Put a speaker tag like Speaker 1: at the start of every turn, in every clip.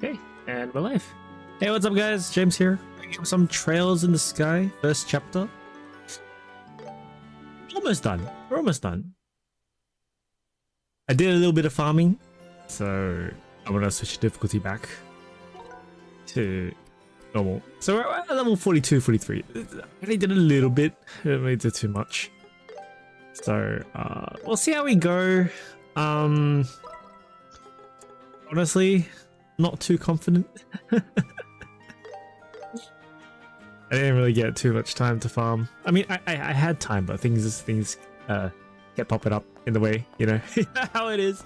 Speaker 1: Okay, and we're live. Hey, what's up, guys? James here. Bringing up some Trails in the Sky, first chapter. Almost done. We're almost done. I did a little bit of farming, so I'm gonna switch the difficulty back to normal. So we're at level 42, 43. I only did a little bit. I didn't really do too much. So we'll see how we go. Honestly, not too confident. I didn't really get too much time to farm. I mean, I had time, but things kept popping up in the way, you know. How it is.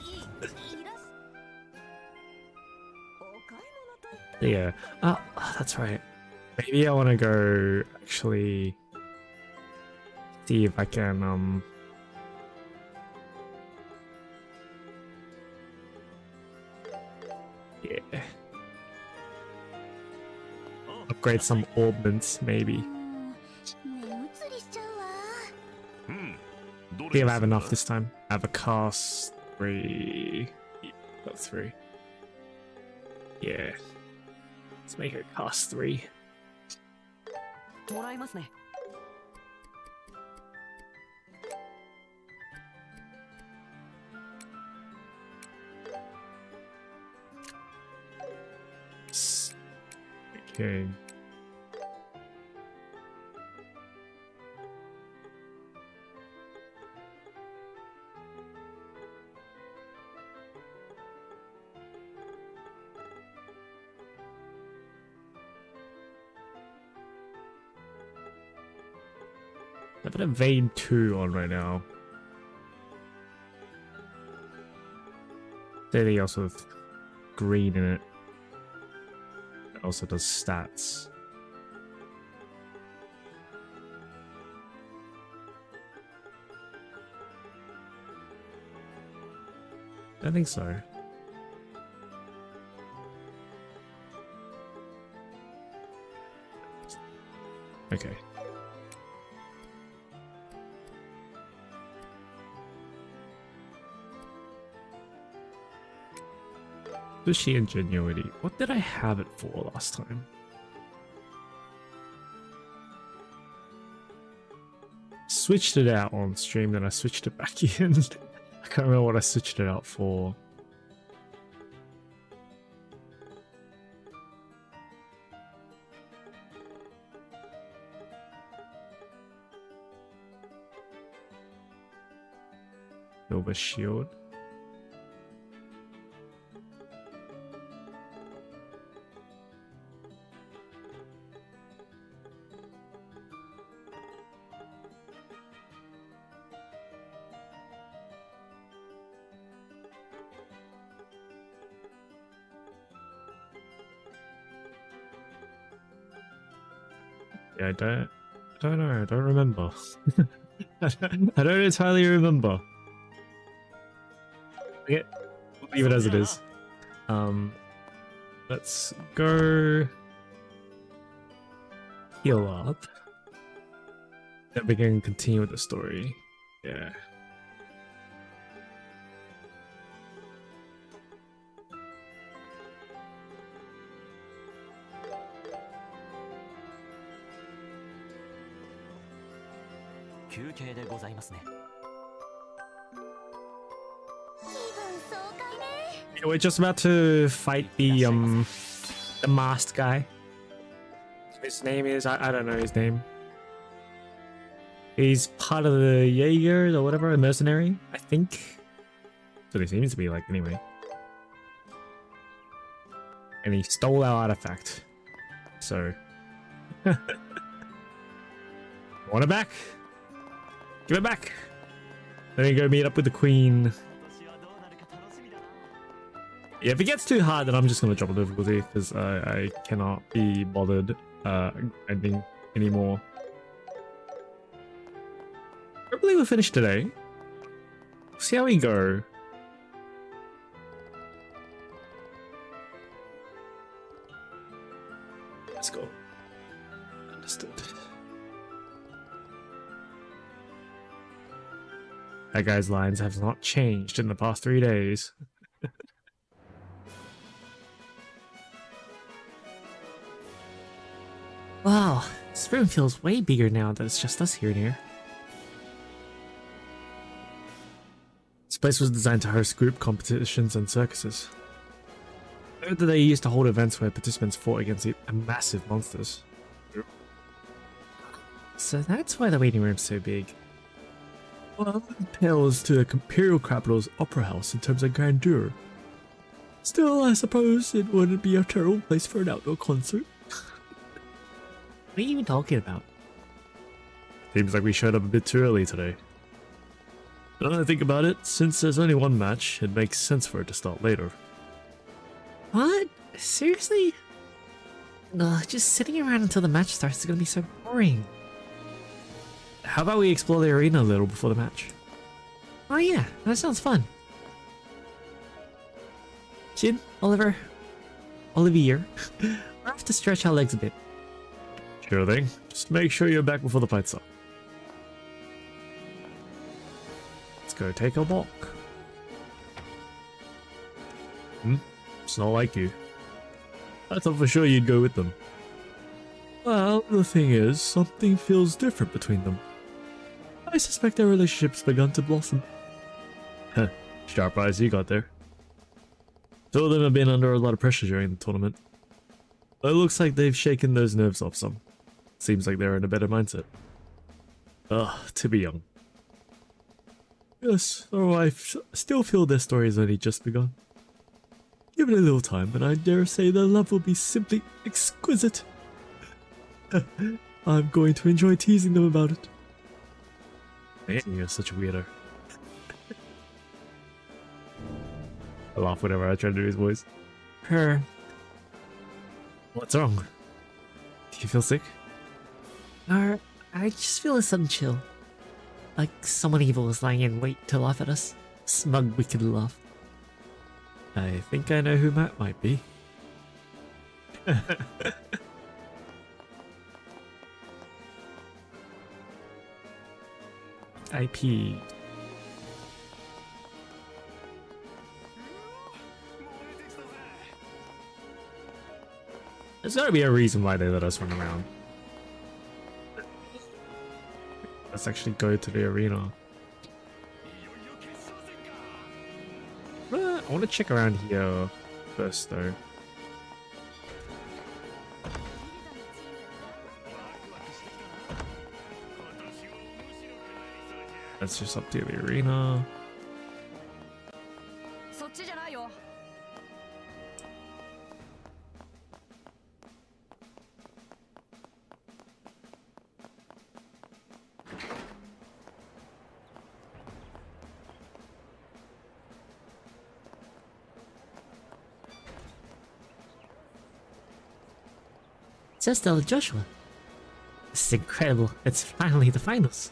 Speaker 1: Yeah. That's right. Maybe I want to go actually see if I can yeah. Upgrade some ordnance, maybe. See if I have enough this time. I have a cast 3. Got 3. Yeah. Let's make it cast 3. Okay. I've got a vein 2 on right now. Anything else with green in it. It also does stats. I think so. Okay. Fishy ingenuity. What did I have it for last time? Switched it out on stream, then I switched it back in. I can't remember what I switched it out for. Silver shield. Yeah, I don't know. I don't remember. I don't entirely remember. Okay, leave it as it is. Let's go heal up. Then we can continue with the story. Yeah. Yeah, we're just about to fight the masked guy. His name is I don't know his name. He's part of the Jaeger or whatever, a mercenary, I think. So he seems to be like anyway. And he stole our artifact. So want it back? Give it back. Let me go meet up with the queen. Yeah, if it gets too hard, then I'm just gonna drop the difficulty because I cannot be bothered grinding anymore. Hopefully we'll finish today. See how we go. Let's go. Understood. That guy's lines have not changed in the past 3 days. Wow, this room feels way bigger now that it's just us here and here. This place was designed to host group competitions and circuses. I heard that they used to hold events where participants fought against massive monsters. So that's why the waiting room's so big. Well, it pales to the Imperial Capital's Opera House in terms of grandeur. Still, I suppose it wouldn't be a terrible place for an outdoor concert. What are you even talking about? Seems like we showed up a bit too early today. Now that I think about it, since there's only one match, it makes sense for it to start later. What? Seriously? Just sitting around until the match starts is gonna be so boring. How about we explore the arena a little before the match? Oh yeah, that sounds fun. Jin, Oliver, Olivier, we'll have to stretch our legs a bit. Sure thing. Just make sure you're back before the fight starts. Let's go take a walk. It's not like you. I thought for sure you'd go with them. Well, the thing is, something feels different between them. I suspect their relationship's begun to blossom. Heh, sharp eyes you got there. Two of them have been under a lot of pressure during the tournament. But it looks like they've shaken those nerves off some. Seems like they're in a better mindset. Ugh, to be young. Yes, though I still feel their story has only just begun. Give it a little time, and I dare say their love will be simply exquisite. I'm going to enjoy teasing them about it. Man, you're such a weirdo. I laugh whenever I try to do his voice. Her. What's wrong? Do you feel sick? I just feel a sudden chill. Like someone evil is lying in wait to laugh at us. Smug, wicked laugh. I think I know who Matt might be. IP. There's gotta be a reason why they let us run around. Let's actually go to the arena. I want to check around here first though. Let's just up to the arena. Estelle and Joshua. This is incredible. It's finally the finals.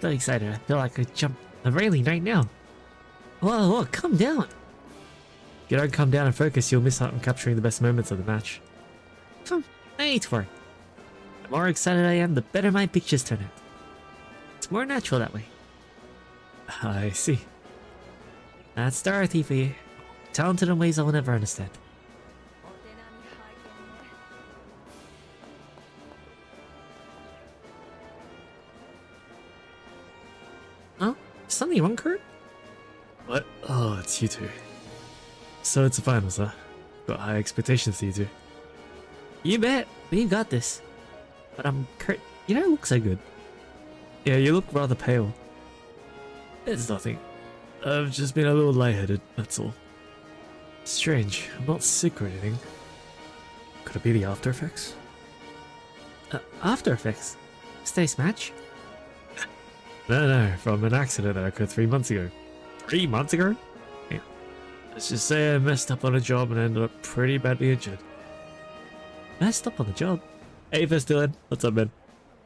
Speaker 1: So excited. I feel like I could jump the railing right now. Whoa, calm down. If you don't calm down and focus, you'll miss out on capturing the best moments of the match. I ain't to worry. The more excited I am, the better my pictures turn out. It's more natural that way. I see. That's Dorothy for you. Talented in ways I will never understand. Something wrong, Kurt? What? Oh, it's you two. So it's the finals, huh? Got high expectations to you two. You bet. We got this. But Kurt, you don't look so good. Yeah, you look rather pale. It's nothing. I've just been a little lightheaded, that's all. Strange. I'm not sick or anything. Could it be the after effects? After effects? Stace match? No, from an accident that occurred 3 months ago. 3 months ago? Yeah. Let's just say I messed up on a job and ended up pretty badly injured. Messed up on the job? Hey, first Dylan. What's up, man?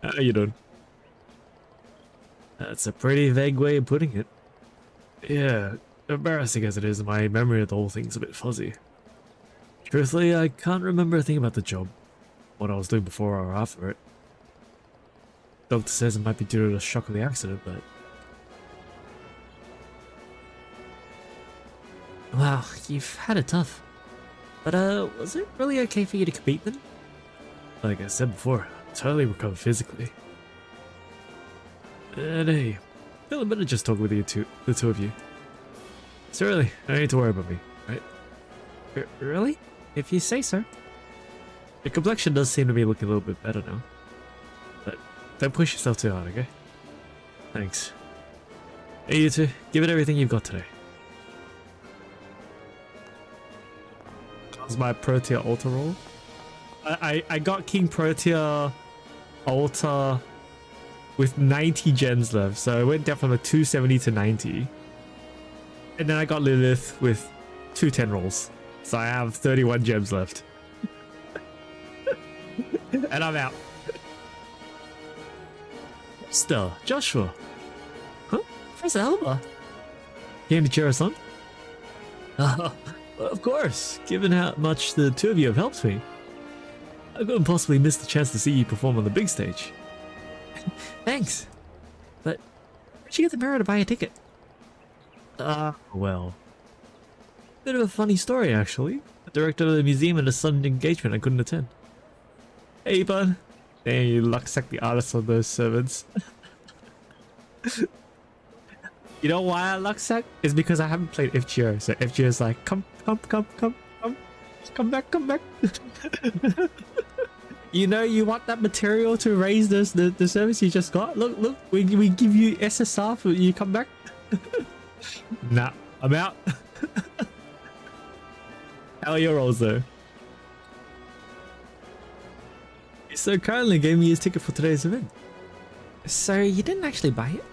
Speaker 1: How you doing? That's a pretty vague way of putting it. Yeah, embarrassing as it is, my memory of the whole thing's a bit fuzzy. Truthfully, I can't remember a thing about the job. What I was doing before or after it. Doctor says it might be due to the shock of the accident, but... Wow, you've had it tough. But was it really okay for you to compete then? Like I said before, I'll totally recover physically. And hey, feeling better just talking with the two of you. So really, no need to worry about me, right?
Speaker 2: Really? If you say so.
Speaker 1: Your complexion does seem to be looking a little bit better now. But don't push yourself too hard, okay? Thanks. Hey, you two, give it everything you've got today. How's my Protea Altar roll? I got King Protea Altar with 90 gems left, so I went down from a 270 to 90. And then I got Lilith with 210 rolls. So I have 31 gems left. And I'm out. Still, Joshua.
Speaker 2: Huh? Professor Elba?
Speaker 1: Came to cheer us on? Well, of course, given how much the two of you have helped me. I couldn't possibly miss the chance to see you perform on the big stage.
Speaker 2: Thanks. But where'd you get the mirror to buy a ticket?
Speaker 1: Well. Bit of a funny story, actually. The director of the museum had a sudden engagement I couldn't attend. Hey, bud. Damn, you lucksack the artists on those servants. You know why I lucksack? It's because I haven't played FGO, so FGO is like, come back. You know, you want that material to raise the service you just got? Look, we give you SSR for you come back. Nah, I'm out. How are your rolls though? He so kindly gave me his ticket for today's event.
Speaker 2: So you didn't actually buy it?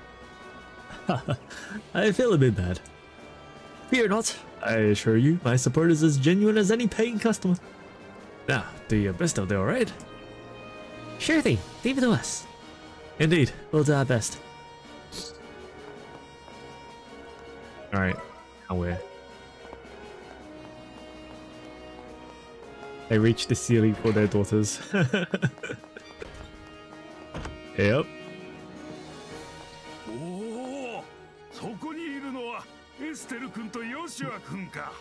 Speaker 1: I feel a bit bad. Fear not, I assure you, my support is as genuine as any paying customer. Now, do your best out there, alright?
Speaker 2: Sure thing, leave it to us.
Speaker 1: Indeed, we'll do our best. Alright, now where? They reached the ceiling for their daughters. Yep.
Speaker 3: おお、そこにいるのはエステル君とヨシュア君か。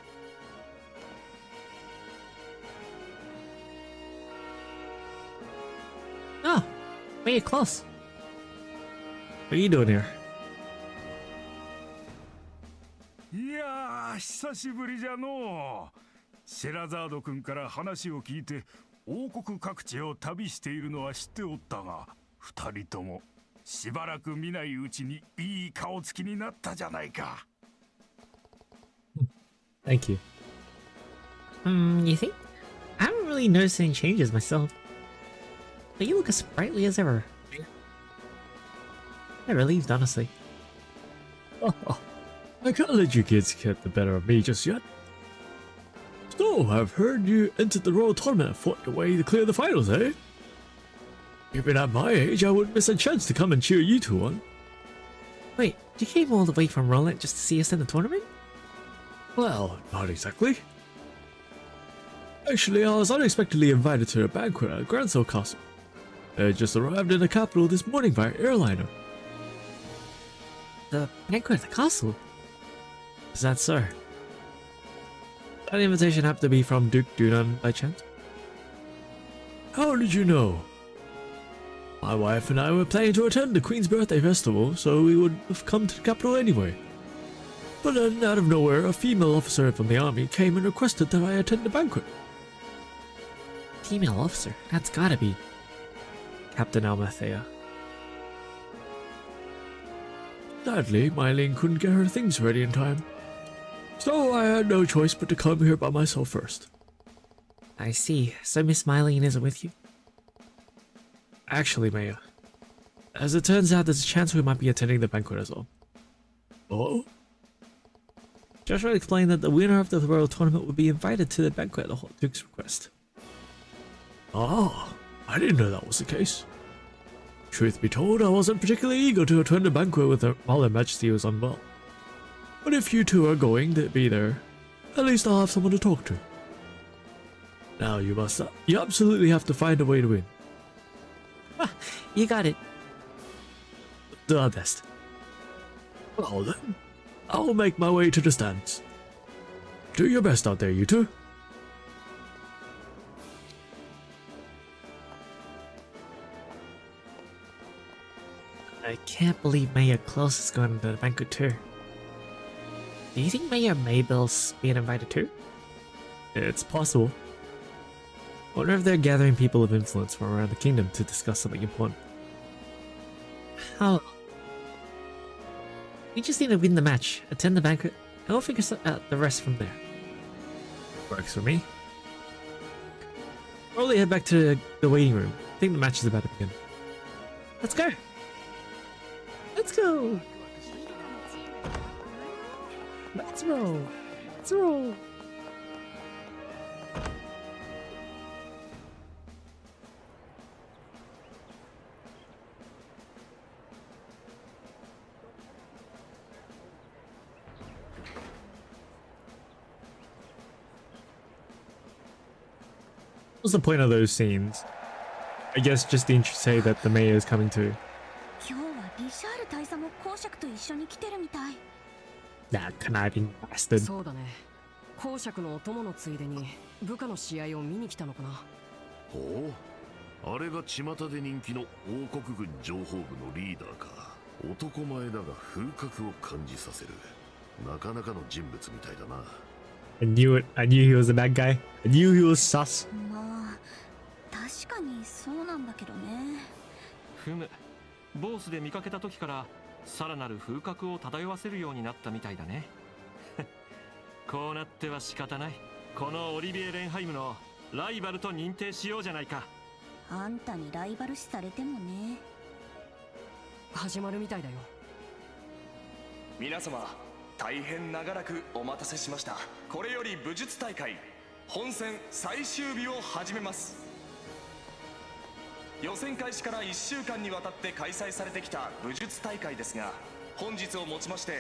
Speaker 2: Oh, way close.
Speaker 1: What are you doing here?
Speaker 3: いやー、久しぶりじゃのう。シェラザード君から話を聞いて王国各地を旅しているのは知っておったが、二人ともしばらく見ないうちにいい顔つきになったじゃないか。
Speaker 1: Thank you.
Speaker 2: You think? I haven't really noticed any changes myself. But you look as sprightly as ever. I'm relieved, honestly.
Speaker 1: Oh, I can't let you kids get the better of me just yet. So, I've heard you entered the Royal Tournament and fought your way to clear the finals, eh? Even at my age, I wouldn't miss a chance to come and cheer you two on.
Speaker 2: Wait, you came all the way from Roland just to see us in the tournament?
Speaker 1: Well, not exactly. Actually, I was unexpectedly invited to a banquet at Gransel Castle. I just arrived in the capital this morning by airliner.
Speaker 2: The banquet at the castle?
Speaker 1: Is that so? That invitation happened to be from Duke Dunan by chance? How did you know? My wife and I were planning to attend the Queen's birthday festival, so we would have come to the capital anyway. But then, out of nowhere, a female officer from the army came and requested that I attend the banquet.
Speaker 2: Female officer? That's gotta be
Speaker 1: Captain Almathea. Sadly, Mylene couldn't get her things ready in time. So I had no choice but to come here by myself first.
Speaker 2: I see. So Miss Mylene isn't with you?
Speaker 1: Actually, Maya, as it turns out, there's a chance we might be attending the banquet as well. Oh? Joshua explained that the winner of the Royal Tournament would be invited to the banquet at the Duke's request. Oh, I didn't know that was the case. Truth be told, I wasn't particularly eager to attend the banquet with her while Her Majesty was unwell. But if you two are going to be there, at least I'll have someone to talk to. Now you absolutely have to find a way to win.
Speaker 2: You got it.
Speaker 1: Do our best. Well then, I'll make my way to the stands. Do your best out there, you two.
Speaker 2: I can't believe Mayor Close is going to the banquet too. Do you think Mayor Maybell's being invited too?
Speaker 1: It's possible. I wonder if they're gathering people of influence from around the kingdom to discuss something important.
Speaker 2: How? We just need to win the match, attend the banquet, and we'll figure out the rest from there.
Speaker 1: Works for me. Probably head back to the waiting room. I think the match is about to begin.
Speaker 2: Let's go! Let's go! Let's roll! Let's roll!
Speaker 1: What's the point of those scenes? I guess just to say that the mayor is coming too.
Speaker 4: 今日はリシャール大佐も公爵と一緒に来てるみたい。
Speaker 1: That conniving bastard.
Speaker 5: そうだね。公爵のお供のついでに部下の試合を見に来たのかな。
Speaker 6: ほう、あれが巷で人気の王国軍情報部のリーダーか。男前だが風格を感じさせる。なかなかの人物みたいだな。
Speaker 1: I knew it. I knew he was a bad guy. I knew he was sus.
Speaker 4: まあ確かにそうなんだけどね。
Speaker 7: ふむ、ボースで見かけた時からさらなる風格を漂わせるようになったみたいだね。こうなっては仕方ない。このオリビエ・レンハイムのライバルと認定しようじゃないか。
Speaker 4: あんたにライバル視されてもね。
Speaker 5: 始まるみたいだよ。
Speaker 8: 皆様、大変長らくお待たせしました。これより武術大会本戦最終日を始めます。予選開始から1週間にわたって開催されてきた武術大会ですが、本日をもちまして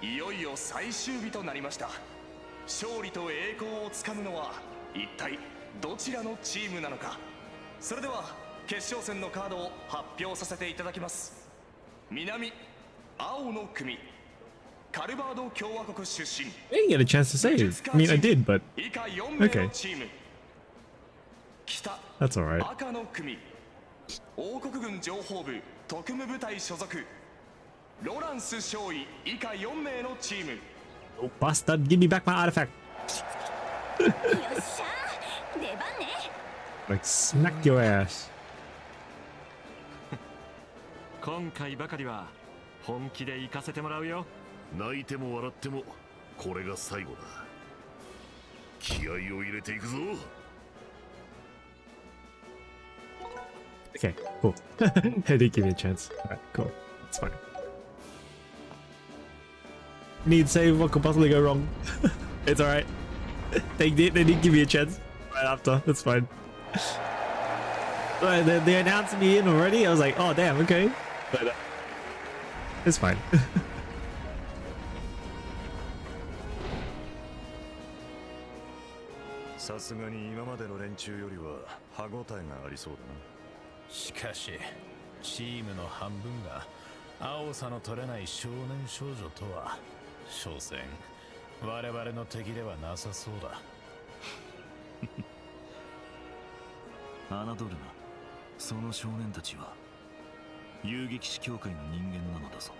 Speaker 8: いよいよ最終日となりました。勝利と栄光をつかむのは一体どちらのチームなのか。それでは決勝戦のカードを発表させていただきます。南青の組、カルバード共和国出身。
Speaker 1: I didn't get a chance to say it. I mean, I did, but
Speaker 8: 以下4名のチーム。北
Speaker 1: that's alright.
Speaker 8: 赤の組、王国軍情報部特務部隊所属、ロランス少尉以下4名のチーム。
Speaker 1: Oh, bastard! Give me back my artifact.
Speaker 4: よっしゃー、出番ね。
Speaker 1: Like, smack your ass.
Speaker 7: 今回ばかりは本気で行かせてもらうよ。
Speaker 6: 泣いても笑ってもこれが最後だ。気合を入れていくぞ。
Speaker 1: Okay, cool. They did give me a chance. Alright, cool. It's fine. Need save. What could possibly go wrong? It's alright. They did give me a chance right after. That's fine. Right, they announced me in already. I was like, oh damn, okay. But it's fine.
Speaker 3: さすがに今までの連中よりは歯ごたえがありそうだな。
Speaker 9: しかしチームの半分が青さの取れない少年少女とは所詮我々の敵ではなさそうだ。
Speaker 10: 侮るな。その少年たちは遊撃士協会の人間なのだぞ。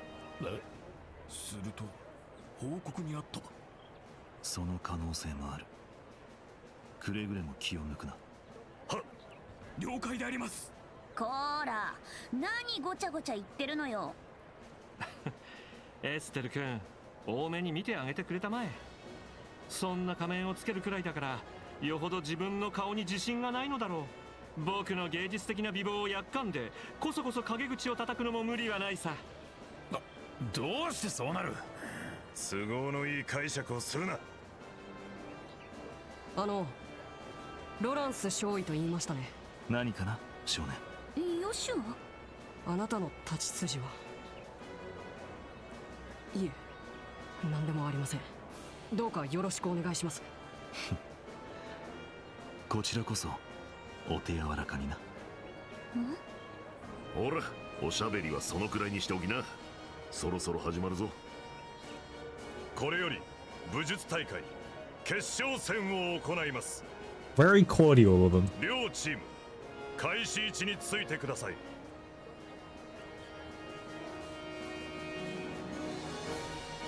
Speaker 3: すると報告にあった。
Speaker 10: その可能性もある。くれぐれも気を抜くな。
Speaker 3: は、了解であります。
Speaker 4: こーら、何ごちゃごちゃ言ってるのよ。
Speaker 7: エステル君、多めに見てあげてくれたまえ。そんな仮面をつけるくらいだからよほど自分の顔に自信がないのだろう。僕の芸術的な美貌をやっかんでこそこそ陰口を叩くのも無理はないさ。
Speaker 9: どうしてそうなる。
Speaker 3: 都合のいい解釈をするな。
Speaker 5: ロランス少尉と言いましたね。
Speaker 10: 何かな少年。
Speaker 4: よしは
Speaker 5: あなたの立ち筋は。いえ、何でもありません。どうかよろしくお願いします。
Speaker 10: こちらこそお手柔らかにな。
Speaker 6: ほら、おしゃべりはそのくらいにしておきな。そろそろ始まるぞ。
Speaker 3: これより武術大会決勝戦を行います。
Speaker 1: Very cordial of them.
Speaker 3: 両チーム開始位置についてください。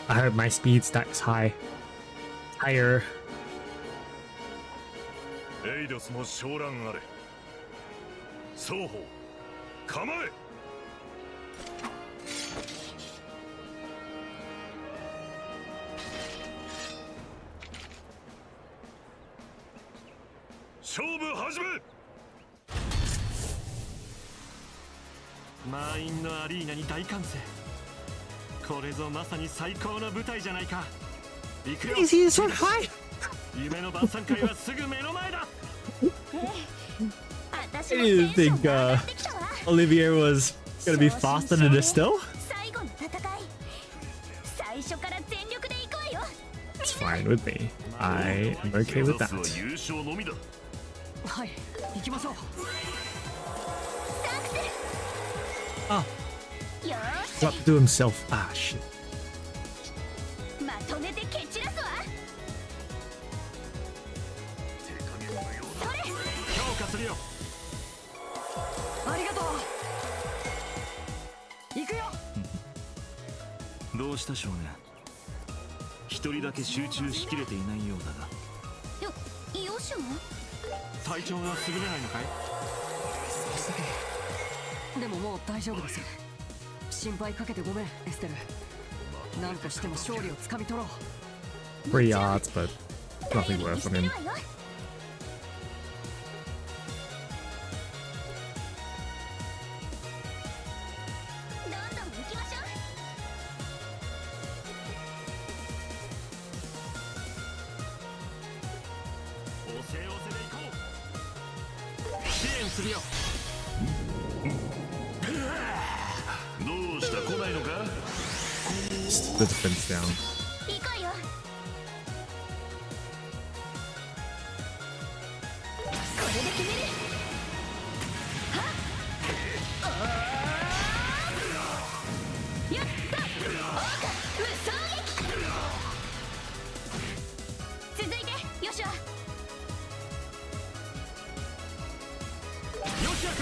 Speaker 1: I hope my speed stacks high. Higher.
Speaker 6: エイドスも昇乱あれ。双方構え。勝負始め。
Speaker 7: 満員のアリーナに大歓声。これぞまさに最高の舞台じゃないか。行くよ。夢の晩餐会はすぐ目の前だ。
Speaker 4: 私
Speaker 1: I
Speaker 4: もテ
Speaker 1: didn't
Speaker 4: ンション
Speaker 1: think
Speaker 4: 上がってきたわ。
Speaker 1: Olivier was gonna be faster than this still.
Speaker 4: 最後の戦い、最初から全力で行くわよ。
Speaker 1: It's fine with me. I am okay with
Speaker 6: 目指すは
Speaker 1: that.
Speaker 6: 優勝のみだ。
Speaker 5: はい、行きましょう。
Speaker 4: サンク
Speaker 1: Ah,
Speaker 4: ス、よ
Speaker 1: what to himself? Ah, shit.
Speaker 4: ーし、まとめて蹴散らすわ。それ、
Speaker 7: 評価するよ。
Speaker 5: ありがとう。行くよ。
Speaker 10: どうした少年。一人だけ集中しきれていないようだが。
Speaker 4: よしも
Speaker 7: 体調が優れないのかい。
Speaker 5: でももう大丈夫です。心配かけてごめん、エステル。何としても勝利をつかみ取ろう。
Speaker 1: 3 yards, but nothing worse. I mean,
Speaker 4: どんどん行きましょう。
Speaker 7: おせおせで行こう。支援するよ。
Speaker 6: どうした来ないのか。
Speaker 1: just the defense down.
Speaker 4: 行こうよ。これで決める。はっ、やった。無双撃。続いてヨシュア。
Speaker 7: ヨシア君。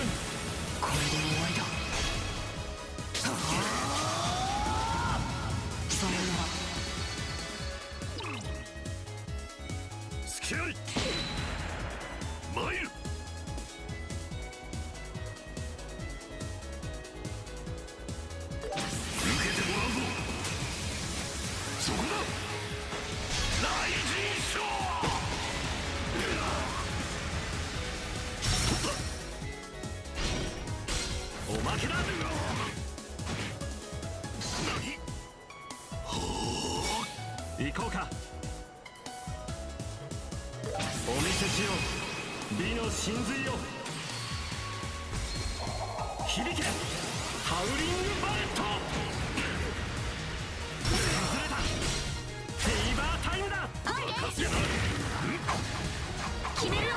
Speaker 5: これで終わりだ。さよなら。
Speaker 6: 付き合い参る。受けてもらうぞ。そこだ。雷神賞。
Speaker 7: おまけだ。行こうか。お見せしよう。美の真髄を。響け。ハウリングバレット。崩れた。フェイバータイムだ。
Speaker 4: 決めるよ。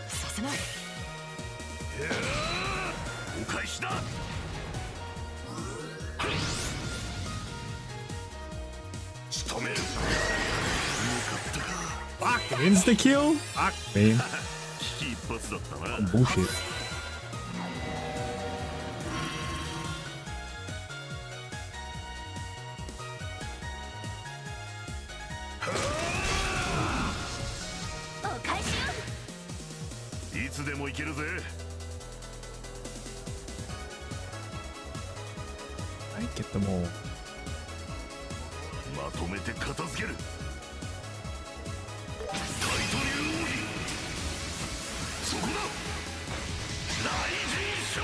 Speaker 5: させない。
Speaker 6: お返しだ。 仕留める。よかったか。
Speaker 1: Fuck, insta kill? Fuck, man.
Speaker 6: 危機一髪だったな。
Speaker 1: Bullshit.
Speaker 4: お返しよ。
Speaker 6: いつでも行けるぜ。
Speaker 1: I get them all.
Speaker 6: まとめて片付ける。タイト竜王にそこだ。大臣賞。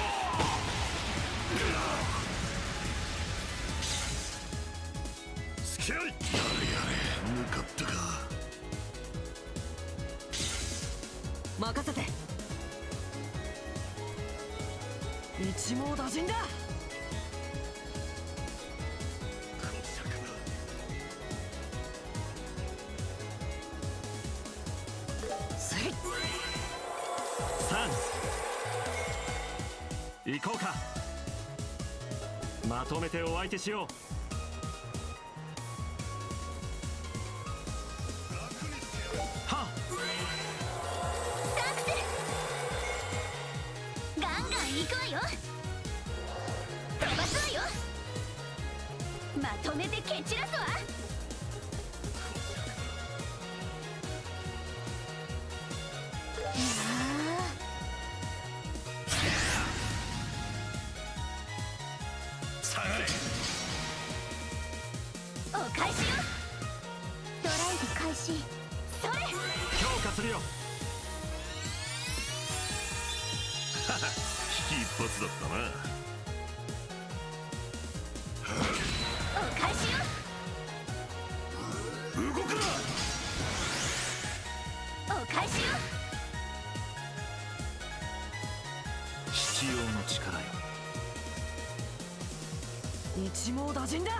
Speaker 6: 付き合い。やれやれ向かったか。
Speaker 5: 任せて。一網打尽だ。
Speaker 7: サンス。行こうか。まとめてお相手しよ
Speaker 4: 行くわよ。飛ばすわよ。まとめて蹴散らすわ。
Speaker 9: 下がれ。
Speaker 4: お返しよ。ドライブ開始。それ。
Speaker 7: 強化するよ。
Speaker 6: 危機一髪だったな。
Speaker 4: お返しよ。
Speaker 6: 動くな。
Speaker 4: お返しよ。
Speaker 10: 必要の力よ。
Speaker 5: 一網打尽だ。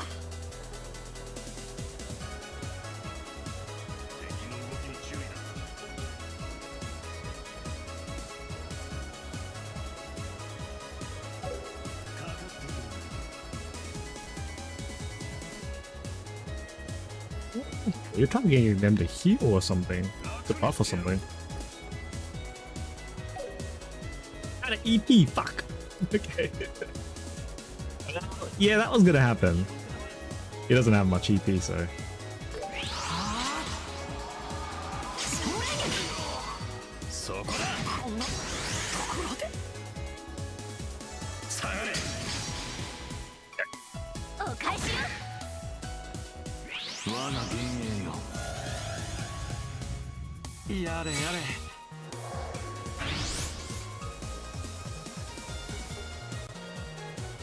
Speaker 6: 敵の動きに注意だ。かかってくる。
Speaker 1: You're targeting them to heal or something, to buff or something. Got an EP. Fuck. Okay. Yeah, that was gonna happen. He doesn't have much EP, so.
Speaker 9: そこだ。こんなところで。下がれ。
Speaker 4: お返しよ。
Speaker 10: 我が幻影よ。
Speaker 7: やれやれ。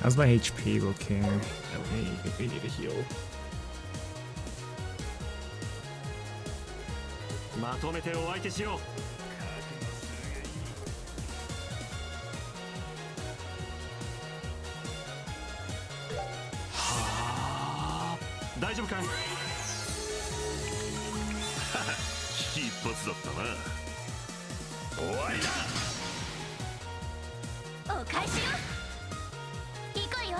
Speaker 1: How's my HP looking? We need a heal.
Speaker 7: まとめてお相手しよう。大丈夫かい？
Speaker 6: 危機一髪だったな。終わりだ。
Speaker 4: お返しよ。行くわよ。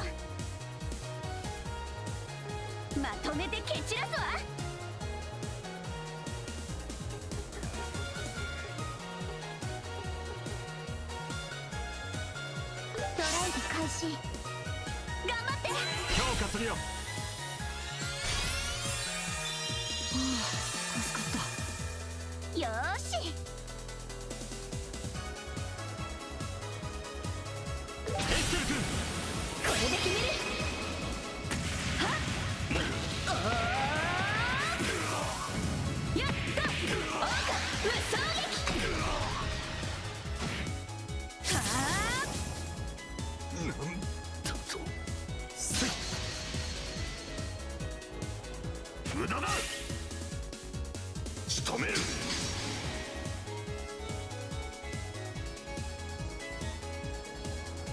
Speaker 4: まとめて蹴散らすわ。ドライブ開始。頑張って。
Speaker 7: 強化するよ。
Speaker 5: 助かった。
Speaker 4: よーし。
Speaker 7: エッセル君。
Speaker 4: これで決める。はっ。やった。オーカ無双撃。はあ。
Speaker 6: 無駄だ。仕留める。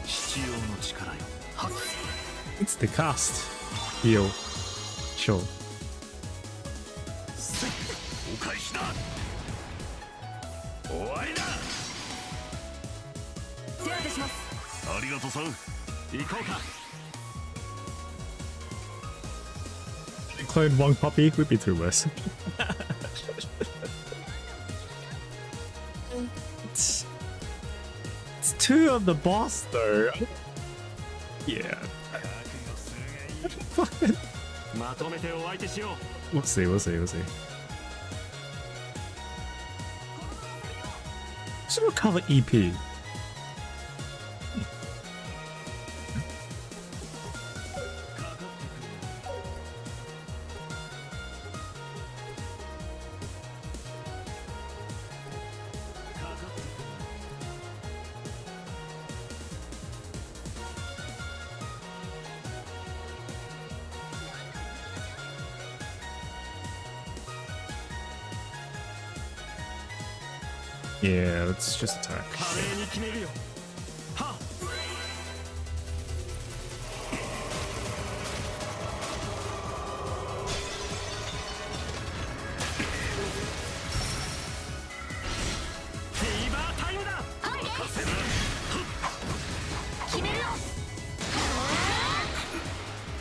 Speaker 10: 必要の力よ。
Speaker 1: It's the cast. Heal. Sure.
Speaker 6: お返しだ。終わりだ。
Speaker 5: 手当てします。
Speaker 6: ありがとさん。
Speaker 7: 行こうか。
Speaker 1: Clone one puppy would be through worse. it's two of the boss though. Yeah.
Speaker 7: まとめてお相手しよう。
Speaker 1: We'll see, we'll see, we'll see. Should recover EP. Yeah, let's just attack.
Speaker 7: 華麗に決めるよ。はっ。フィーバータイムだ。
Speaker 4: はいね。決めるよ。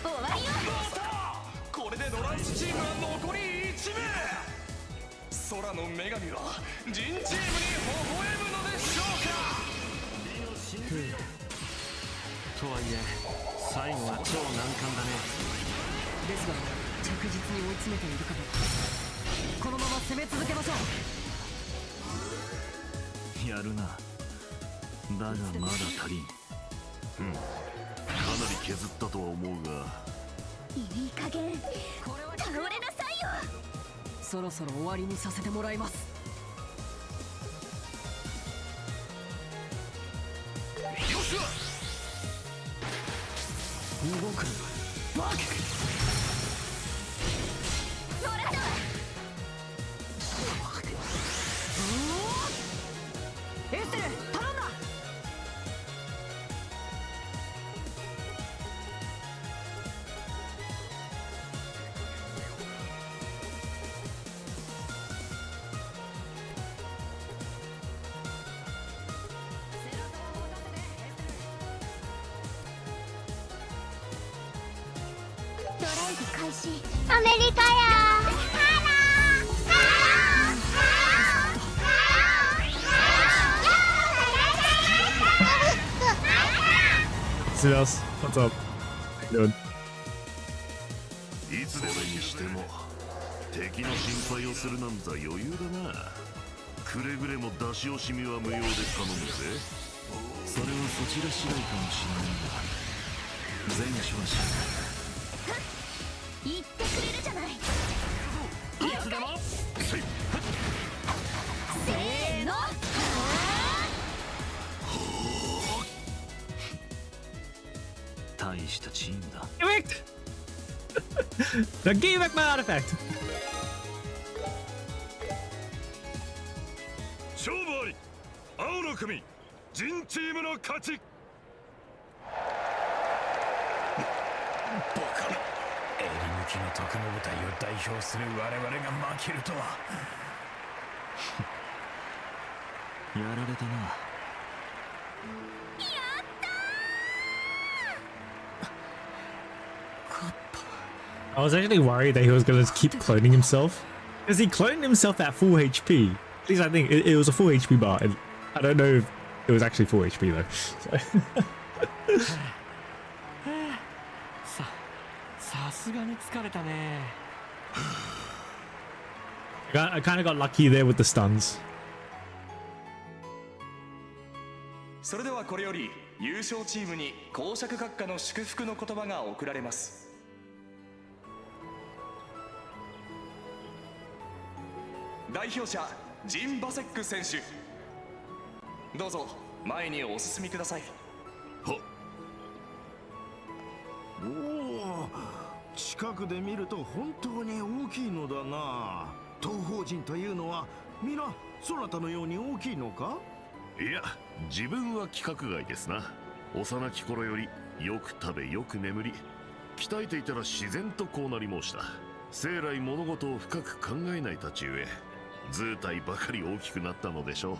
Speaker 4: 終わりよ。
Speaker 8: これでドライスチームは残り1名。空の女神はジンチームに微笑むのでしょうか。
Speaker 7: とはいえ最後は超難関だね。
Speaker 5: ですが着実に追い詰めているかと。このまま攻め続けましょう。
Speaker 10: やるな。だがまだ足りん。
Speaker 6: かなり削ったとは思うが、
Speaker 4: いい加減倒れなさいよ。
Speaker 5: そろそろ終わりにさせてもらいます。
Speaker 9: よし動くバキ
Speaker 4: もらったわ。
Speaker 5: エステル頼んだ。
Speaker 4: ドライブ開始。アメリカや。
Speaker 1: See us? What's up? How you doing?
Speaker 6: いつでもにしても敵の心配をするなんざ余裕だな。くれぐれも出し惜しみは無用で頼むぜ。
Speaker 10: それはそちら次第かもしれないが、前処はし
Speaker 4: 言ってくれるじゃない。
Speaker 7: いつでも
Speaker 4: せーの。
Speaker 10: 大したチームだ。
Speaker 1: Correct! Now give back my artifact!
Speaker 3: 勝負あり。青の組陣チームの勝ち。
Speaker 9: バカな。襟抜きの特務部隊を代表する我々が負けるとは。
Speaker 10: やられたな。
Speaker 1: I was actually worried that he was gonna keep cloning himself. Because he cloned himself at full HP. At least I think it was a full HP bar. And I don't know if it was actually full HP though. So.
Speaker 7: さすがに疲れたね。
Speaker 1: I kind of got lucky there with the stuns.
Speaker 8: それではこれより優勝チームに公爵閣下の祝福の言葉が贈られます。代表者ジン・バセック選手、どうぞ前にお進みください。
Speaker 6: はっ。
Speaker 11: おお、近くで見ると本当に大きいのだな。東方人というのは皆そなたのように大きいのか？
Speaker 6: いや、自分は規格外ですな。幼き頃よりよく食べよく眠り、鍛えていたら自然とこうなり申した。生来物事を深く考えないたちゆえ、図体ばかり大きくなったのでしょ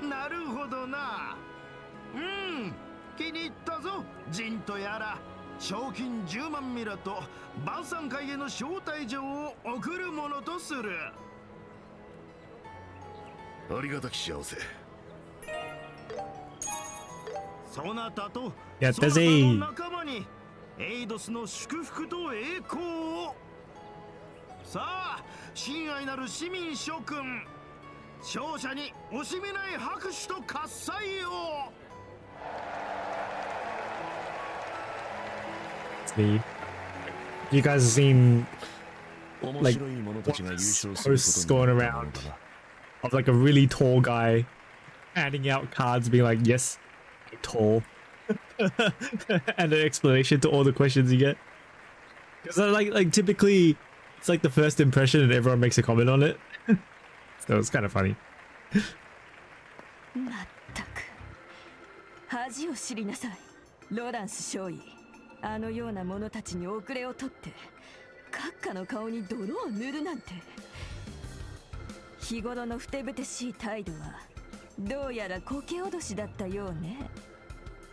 Speaker 11: う。なるほどな。気に入ったぞ。陣とやら賞金10万ミラと晩餐会への招待状を送るものとする。
Speaker 6: ありがたき幸せ。
Speaker 11: そなたと
Speaker 1: やったぜ。
Speaker 11: そなたの仲間にエイドスの祝福と栄光を。さあ、親愛なる市民諸君、勝者に惜しみない拍手と喝采を。
Speaker 1: Me. You guys have seen
Speaker 10: 面
Speaker 1: like
Speaker 10: 白い者たちが優勝する
Speaker 1: posts
Speaker 10: こと
Speaker 1: going
Speaker 10: になる
Speaker 1: around
Speaker 10: のだな。
Speaker 1: of like a really tall guy handing out cards, being like, "Yes, I'm tall," and an explanation to all the questions you get. Because like typically, it's like the first impression, and everyone makes a comment on it. So it's kind of funny.
Speaker 5: まったく恥を知りなさい、ロランス少尉。あのような者たちに遅れを取って閣下の顔に泥を塗るなんて。日頃のふてぶてしい態度はどうやらこけ脅しだったようね。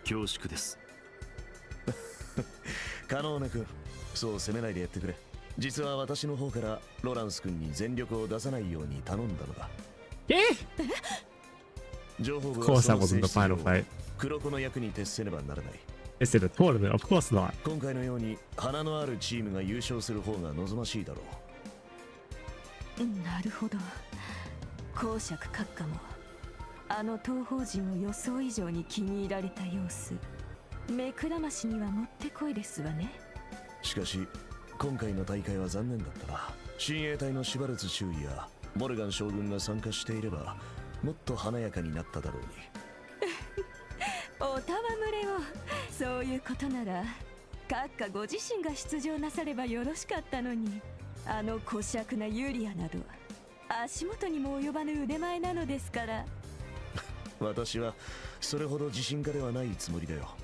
Speaker 10: 恐縮です。カノーネ君、そう責めないでやってくれ。実は私の方からロランス君に全力を出さないように頼んだのだ。情報部
Speaker 1: Of course, that wasn't the final fight.
Speaker 10: 黒子の役に徹せねばならない。
Speaker 1: It's in a tournament, of course not.
Speaker 10: 今回のように花のあるチームが優勝する方が望ましいだろう。
Speaker 5: なるほど。公爵閣下もあの東方人を予想以上に気に入られた様子。目くらましにはもってこいですわね。
Speaker 10: しかし今回の大会は残念だったな。親衛隊のシュバルツ中尉やモルガン将軍が参加していればもっと華やかになっただろうに。
Speaker 5: おたわむれを。そういうことなら閣下ご自身が出場なさればよろしかったのに。あの小尺なユリアなど足元にも及ばぬ腕前なのですから。
Speaker 10: 私はそれほど自信家ではないつもりだよ。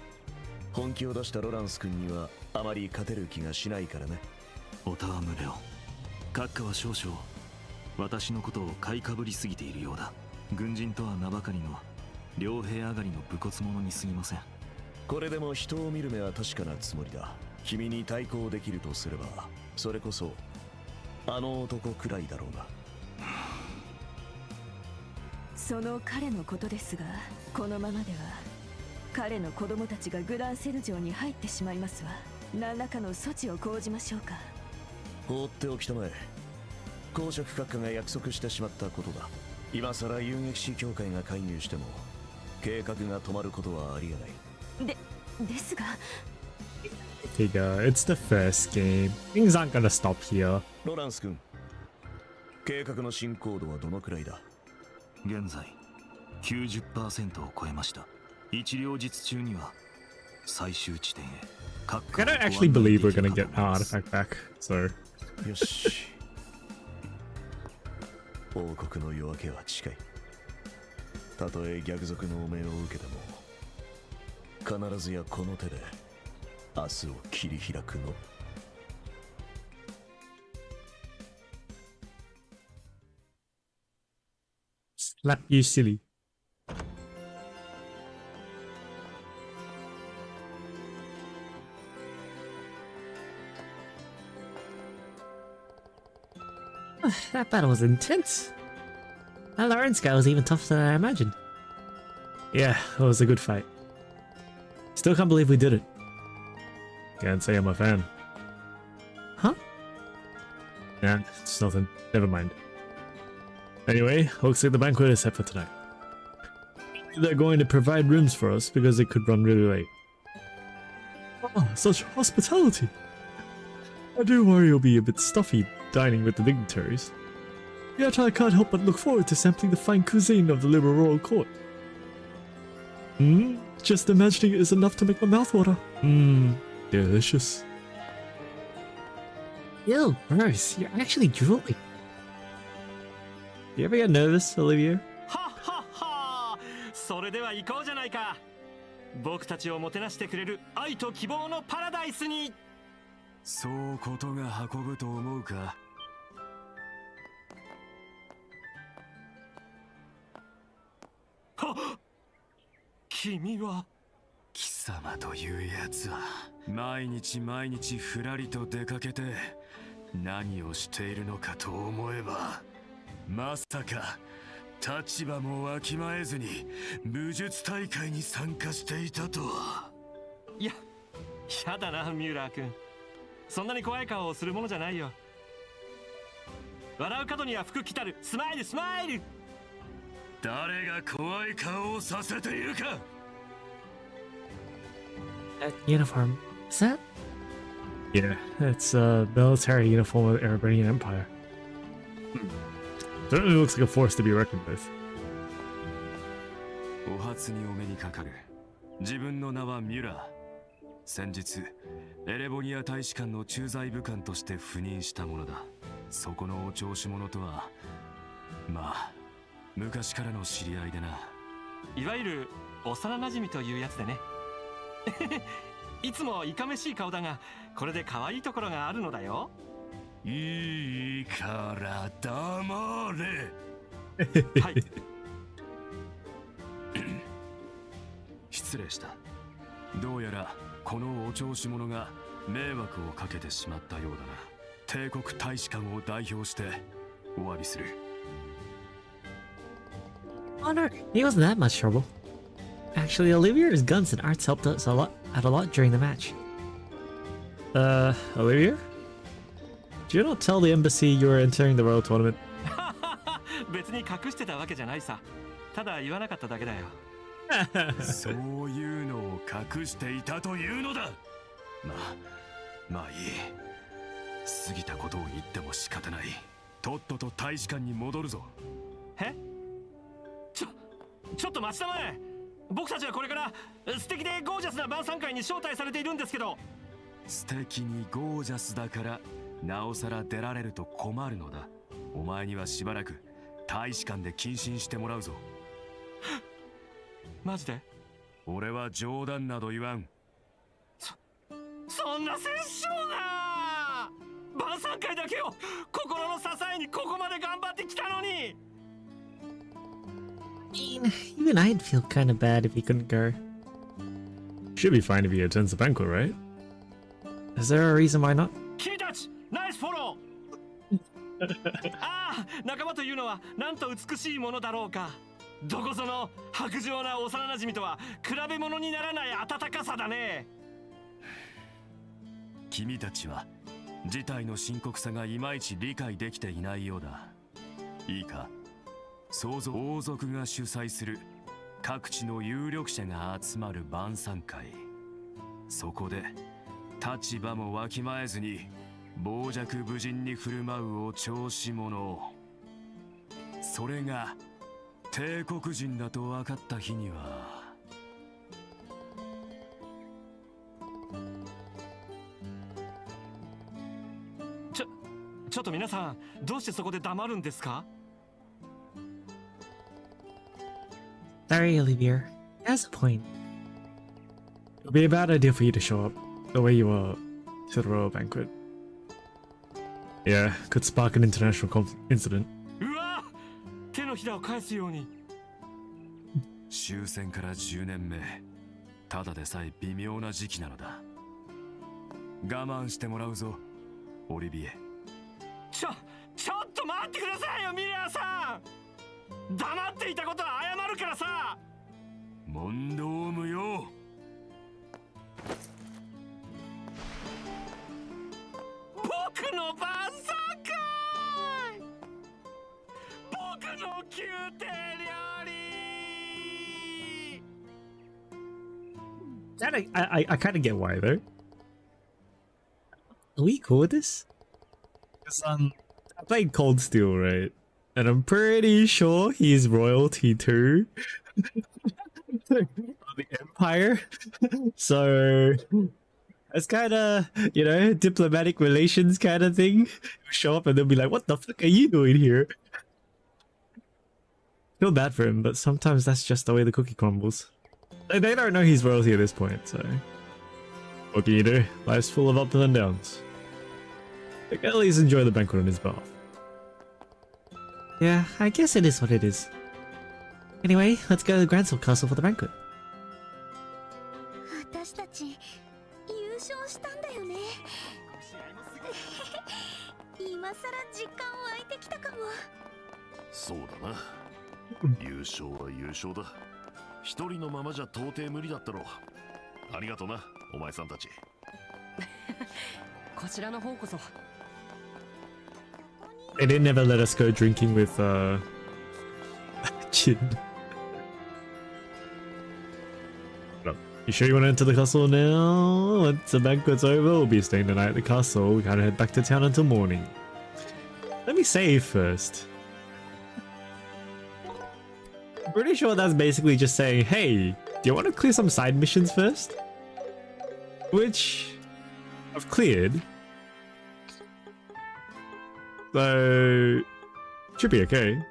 Speaker 10: 本気を出したロランス君にはあまり勝てる気がしないからね。オタワムレオ、閣下は少々私のことを買いかぶりすぎているようだ。軍人とは名ばかりの両兵上がりの武骨者に過ぎません。これでも人を見る目は確かなつもりだ。君に対抗できるとすればそれこそあの男くらいだろうな。
Speaker 5: その彼のことですが、このままでは彼の子供たちがグランセル城に入ってしまいますわ。何らかの措置を講じましょうか。
Speaker 10: 放っておきたまえ。公爵閣下が約束してしまったことだ。今さら遊撃士協会が介入しても計画が止まることはありえない。
Speaker 5: ですが
Speaker 1: Tiga, it's the first game. Things aren't gonna stop here.
Speaker 10: ロランス君、計画の進行度はどのくらいだ？現在 90% を超えました。一両日中には最終地点へ。
Speaker 1: I don't actually believe we're gonna get our artifact back, so
Speaker 10: よし。王国の夜明けは近い。たとえ逆賊の汚名を受けても必ずやこの手で明日を切り開くの。
Speaker 1: slap you silly.
Speaker 2: That battle was intense. That Lawrence guy was even tougher than I imagined.
Speaker 1: Yeah, it was a good fight. Still can't believe we did it. Can't say I'm a fan.
Speaker 2: Huh?
Speaker 1: Nah, it's nothing. Never mind. Anyway, looks like the banquet is set for tonight. They're going to provide rooms for us because it could run really late. Oh, such hospitality! I do worry it'll be a bit stuffy dining with the dignitaries. Yet I can't help but look forward to sampling the fine cuisine of the liberal royal court. Just imagining it is enough to make my mouth water. Delicious.
Speaker 2: Ew, gross. You're actually drooling.
Speaker 1: You ever get nervous, Olivier?
Speaker 7: はっはっは。それでは行こうじゃないか。僕たちをもてなしてくれる愛と希望のパラダイスに。
Speaker 12: そうことが運ぶと思うか。
Speaker 7: はっ、君は
Speaker 12: 貴様というやつは毎日毎日ふらりと出かけて何をしているのかと思えば、まさか立場もわきまえずに武術大会に参加していたとは。
Speaker 7: やだな、ミューラー君。そんなに怖い顔をするものじゃないよ。笑う角には福来たる。スマイルスマイル。
Speaker 12: 誰が怖い顔をさせているか。
Speaker 2: That uniform. Is that?
Speaker 1: Yeah, it's a military uniform of the Arabanian Empire. Certainly looks like a force to be reckoned with.
Speaker 12: お初にお目にかかる。自分の名はミュラー。先日エレボニア大使館の駐在武官として赴任したものだ。そこのお調子者とはまあ昔からの知り合いでな。
Speaker 7: いわゆる幼馴染というやつでね。いつもいかめしい顔だが、これで可愛いところがあるのだよ。
Speaker 12: いいから黙れ。
Speaker 7: はい。
Speaker 12: 失礼した。どうやらこのお調子者が迷惑をかけてしまったようだな。帝国大使館を代表してお詫びする。
Speaker 2: Oh no, he wasn't that much trouble. Actually, Olivier's guns and arts helped us out a lot during the match.
Speaker 1: Olivier? Did you not tell the embassy you were entering the Royal Tournament?
Speaker 7: 別に隠してたわけじゃないさ。ただ言わなかっただけだよ。
Speaker 12: そういうのを隠していたというのだ。まあいい。過ぎたことを言っても仕方ない。とっとと大使館に戻るぞ。
Speaker 7: え？ちょっと待ちたまえ。僕たちはこれから素敵でゴージャスな晩餐会に招待されているんですけど。
Speaker 12: 素敵にゴージャスだからなおさら出られると困るのだ。お前にはしばらく大使館で謹慎してもらうぞ。
Speaker 7: マジで？
Speaker 12: 俺は冗談など言わん。
Speaker 7: そんな殺生な！晩餐会だけを心の支えにここまで頑張ってきたのに。
Speaker 2: Even I'd feel kind of bad if he couldn't go.
Speaker 1: Should be fine if he attends the banquet, right?
Speaker 2: Is there a reason why not?
Speaker 7: 君たち、ナイスフォロー。ああ、仲間というのはなんと美しいものだろうか。どこぞの薄情な幼馴染とは比べ物にならない温かさだね。
Speaker 12: 君たちは事態の深刻さがいまいち理解できていないようだ。いいか、王族が主催する各地の有力者が集まる晩餐会。そこで立場もわきまえずに傍若無人に振る舞うお調子者。それが帝国人だと分かった日には
Speaker 7: ちょっと皆さん、どうしてそこで黙るんですか？
Speaker 2: Sorry, Olivier. He has a point.
Speaker 1: It'll be a bad idea for you to show up the way you were to the royal banquet. Yeah, could spark an international incident.
Speaker 7: うわ！手のひらを返すように。
Speaker 12: 終戦から10年目、ただでさえ微妙な時期なのだ。我慢してもらうぞ、オリビエ。
Speaker 7: ちょっと待ってくださいよ、ミリアーさん。黙っていたことは謝るからさ。
Speaker 12: 問答無用。
Speaker 7: 僕の晩餐会、僕の宮廷料理。
Speaker 1: That I kind of get why though.
Speaker 2: Are we cool with this?
Speaker 1: Because I played Cold Steel, right? And I'm pretty sure he's royalty too. The Empire. So it's kind of, you know, diplomatic relations kind of thing. He'll show up and they'll be like, what the fuck are you doing here? Feel bad for him, but sometimes that's just the way the cookie crumbles. They don't know he's royalty at this point, so what can you do? Life's full of ups and downs. They can at least enjoy the banquet on his behalf.
Speaker 2: Yeah, I guess it is what it is. Anyway, let's go to the Gransel Castle for the banquet.
Speaker 4: 私たち優勝したんだよね。今さら実感湧いてきたかも。
Speaker 6: そうだな。優勝は優勝だ。一人のままじゃ到底無理だったろう。ありがとな、お前さんたち。
Speaker 5: こちらの方こそ。
Speaker 1: They didn't ever let us go drinking with Jin. No. You sure you want to enter the castle now? Once the banquet's over, we'll be staying the night at the castle. We can't head back to town until morning. Let me save first. I'm pretty sure that's basically just saying, hey, do you want to clear some side missions first? Which I've cleared. So should be okay.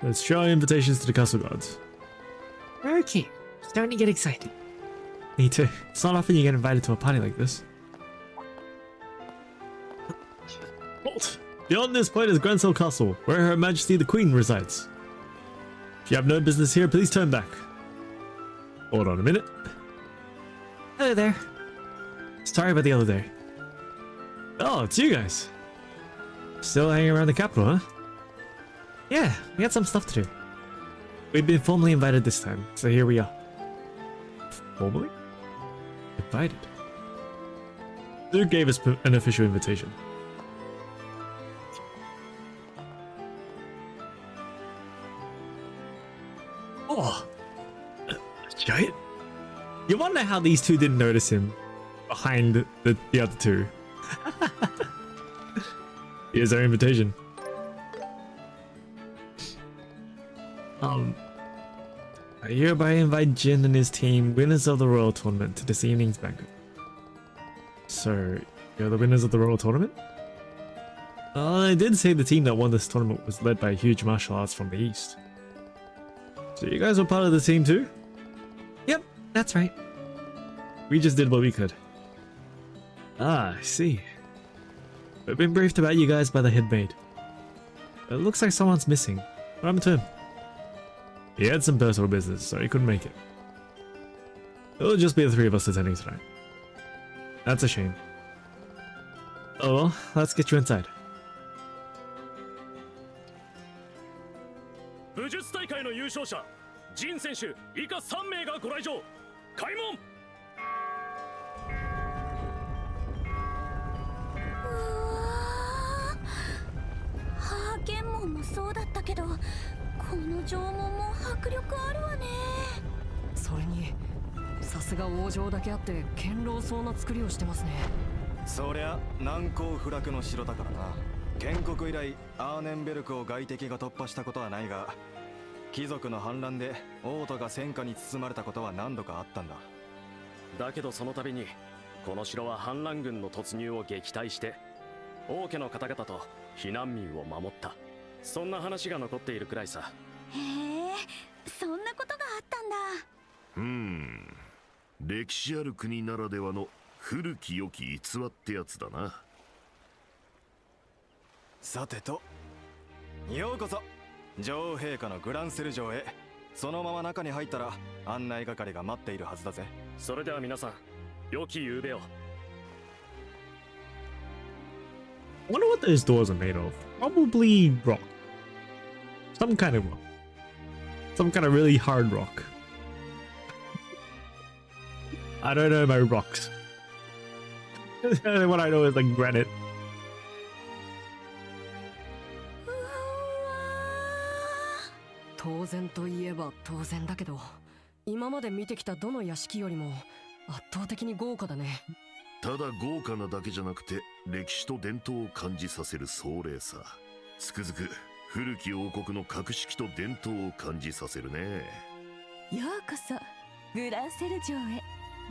Speaker 1: Let's show invitations to the castle guards.
Speaker 2: Okay, starting to get excited.
Speaker 1: Me too. It's not often you get invited to a party like this. Halt! Beyond this point is Gransel Castle, where Her Majesty the Queen resides. If you have no business here, please turn back. Hold on a minute.
Speaker 2: Hello there.
Speaker 1: Sorry about the other day. Oh, it's you guys. Still hanging around the capital, huh?
Speaker 2: Yeah, we had some stuff to do.
Speaker 1: We've been formally invited this time, so here we are. Formally? Invited? Who gave us an official invitation? Oh! A giant? You wonder how these two didn't notice him behind the other two. Here's our invitation. I hereby invite Jin and his team, winners of the Royal Tournament, to this evening's banquet. So, you're the winners of the Royal Tournament? I did say the team that won this tournament was led by huge martial arts from the East. So you guys were part of the team too?
Speaker 2: Yep, that's right.
Speaker 1: We just did what we could. Ah, I see. We've been briefed about you guys by the head maid. It looks like someone's missing. What happened to him? He had some personal business, so he couldn't make it. It'll just be the three of us attending tonight. That's a shame. Oh well, let's get you inside.
Speaker 13: 武術大会の優勝者ジン選手以下3名がご来場開門。
Speaker 4: ハーケン門もそうだったけど、この城門も迫力あるわね。
Speaker 14: それにさすが王城だけあって堅牢そうな作りをしてますね。
Speaker 8: そりゃ難攻不落の城だからな。建国以来アーネンベルクを外敵が突破したことはないが、貴族の反乱で王都が戦火に包まれたことは何度かあったんだ。
Speaker 13: だけどその度にこの城は反乱軍の突入を撃退して王家の方々と避難民を守った、そんな話が残っているくらいさ。
Speaker 4: へえ、そんなことがあったんだ。
Speaker 6: 歴史ある国ならではの古き良き逸話ってやつだな。
Speaker 8: さてと、ようこそ女王陛下のグランセル城へ。そのまま中に入ったら案内係が待っているはずだぜ。
Speaker 13: それでは皆さん、良き夕べを。
Speaker 1: I wonder what those doors are made of. Probably rock. Some kind of rock. Some kind of really hard rock. I don't know my rocks. What I know is like granite.
Speaker 14: 当然といえば当然だけど、今まで見てきたどの屋敷よりも圧倒的に豪華だね。
Speaker 6: ただ豪華なだけじゃなくて歴史と伝統を感じさせる壮麗さ。つくづく古き王国の格式と伝統を感じさせるね。
Speaker 5: ようこそグランセル城へ。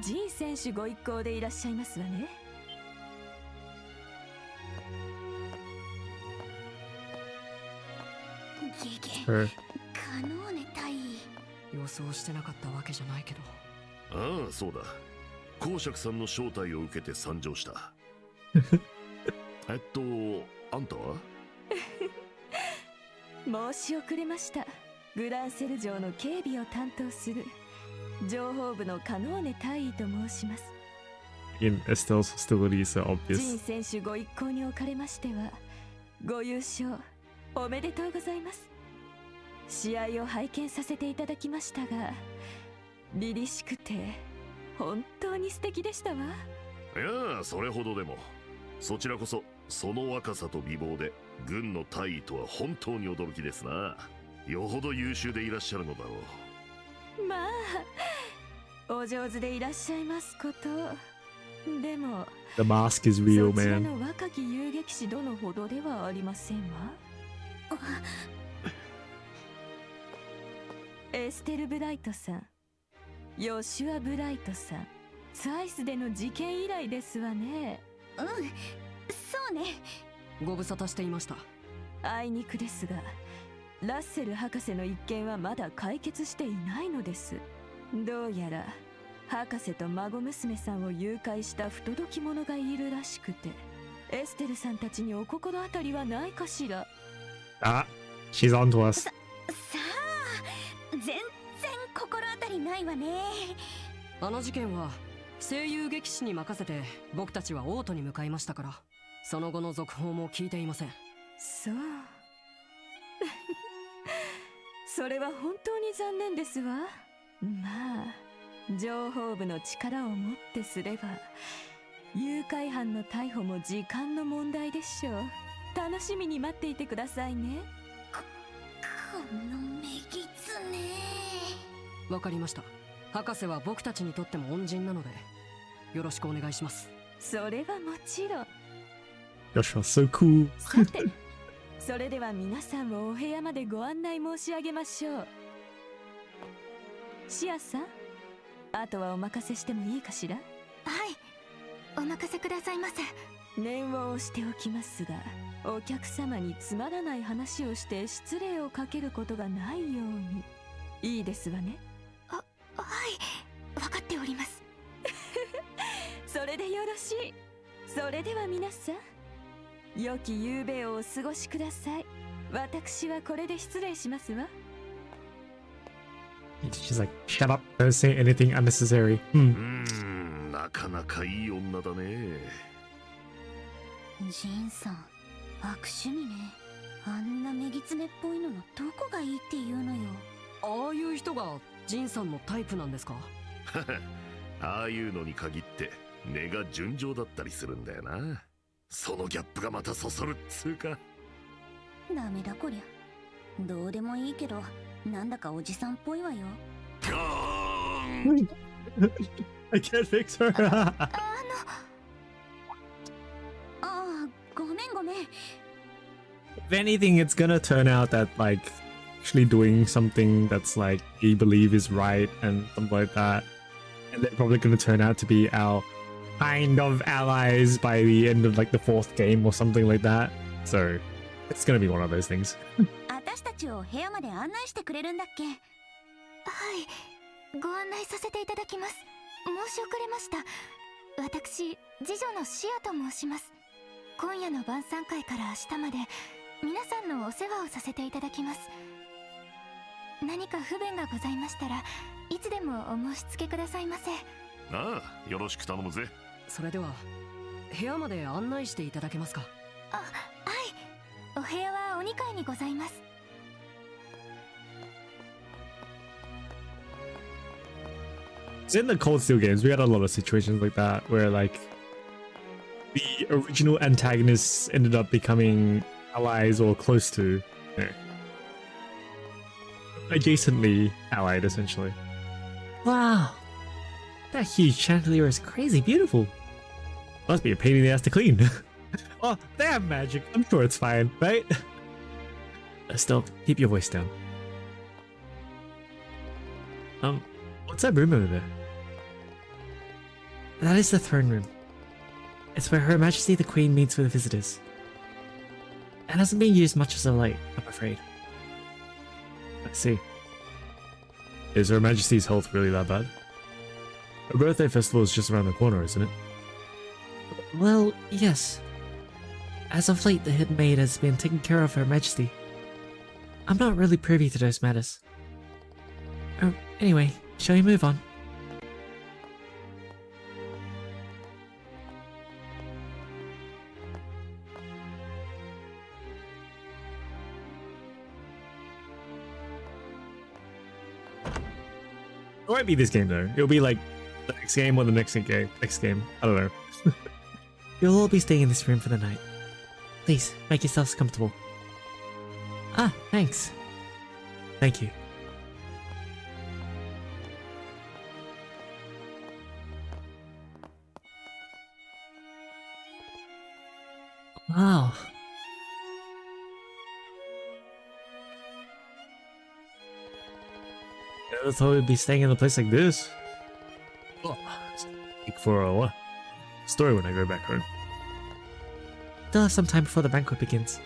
Speaker 5: ジン選手ご一行でいらっしゃいますわね。
Speaker 4: ゲゲ、
Speaker 1: Her.
Speaker 4: カノーネ大尉。
Speaker 14: 予想してなかったわけじゃないけど。
Speaker 6: ああ、そうだ。公爵さんの招待を受けて参上した。あんたは？
Speaker 5: 申し遅れました。グランセル城の警備を担当する情報部のカノーネ大尉と申します。
Speaker 1: In Estelle's hostility is
Speaker 5: ジ
Speaker 1: obvious.
Speaker 5: ン選手ご一行におかれましては、ご優勝おめでとうございます。試合を拝見させていただきましたが、凛々しくて本当に素敵でしたわ。
Speaker 6: いやあ、それほどでも。そちらこそその若さと美貌で軍の大尉とは本当に驚きですな。よほど優秀でいらっしゃるのだろう。
Speaker 5: まあ、お上手でいらっしゃいますこと。でも
Speaker 1: The mask is real,
Speaker 5: そちら
Speaker 1: man.
Speaker 5: の若き遊撃士殿ほどではありませんわ。エステル・ブライトさん、ヨシュア・ブライトさん、ツアイスでの事件以来ですわね。
Speaker 4: そうね。
Speaker 14: ご無沙汰していました。
Speaker 5: あいにくですが、ラッセル博士の一件はまだ解決していないのです。どうやら博士と孫娘さんを誘拐した不届き者がいるらしくて、エステルさんたちにお心当たりはないかしら。
Speaker 1: Ah, she's on to us.
Speaker 4: さあ、全然心当たりないわね。
Speaker 14: あの事件は声優劇士に任せて僕たちはオートに向かいましたから、その後の続報も聞いていません。
Speaker 5: そうそれは本当に残念ですわ。まあ情報部の力をもってすれば誘拐犯の逮捕も時間の問題でしょう。楽しみに待っていてくださいね。
Speaker 4: このめぎつね。
Speaker 14: わかりました。博士は僕たちにとっても恩人なのでよろしくお願いします。
Speaker 5: それはもちろん。
Speaker 1: Josh was so cool.
Speaker 5: さてそれでは皆さんをお部屋までご案内申し上げましょう。シアさん、あとはお任せしてもいいかしら。
Speaker 4: はい、お任せくださいませ。
Speaker 5: 念を押しておきますが、お客様につまらない話をして失礼をかけることがないように。いいですわね。
Speaker 4: はい、分かっております。
Speaker 5: それでよろしい。それでは皆さん、良き夕べをお過ごしください。私はこれで失礼しますわ。
Speaker 1: She's like, shut up, don't say anything unnecessary.
Speaker 6: なかなかいい女だね。
Speaker 4: ジンさん、悪趣味ね。あんなめぎつねっぽいののどこがいいっていうのよ。
Speaker 14: ああいう人がジンさんのタイプなんですか？
Speaker 6: ああいうのに限って根が純情だったりするんだよな。そのギャップがまたそそるっつうか。
Speaker 4: ダメだこりゃ。どうでもいいけど、なんだかおじさんっぽいわよ。
Speaker 1: I can't fix her.
Speaker 4: ごめんごめん。
Speaker 1: If anything, it's gonna turn out that like actually doing something that's like we believe is right and something like that, and they're probably gonna turn out to be our kind of allies by the end of like the 4th game or something like that. So it's gonna be one of those things.
Speaker 4: 私たちを部屋まで案内してくれるんだっけ？はい、ご案内させていただきます。申し遅れました。私、次女のシアと申します。今夜の晩餐会から明日まで皆さんのお世話をさせていただきます。何か不便がございましたらいつでもお申し付けくださいませ。
Speaker 6: ああ、よろしく頼むぜ。
Speaker 14: それでは部屋まで案内していただけますか？
Speaker 4: はい、お部屋はお2階にございます。
Speaker 1: In the Cold Steel games, we had a lot of situations like that where like the original antagonists ended up becoming allies or close to, you know, adjacently allied essentially.
Speaker 2: Wow, that huge chandelier is crazy beautiful.
Speaker 1: Must be a pain in the ass to clean. Oh, they have magic. I'm sure it's fine, right? Still, keep your voice down. What's that room over there?
Speaker 2: That is the throne room. It's where Her Majesty the Queen meets with visitors. It hasn't been used much as of late, I'm afraid.
Speaker 1: I see. Is Her Majesty's health really that bad? Her birthday festival is just around the corner, isn't it?
Speaker 2: Well, yes. As of late, the Hidden Maid has been taking care of Her Majesty. I'm not really privy to those matters. Anyway, shall we move on?
Speaker 1: It won't be this game though. It'll be like the next game or the next game. I don't know.
Speaker 2: You'll all be staying in this room for the night. Please, make yourselves comfortable. Ah, thanks.
Speaker 1: Thank you.
Speaker 2: Wow.
Speaker 1: Never thought we'd be staying in a place like this. Oh, speak for a story when I go back home.
Speaker 2: Still have some time before the banquet begins.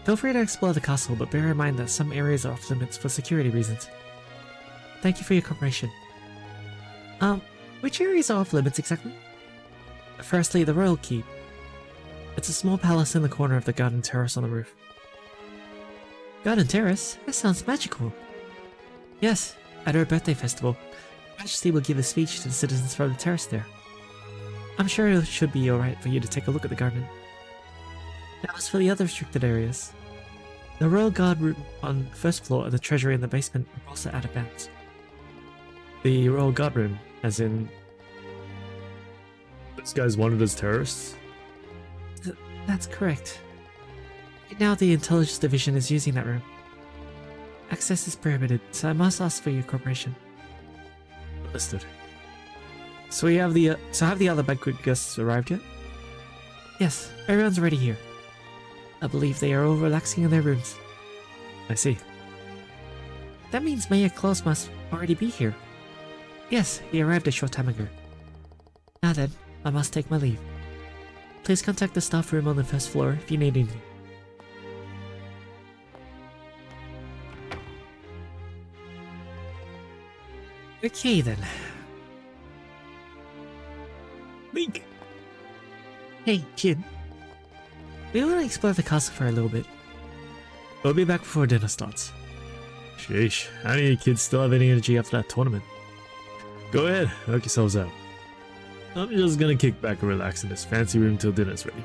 Speaker 2: Feel free to explore the castle, but bear in mind that some areas are off limits for security reasons. Thank you for your cooperation. Which areas are off limits exactly? Firstly, the Royal Keep. It's a small palace in the corner of the garden terrace on the roof. Garden terrace? That sounds magical. Yes, At her birthday festival, Her Majesty will give a speech to the citizens from the terrace there. I'm sure it should be alright for you to take a look at the garden. Now as for the other restricted areas, the Royal Guard room on the first floor and the treasury in the basement are also out of bounds.
Speaker 1: The Royal Guard room, as in... This guy's wanted as terrorists?
Speaker 2: That's correct. Right now the Intelligence Division is using that room. Access is prohibited, so I must ask for your cooperation.
Speaker 1: Understood. So we have the have the other banquet guests arrived yet?
Speaker 2: Yes, everyone's already here. I believe they are all relaxing in their rooms.
Speaker 1: I see.
Speaker 2: That means Mayor Claus must already be here. Yes, he arrived a short time ago. Now then, I must take my leave. Please contact the staff room on the first floor if you need anything. Okay then.
Speaker 1: Link!
Speaker 2: Hey, Jin. We want to explore the castle for a little bit.
Speaker 1: We'll be back before dinner starts. Sheesh, how many of you kids still have any energy after that tournament? Go ahead, knock yourselves out. I'm just gonna kick back and relax in this fancy room till dinner's ready.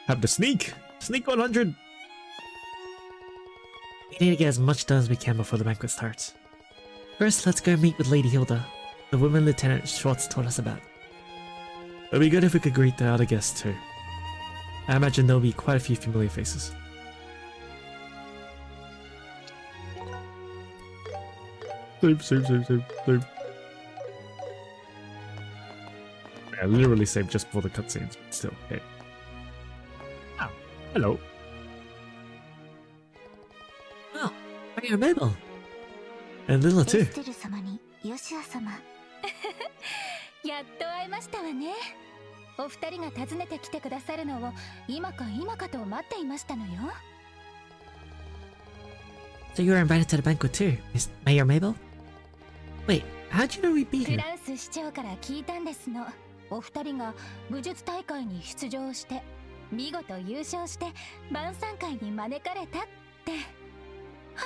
Speaker 1: Have the sneak! Sneak 100!
Speaker 2: We need to get as much done as we can before the banquet starts. First, let's go meet with Lady Hilda, the woman Lieutenant Schwartz told us about.
Speaker 1: It'd be good if we could greet the other guests too. I imagine there'll be quite a few familiar faces. Save. I literally saved just before the cutscenes, but still, hey. Oh, hello.
Speaker 2: Oh, Mayor Mabel.
Speaker 1: And Lila too.
Speaker 4: エステル様にヨシア様やっと会えましたわね。お二人が訪ねてきてくださるのを今かと待っていましたのよ。
Speaker 2: So you were invited to the banquet too, Miss Mayor Mabel? Wait, how'd you know we'd be
Speaker 4: フ
Speaker 2: here?
Speaker 4: ランス市長から聞いたんですの。お二人が武術大会に出場して見事優勝して晩餐会に招かれたって。はあ、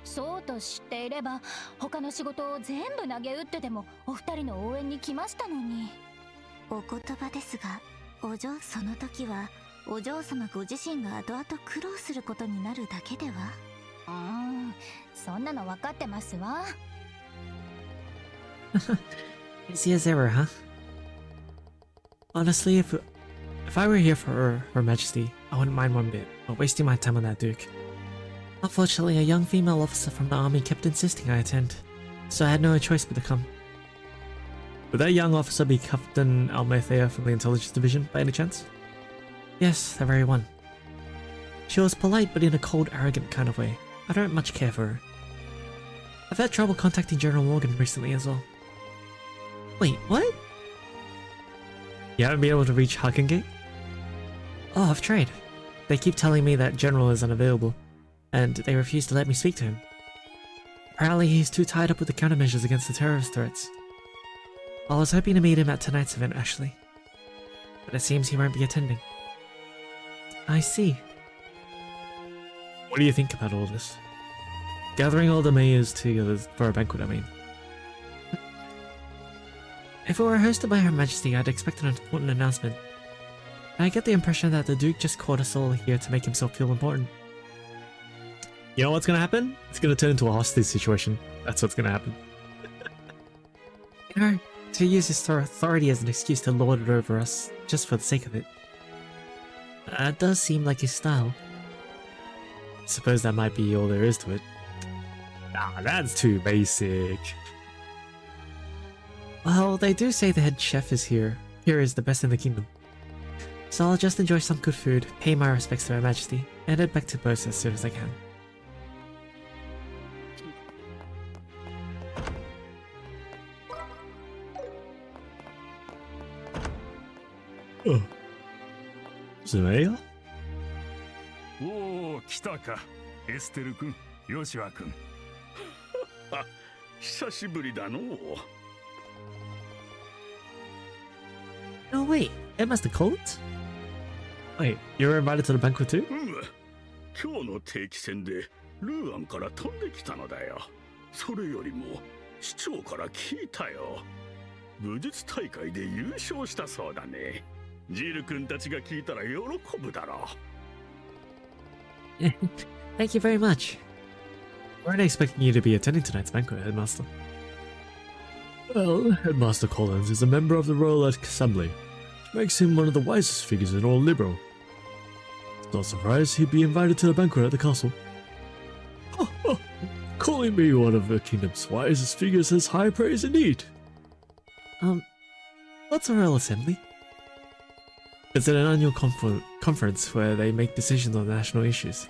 Speaker 4: そうと知っていれば他の仕事を全部投げ打ってでもお二人の応援に来ましたのに。お言葉ですが、その時はお嬢様ご自身が後々苦労することになるだけでは。そんなの分かってますわ。
Speaker 2: Easy as ever, huh? Honestly, if I were here for Her Majesty, I wouldn't mind one bit, but wasting my time on that Duke. Unfortunately, a young female officer from the army kept insisting I attend, so I had no choice but to come.
Speaker 1: Would that young officer be Captain Almathea from the Intelligence Division, by any chance?
Speaker 2: Yes, the very one. She was polite, but in a cold, arrogant kind of way. I don't much care for her. I've had trouble contacting General Morgan recently as well. Wait, what?
Speaker 1: You haven't been able to reach Hakengate?
Speaker 2: Oh, I've tried. They keep telling me that General is unavailable, and they refuse to let me speak to him. Apparently he's too tied up with the countermeasures against the terrorist threats. I was hoping to meet him at tonight's event, actually. But it seems he won't be attending. I see.
Speaker 1: What do you think about all this? Gathering all the mayors together for a banquet, I mean.
Speaker 2: If it were hosted by Her Majesty, I'd expect an important announcement. I get the impression that the Duke just called us all here to make himself feel important.
Speaker 1: You know what's gonna happen? It's gonna turn into a hostage situation. That's what's gonna happen.
Speaker 2: You know, to use his authority as an excuse to lord it over us, just for the sake of it. That does seem like his style.
Speaker 1: I suppose that might be all there is to it. Ah, that's too basic.
Speaker 2: Well, they do say the head chef is here. Here is the best in the kingdom. So I'll just enjoy some good food, pay my respects to Her Majesty, and head back to Bose as soon as I can.
Speaker 1: Oh. Zumeya?
Speaker 3: おお、来たか。エステル君、ヨシワ君。
Speaker 11: 久しぶりだのう。
Speaker 2: No, wait, it must have called?
Speaker 1: Wait, you were invited to the banquet too?
Speaker 3: 今日の定期戦でルーアンから飛んできたのだよ。それよりも市長から聞いたよ。武術大会で優勝したそうだね。ジル君たちが聞いたら喜ぶだろう。
Speaker 2: Thank you very much. Weren't expecting you to be attending tonight's banquet, Headmaster.
Speaker 1: Well, Headmaster Collins is a member of the Royal Assembly, which makes him one of the wisest figures in all Liberal. It's not surprised he'd be invited to the banquet at the castle. Calling me one of the kingdom's wisest figures is high praise indeed.
Speaker 2: What's a Royal Assembly?
Speaker 1: It's an annual conference where they make decisions on national issues.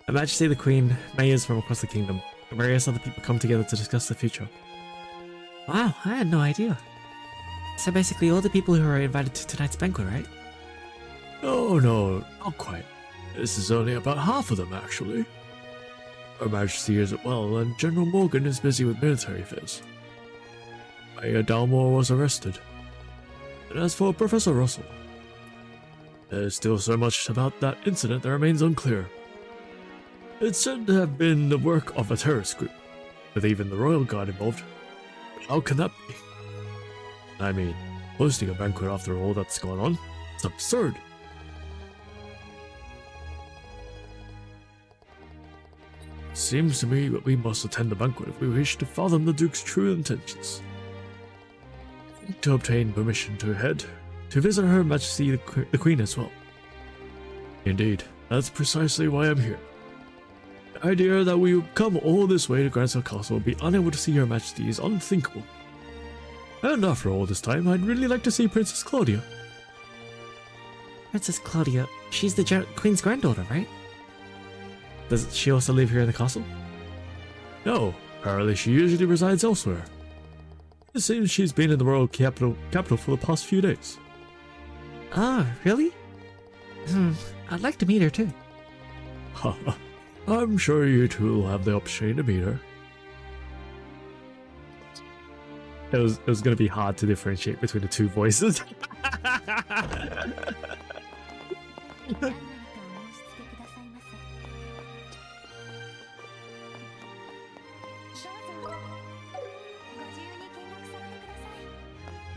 Speaker 2: Her Majesty the Queen, mayors from across the kingdom, and various other people come together to discuss the future. Wow, I had no idea. So basically all the people who are invited to tonight's banquet, right?
Speaker 1: Oh no, not quite. This is only about half of them, actually. Her Majesty isn't well, and General Morgan is busy with military affairs. Mayor Dalmore was arrested. And as for Professor Russell, there's still so much about that incident that remains unclear. It's said to have been the work of a terrorist group, with even the Royal Guard involved. But how can that be? I mean, hosting a banquet after all that's gone on? It's absurd. Seems to me that we must attend the banquet if we wish to fathom the Duke's true intentions. To obtain permission to head, to visit Her Majesty the Queen as well. Indeed, that's precisely why I'm here. The idea that we would come all this way to Gransell Castle and be unable to see Her Majesty is unthinkable. And after all this time, I'd really like to see Princess Claudia.
Speaker 2: Princess Claudia, she's the Queen's granddaughter, right? Does she also live here in the castle?
Speaker 1: No, apparently she usually resides elsewhere. It seems she's been in the royal capital for the past few days.
Speaker 2: Ah, really? I'd like to meet her too.
Speaker 1: Haha, I'm sure you two will have the opportunity to meet her. It was going to be hard to differentiate between the two voices.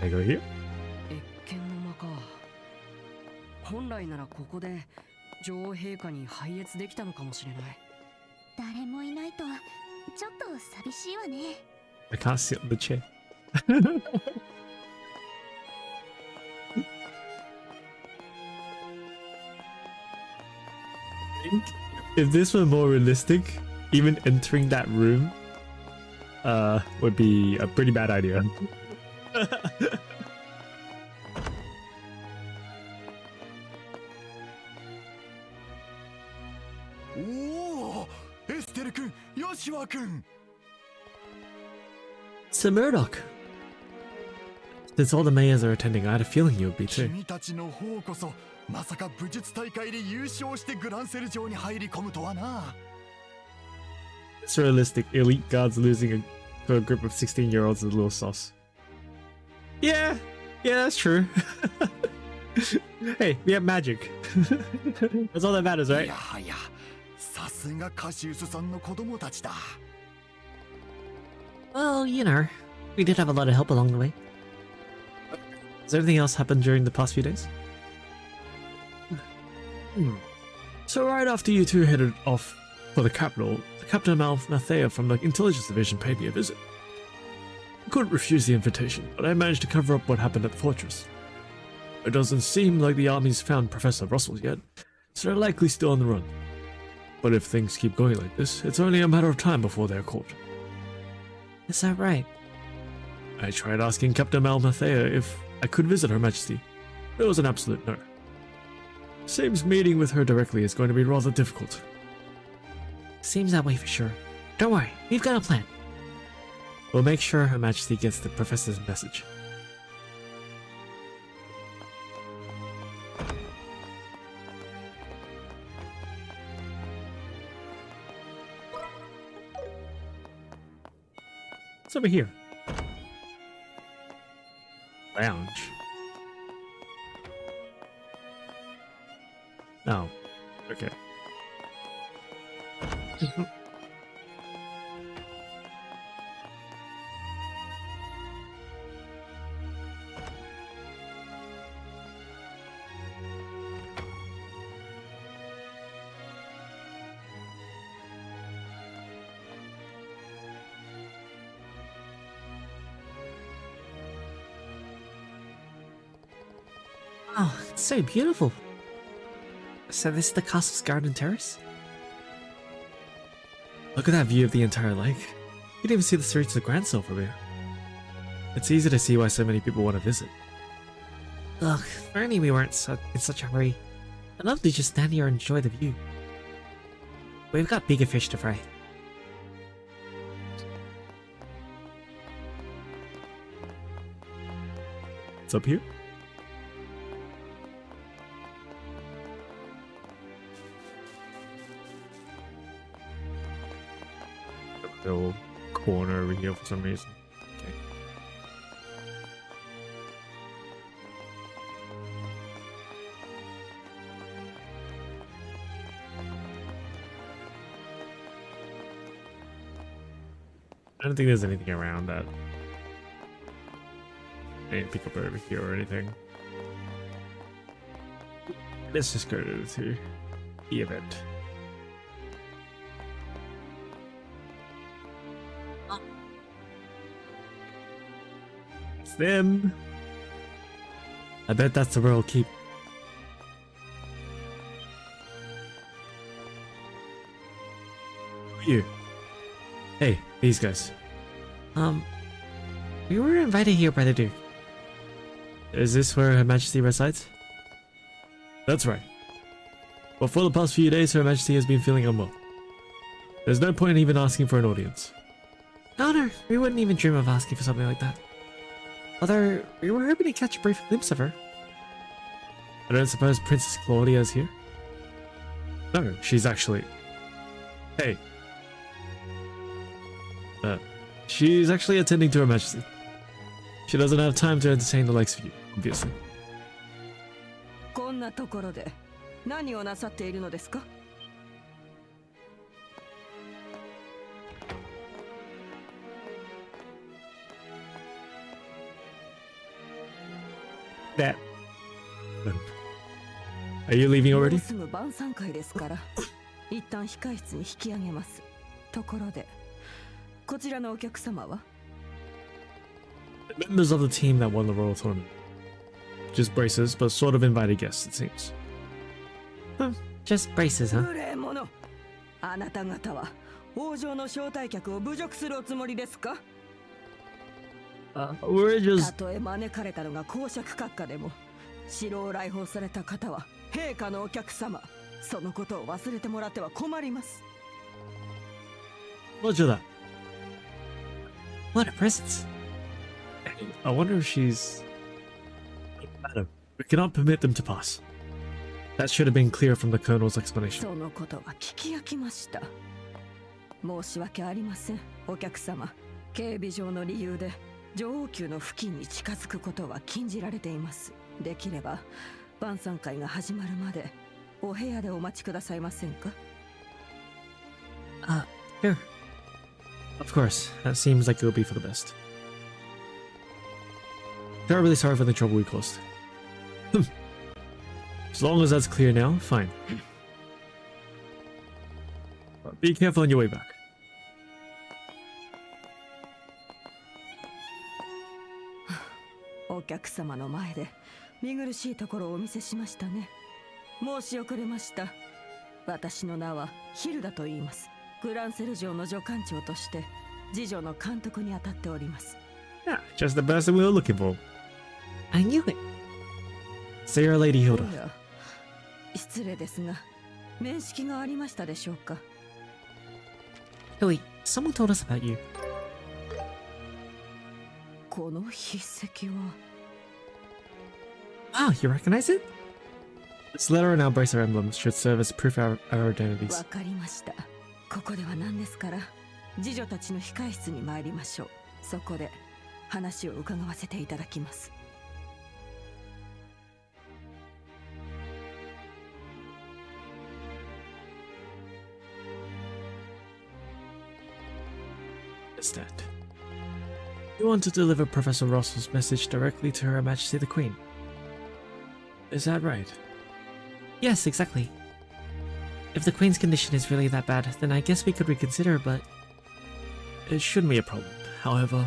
Speaker 1: I go here?
Speaker 14: 謁見の間か。本来ならここで女王陛下に拝謁できたのかもしれない。
Speaker 4: 誰もいないとちょっと寂しいわね。
Speaker 1: I can't sit on the chair. If this were more realistic, even entering that room would be a pretty bad idea.
Speaker 2: Sir Murdoch! Since all the mayors are attending, I had a feeling you would be too.
Speaker 15: 君たちの方こそまさか武術大会で優勝してグランセル城に入り込むとはな。
Speaker 1: It's realistic. Elite guards losing to a group of 16-year-olds is a little sauce. Yeah, that's true. Hey, we have magic. That's all that matters, right?
Speaker 15: いやはや、さすがカシウスさんの子供たちだ。
Speaker 2: Well, you know, we did have a lot of help along the way. Has anything else happened during the past few days?
Speaker 1: So right after you two headed off for the capital, Captain Malmathea from the Intelligence Division paid me a visit. I couldn't refuse the invitation, but I managed to cover up what happened at the fortress. It doesn't seem like the army's found Professor Russell yet, so they're likely still on the run. But if things keep going like this, it's only a matter of time before they're caught.
Speaker 2: Is that right?
Speaker 1: I tried asking Captain Malmathea if I could visit Her Majesty. It was an absolute no. Seems meeting with her directly is going to be rather difficult.
Speaker 2: Seems that way for sure. Don't worry, we've got a plan. We'll make sure Her Majesty gets the Professor's message.
Speaker 1: It's over here. Lounge. Oh, okay.
Speaker 2: Oh, it's so beautiful. So this is the castle's garden terrace?
Speaker 1: Look at that view of the entire lake. You can even see the streets of Grand Cell from here. It's easy to see why so many people want to visit.
Speaker 2: Ugh, if only we weren't in such a hurry. I'd love to just stand here and enjoy the view. We've got bigger fish to fry.
Speaker 1: It's up here? Little corner over here for some reason. Okay. I don't think there's anything around that. I didn't pick up over here or anything. Let's just go to the event. It's them. I bet that's the Royal Keep. Who are you? Hey, these guys.
Speaker 2: We were invited here by the Duke.
Speaker 1: Is this where Her Majesty resides? That's right. But for the past few days, Her Majesty has been feeling unwell. There's no point in even asking for an audience.
Speaker 2: No, we wouldn't even dream of asking for something like that. Although, we were hoping to catch a brief glimpse of her.
Speaker 1: I don't suppose Princess Claudia is here? No, she's actually... Hey. She's actually attending to Her Majesty. She doesn't have time to entertain the likes of you, obviously.
Speaker 5: こんなところで何をなさっているのですか?
Speaker 1: That. Are you leaving already?
Speaker 5: もうすぐ晩餐会ですから、一旦控室に引き上げます。ところで、こちらのお客様は?
Speaker 1: Members of the team that won the Royal Tournament. Just braces, but sort of invited guests, it seems.
Speaker 2: Just braces, huh?
Speaker 5: 無礼者。あなた方は王女の招待客を侮辱するおつもりですか?
Speaker 1: We're just...
Speaker 5: たとえ招かれたのが公爵閣下でも、城を来訪された方は陛下のお客様。そのことを忘れてもらっては困ります。
Speaker 1: Roger that.
Speaker 2: What a presence.
Speaker 1: I wonder if she's... Madam, we cannot permit them to pass. That should have been clear from the Colonel's explanation.
Speaker 5: そのことは聞き飽きました。申し訳ありません、お客様。警備上の理由で女王宮の付近に近づくことは禁じられています。できれば晩餐会が始まるまでお部屋でお待ちくださいませんか?
Speaker 2: Sure.
Speaker 1: Of course, that seems like it would be for the best. Terribly sorry for the trouble we caused. As long as that's clear now, fine. But be careful on your way back.
Speaker 5: お客様の前で見苦しいところをお見せしましたね。申し遅れました。私の名はヒルダと言います。グランセル城の助官長として次女の監督に当たっております。
Speaker 1: Yeah, just the person we were looking for.
Speaker 2: I knew it.
Speaker 1: Say you're Lady Hilda.
Speaker 5: おや、失礼ですが、面識がありましたでしょうか?
Speaker 2: Oh wait, someone told us about you.
Speaker 5: この筆跡は...
Speaker 2: Oh, you recognize it?
Speaker 1: This letter and our bracer emblems should serve as proof of our identities.
Speaker 5: わかりました。ここでは何ですから、次女たちの控室に参りましょう。そこで話を伺わせていただきます。
Speaker 2: understand. You want to deliver Professor Russell's message directly to Her Majesty the Queen. Is that right? Yes, exactly. If the Queen's condition is really that bad, then I guess we could reconsider, but it shouldn't be a problem. However,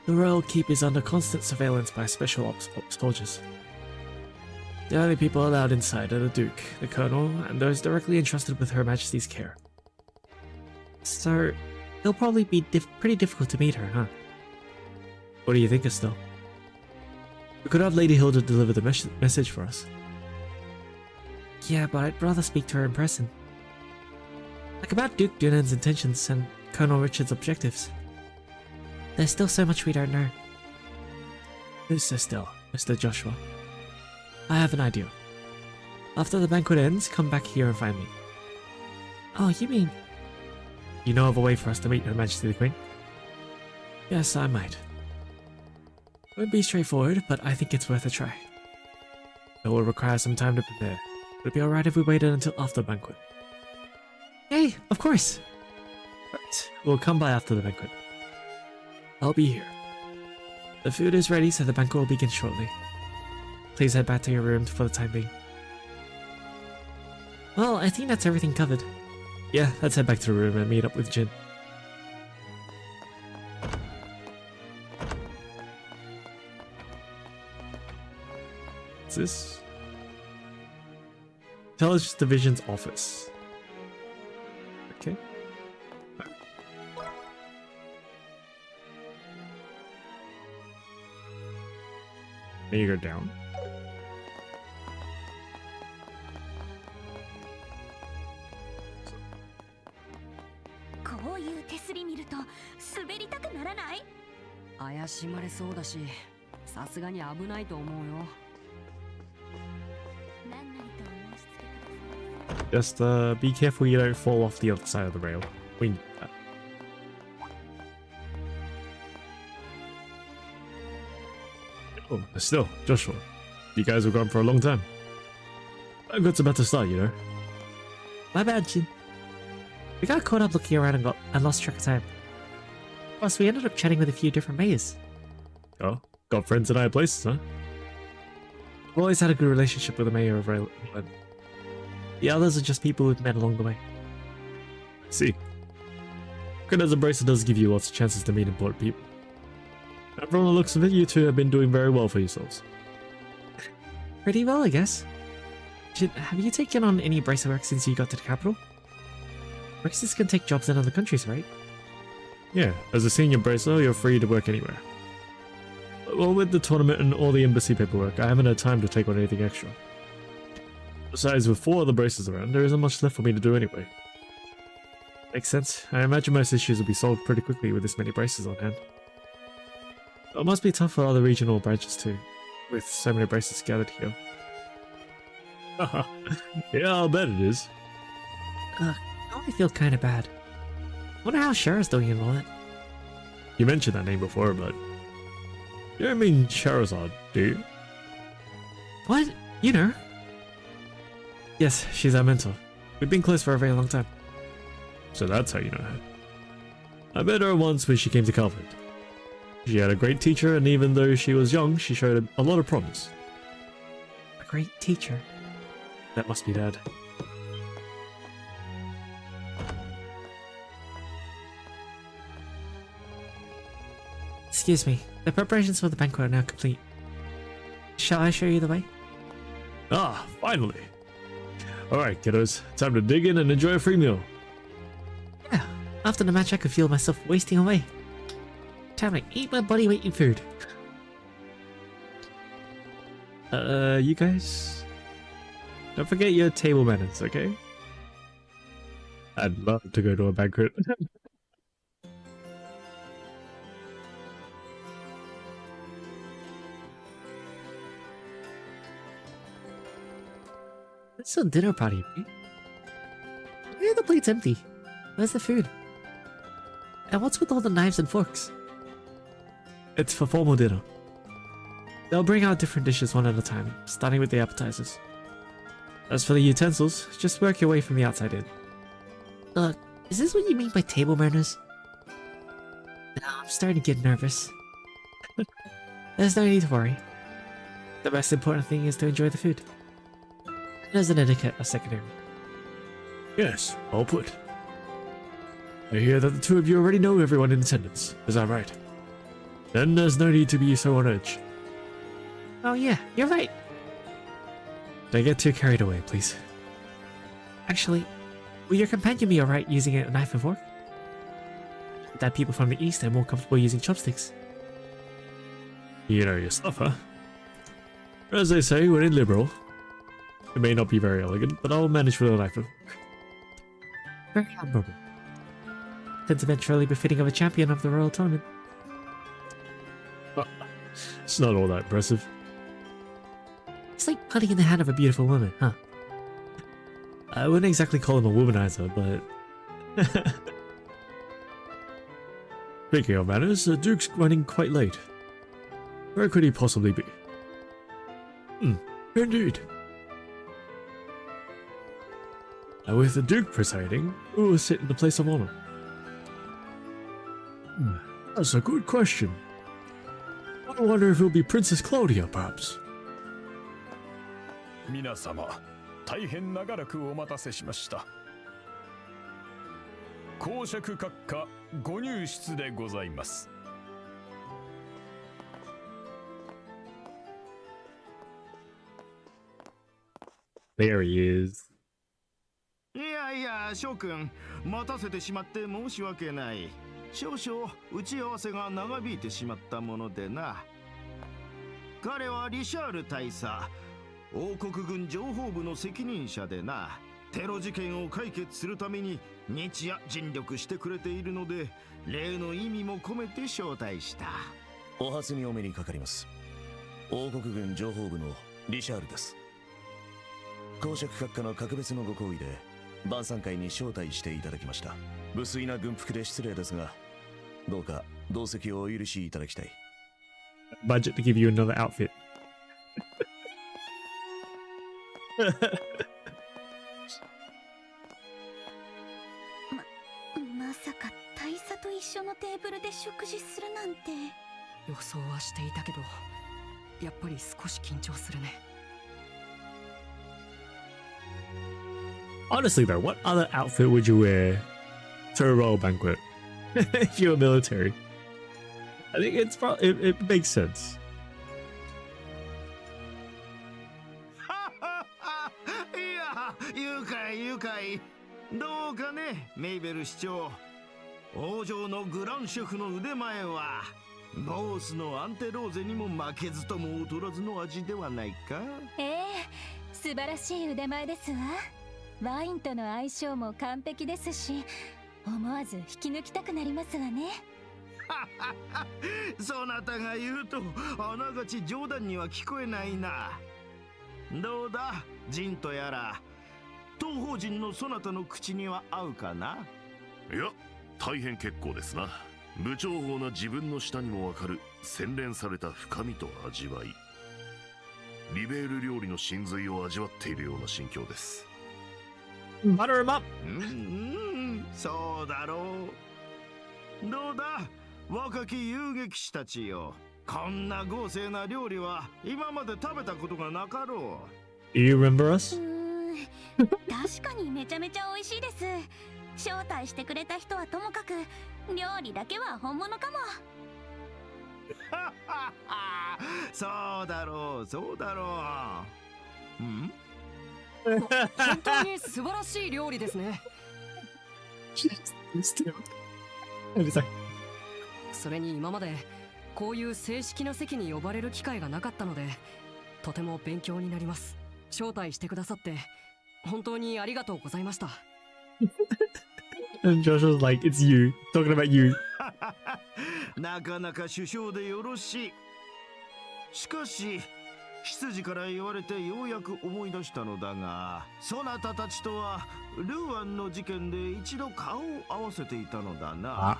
Speaker 2: the Royal Keep is under constant surveillance by Special Ops soldiers. The only people allowed inside are the Duke, the Colonel, and those directly entrusted with Her Majesty's care. So, it'll probably be pretty difficult to meet her, huh? What do you think, Estelle? We could have Lady Hilda deliver the message for us. Yeah, but I'd rather speak to her in person. Like about Duke Dunan's intentions and Colonel Richard's objectives. There's still so much we don't know. Who's Estelle, Mr. Joshua? I have an idea. After the banquet ends, come back here and find me. Oh, you mean... You know of a way for us to meet Her Majesty the Queen? Yes, I might. Won't be straightforward, but I think it's worth a try. It will require some time to prepare. Would it be alright if we waited until after the banquet? Hey, of course! Right, we'll come by after the banquet. I'll be here. The food is ready, so the banquet will begin shortly. Please head back to your room for the time being. Well, I think that's everything covered. Yeah, let's head back to the room and meet up with Jin. What's this? Intelligence Division's office. Okay. There you go down.
Speaker 4: こういう手すり見ると滑りたくならない？
Speaker 14: 怪しまれそうだし、さすがに危ないと思うよ。
Speaker 1: Just be careful you don't fall off the other side of the rail. We need that. Oh, still, Joshua. You guys were gone for a long time. Banquet's about to start, you know.
Speaker 2: My bad, Jin. We got caught up looking around and lost track of time. Plus, we ended up chatting with a few different mayors.
Speaker 1: Oh, got friends in high places, huh?
Speaker 2: I've always had a good relationship with the mayor of Raylan. The others are just people we've met along the way.
Speaker 1: I see. Good as a bracer does give you lots of chances to meet important people. And from the looks of it, you two have been doing very well for yourselves.
Speaker 2: Pretty well, I guess. Jin, have you taken on any bracer work since you got to the capital? Bracers can take jobs in other countries, right?
Speaker 1: Yeah, as a senior bracer, you're free to work anywhere. Well, with the tournament and all the embassy paperwork, I haven't had time to take on anything extra. Besides, with 4 other bracers around, there isn't much left for me to do anyway. Makes sense. I imagine most issues will be solved pretty quickly with this many bracers on hand. It must be tough for other regional branches too, with so many bracers gathered here. Yeah, I'll bet it is.
Speaker 2: Now I feel kinda bad. Wonder how Shara's doing in all that.
Speaker 1: You mentioned that name before, but... You don't mean Charizard, do you?
Speaker 2: What? You know? Yes, she's our mentor. We've been close for a very long time.
Speaker 1: So that's how you know her. I met her once when she came to Calvert. She had a great teacher, and even though she was young, she showed a lot of promise.
Speaker 2: A great teacher?
Speaker 1: That must be Dad.
Speaker 2: Excuse me, the preparations for the banquet are now complete. Shall I show you the way?
Speaker 1: Ah, finally! Alright, kiddos, time to dig in and enjoy a free meal.
Speaker 2: Yeah, after the match I could feel myself wasting away. Time to eat my body weight in food.
Speaker 1: You guys? Don't forget your table manners, okay? I'd love to go to a banquet.
Speaker 2: It's a dinner party, right? Why are the plates empty? Where's the food? And what's with all the knives and forks?
Speaker 1: It's for formal dinner.
Speaker 2: They'll bring out different dishes one at a time, starting with the appetizers. As for the utensils, just work your way from the outside in. Is this what you mean by table manners? I'm starting to get nervous. There's no need to worry. The most important thing is to enjoy the food. There's an etiquette of secondary.
Speaker 1: Yes, all put. I hear that the two of you already know everyone in attendance. Is that right? Then there's no need to be so on edge.
Speaker 2: Oh yeah, you're right.
Speaker 1: Don't get too carried away, please.
Speaker 2: Actually, will your companion be alright using a knife and fork? That people from the east are more comfortable using chopsticks.
Speaker 1: You know your stuff, huh? As they say, when in liberal. It may not be very elegant, but I'll manage with a knife and fork.
Speaker 2: Very admirable. Sentimentarily befitting of a champion of the royal tournament.
Speaker 1: It's not all that impressive.
Speaker 2: It's like putting in the hand of a beautiful woman, huh?
Speaker 1: I wouldn't exactly call him a womanizer, but... Speaking of manners, the Duke's running quite late. Where could he possibly be? Indeed. And with the Duke presiding, who will sit in the place of honor? That's a good question. I wonder if it'll be Princess Claudia, perhaps.
Speaker 3: 皆様、大変長らくお待たせしました。公爵閣下ご入室でございます。
Speaker 1: There he is.
Speaker 11: いやいや、諸君、待たせてしまって申し訳ない。少々打ち合わせが長引いてしまったものでな。彼はリシャール大佐、王国軍情報部の責任者でな。テロ事件を解決するために日夜尽力してくれているので、例の意味も込めて招待した。
Speaker 10: お初にお目にかかります。王国軍情報部のリシャールです。公爵閣下の格別のご好意で晩餐会に招待していただきました。無粋な軍服で失礼ですが、どうか同席をお許しいただきたい。
Speaker 1: Budget to give you another outfit.
Speaker 4: まさか大佐と一緒のテーブルで食事するなんて。
Speaker 14: 予想はしていたけど、やっぱり少し緊張するね。
Speaker 1: Honestly though, what other outfit would you wear to a royal banquet if you were military? I think it's it makes sense.
Speaker 11: いや、愉快愉快。どうかね、メイベル市長。王城のグランシェフの腕前はボースのアンテローゼにも負けずとも劣らずの味ではないか。
Speaker 4: 素晴らしい腕前ですわ。ワインとの相性も完璧ですし、思わず引き抜きたくなりますわね。
Speaker 11: そなたが言うとあながち冗談には聞こえないな。どうだ、ジンとやら東方人のそなたの口には合うかな。
Speaker 6: いや、大変結構ですな。無情報な自分の舌にもわかる洗練された深みと味わい。リベール料理の真髄を味わっているような心境です。
Speaker 1: Butter him up!
Speaker 11: そうだろう。どうだ、若き遊撃士たちよ。こんな豪勢な料理は今まで食べたことがなかろう。
Speaker 1: Do you remember us?
Speaker 4: 確かにめちゃめちゃ美味しいです。招待してくれた人はともかく、料理だけは本物かも。
Speaker 11: そうだろう、そうだろう。
Speaker 14: 本当に素晴らしい料理ですね。それに今までこういう正式な席に呼ばれる機会がなかったので、とても勉強になります。招待してくださって本当にありがとうございました。
Speaker 1: And Josh was like, it's you, talking about you.
Speaker 11: なかなか首相でよろしい。しかし執事から言われてようやく思い出したのだが、そなたたちとはルーアンの事件で一度顔を合わせていたのだな。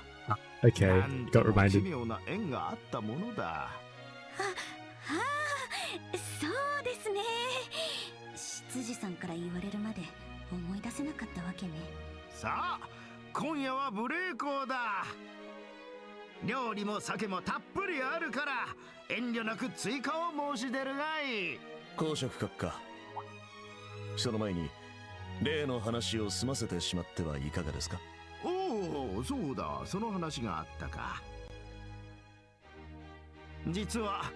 Speaker 1: Okay, got reminded.
Speaker 11: 奇妙な縁があったものだ。
Speaker 4: そうですね。執事さんから言われるまで思い出せなかったわけね。
Speaker 11: さあ、今夜は無礼講だ。料理も酒もたっぷりあるから遠慮なく追加を申し出るがい。
Speaker 10: 公爵閣下、その前に例の話を済ませてしまってはいかがですか？
Speaker 11: おお、そうだ、その話があったか。実は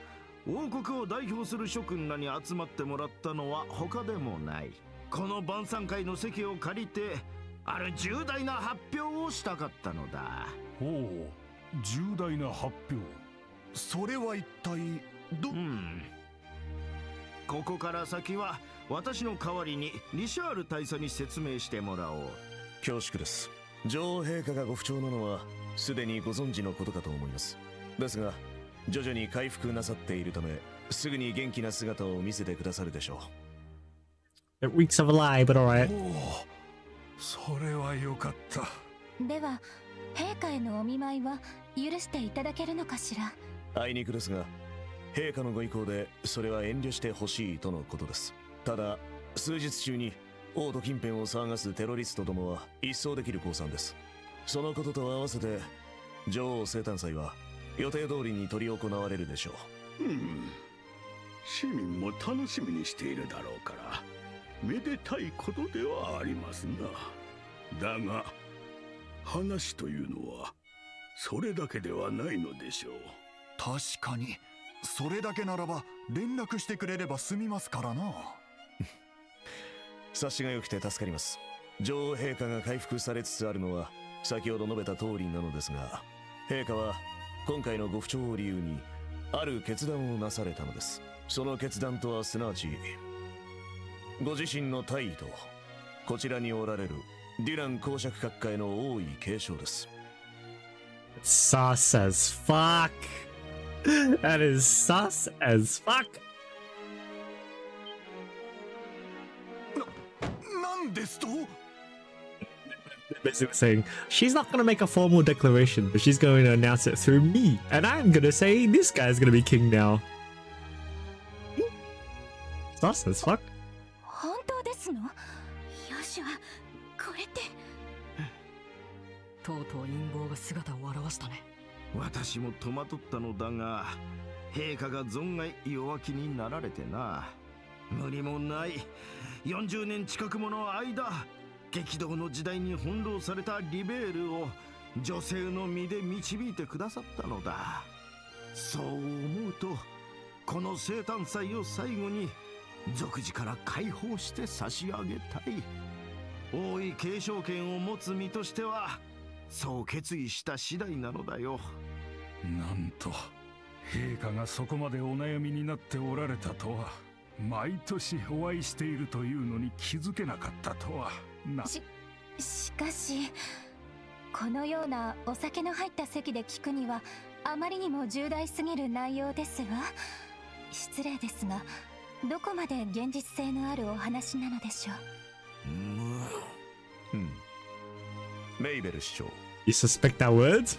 Speaker 11: 王国を代表する諸君らに集まってもらったのは他でもない。この晩餐会の席を借りてある重大な発表をしたかったのだ。
Speaker 3: おお、重大な発表。
Speaker 15: それは一体
Speaker 11: ここから先は私の代わりにリシャール大佐に説明してもらおう。
Speaker 10: 恐縮です。女王陛下がご不調なのはすでにご存知のことかと思います。ですが徐々に回復なさっているためすぐに元気な姿を見せてくださるでしょ
Speaker 1: う。It reeks of a lie, but alright.
Speaker 3: おお、それはよかった。
Speaker 4: では陛下へのお見舞いは許していただけるのかしら？
Speaker 10: あいにくですが陛下のご意向でそれは遠慮してほしいとのことです。ただ数日中に王都近辺を騒がすテロリストどもは一掃できる公算です。そのことと合わせて女王生誕祭は予定通りに執り行われるでしょう。
Speaker 16: 市民も楽しみにしているだろうからめでたいことではありますな。だが話というのはそれだけではないのでしょう。
Speaker 15: 確かにそれだけならば連絡してくれれば済みますからな。
Speaker 10: 察しが良くて助かります。女王陛下が回復されつつあるのは先ほど述べた通りなのですが、陛下は今回のご不調を理由にある決断をなされたのです。その決断とはすなわちご自身の大位とこちらにおられるデュラン公爵閣下への王位継承です。
Speaker 1: Sus as fuck. That is sus as fuck.
Speaker 15: なんですと
Speaker 1: Basically saying she's not gonna make a formal declaration, but she's going to announce it through me, and I'm gonna say this guy's gonna be king now. Sus as fuck.
Speaker 4: 本当ですの？よしはこれって
Speaker 14: とうとう陰謀が姿を現したね。
Speaker 11: 私も戸惑ったのだが陛下が存外弱気になられてな。無理もない。40年近くもの間激動の時代に翻弄されたリベールを女性の身で導いてくださったのだ。そう思うとこの生誕祭を最後に俗事から解放して差し上げたい。王位継承権を持つ身としてはそう決意した次第なのだよ。
Speaker 3: なんと陛下がそこまでお悩みになっておられたとは。毎年お会いしているというのに気づけなかったとはな。
Speaker 4: しかしこのようなお酒の入った席で聞くにはあまりにも重大すぎる内容ですわ。失礼ですがどこまで現実性のあるお話なのでしょう？
Speaker 10: メイベル市長。
Speaker 1: You suspect that words?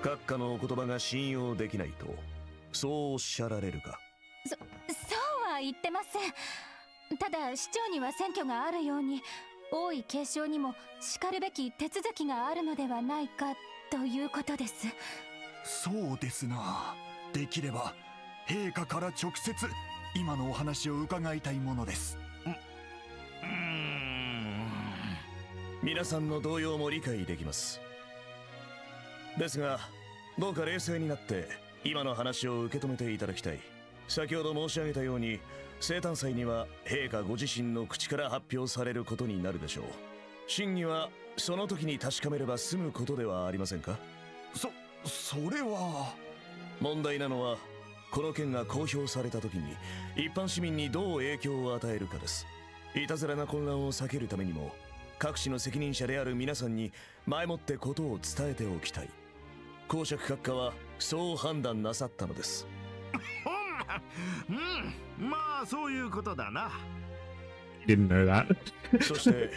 Speaker 10: 閣下のお言葉が信用できないとそうおっしゃられるか？
Speaker 4: そうは言ってません。ただ市長には選挙があるように王位継承にもしかるべき手続きがあるのではないかということです。
Speaker 15: そうですな。できれば陛下から直接今のお話を伺いたいものです。
Speaker 10: 皆さんの動揺も理解できます。ですがどうか冷静になって今の話を受け止めていただきたい。先ほど申し上げたように生誕祭には陛下ご自身の口から発表されることになるでしょう。真偽はその時に確かめれば済むことではありませんか？
Speaker 15: それは
Speaker 10: 問題なのはこの件が公表された時に一般市民にどう影響を与えるかです。いたずらな混乱を避けるためにも各地の責任者である皆さんに前もってことを伝えておきたい。公爵閣下はそう判断なさったのです。
Speaker 11: まあそういうことだな。
Speaker 1: Didn't know that.
Speaker 10: そして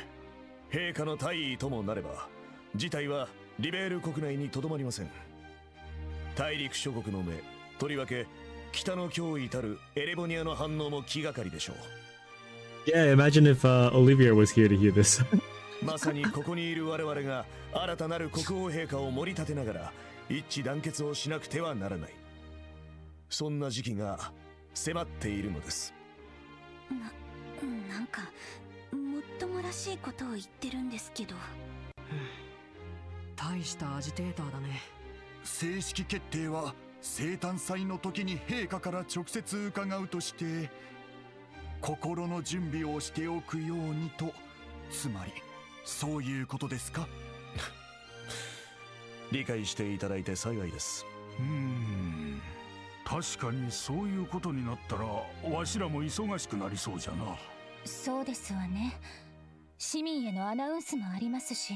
Speaker 10: 陛下の大位ともなれば事態はリベール国内にとどまりません。大陸諸国の目、とりわけ北の脅威たるエレボニアの反応も気がかりでしょう。
Speaker 1: Yeah, imagine if Olivia was here to hear this.
Speaker 10: まさにここにいる我々が新たなる国王陛下を盛り立てながら一致団結をしなくてはならない。そんな時期が迫っているのです。
Speaker 4: なんかもっともらしいことを言ってるんですけど。
Speaker 14: 大したアジテーターだね。
Speaker 15: 正式決定は生誕祭の時に陛下から直接伺うとして心の準備をしておくようにと、つまりそういうことですか？
Speaker 10: 理解していただいて幸いです。
Speaker 3: 確かにそういうことになったらわしらも忙しくなりそうじゃな。
Speaker 4: そうですわね。市民へのアナウンスもありますし。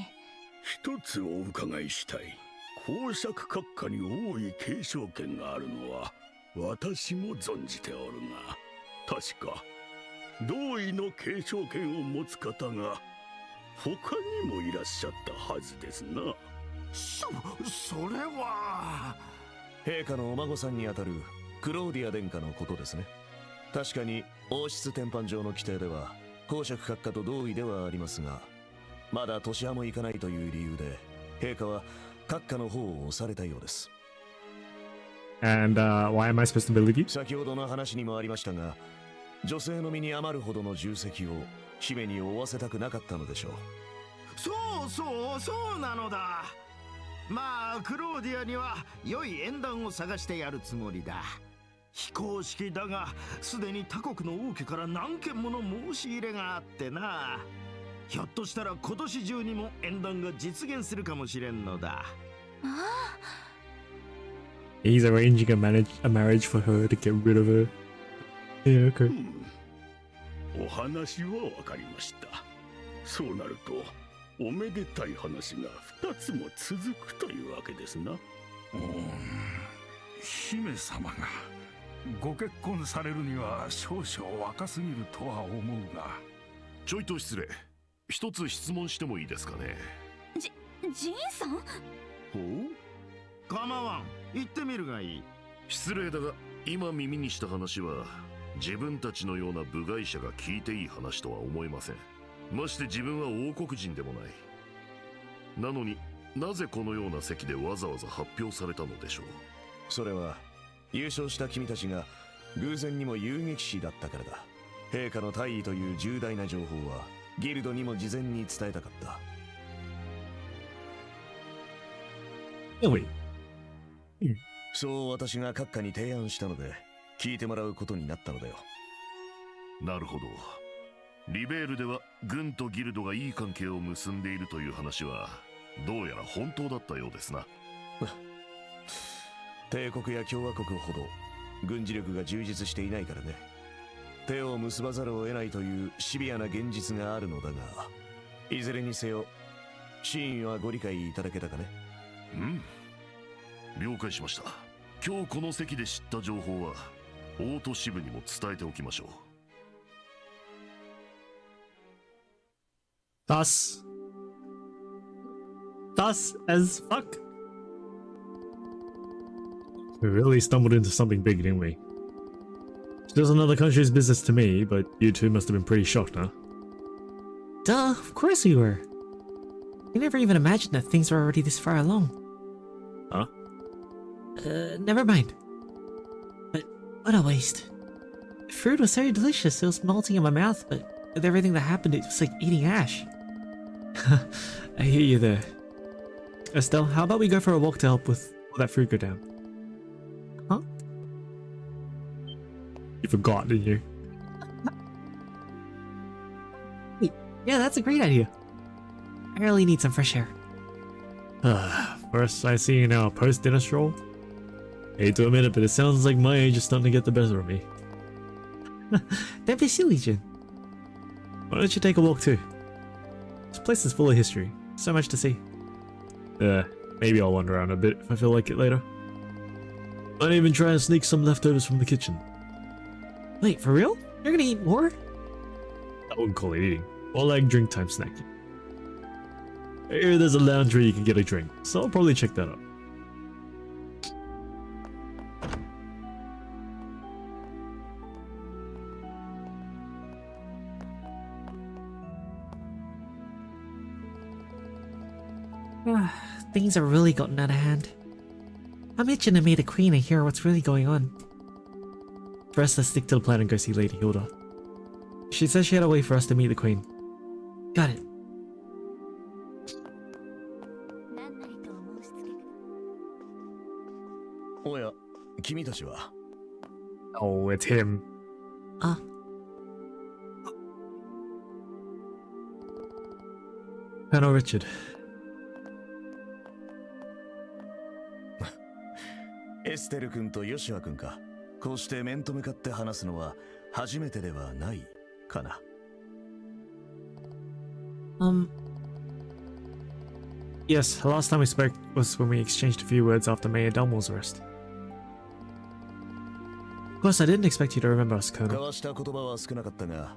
Speaker 16: 一つお伺いしたい。公爵閣下に多い継承権があるのは私も存じておるが、確か同意の継承権を持つ方が他にもいらっしゃったはずですな。
Speaker 11: それは
Speaker 10: 陛下のお孫さんにあたるクローディア殿下のことですね。確かに王室典範上の規定では公爵閣下と同意ではありますが、まだ年派もいかないという理由で陛下は閣下の方を押されたようです。
Speaker 1: And why am I supposed to believe you?
Speaker 10: 先ほどの話にもありましたが、女性の身に余るほどの重責を姫に負わせたくなかったのでしょう。
Speaker 11: そうなのだ。まあクローディアには良い縁談を探してやるつもりだ。非公式だがすでに他国の王家から何件もの申し入れがあってな。ひょっとしたら今年中にも縁談が実現するかもしれんのだ。
Speaker 1: He's arranging a marriage for her to get rid of her. Yeah, okay.
Speaker 16: お話はわかりました。そうなるとおめでたい話が2つも続くというわけですな。
Speaker 3: 姫様がご結婚されるには少々若すぎるとは思うが。
Speaker 6: ちょいと失礼。一つ質問してもいいですかね。
Speaker 4: ジンさん？
Speaker 11: ほう？構わん。言ってみるがいい。
Speaker 6: 失礼だが今耳にした話は自分たちのような部外者が聞いていい話とは思えません。まして自分は王国人でもない。なのになぜこのような席でわざわざ発表されたのでしょう。
Speaker 10: それは優勝した君たちが偶然にも遊撃士だったからだ。陛下の大位という重大な情報はギルドにも事前に伝えたかった。そう私が閣下に提案したので聞いてもらうことになったのだよ。
Speaker 6: なるほど。リベールでは軍とギルドがいい関係を結んでいるという話はどうやら本当だったようですな。
Speaker 10: 帝国や共和国ほど軍事力が充実していないからね。手を結ばざるを得ないというシビアな現実があるのだが、いずれにせよ真意はご理解いただけたかね。
Speaker 6: 了解しました。今日この席で知った情報は王都支部にも伝えておきましょう。
Speaker 1: Sus as fuck. We really stumbled into something big, didn't we? It's just another country's business to me, but you two must have been pretty shocked, huh?
Speaker 2: Duh, of course we were. We never even imagined that things were already this far along.
Speaker 1: Huh?
Speaker 2: Never mind. But what a waste. The fruit was very delicious, it was melting in my mouth, but with everything that happened, it was like eating ash.
Speaker 1: I hear you there. Estelle, how about we go for a walk to help with all that fruit go down?
Speaker 2: Huh?
Speaker 1: You forgot, didn't you?
Speaker 2: Wait, yeah, that's a great idea. I really need some fresh air.
Speaker 1: First I see you now post-dinner stroll. Hate to admit it, but it sounds like my age is starting to get the better of me.
Speaker 2: Don't be silly, Jin.
Speaker 1: Why don't you take a walk too? This place is full of history. So much to see. Maybe I'll wander around a bit if I feel like it later. Might even try and sneak some leftovers from the kitchen.
Speaker 2: Wait, for real? You're gonna eat more?
Speaker 1: I wouldn't call it eating. More like drink time snacking. I hear there's a lounge where you can get a drink, so I'll probably check that out.
Speaker 2: Things have really gotten out of hand. I'm itching to meet the queen and hear what's really going on.
Speaker 1: First, let's stick to the plan and go see Lady Hilda. She says she had a way for us to meet the queen.
Speaker 2: Got it.
Speaker 10: Oya, 君たちは?
Speaker 1: Oh, it's him. Colonel Richard.
Speaker 10: エステル君とヨシュア君か。こうして面と向かって話すのは初めてではないかな。
Speaker 1: Yes, the last time we spoke was when we exchanged a few words after Mayor Dunmore's arrest. Of course, I didn't expect you to remember us,
Speaker 10: 交
Speaker 1: Colonel.
Speaker 10: わした言葉は少なかったが、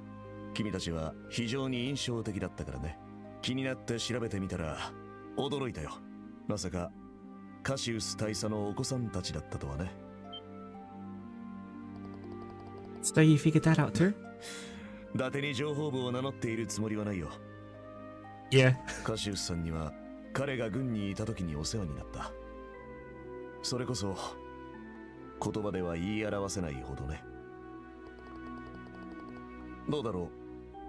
Speaker 10: 君たちは非常に印象的だったからね。気になって調べてみたら驚いたよ。まさかカシウス大佐のお子さんたちだったとはね。
Speaker 2: So you figured that out too?
Speaker 10: 伊達に情報部を名乗っているつもりはないよ。
Speaker 1: Yeah.
Speaker 10: カシウスさんには彼が軍にいた時にお世話になった。それこそ言葉では言い表せないほどね。どうだろ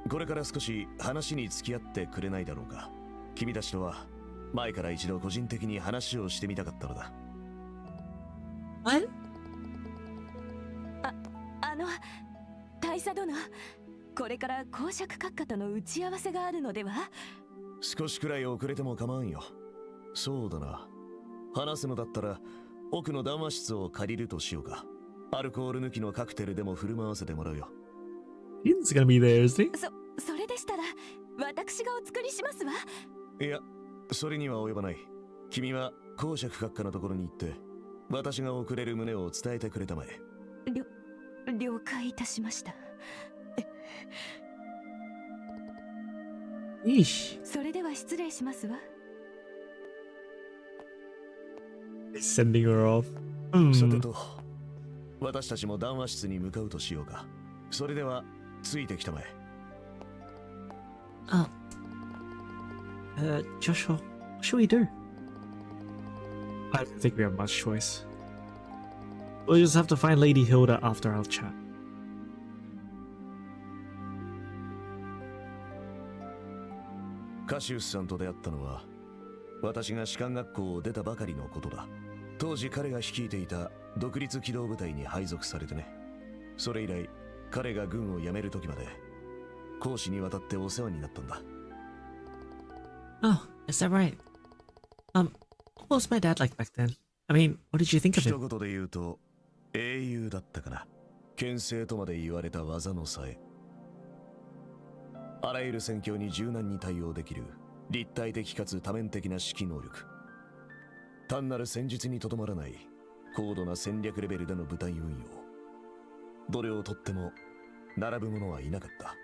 Speaker 10: う、これから少し話に付き合ってくれないだろうか。君たちとは前から一度個人的に話をしてみたかったのだ。
Speaker 2: What?
Speaker 5: 大佐殿、これから公爵閣下との打ち合わせがあるのでは？
Speaker 10: 少しくらい遅れても構わんよ。そうだな、話すのだったら奥の談話室を借りるとしようか。アルコール抜きのカクテルでも振る舞わせてもらうよ。
Speaker 1: He's gonna be there, isn't he?
Speaker 5: それでしたら私がお作りしますわ。
Speaker 10: いや、それには及ばない。君は公爵閣下のところに行って私が送れる旨を伝えてくれたまえ。
Speaker 5: 了解いたしました。
Speaker 1: Yeesh.
Speaker 5: それでは失礼しますわ。
Speaker 1: He's sending her off.
Speaker 10: さてと、私たちも談話室に向かうとしようか。それではついてきたまえ。
Speaker 2: Joshua, what should we do?
Speaker 1: I don't think we have much choice. We'll just have to find Lady Hilda after our chat.
Speaker 10: カシウスさんと出会ったのは私が士官学校を出たばかりのことだ。当時彼が率いていた独立機動部隊に配属されてね。それ以来彼が軍を辞める時まで公使にわたってお世話になったんだ。
Speaker 2: Oh, is that right? What was my dad like back then? I mean, what did you think of
Speaker 10: 一
Speaker 2: him?
Speaker 10: 言で言うと英雄だったかな。牽制とまで言われた技のさえ、あらゆる戦況に柔軟に対応できる立体的かつ多面的な指揮能力。単なる戦術にとどまらない高度な戦略レベルでの部隊運用。どれをとっても並ぶ者はいなかった。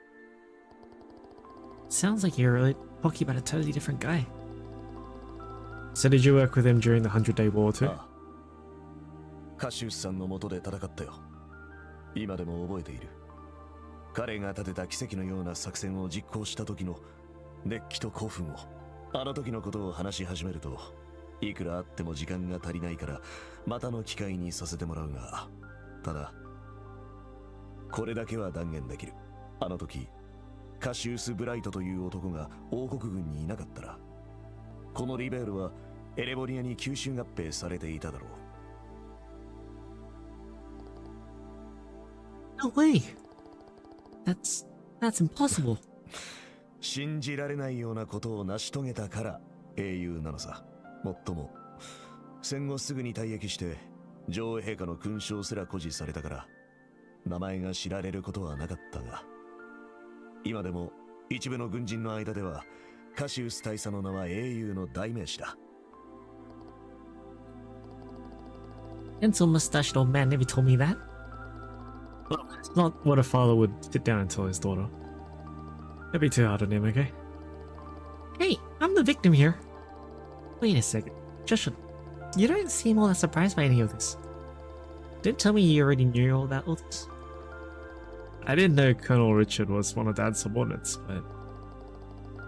Speaker 2: Sounds like you're really talking about a totally different guy.
Speaker 1: So did you work with him during the 100-Day War too?
Speaker 10: ああ、カシウスさんの下で戦ったよ。今でも覚えている。彼が立てた奇跡のような作戦を実行した時の熱気と興奮を。あの時のことを話し始めるといくらあっても時間が足りないからまたの機会にさせてもらうが、ただこれだけは断言できる。あの時カシウス・ブライトという男が王国軍にいなかったらこのリベールはエレボリアに吸収合併されていただろう。
Speaker 2: No way. That's impossible.
Speaker 10: 信じられないようなことを成し遂げたから英雄なのさ。もっとも戦後すぐに退役して女王陛下の勲章すら誇示されたから名前が知られることはなかったが、今でも一部の軍人の間ではカシウス大佐の名は英雄の代名詞だ。
Speaker 2: Pencil mustached old man never told me that.
Speaker 1: It's not what a father would sit down and tell his daughter. Don't be too hard on him, okay?
Speaker 2: Hey, I'm the victim here. Wait a second. Joshua, you don't seem all that surprised by any of this. Don't tell me you already knew all about all this.
Speaker 1: I didn't know Colonel Richard was one of Dad's subordinates, but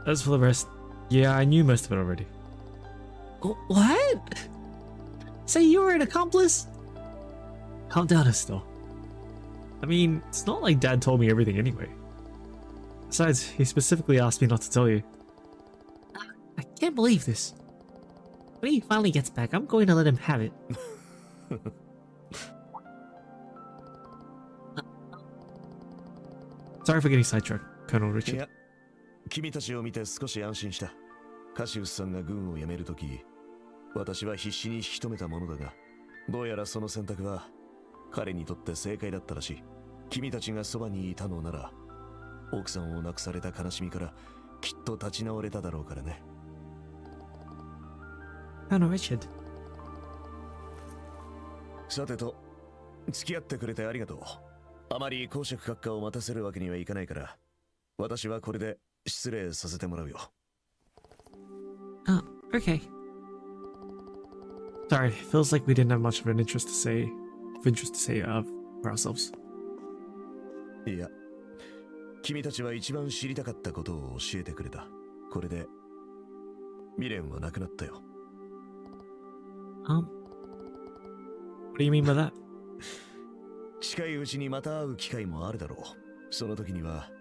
Speaker 1: as for the rest, yeah, I knew most of it already.
Speaker 2: What? Say you were an accomplice? Calm down, Estelle.
Speaker 1: I mean, it's not like Dad told me everything anyway. Besides, he specifically asked me not to tell you.
Speaker 2: I can't believe this. When he finally gets back, I'm going to let him have it.
Speaker 1: Sorry for getting sidetracked, Colonel Richard.
Speaker 10: いや、君たちを見て少し安心した。カシウスさんが軍を辞めるとき、私は必死に引き止めたものだが、どうやらその選択は彼にとって正解だったらしい。君たちがそばにいたのなら、奥さんを亡くされた悲しみからきっと立ち直れただろうからね。
Speaker 2: Colonel Richard.
Speaker 10: さてと、付き合ってくれてありがとう。あまり公爵閣下を待たせるわけにはいかないから、私はこれで失礼させてもらうよ。
Speaker 2: Okay.
Speaker 1: Sorry, feels like we didn't have much of an interest to say for ourselves.
Speaker 10: いや、君たちは一番知りたかったことを教えてくれた。これで未練はなくなったよ。
Speaker 1: What do you mean by that?
Speaker 10: 近いうちにまた会う機会もあるだろう。その時には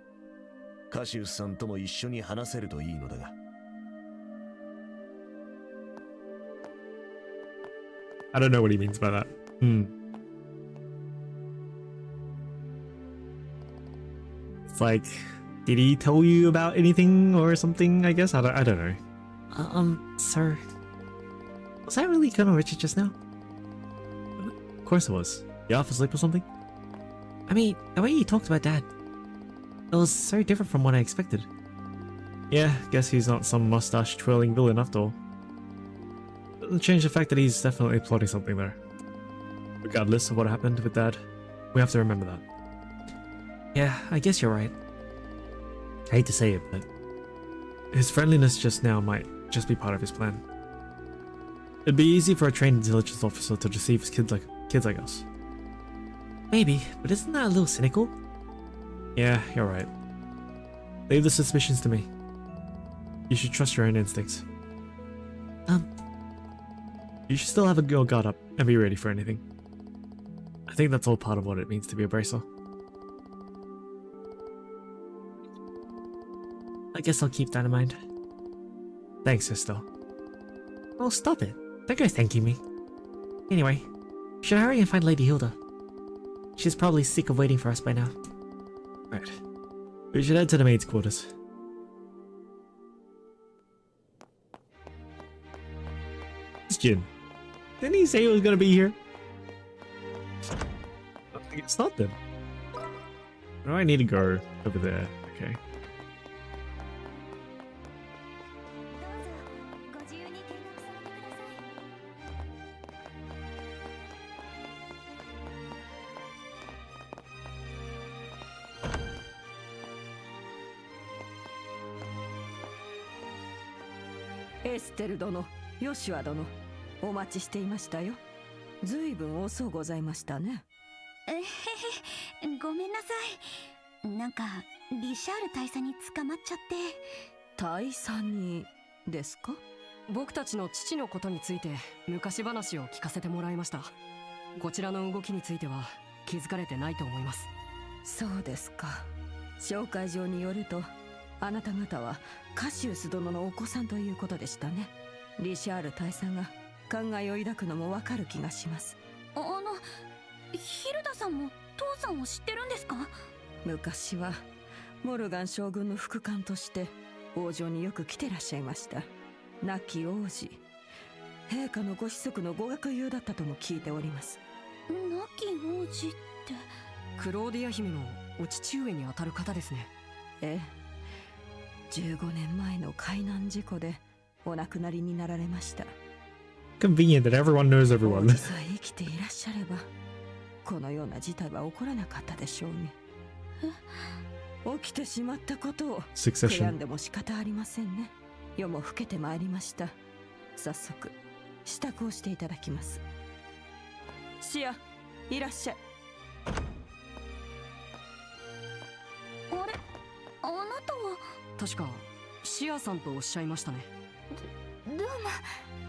Speaker 10: カシウスさんとも一緒に話せるといいのだが。
Speaker 1: I don't know what he means by that. It's like, did he tell you about anything or something? I guess I don't know.
Speaker 2: Sir, was that really Colonel Richard just now?
Speaker 1: Of course it was. You off asleep or something?
Speaker 2: I mean, the way he talked about Dad, it was so different from what I expected.
Speaker 1: Yeah, guess he's not some mustache twirling villain after all. Doesn't change the fact that he's definitely plotting something there. Regardless of what happened with Dad, we have to remember that.
Speaker 2: Yeah, I guess you're right.
Speaker 1: I hate to say it, but his friendliness just now might just be part of his plan. It'd be easy for a trained intelligence officer to deceive kids like us.
Speaker 2: Maybe, but isn't that a little cynical?
Speaker 1: Yeah, you're right. Leave the suspicions to me. You should trust your own instincts. You should still have your guard up and be ready for anything. I think that's all part of what it means to be a bracer.
Speaker 2: I guess I'll keep that in mind.
Speaker 1: Thanks, Estelle.
Speaker 2: Oh, stop it. Don't go thanking me. Anyway, we should hurry and find Lady Hilda. She's probably sick of waiting for us by now.
Speaker 1: Right. We should head to the maid's quarters. It's Jin. Didn't he say he was gonna be here? I think it's not them. Oh, I need to go over there. Okay.
Speaker 5: Estelle 殿、ヨシュア殿、お待ちしていましたよ。ずいぶん遅ございましたね。
Speaker 4: ごめんなさい。なんかリシャール大佐に捕まっちゃって。
Speaker 5: 大佐にですか？
Speaker 14: 僕たちの父のことについて昔話を聞かせてもらいました。こちらの動きについては気づかれてないと思います。
Speaker 5: そうですか。紹介状によると、あなた方はカシウス殿のお子さんということでしたね。リシャール大佐が考えを抱くのもわかる気がします。
Speaker 4: ヒルダさんも父さんを知ってるんですか？
Speaker 5: 昔はモルガン将軍の副官として王城によく来てらっしゃいました。亡き王子、陛下のご子息のご学友だったとも聞いております。
Speaker 4: 亡き王子って
Speaker 14: クローディア姫のお父上にあたる方ですね。
Speaker 5: ええ、15年前の海難事故でお亡くなりになられました。
Speaker 1: Convenient that everyone knows everyone.
Speaker 5: 王子さえ生きていらっしゃればこのような事態は起こらなかったでしょうね。起きてしまったことを悔やんでも仕方ありませんね。夜も更けてまいりました。早速支度をしていただきます。シア、いらっしゃい。
Speaker 4: あれ、あなたは。
Speaker 14: 確かシアさんとおっしゃいましたね。
Speaker 4: どうも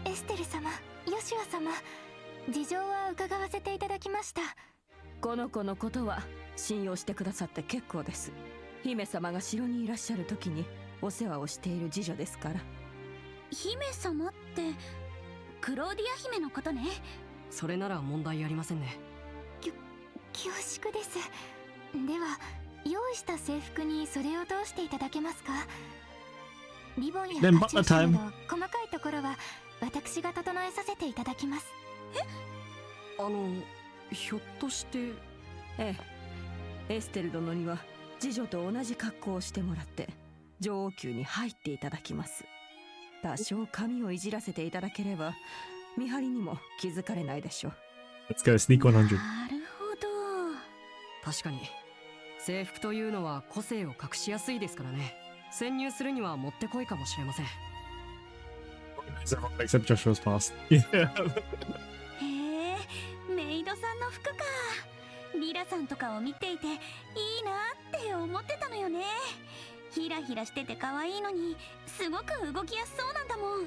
Speaker 4: エステル様、ヨシュア様、事情は伺わせていただきました。
Speaker 5: この子のことは信用してくださって結構です。姫様が城にいらっしゃる時にお世話をしている次女ですから。
Speaker 17: 姫様ってクローディア姫のことね。
Speaker 14: それなら問題ありませんね。
Speaker 4: 恐縮です。では用意した制服に袖を通していただけますか？リボンやカチューシャなど細かいところは私が整えさせていただきます。
Speaker 14: ひょっとして。
Speaker 5: ええ、エステル殿には次女と同じ格好をしてもらって女王宮に入っていただきます。多少髪をいじらせていただければ見張りにも気づかれないでしょう。
Speaker 1: Let's go sneak 100.
Speaker 17: なるほど。
Speaker 14: 確かに制服というのは個性を隠しやすいですからね。潜入するにはもってこいかもしれません。
Speaker 1: Except Joshua's past. Yeah.
Speaker 17: へえ、メイドさんの服か。リラさんとかを見ていていいなって思ってたのよね。ヒラヒラしてて可愛いのにすごく動きやすそうなんだもん。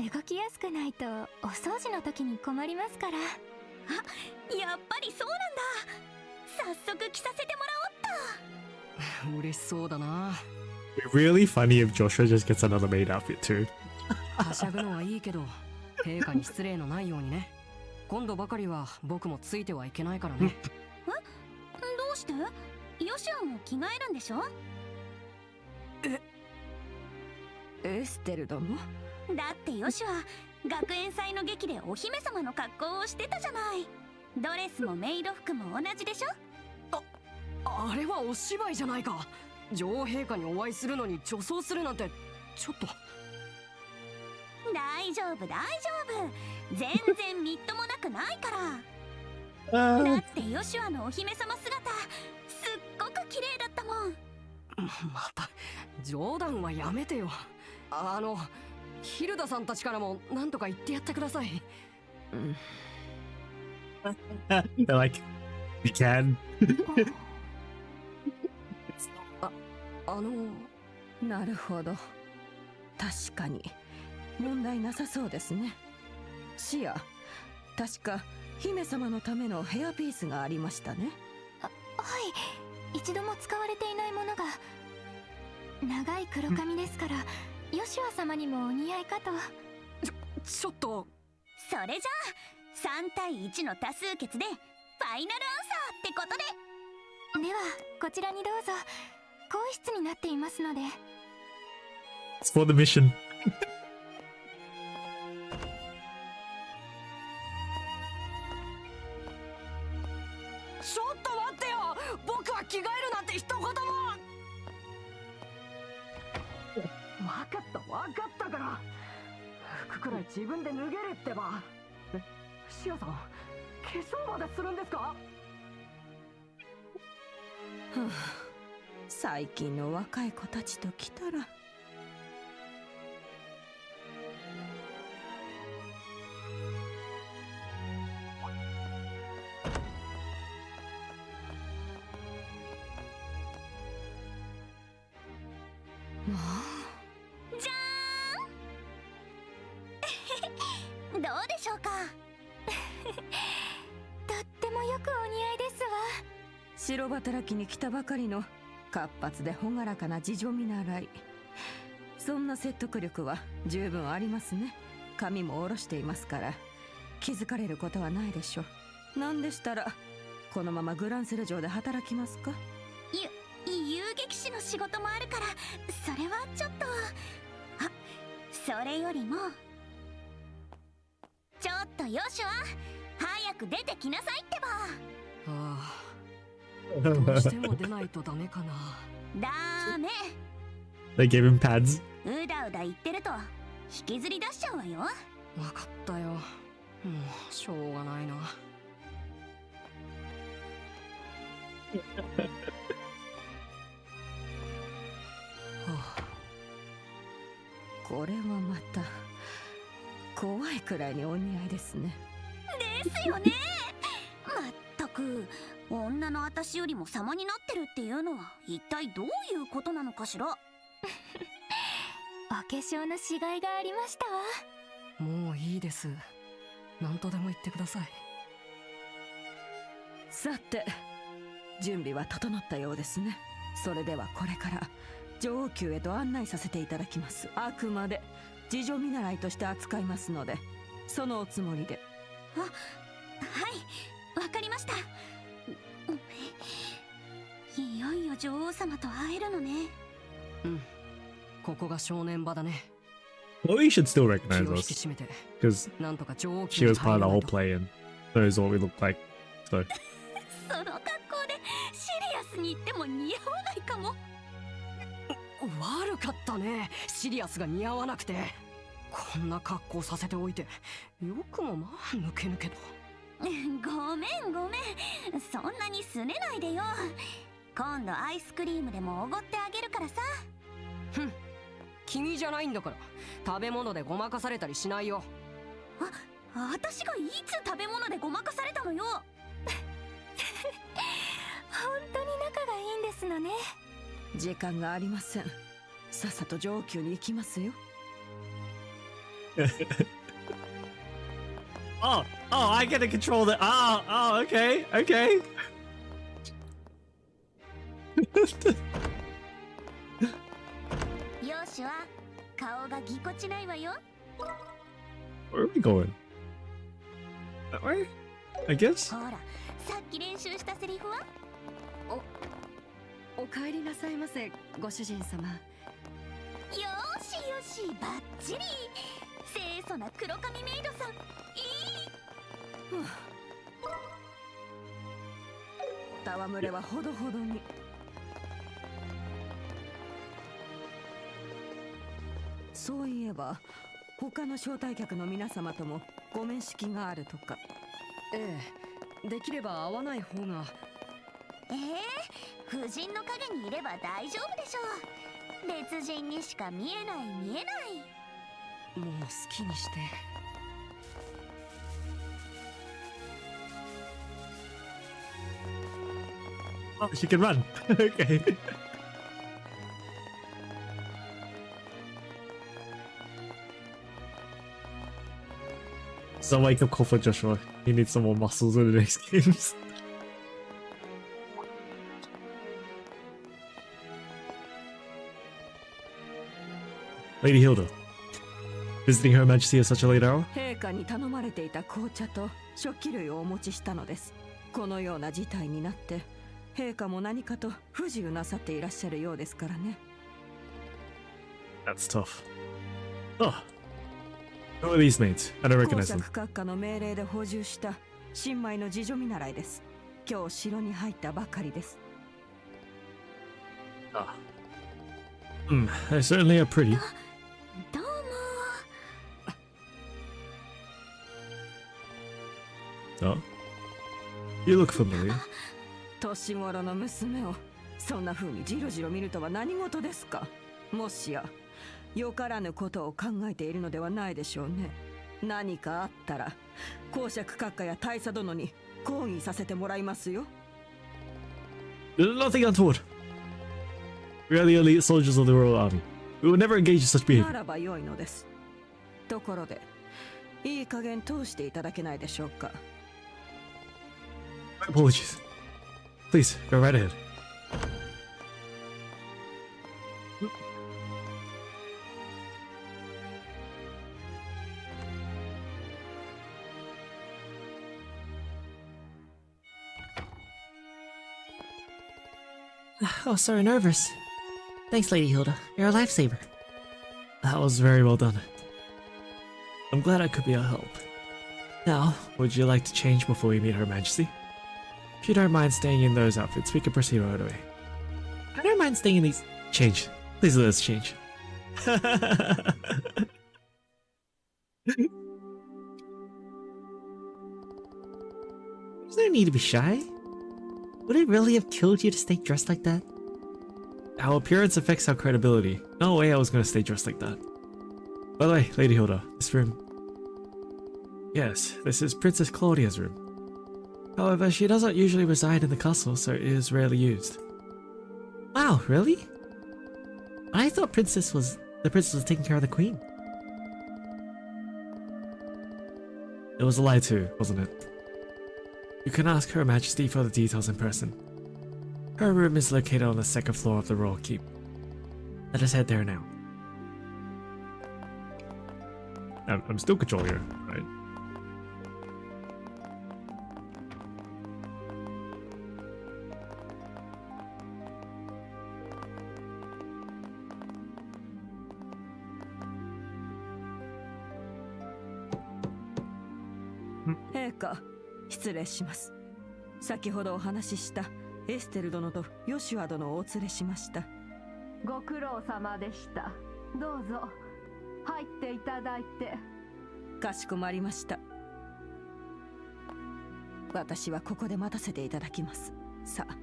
Speaker 4: 動きやすくないとお掃除の時に困りますから。
Speaker 17: あ、やっぱりそうなんだ。早速着させてもらおっと。
Speaker 14: 嬉しそうだな。
Speaker 1: Really funny if Joshua just gets another maid outfit too.
Speaker 14: はしゃぐのはいいけど陛下に失礼のないようにね。今度ばかりは僕もついてはいけないからね。
Speaker 17: どうして？ヨシュアも着替えるんでしょ？
Speaker 5: エステル殿？
Speaker 17: だってヨシュア学園祭の劇でお姫様の格好をしてたじゃない。ドレスもメイド服も同じでしょ？
Speaker 14: あれはお芝居じゃないか。女王陛下にお会いするのに女装するなんてちょっと。
Speaker 17: 大丈夫大丈夫、全然みっともなくないからだってヨシュアのお姫様姿すっごく綺麗だったもん。
Speaker 14: また冗談はやめてよ。ヒルダさんたちからも何とか言ってやってください。
Speaker 1: They're like, we can.
Speaker 5: なるほど。確かに問題なさそうですね。シア、確か姫様のためのヘアピースがありましたね。
Speaker 4: はい、一度も使われていないものが。長い黒髪ですからヨシュア様にもお似合いかと。
Speaker 14: ちょっと。
Speaker 17: それじゃあ3対1の多数決でファイナルアンサーってことで。
Speaker 4: ではこちらにどうぞ。更衣室になっていますので。
Speaker 1: It's for the mission.
Speaker 14: ちょっと待ってよ。僕は着替えるなんて一言も。分かったから。服くらい自分で脱げるってば。シアさん、化粧までするんですか？
Speaker 5: はあ、最近の若い子たちと来たら。
Speaker 17: じゃーんどうでしょうか？
Speaker 4: とってもよくお似合いですわ。
Speaker 5: 城働きに来たばかりの活発で朗らかな次女見習い。そんな説得力は十分ありますね。髪も下ろしていますから気づかれることはないでしょう。なんでしたらこのままグランセル城で働きますか？
Speaker 17: 遊撃士の仕事もあるからそれはちょっと。あ、それよりもちょっとヨシュア、早く出てきなさいってば。
Speaker 14: ああ、どうしても出ないとダメかな。
Speaker 17: ダメ。
Speaker 1: They gave him pads.
Speaker 17: うだうだ言ってると引きずり出しちゃうわよ。
Speaker 14: 分かったよ。もうしょうがないな。
Speaker 5: これはまた怖いくらいにお似合いですね。
Speaker 17: ですよね。まったく女の私よりも様になってるっていうのは一体どういうことなのかしら。
Speaker 4: お化粧のしがいがありましたわ。
Speaker 14: もういいです。何とでも言ってください。
Speaker 5: さて、準備は整ったようですね。それではこれから女王宮へと案内させていただきます。あくまで自助見習いとして扱いますので、そのおつもりで。
Speaker 17: はい、わかりました。いよいよ女王様と会えるのね。
Speaker 14: うん、ここが正念場だね。
Speaker 1: Well, you should still recognize
Speaker 14: 気を引
Speaker 1: us
Speaker 14: き締めて、
Speaker 1: because
Speaker 14: なんとか女王
Speaker 1: she
Speaker 14: 宮に
Speaker 1: was part
Speaker 14: 入
Speaker 1: of
Speaker 14: ら
Speaker 1: the
Speaker 14: ない
Speaker 1: whole
Speaker 14: と。
Speaker 1: play and knows what we look like. So
Speaker 17: その格好でシリアスに行っても似合わないかも。
Speaker 14: 悪かったね、シリアスが似合わなくて。こんな格好させておいて、よくもまあ抜け抜けと。
Speaker 17: ごめんごめん、そんなにすねないでよ。今度アイスクリームでもおごってあげるからさ。
Speaker 14: ふん、君じゃないんだから食べ物でごまかされたりしないよ。
Speaker 17: 私がいつ食べ物でごまかされたのよ。
Speaker 4: 本当に仲がいいんですのね。
Speaker 5: 時間がありません。さっさと女王宮に行きますよ。
Speaker 1: oh, I get to control the. Okay, okay.
Speaker 17: よしは顔がぎこちないわよ。
Speaker 1: Where are we going? That way? I guess.
Speaker 17: ほら、さっき練習したセリフは？
Speaker 5: お帰りなさいませ、ご主人様。
Speaker 17: よしよし、バッチリ。清楚な黒髪メイドさん、いい。
Speaker 5: 戯れはほどほどに。そういえば他の招待客の皆様ともご面識があるとか。
Speaker 14: ええ、できれば会わない方が。
Speaker 17: 夫人の影にいれば大丈夫でしょう。別人にしか見えない見えない。
Speaker 14: もう好きにして。
Speaker 1: Oh, she can run. Okay. It's a wake up call for Joshua. He needs some more muscles in the next games. Lady Hilda. Visiting Her Majesty at such a late hour?
Speaker 5: 陛下に頼まれていた紅茶と食器類をお持ちしたのです。このような事態になって陛下も何かと不自由なさっていらっしゃるようですからね。
Speaker 1: That's tough. Oh. Who are these mates? I don't
Speaker 5: 公
Speaker 1: recognize them.
Speaker 5: 爵閣下の命令で補充した新米の自助見習いです。今日城に入ったばかりです。
Speaker 1: Ah. They certainly are pretty.
Speaker 17: どうも。
Speaker 1: Oh. You look familiar.
Speaker 5: 年頃の娘をそんな風にじろじろ見るとは何事ですか。もしやよからぬことを考えているのではないでしょうね。何かあったら公爵閣下や大佐殿に抗議させてもらいますよ。
Speaker 1: Nothing untoward. We are the elite soldiers of the Royal Army. We will never engage in such
Speaker 5: な
Speaker 1: behavior.
Speaker 5: らば良いのです。ところでいい加減通していただけないでしょうか。
Speaker 1: My apologies. Please, go right ahead.
Speaker 2: Oh, so nervous. Thanks, Lady Hilda. You're a lifesaver.
Speaker 1: That was very well done. I'm glad I could be of help. Now, would you like to change before we meet Her Majesty? If you don't mind staying in those outfits, we can proceed right away.
Speaker 2: I don't mind staying in these.
Speaker 1: Change. Please let us change.
Speaker 2: There's no need to be shy. Would it really have killed you to stay dressed like that?
Speaker 1: Our appearance affects our credibility. No way I was going to stay dressed like that. By the way, Lady Hilda, this room... Yes, this is Princess Claudia's room. However, she doesn't usually reside in the castle, so it is rarely used.
Speaker 2: Wow, really? I thought Princess was The princess was taking care of the queen. It was a lie too, wasn't it? You can ask Her Majesty for the details in person. Her room is located on the second floor of the Royal Keep. Let us head there now.
Speaker 1: I'm still controlling her, right?
Speaker 5: 陛下、失礼します。先ほどお話ししたエステル殿とヨシュア殿をお連れしました。ご苦労様でした。どうぞ入っていただいて。かしこまりました。私はここで待たせていただきます。さあ、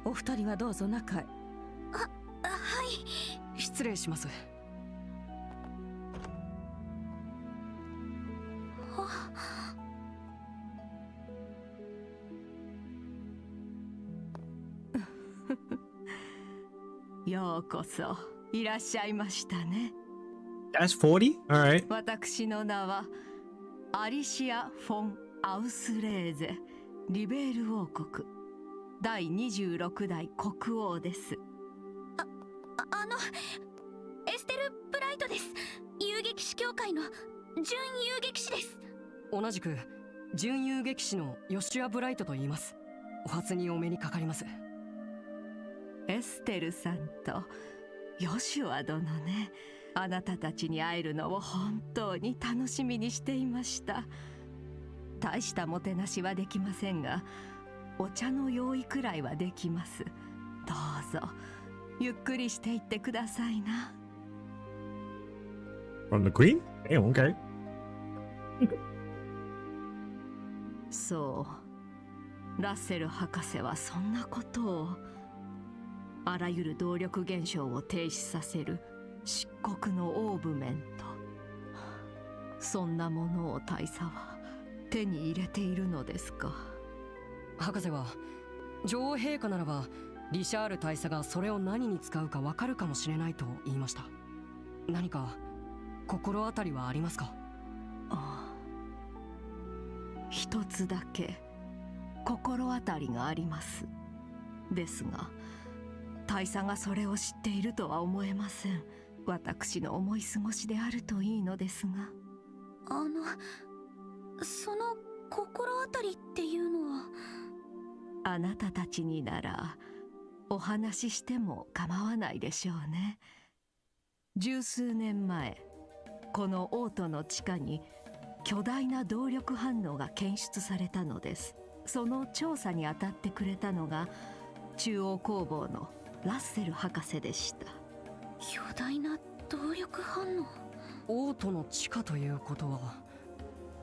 Speaker 5: お二人はどうぞ中へ。
Speaker 17: はい。
Speaker 14: 失礼します。
Speaker 5: ようこそいらっしゃいましたね。
Speaker 1: That's 40? Alright.
Speaker 5: 私の名はアリシア・フォン・アウスレーゼ、リベール王国第26代国王です。
Speaker 17: エステル・ブライトです。遊撃士協会の準遊撃士です。
Speaker 14: 同じく準遊撃士のヨシュア・ブライトと言います。お初にお目にかかります。
Speaker 5: エステルさんとヨシュア殿ね、あなたたちに会えるのを本当に楽しみにしていました。大したもてなしはできませんが、お茶の用意くらいはできます。どうぞゆっくりしていってくださいな。
Speaker 1: From the queen? Damn, okay.
Speaker 5: そう、ラッセル博士はそんなことを。あらゆる動力現象を停止させる漆黒のオーブメント、そんなものを大佐は手に入れているのですか。
Speaker 14: 博士は女王陛下ならばリシャール大佐がそれを何に使うかわかるかもしれないと言いました。何か心当たりはありますか？
Speaker 5: ああ、一つだけ心当たりがあります。ですが大佐がそれを知っているとは思えません。私の思い過ごしであるといいのですが。
Speaker 17: その心当たりっていうのは。
Speaker 5: あなたたちにならお話ししても構わないでしょうね。十数年前、このオートの地下に巨大な動力反応が検出されたのです。その調査に当たってくれたのが中央工房のラッセル博士でした。
Speaker 17: 巨大な動力反
Speaker 14: 応。オートの地下ということは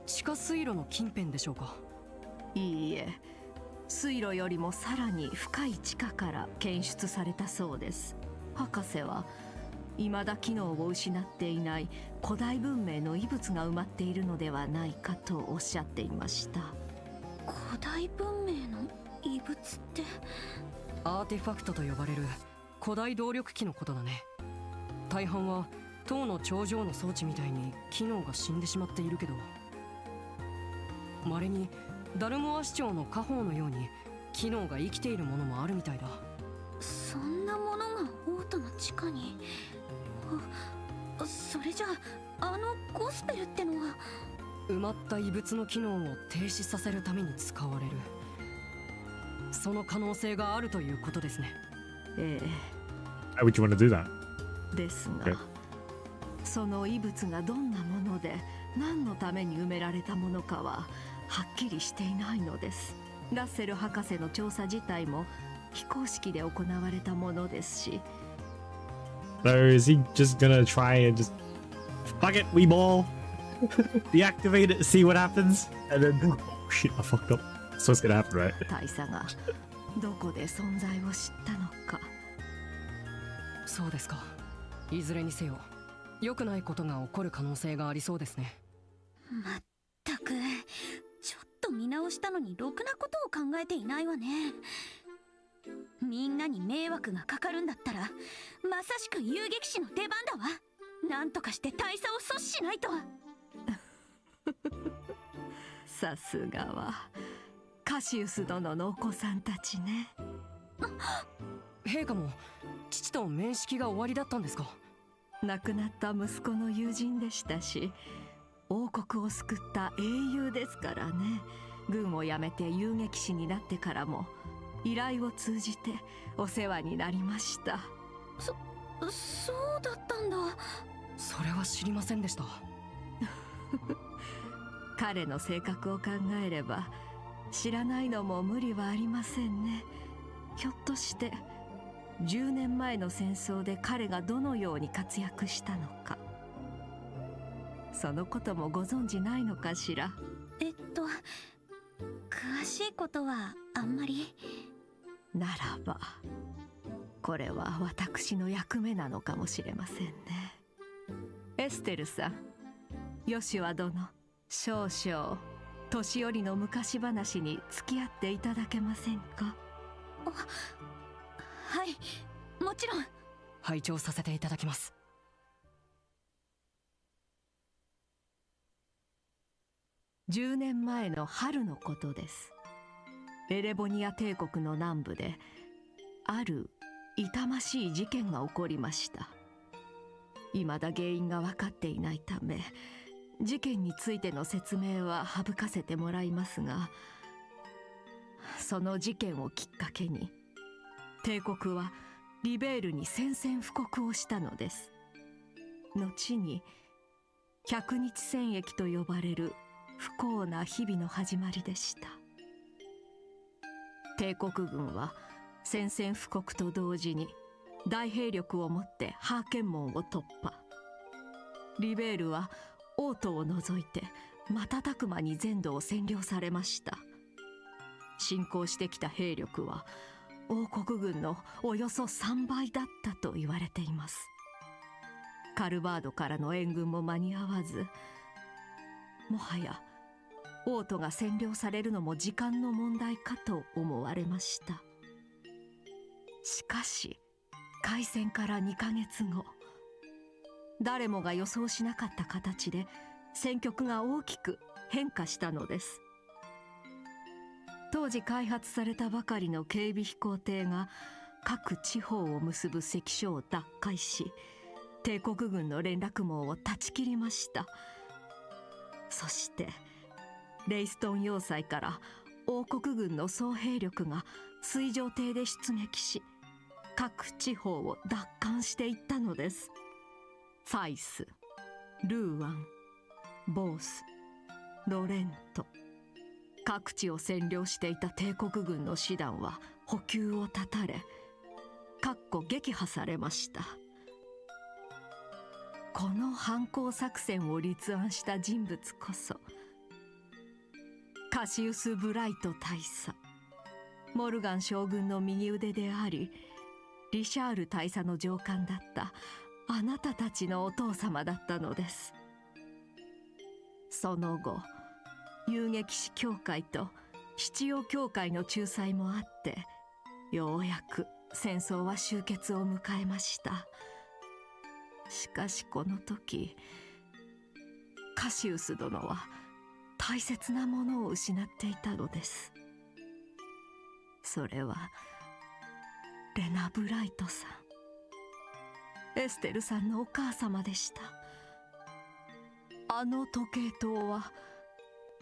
Speaker 14: 地下水路の近辺でしょうか？
Speaker 5: いいえ、水路よりもさらに深い地下から検出されたそうです。博士は未だ機能を失っていない古代文明の遺物が埋まっているのではないかとおっしゃっていました。
Speaker 17: 古代文明の遺物って？
Speaker 14: アーティファクトと呼ばれる古代動力機のことだね。大半は塔の頂上の装置みたいに機能が死んでしまっているけど、稀にダルモア市長の家宝のように機能が生きているものもあるみたいだ。
Speaker 17: そんなものがオートの地下に。それじゃあゴスペルってのは。
Speaker 14: 埋まった異物の機能を停止させるために使われる、その可能性があるということですね。
Speaker 5: ええ。
Speaker 1: Why would you want to do that?
Speaker 5: ですが、
Speaker 1: Okay.
Speaker 5: その異物がどんなもので何のために埋められたものかははっきりしていないのです。ラッセル博士の調査自体も非公式で行われたものですし。
Speaker 1: So is he just gonna try and just fuck it, we ball, deactivate it, see what happens, and then oh shit, I fucked up. So it's gonna happen, right?
Speaker 5: 大佐がどこで存在を知ったのか。
Speaker 14: そうですか。いずれにせよ良くないことが起こる可能性がありそうですね。
Speaker 17: まったく、ちょっと見直したのにろくなことを考えていないわね。みんなに迷惑がかかるんだったらまさしく遊撃士の出番だわ。なんとかして大佐を阻止しないと。
Speaker 5: さすがはカシウス殿のお子さんたちね。
Speaker 14: 陛下も父と面識が終わりだったんですか？
Speaker 5: 亡くなった息子の友人でしたし、王国を救った英雄ですからね。軍を辞めて遊撃士になってからも依頼を通じてお世話になりました。
Speaker 17: そうだったんだ。
Speaker 14: それは知りませんでした。
Speaker 5: 彼の性格を考えれば知らないのも無理はありませんね。ひょっとして10年前の戦争で彼がどのように活躍したのか、そのこともご存じないのかしら。
Speaker 17: 詳しいことはあんまり。
Speaker 5: ならばこれは私の役目なのかもしれませんね。エステルさん、ヨシュア殿、少々年寄りの昔話に付き合っていただけませんか？
Speaker 17: はい、もちろん。
Speaker 14: 拝聴させていただきます。
Speaker 5: 10年前の春のことです。エレボニア帝国の南部である痛ましい事件が起こりました。未だ原因が分かっていないため、事件についての説明は省かせてもらいますが、その事件をきっかけに帝国はリベールに宣戦布告をしたのです。後に100日戦役と呼ばれる不幸な日々の始まりでした。帝国軍は宣戦布告と同時に大兵力をもってハーケン門を突破。リベールは王都を除いて瞬く間に全土を占領されました。侵攻してきた兵力は王国軍のおよそ3倍だったと言われています。カルバードからの援軍も間に合わず、もはや王都が占領されるのも時間の問題かと思われました。しかし開戦から2ヶ月後、誰もが予想しなかった形で戦局が大きく変化したのです。当時開発されたばかりの警備飛行艇が各地方を結ぶ関所を奪回し、帝国軍の連絡網を断ち切りました。そしてレイストン要塞から王国軍の総兵力が水上艇で出撃し、各地方を奪還していったのです。ファイス、ルーアン、ボース、ロレント、各地を占領していた帝国軍の師団は補給を断たれ、撃破されました。この反攻作戦を立案した人物こそカシウス・ブライト大佐、モルガン将軍の右腕であり、リシャール大佐の上官だったあなたたちのお父様だったのです。その後、遊撃士協会と七葉協会の仲裁もあって、ようやく戦争は終結を迎えました。しかしこの時、カシウス殿は大切なものを失っていたのです。それはレナ・ブライトさん、エステルさんのお母様でした。あの時計塔は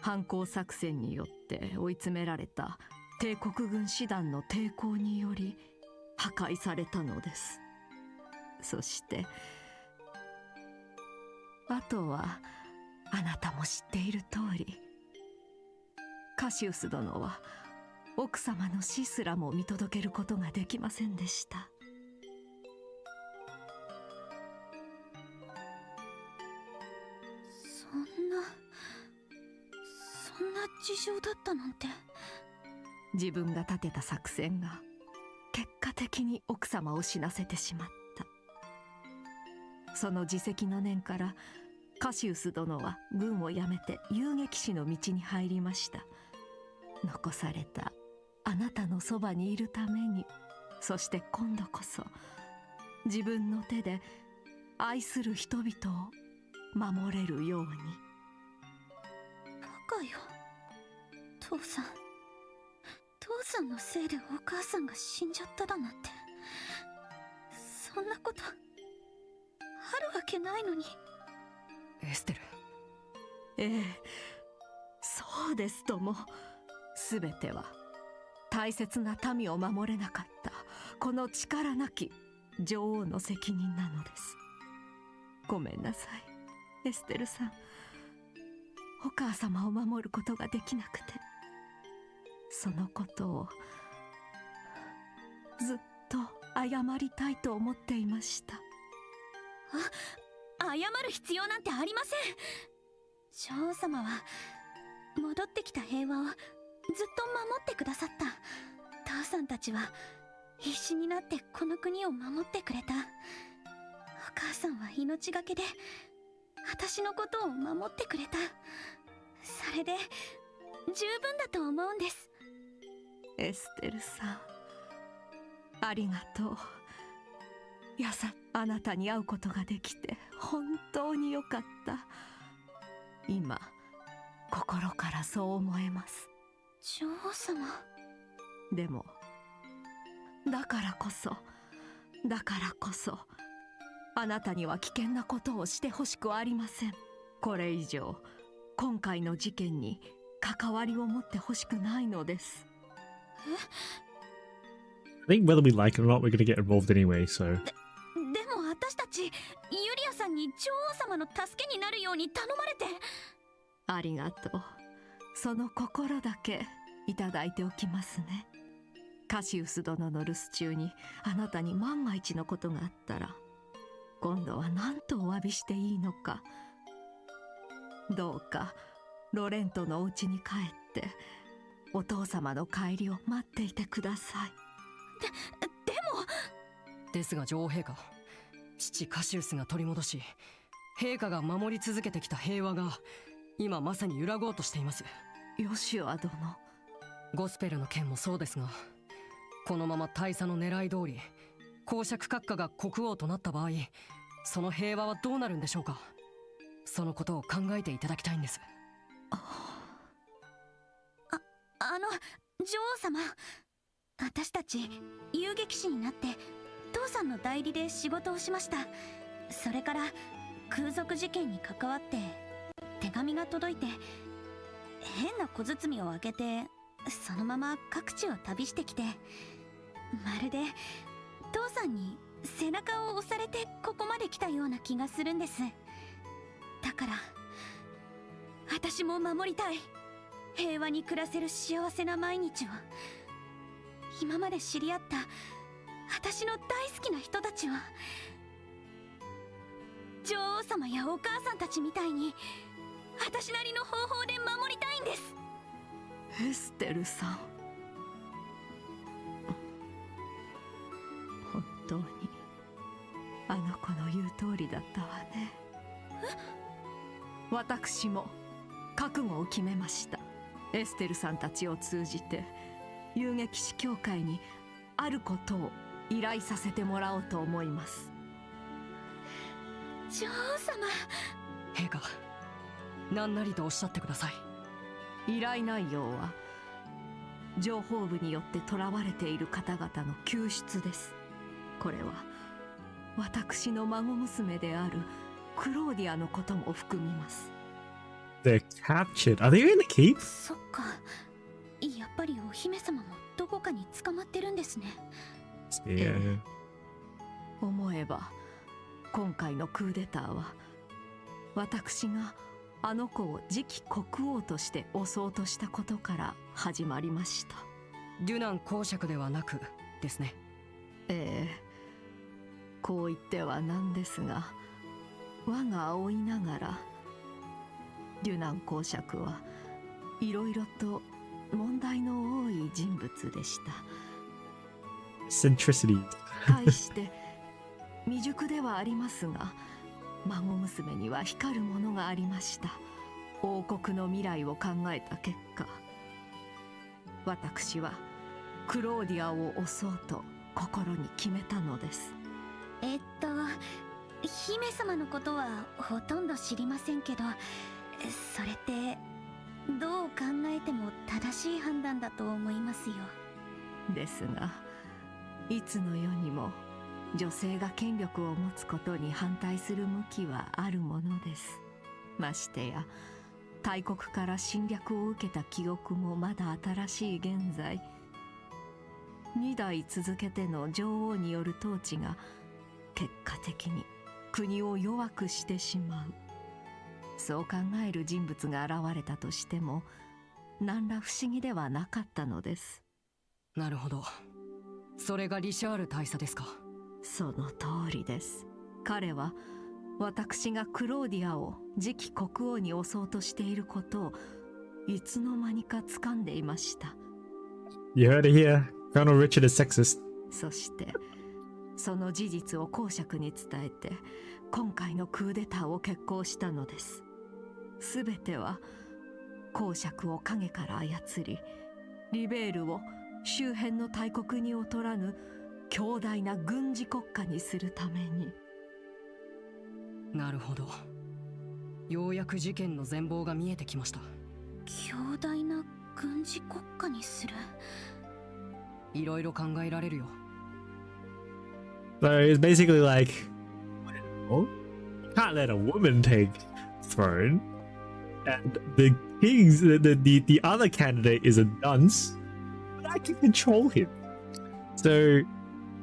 Speaker 5: 反攻作戦によって追い詰められた帝国軍師団の抵抗により破壊されたのです。そしてあとはあなたも知っている通り、カシウス殿は奥様の死すらも見届けることができませんでした。
Speaker 17: そんな事情だったなんて。
Speaker 5: 自分が立てた作戦が結果的に奥様を死なせてしまった。その自責の念からカシウス殿は軍を辞めて遊撃士の道に入りました。残されたあなたのそばにいるために、そして今度こそ自分の手で愛する人々を守れるように。
Speaker 17: バカよ。父さんのせいでお母さんが死んじゃっただなんて、そんなことあるわけないのに。
Speaker 14: エステル。
Speaker 5: ええ、そうですとも。すべては大切な民を守れなかったこの力なき女王の責任なのです。ごめんなさい、エステルさん。お母様を守ることができなくて、そのことをずっと謝りたいと思っていました。
Speaker 17: 謝る必要なんてありません。女王様は戻ってきた平和をずっと守ってくださった。父さんたちは必死になってこの国を守ってくれた。お母さんは命がけで私のことを守ってくれた。それで十分だと思うんです。
Speaker 5: エステルさん、ありがとう。あなたに会うことができて本当によかった。今心からそう思えます。
Speaker 17: 女王様。
Speaker 5: でもだからこそあなたには危険なことをしてほしくありません。これ以上今回の事件に関わりを持ってほしくないのです。
Speaker 1: I think whether we like it or not, we're gonna get involved anyway, so.
Speaker 17: でも私たちユリアさんに女王様の助けになるように頼まれて。
Speaker 5: ありがとう。その心だけいただいておきますね。カシウス殿の留守中にあなたに万が一のことがあったら、今度は何とお詫びしていいのか。どうかロレントのお家に帰ってお父様の帰りを待っていてください。
Speaker 17: でも。
Speaker 14: ですが女王陛下、父カシウスが取り戻し、陛下が守り続けてきた平和が今まさに揺らごうとしています。
Speaker 5: ヨシュア殿。
Speaker 14: ゴスペルの件もそうですが、このまま大佐の狙い通り公爵閣下が国王となった場合、その平和はどうなるんでしょうか。そのことを考えていただきたいんです。
Speaker 17: 女王様、私たち遊撃士になって父さんの代理で仕事をしました。それから空賊事件に関わって手紙が届いて、変な小包を開けてそのまま各地を旅してきて、まるで父さんに背中を押されてここまで来たような気がするんです。だから私も守りたい。平和に暮らせる幸せな毎日を。今まで知り合った私の大好きな人たちは女王様やお母さんたちみたいに私なりの方法で守りたいんです。
Speaker 5: エステルさん、本当にあの子の言う通りだったわね。私も覚悟を決めました。エステルさんたちを通じて遊撃士協会にあることを依頼させてもらおうと思います。
Speaker 17: 女王様。
Speaker 14: 陛下、何なりとおっしゃってください。
Speaker 5: 依頼内容は情報部によって囚われている方々の救出です。これは私の孫娘であるクローディアのことも含みます。
Speaker 1: They're captured. Are they in the keep?
Speaker 17: そっか、やっぱりお姫様もどこかに捕まってるんですね。
Speaker 1: Yeah.
Speaker 5: 思えば今回のクーデターは私があの子を次期国王として襲おうとしたことから始まりました。
Speaker 14: デュナン公爵ではなくですね。
Speaker 5: ええ、こう言ってはなんですが、我が仰いながらデュナン公爵はいろいろと問題の多い人物でした。
Speaker 1: Centricity.
Speaker 5: 対して未熟ではありますが、孫娘には光るものがありました。王国の未来を考えた結果、私はクローディアを襲おうと心に決めたのです。
Speaker 17: 姫様のことはほとんど知りませんけど、それってどう考えても正しい判断だと思いますよ。
Speaker 5: ですが、いつの世にも女性が権力を持つことに反対する向きはあるものです。ましてや大国から侵略を受けた記憶もまだ新しい現在、2代続けての女王による統治が結果的に国を弱くしてしまう。そう考える人物が現れたとしても何ら不思議ではなかったのです。
Speaker 14: なるほど。それがリシャール大佐ですか。
Speaker 5: その通りです。彼は私がクローディアを次期国王に襲おうとしていることをいつの間にか掴んでいました。
Speaker 1: You heard it here. Colonel Richard is sexist.
Speaker 5: そしてその事実を公爵に伝えて今回のクーデターを決行したのです。すべては公爵を影から操り、リベールを周辺の大国に劣らぬ強大な軍事国家にするために。
Speaker 14: なるほど。ようやく事件の全貌が見えてきました。
Speaker 17: 強大な軍事国家にする。
Speaker 14: いろいろ考えられるよ。
Speaker 1: So it's basically like, oh, can't let a woman take throne, and the king's the other candidate is a dunce, but I can control him. So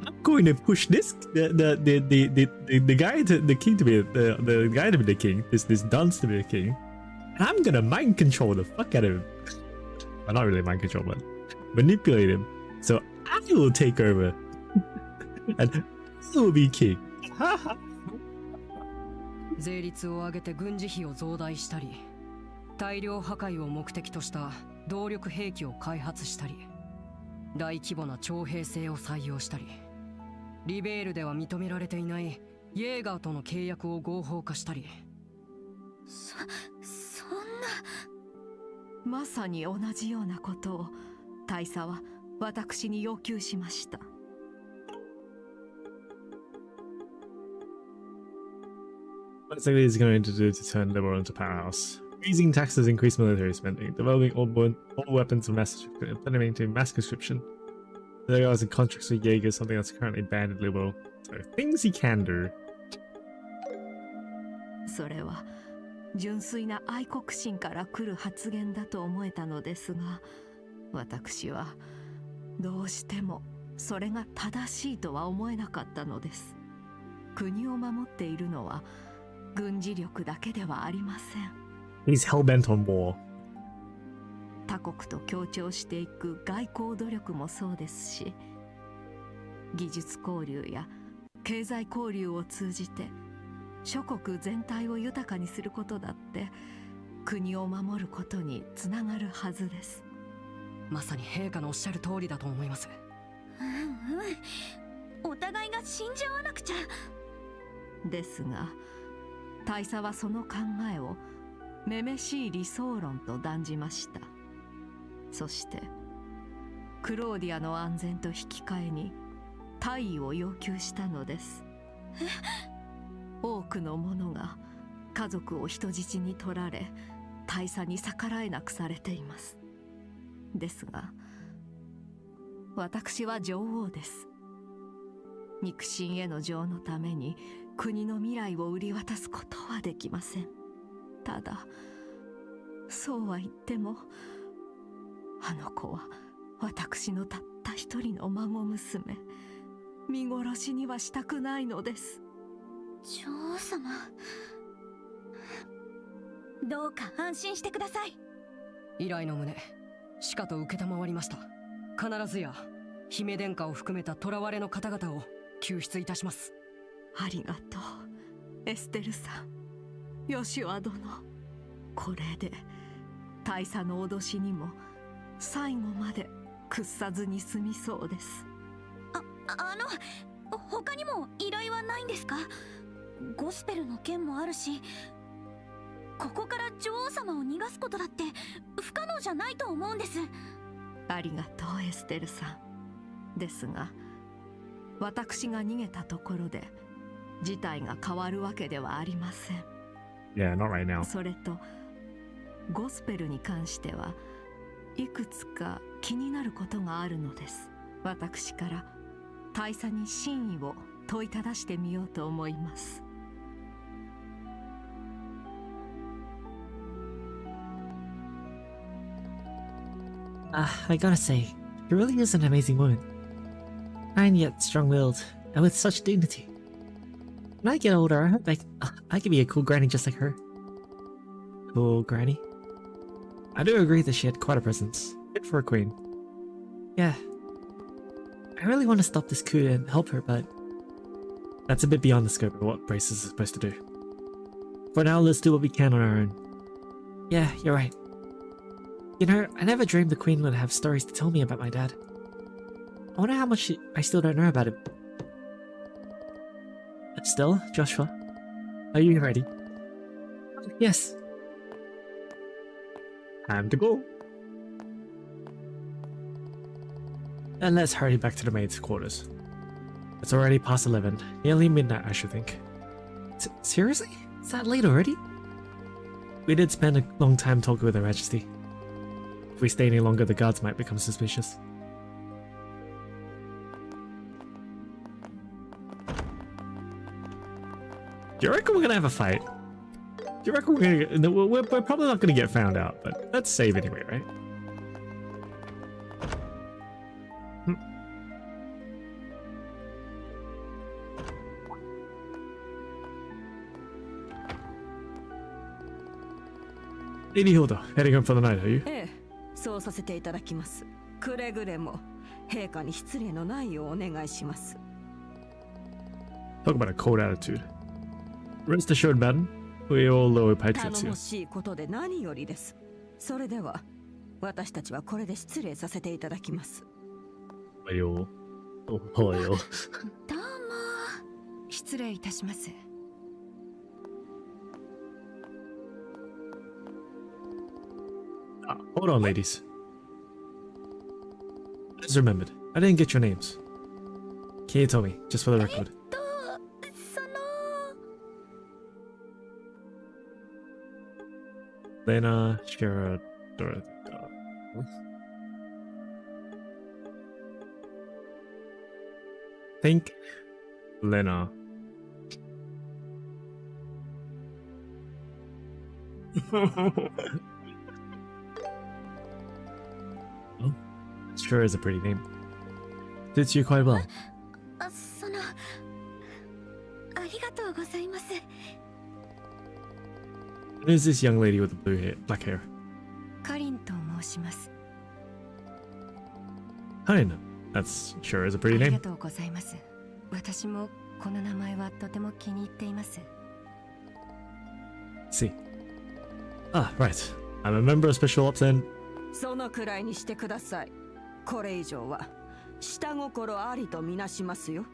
Speaker 1: I'm going to push this the guy to the king to be the guy to be the king, this dunce to be the king, and I'm gonna mind control the fuck out of him. Well, not really mind control, but manipulate him. So I will take over, and I will be king.
Speaker 14: 税率を上げて軍事費を増大したり、大量破壊を目的とした動力兵器を開発したり、大規模な徴兵制を採用したり、リベールでは認められていないイェーガーとの契約を合法化したり。
Speaker 17: そんな。
Speaker 5: まさに同じようなことを大佐は私に要求しました。
Speaker 1: Basically, he's going to do to turn liberal into powerhouse. Raising taxes, increase military spending, developing all weapons of mass, implementing mass conscription. There are contracts with Jaeger, something that's currently banned at liberal. So things he can do.
Speaker 5: それは純粋な愛国心から来る発言だと思えたのですが、私はどうしてもそれが正しいとは思えなかったのです。国を守っているのは軍事力だけではありません。
Speaker 1: He's hell-bent on war.
Speaker 5: 他国と協調していく外交努力もそうですし、技術交流や経済交流を通じて諸国全体を豊かにすることだって国を守ることにつながるはずです。
Speaker 14: まさに陛下のおっしゃる通りだと思います。
Speaker 17: お互いが死んじゃわなくちゃ。
Speaker 5: ですが大佐はその考えをめめしい理想論と断じました。そしてクローディアの安全と引き換えに大位を要求したのです。多くの者が家族を人質に取られ、大佐に逆らえなくされています。ですが私は女王です。肉親への情のために国の未来を売り渡すことはできません。ただそうは言ってもあの子は私のたった一人の孫娘、見殺しにはしたくないのです。
Speaker 17: 女王様、どうか安心してください。
Speaker 14: 依頼の旨しかと承りました。必ずや姫殿下を含めた囚われの方々を救出いたします。
Speaker 5: ありがとうエステルさん、ヨシュア殿。これで大佐の脅しにも最後まで屈さずに済みそうです。
Speaker 17: 他にも依頼はないんですか？ゴスペルの件もあるし、ここから女王様を逃がすことだって不可能じゃないと思うんです。
Speaker 5: ありがとうエステルさん。ですが私が逃げたところで事態が変わるわけではありません。
Speaker 1: Yeah, not right now.
Speaker 5: それとゴスペルに関してはいくつか気になることがあるのです。私から大佐に真意を問いただしてみようと思います。
Speaker 2: I gotta say, she really is an amazing woman. Kind yet strong-willed, and with such dignity. When I get older, I hope I can be a cool granny just like her. Cool granny? I do agree that she had quite a presence. Fit for a queen. Yeah. I really want to stop this coup and help her, but that's a bit beyond the scope of what Braces is supposed to do. For now, let's do what we can on our own. Yeah, you're right. You know, I never dreamed the Queen would have stories to tell me about my dad. I wonder how much I still don't know about him. Still, Joshua, are you ready? Yes.
Speaker 1: Time to go.
Speaker 2: And let's hurry back to the maid's quarters. It's already past 11, nearly midnight I should think. Seriously? It's that late already? We did spend a long time talking with Her Majesty. If we stay any longer, the guards might become suspicious.
Speaker 1: Do you reckon we're gonna have a fight? Do you reckon we're probably not gonna get found out, but let's save anyway, right? Lady Hilda, heading home for the night, are you?
Speaker 5: ええ、そうさせていただきます。くれぐれも陛下に失礼のないようお願いします。
Speaker 1: Talk about a cold attitude. Rest assured, madam, we all lower patriots
Speaker 5: 頼
Speaker 1: here.
Speaker 5: もしいことで何よりです。それでは私たちはこれで失礼させていただきます。
Speaker 1: Oil. Oil.
Speaker 17: どうも失礼いたします。
Speaker 1: Hold on, ladies. I just remembered. I didn't get your names. Can you tell me, just for the record? Lena, Shara, Dorothy. Think Lena. Oh, sure is a pretty name. Fits you quite well.
Speaker 17: ありがとうございます。
Speaker 1: Who's this young lady with the black hair?
Speaker 17: カリンと申します。
Speaker 1: Kaina. That's sure is a
Speaker 17: あ
Speaker 1: pretty
Speaker 17: りが
Speaker 1: name.
Speaker 17: とうございます。私もこの名前はとても気に入っています。
Speaker 1: See. Ah, right. I'm a member of Special Ops and
Speaker 5: そのくらいにしてください。これ以上は下心ありとみなしますよ。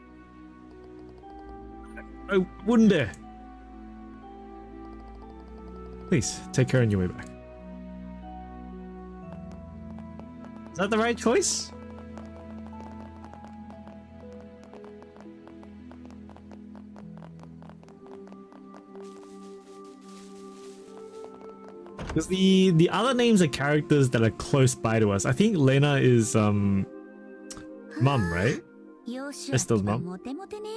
Speaker 1: I wouldn't dare. Please, take care on your way back. Is that the right choice? Because the other names are characters that are close by to us. I think Lena is mum, right? Esther's mum.
Speaker 17: モテモテね。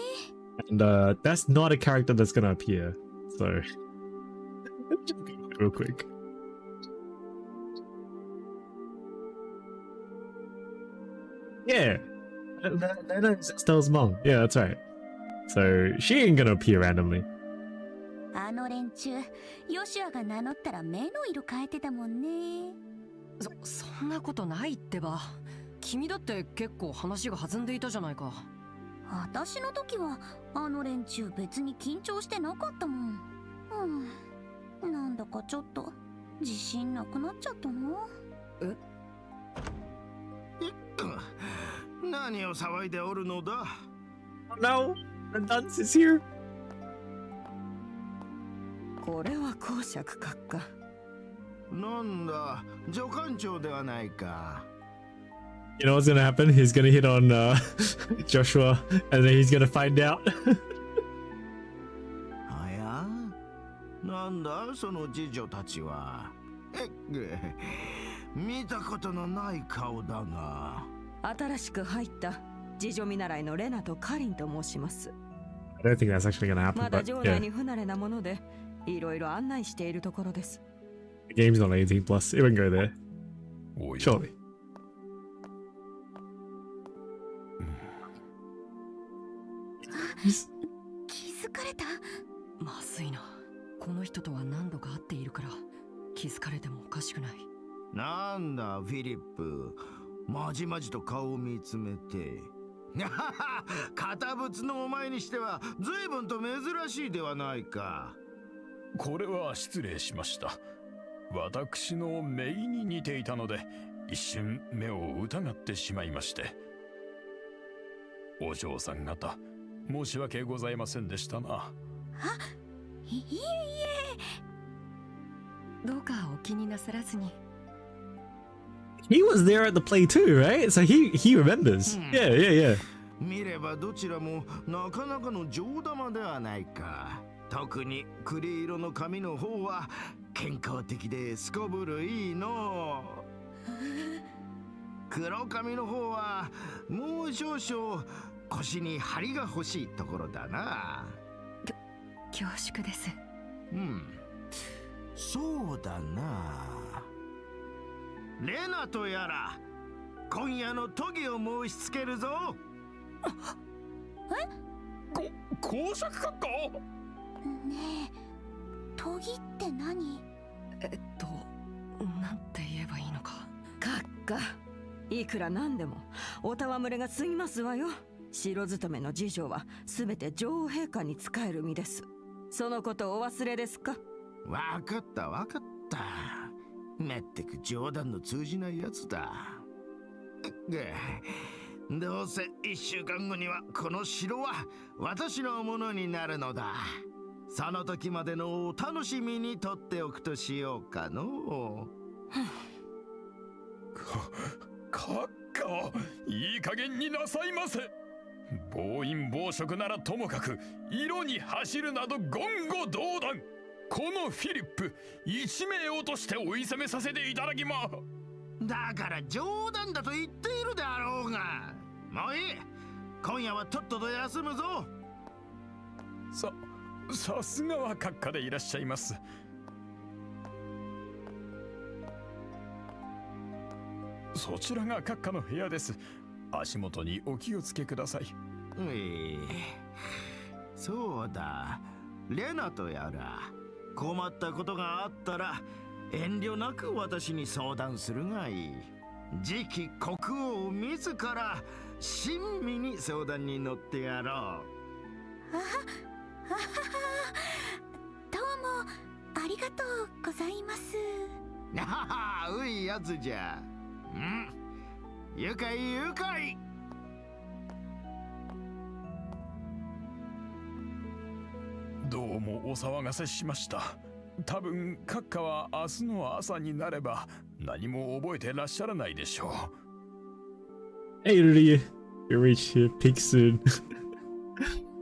Speaker 1: And that's not a character that's gonna appear. So real quick. Yeah. That's Estelle's mom. Yeah, that's right. So she ain't gonna appear randomly.
Speaker 17: あの連中、ヨシュアが名乗ったら目の色変えてたもんね。
Speaker 14: そんなことないってば。君だって結構話が弾んでいたじゃないか。
Speaker 17: 私の時はあの連中別に緊張してなかったもん。なんだかちょっと自信なくなっちゃったな。
Speaker 11: え？何を騒いでおるのだ？
Speaker 1: No, the dunce is here.
Speaker 5: これは公爵閣下。
Speaker 11: なんだ、助官長ではないか。
Speaker 1: You know what's gonna happen? He's gonna hit on Joshua, and then he's gonna find out.
Speaker 11: なんだその次女たちは。見たことのない顔だが。
Speaker 5: 新しく入った次女見習いのレナとカリンと申します。
Speaker 1: I don't think that's actually gonna happen,
Speaker 5: まだ
Speaker 1: but
Speaker 5: 城
Speaker 1: yeah.
Speaker 5: 内に不慣れなものでいろいろ案内しているところです。
Speaker 1: The game's not 18 plus. It wouldn't go there. Surely.
Speaker 17: 気づかれた？
Speaker 14: まずいな。この人とは何度か会っているから気づかれてもおかしくない。
Speaker 11: なんだフィリップ、まじまじと顔を見つめて。堅物のお前にしては随分と珍しいではないか。
Speaker 9: これは失礼しました。私の姪に似ていたので一瞬目を疑ってしまいまして。お嬢さん方、申し訳ございませんでしたな。
Speaker 17: いいえ。
Speaker 14: どうかお気になさらずに。
Speaker 1: He was there at the play too, right? So he remembers. Yeah, yeah, yeah.
Speaker 11: 見ればどちらもなかなかの上玉ではないか。特に栗色の髪の方は健康的ですこぶるいいの。黒髪の方はもう少々腰に張りが欲しいところだな。
Speaker 14: 恐縮です。
Speaker 11: そうだな。レナとやら今夜のトゲを申し付けるぞ。
Speaker 9: 公爵閣下。
Speaker 17: ねえ、トギって何？
Speaker 14: なんて言えばいいのか。
Speaker 5: 閣下、いくらなんでもお戯れが過ぎますわよ。城勤めの次女はすべて女王陛下に仕える身です。そのことをお忘れですか？
Speaker 11: わかったわかった。めってく冗談の通じないやつだ。どうせ1週間後にはこの城は私のものになるのだ。その時までのお楽しみにとっておくとしようかの。
Speaker 9: 閣下、いい加減になさいませ。暴飲暴食ならともかく色に走るなど言語道断。このフィリップ1名をとして追い攻めさせていただきます。
Speaker 11: だから冗談だと言っているであろうが。もういい、今夜はとっとと休むぞ。
Speaker 9: さすがは閣下でいらっしゃいます。そちらが閣下の部屋です。足元にお気をつけください。
Speaker 11: そうだ、レナとやら困ったことがあったら遠慮なく私に相談するがいい。次期国王自ら親身に相談に乗ってやろう。
Speaker 17: どうもありがとうございます。
Speaker 11: ういやつじゃ。愉快愉快。
Speaker 9: どうもお騒がせしました。多分閣下は明日の朝になれば何も覚えてらっしゃらないでしょう。
Speaker 1: Hey, Rudy. You reach your peak soon.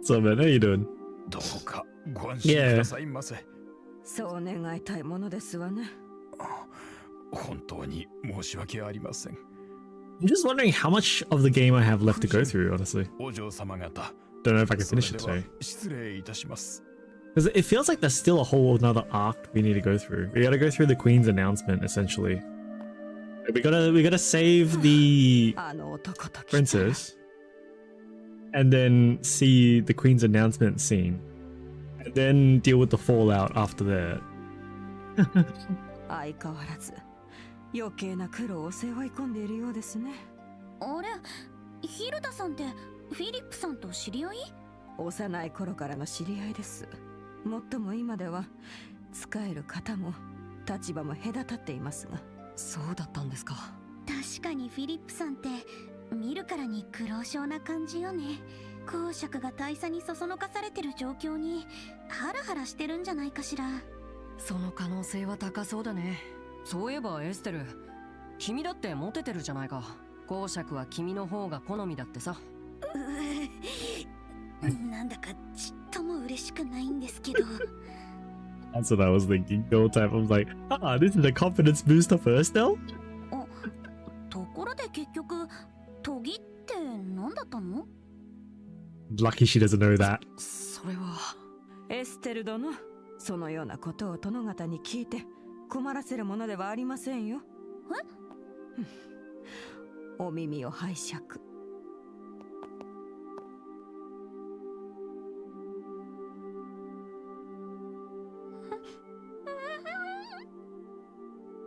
Speaker 1: What's up, man? How you doing?
Speaker 9: どうかご安心くださいませ。
Speaker 5: そう願いたいものですわね。
Speaker 9: 本当に申し訳ありません。
Speaker 1: I'm just wondering how much of the game I have left to go through, honestly.
Speaker 9: お嬢様方。
Speaker 1: Don't know if I can finish it today.
Speaker 9: 失礼いたします。
Speaker 1: Because it feels like there's still a whole another arc we need to go through. We gotta go through the Queen's announcement, essentially. We gotta save the princess, and then see the Queen's announcement scene, and then deal with the fallout after that.
Speaker 5: 相変わらず余計な苦労を背負い込んでいるようですね。
Speaker 17: あれ、ヒルダさんってフィリップさんと知り合い？
Speaker 5: 幼い頃からの知り合いです。もっとも今では使える方も立場も隔たっていますが。
Speaker 14: そうだったんですか。
Speaker 17: 確かにフィリップさんって見るからに苦労性な感じよね。公爵が大佐にそそのかされてる状況にハラハラしてるんじゃないかしら。
Speaker 14: その可能性は高そうだね。そういえばエステル、君だってモテてるじゃないか。公爵は君の方が好みだってさ。
Speaker 17: なんだかちっとも嬉しくないんですけど。
Speaker 1: That's what I was thinking the whole time. I'm like, this is a confidence booster for Estelle?
Speaker 17: ところで結局研ぎって何だったの？
Speaker 1: Lucky she doesn't know that.
Speaker 14: それは
Speaker 5: エステル殿、そのようなことを殿方に聞いて困らせるものではありませんよ。え？お耳を拝借。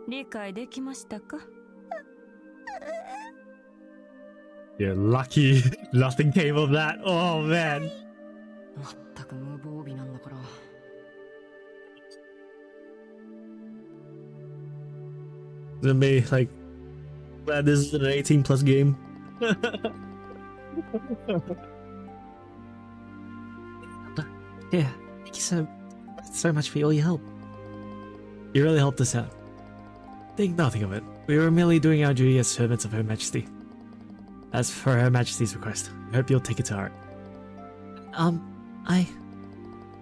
Speaker 5: 理解できましたか？
Speaker 1: Yeah, lucky nothing came of that. Oh man.
Speaker 14: 全く無防備なんだから。
Speaker 1: To me, like, glad this is an 18 plus game.
Speaker 2: Yeah, thank you so much for all your help.
Speaker 1: You really helped us out.
Speaker 2: Think nothing of it. We were merely doing our duty as servants of Her Majesty. As for Her Majesty's request, I hope you'll take it to heart.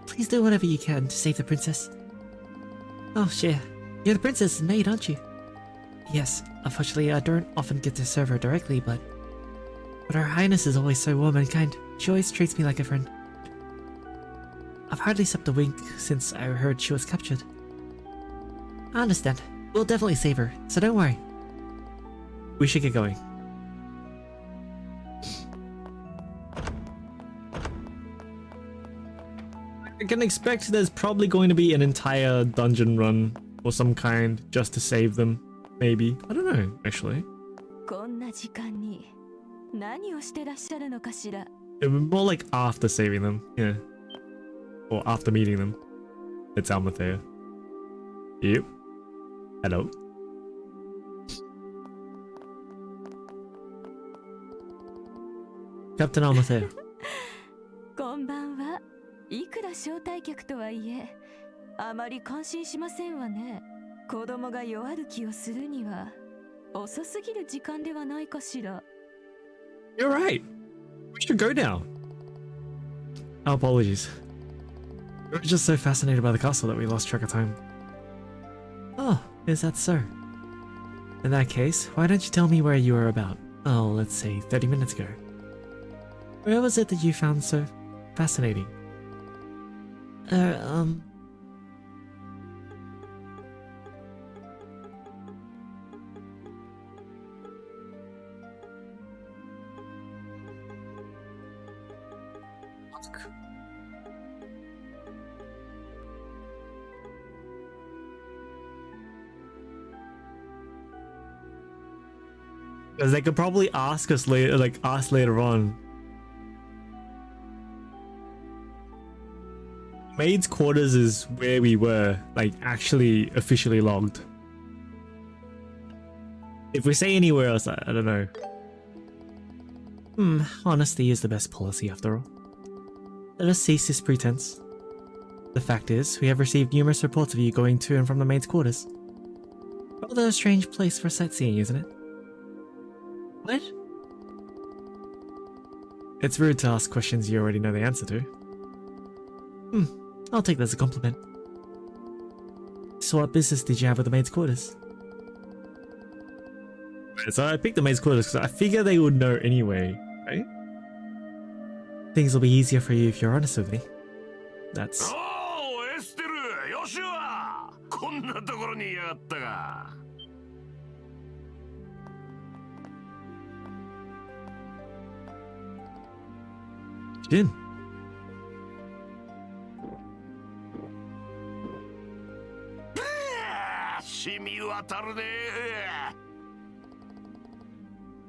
Speaker 2: Please do whatever you can to save the princess. Oh, sure. You're the princess's maid, aren't you? Yes. Unfortunately, I don't often get to serve her directly, but Her Highness is always so warm and kind. She always treats me like a friend. I've hardly slept a wink since I heard she was captured. I understand. We'll definitely save her, so don't worry.
Speaker 1: We should get going. I can expect there's probably going to be an entire dungeon run or some kind just to save them. Maybe. I don't know, actually.
Speaker 5: こんな時間に何をしてらっしゃるのかしら?
Speaker 1: It would be more like after saving them, yeah. Or after meeting them. It's Almathea. Yep. Hello.
Speaker 2: Captain Almathea.
Speaker 5: こんばんは。いくら招待客とはいえ、あまり感心しませんわね。子供が弱る気をするには遅すぎる時間ではないかしら。
Speaker 1: You're right. We should go now.
Speaker 2: Our apologies. We were just so fascinated by the castle that we lost track of time. Oh, is that so? In that case, why don't you tell me where you were about, oh, let's say 30 minutes ago? Where was it that you found so fascinating?
Speaker 1: Because they could probably ask us later, like ask later on. Maid's quarters is where we were, like actually officially logged. If we say anywhere else, I don't know.
Speaker 2: Honesty is the best policy after all. Let us cease this pretense. The fact is, we have received numerous reports of you going to and from the maid's quarters. Rather a strange place for sightseeing, isn't it?
Speaker 1: What? It's rude to ask questions you already know the answer to.
Speaker 2: I'll take that as a compliment. So what business did you have with the maid's quarters?
Speaker 1: So I picked the maid's quarters because I figure they would know anyway, right?
Speaker 2: Things will be easier for you if you're honest with me. That's...
Speaker 6: Oh, Esther! Yoshua! こんなところにいやがったが。
Speaker 1: Jin.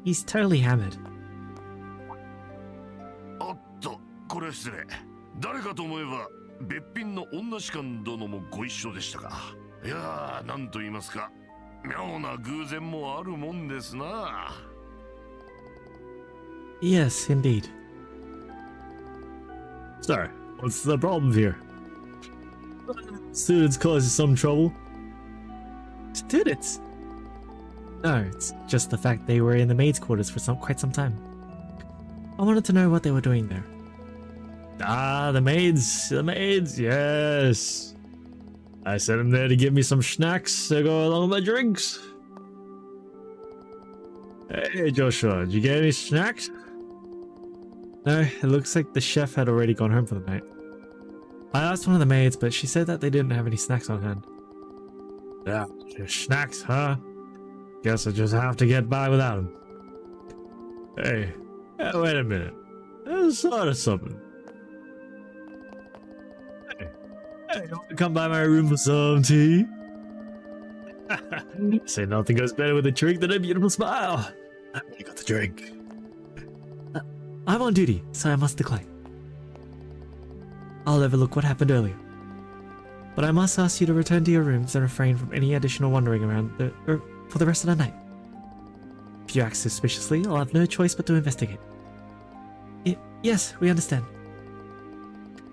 Speaker 2: He's totally hammered.
Speaker 6: おっと、これは失礼。誰かと思えば、別品の女士官殿もご一緒でしたか。いやー、なんと言いますか、妙な偶然もあるもんですな。
Speaker 2: Yes, indeed.
Speaker 1: So, what's the problem here? Students cause some trouble?
Speaker 2: Students? No, it's just the fact they were in the maid's quarters for quite some time. I wanted to know what they were doing there.
Speaker 1: Ah, the maids, yes. I sent him there to give me some snacks to go along with my drinks. Hey, Joshua, did you get any snacks? No, it looks like the chef had already gone home for the night. I asked one of the maids, but she said that they didn't have any snacks on hand. Yeah, snacks, huh? Guess I just have to get by without them. Hey, wait a minute. I thought of something. Hey, you want to come by my room for some tea? Say nothing goes better with a drink than a beautiful smile. I already got the drink.
Speaker 2: I'm on duty, so I must decline. I'll overlook what happened earlier. But I must ask you to return to your rooms and refrain from any additional wandering around for the rest of the night. If you act suspiciously, I'll have no choice but to investigate. Yes, we understand.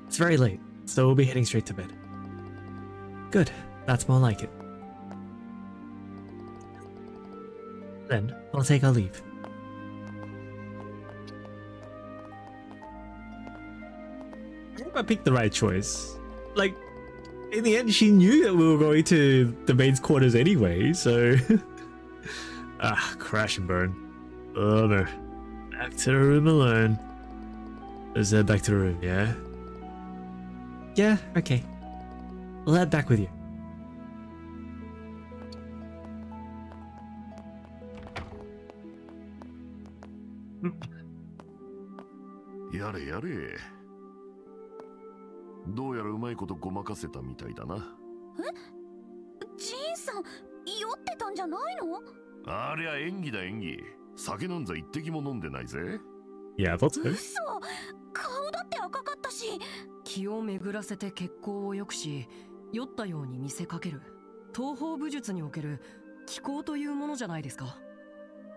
Speaker 2: It's very late, so we'll be heading straight to bed. Good, that's more like it. Then, I'll take our leave.
Speaker 1: I hope I picked the right choice. Like, in the end, she knew that we were going to the maid's quarters anyway, so... crash and burn. Oh no. Back to the room alone. Let's head back to the room, yeah?
Speaker 2: Yeah, okay. I'll head back with you.
Speaker 6: やれやれ。どうやらうまいことごまかせたみたいだな。
Speaker 17: ジンさん、酔ってたんじゃないの？
Speaker 6: ありゃ演技だ演技。酒なんざ一滴も飲んでないぜ。
Speaker 1: いや、that's it.
Speaker 17: 嘘、顔だって赤かったし。
Speaker 14: 気を巡らせて血行を良くし、酔ったように見せかける東方武術における気功というものじゃないですか。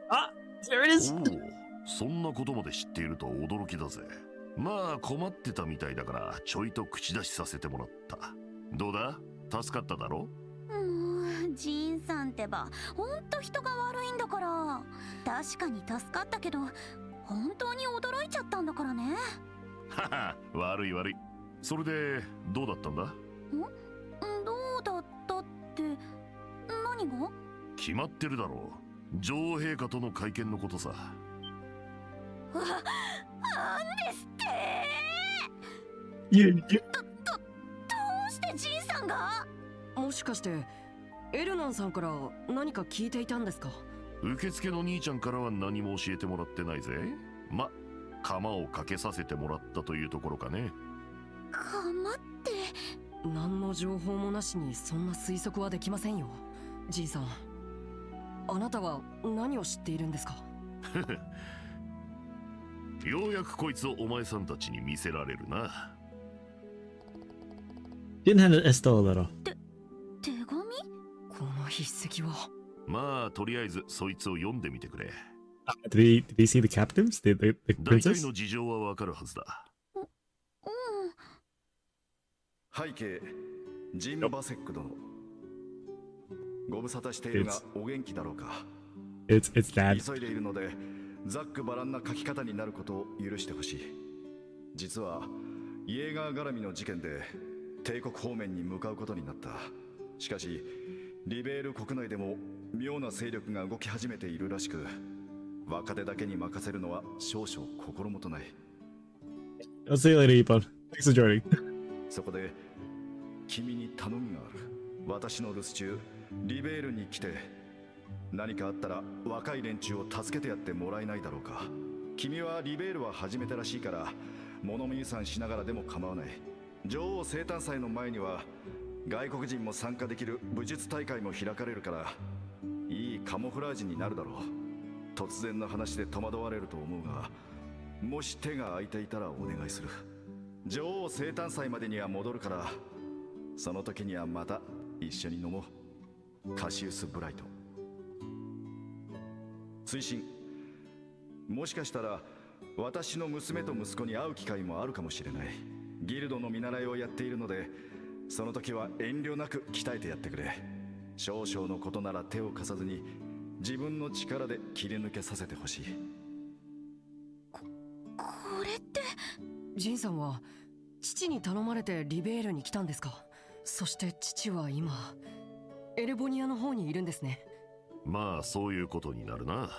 Speaker 1: あ、there it is.
Speaker 6: おお、そんなことまで知っているとは驚きだぜ。まあ困ってたみたいだからちょいと口出しさせてもらった。どうだ？助かっただろ？
Speaker 17: ジンさんってばほんと人が悪いんだから。確かに助かったけど本当に驚いちゃったんだからね。
Speaker 6: はは、悪い悪い。それでどうだったんだ？
Speaker 17: どうだったって何が？
Speaker 6: 決まってるだろう。女王陛下との会見のことさ。
Speaker 17: なんですってどうしてジンさんが？
Speaker 14: もしかしてエルナンさんから何か聞いていたんですか？
Speaker 6: 受付の兄ちゃんからは何も教えてもらってないぜ。ま、釜をかけさせてもらったというところかね。
Speaker 17: 釜って？
Speaker 14: 何の情報もなしにそんな推測はできませんよ。ジンさん、あなたは何を知っているんですか？
Speaker 6: ようやくこいつをお前さんたちに見せられるな。
Speaker 1: Didn't have an Estelle at all.
Speaker 17: 手紙？
Speaker 14: この筆跡は。
Speaker 6: まあとりあえずそいつを読んでみてくれ。
Speaker 1: Did he see the captives? The
Speaker 6: 大体
Speaker 1: princess?
Speaker 6: の事情はわかるはずだ。
Speaker 15: 背景ジン・バセック殿。ご無沙汰しているがお元気だろうか。
Speaker 1: It's dad.
Speaker 15: 急いでいるのでざっくばらんな書き方になることを許してほしい。実はイエーガー絡みの事件で帝国方面に向かうことになった。しかしリベール国内でも妙な勢力が動き始めているらしく、若手だけに任せるのは少々心もとない。
Speaker 1: I'll see you later, Ippon. Thanks for joining.
Speaker 15: そこで君に頼みがある。私の留守中リベールに来て何かあったら若い連中を助けてやってもらえないだろうか。君はリベールは初めてらしいから物見遊山しながらでも構わない。女王生誕祭の前には外国人も参加できる武術大会も開かれるからいいカモフラージュになるだろう。突然の話で戸惑われると思うが、もし手が空いていたらお願いする。女王生誕祭までには戻るから、その時にはまた一緒に飲もう。カシウス・ブライト。推進。もしかしたら私の娘と息子に会う機会もあるかもしれない。ギルドの見習いをやっているので、その時は遠慮なく鍛えてやってくれ。少々のことなら手を貸さずに自分の力で切り抜けさせてほしい。
Speaker 17: これって。
Speaker 14: ジンさんは父に頼まれてリベールに来たんですか？そして父は今エルボニアの方にいるんですね。
Speaker 6: まあそういうことになるな。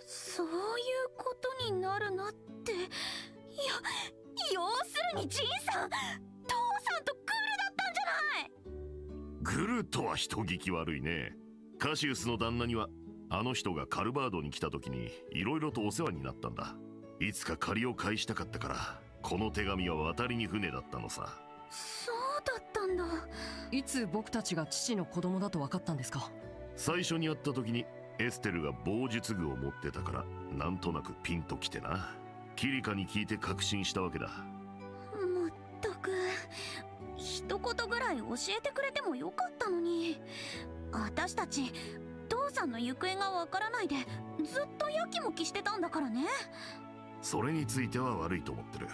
Speaker 17: そういうことになるなって。要するにジンさん、父さんとグルだったんじゃない。
Speaker 6: グルとは人聞き悪いね。カシウスの旦那にはあの人がカルバードに来た時にいろいろとお世話になったんだ。いつか借りを返したかったからこの手紙は渡りに船だったのさ。
Speaker 17: そうだったんだ。
Speaker 14: いつ僕たちが父の子供だと分かったんですか？
Speaker 6: 最初に会った時にエステルが棒術具を持ってたからなんとなくピンときてな。キリカに聞いて確信したわけだ。
Speaker 17: まったく、一言ぐらい教えてくれてもよかったのに。私たち父さんの行方がわからないでずっとやきもきしてたんだからね。
Speaker 6: それについては悪いと思ってる。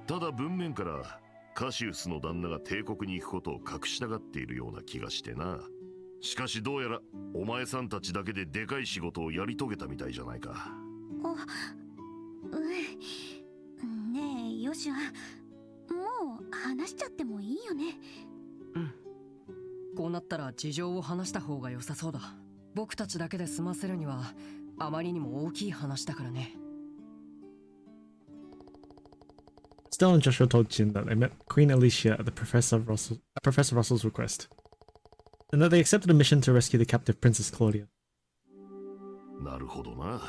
Speaker 6: ただ文面からカシウスの旦那が帝国に行くことを隠したがっているような気がしてな。しかしどうやらお前さんたちだけででかい仕事をやり遂げたみたいじゃないか。
Speaker 17: ねえヨシュア、もう話しちゃってもいいよね。
Speaker 14: こうなったら事情を話した方が良さそうだ。僕たちだけで済ませるにはあまりにも大きい話だからね。
Speaker 1: Stella and Joshua told Jin that they met Queen Alicia at Professor Russell's request, and that they accepted a mission to rescue the captive Princess Claudia.
Speaker 6: なるほどな。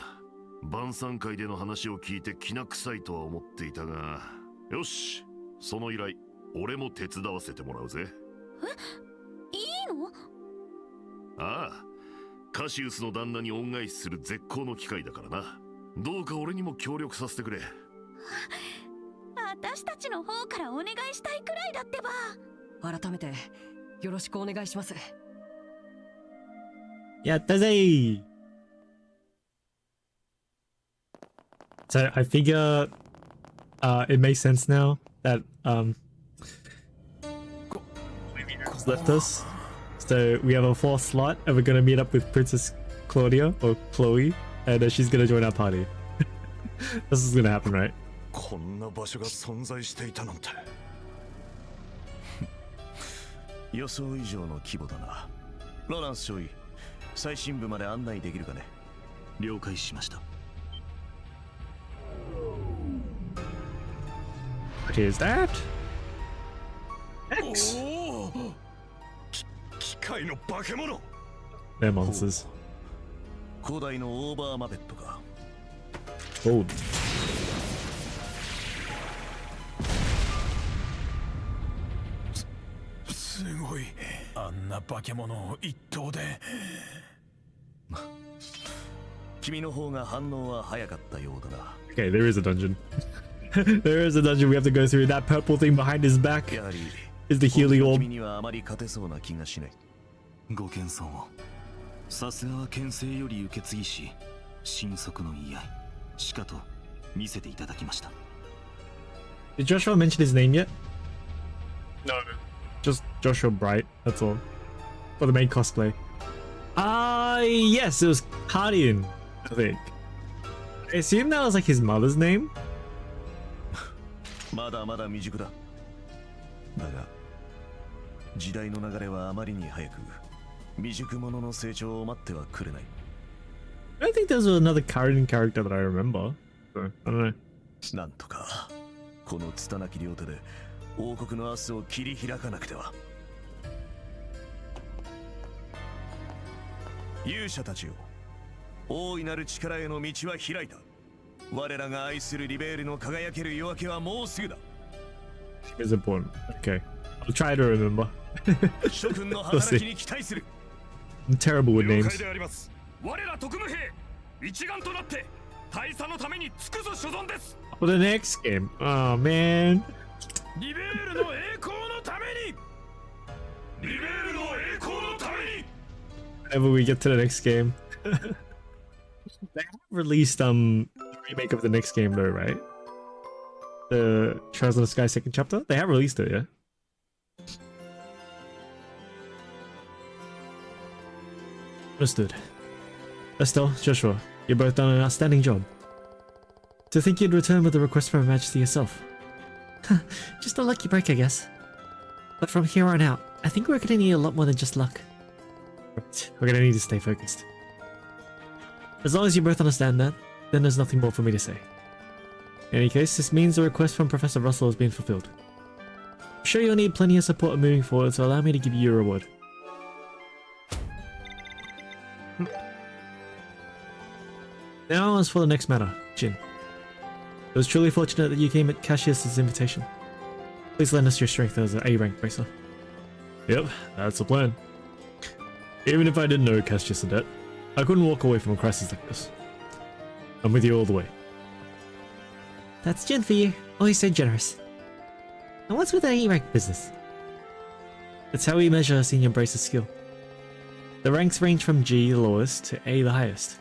Speaker 6: 晩餐会での話を聞いてきな臭いとは思っていたが、よし、その依頼俺も手伝わせてもらうぜ。
Speaker 17: いいの？
Speaker 6: ああ、カシウスの旦那に恩返しする絶好の機会だからな。どうか俺にも協力させてくれ。
Speaker 17: 私たちの方からお願いしたいくらいだってば。
Speaker 14: 改めてよろしくお願いします。
Speaker 1: やったぜー。So I figure it makes sense now that left us. So we have a fourth slot and we're gonna meet up with Princess Claudia or Chloe and she's gonna join our party. This is gonna happen, right?
Speaker 10: こんな場所が存在していたなんて予想以上の規模だな。ロランス少尉、最深部まで案内できるかね。了解しました。
Speaker 1: What is that? X?
Speaker 10: 機械の化け物。
Speaker 1: They're monsters.
Speaker 10: 古代のオーバーマペットか。
Speaker 1: Gold.
Speaker 9: すごい。あんな化け物を一頭で。
Speaker 10: 君の方が反応は早かったようだな。
Speaker 1: Okay, there is a dungeon. There is a dungeon we have to go through. That purple thing behind his back is the Healy Orb.
Speaker 10: 君にはあまり勝てそうな気がしない。
Speaker 18: ご謙遜を。さすがは牽制より受け継ぎし、神速の居合しかと見せていただきました。
Speaker 1: Did Joshua mention his name yet? No. Just Joshua Bright, that's all. For the main cosplay. Yes, it was Cardian, I think. I assume that was like his mother's name?
Speaker 10: まだまだ未熟だ。だが、時代の流れはあまりに早く、未熟者の成長を待ってはくれない。
Speaker 1: I don't think there's another Cardian character that I remember. So, I don't know.
Speaker 10: なんとか、この拙き両手で王国の明日を切り開かなくては。勇者たちよ、大いなる力への道は開いた。我らが愛するリベールの輝ける夜明けはもうすぐだ。
Speaker 1: It's important. Okay. I'll try to remember.
Speaker 10: 諸君の働きに期待する。
Speaker 1: I'm terrible with
Speaker 3: 了
Speaker 1: names.
Speaker 3: 解であります。我ら特務兵一丸となって大佐のために尽くす所存です。
Speaker 1: For the next game. Oh man.
Speaker 9: リベールの栄光のために。
Speaker 3: リベールの栄光のために。
Speaker 1: Whenever we get to the next game. They have released remake of the next game though, right? The Trials of the Sky second chapter? They have released it, yeah? Understood. Estelle, Joshua, you've both done an outstanding job. To think you'd return with a request from Her Majesty yourself. Just a lucky break, I guess.
Speaker 2: But from here on out, I think we're gonna need a lot more than just luck.
Speaker 1: Right. We're gonna need to stay focused. As long as you both understand that, then there's nothing more for me to say. In any case, this means the request from Professor Russell has been fulfilled. I'm sure you'll need plenty of support moving forward, so allow me to give you your reward. Now as for the next matter, Jin. It was truly fortunate that you came at Cassius's invitation. Please lend us your strength as an A-rank bracer. Yep, that's the plan. Even if I didn't know Cassius a debt, I couldn't walk away from a crisis like this. I'm with you all the way.
Speaker 2: That's Jin for you. Always so generous. And what's with that A-rank business?
Speaker 1: It's how we measure a senior bracer's skill. The ranks range from G, the lowest, to A, the highest.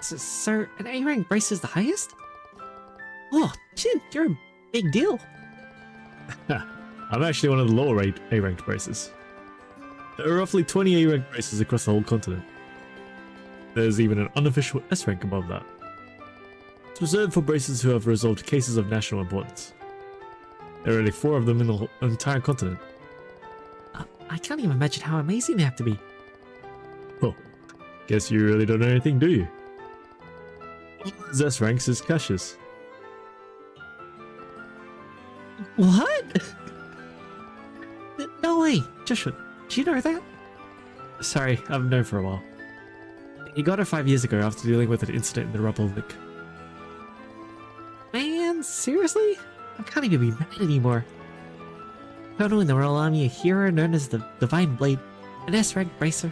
Speaker 2: So an A-rank bracer's the highest? Oh, Jin, you're a big deal.
Speaker 1: I'm actually one of the lower A-ranked bracers. There are roughly 20 A-ranked bracers across the whole continent. There's even an unofficial S-rank above that. It's reserved for bracers who have resolved cases of national importance. There are only 4 of them in the whole entire continent.
Speaker 2: I can't even imagine how amazing they have to be.
Speaker 1: Well, guess you really don't know anything, do you? All S ranks is Cassius.
Speaker 2: What? No way! Joshua, do you know that?
Speaker 1: Sorry, I've known for a while. He got her 5 years ago after dealing with an incident in the Republic.
Speaker 2: Man, seriously? I can't even be mad anymore. Colonel in the Royal Army, a hero known as the Divine Blade, an S-rank bracer.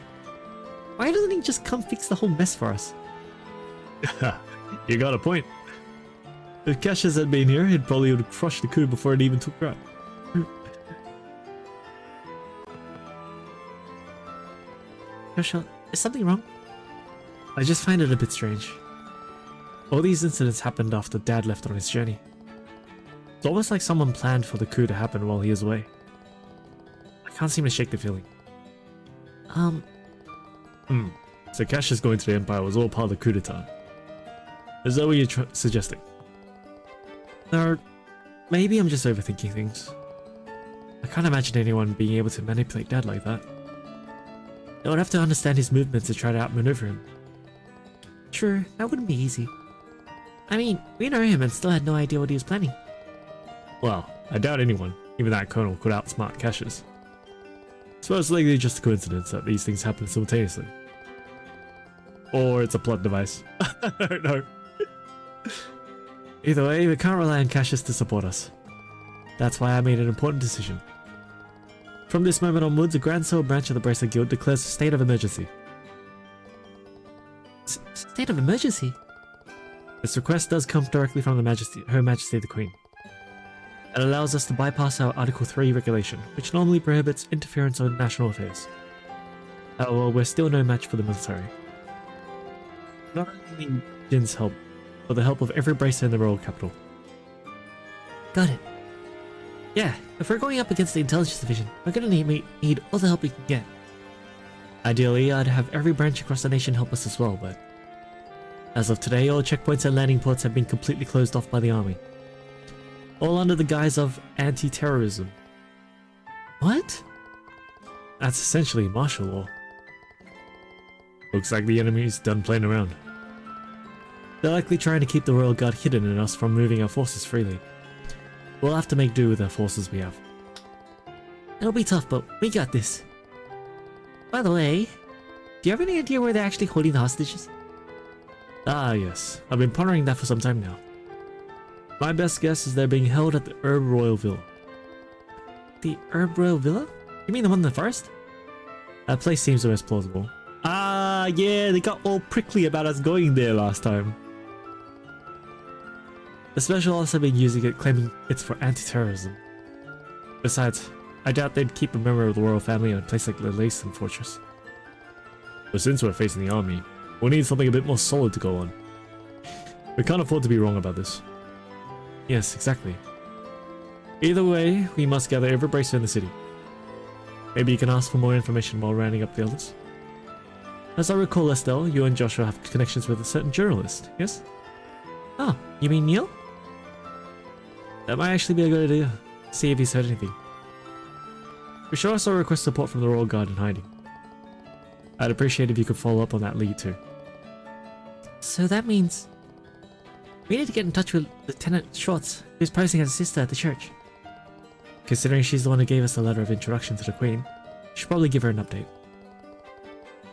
Speaker 2: Why doesn't he just come fix the whole mess for us?
Speaker 1: You got a point. If Cassius had been here, he'd probably would have crushed the coup before it even took ground.
Speaker 2: Joshua, is something wrong?
Speaker 1: I just find it a bit strange. All these incidents happened after Dad left on his journey. It's almost like someone planned for the coup to happen while he is away. I can't seem to shake the feeling. So Cassius going to the Empire was all part of the coup d'etat. Is that what you're suggesting? Or maybe I'm just overthinking things. I can't imagine anyone being able to manipulate Dad like that. They would have to understand his movements to try to outmaneuver him.
Speaker 2: True, that wouldn't be easy. I mean, we know him and still had no idea what he was planning.
Speaker 1: Well, I doubt anyone, even that colonel, could outsmart Cassius. It's most likely just a coincidence that these things happen simultaneously. Or it's a plot device. I don't know. Either way, we can't rely on Cassius to support us. That's why I made an important decision. From this moment onwards, the Grand Sword branch of the Bracer Guild declares a state of emergency.
Speaker 2: State of emergency?
Speaker 1: This request does come directly from Her Majesty the Queen. It allows us to bypass our Article 3 regulation, which normally prohibits interference in national affairs. However, we're still no match for the military. Not only need Jin's help, but the help of every bracer in the royal capital.
Speaker 2: Got it. Yeah, if we're going up against the intelligence division, we're gonna need all the help we can get.
Speaker 1: Ideally, I'd have every branch across the nation help us as well, but as of today, all checkpoints and landing ports have been completely closed off by the army. All under the guise of anti-terrorism.
Speaker 2: What?
Speaker 1: That's essentially martial law. Looks like the enemy's done playing around. They're likely trying to keep the Royal Guard hidden and us from moving our forces freely. We'll have to make do with the forces we have.
Speaker 2: It'll be tough, but we got this. By the way, do you have any idea where they're actually holding the hostages?
Speaker 1: Ah yes, I've been pondering that for some time now. My best guess is they're being held at the Herb Royal Villa.
Speaker 2: The Herb Royal Villa? You mean the one in the forest?
Speaker 1: That place seems the most plausible. Ah yeah, they got all prickly about us going there last time. The special officer have been using it, claiming it's for anti-terrorism. Besides, I doubt they'd keep a member of the royal family in a place like the Lacen Fortress. But since we're facing the army, we'll need something a bit more solid to go on. We can't afford to be wrong about this. Yes, exactly. Either way, we must gather every bracer in the city. Maybe you can ask for more information while rounding up the others. As I recall, Estelle, you and Joshua have connections with a certain journalist, yes?
Speaker 2: Oh, you mean Neil?
Speaker 1: That might actually be a good idea. See if he's heard anything. We should also request support from the Royal Guard in hiding. I'd appreciate if you could follow up on that lead too.
Speaker 2: So that means we need to get in touch with Lieutenant Schwartz, who's posing as a sister at the church. Considering she's the one who gave us the letter of introduction to the Queen, we should probably give her an update.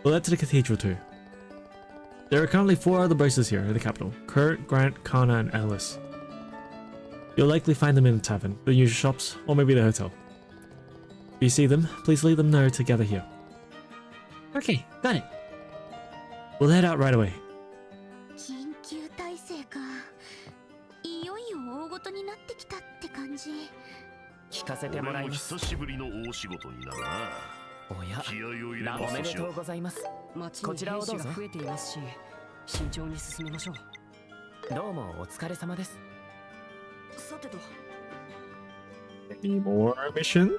Speaker 2: We'll head to the cathedral too. There are currently 4 other bracers here in the capital: Kurt, Grant, Kana, and Ellis. You'll likely find them in the tavern, the usual shops, or maybe the hotel. If you see them, please let them know to gather here. Okay, got it.
Speaker 1: We'll head out right away.
Speaker 17: 緊急体制か。いよいよ大ごとになってきたって感じ。
Speaker 13: 聞かせてもらいます。
Speaker 6: 俺も久しぶりの大仕事になるな。
Speaker 13: おや、
Speaker 6: 気合を入れ
Speaker 13: ラ
Speaker 6: ます
Speaker 13: おめでとうございます。
Speaker 14: 町に兵士が増えていますし、慎重に進みましょう。
Speaker 13: どうもお疲れ様です。
Speaker 14: さてと。
Speaker 1: Any more missions?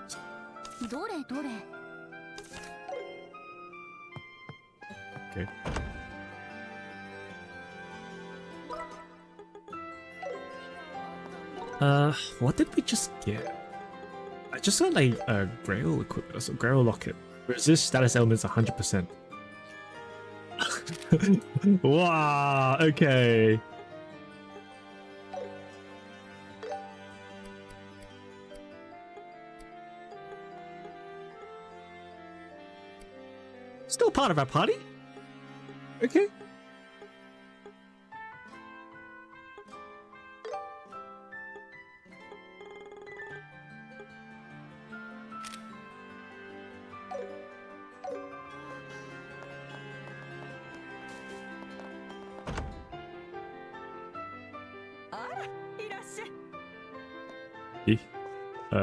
Speaker 17: どれどれ。
Speaker 1: Okay. What did we just get? I just got like a Grail equipment, so Grail Locket. Resist status elements 100%. Wow, okay. Still part of our party? Okay.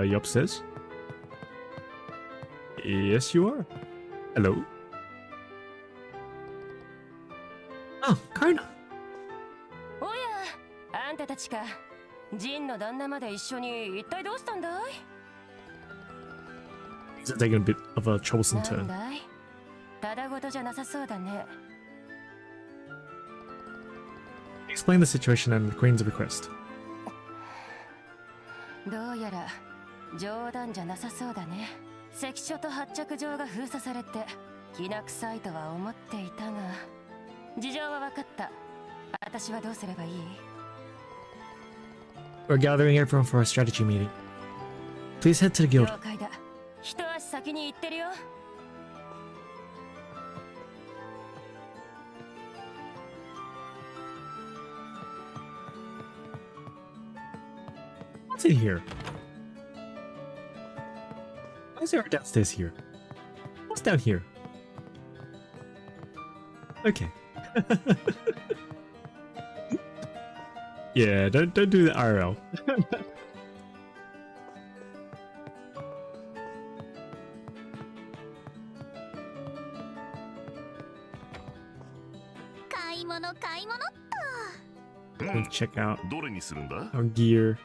Speaker 1: You upstairs? Yes, you are. Hello.
Speaker 2: Oh, Karna.
Speaker 5: おや、あんたたちか。ジンの旦那まで一緒に一体どうしたんだい？
Speaker 1: He's taking a bit of a troublesome
Speaker 5: なん
Speaker 1: turn.
Speaker 5: だい？ただごとじゃなさそうだね。
Speaker 1: Explain the situation and the Queen's request.
Speaker 5: どうやら冗談じゃなさそうだね。関所と発着場が封鎖されてきな臭いとは思っていたが、事情は分かった。私はどうすればいい？
Speaker 2: We're gathering everyone for a strategy meeting. Please head to the guild.
Speaker 5: 了解だ。一足先に行ってるよ。
Speaker 1: What's in here? Why is there a downstairs here? What's down here? Okay. Yeah, don't do the IRL.
Speaker 17: 買い物買い物っと。
Speaker 1: We'll check out
Speaker 6: どれにするんだ？
Speaker 1: our gear.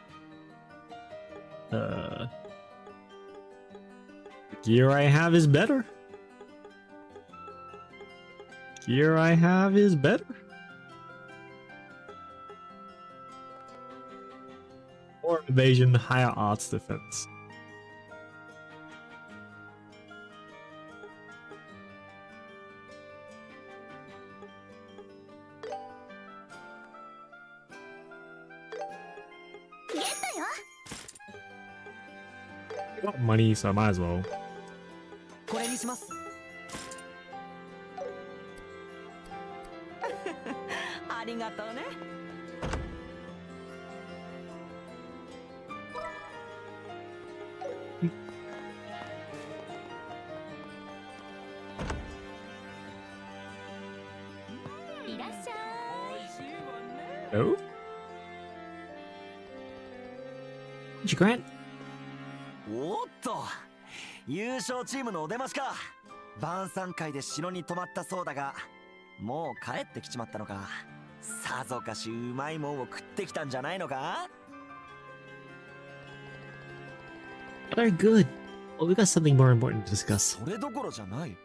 Speaker 1: The gear I have is better. Gear I have is better. More evasion, higher arts defense. I got money, so I might as well.
Speaker 14: これにします。
Speaker 5: ありがとうね。
Speaker 17: いらっしゃい。
Speaker 1: Oh?
Speaker 2: Did you grant?
Speaker 19: おっと、優勝チームのお出ましか。晩餐会で城に泊まったそうだが、もう帰ってきちまったのか。さぞかしうまいもんを食ってきたんじゃないのか。
Speaker 2: They're good. Well, we got something more important to discuss.
Speaker 19: それどころじゃない。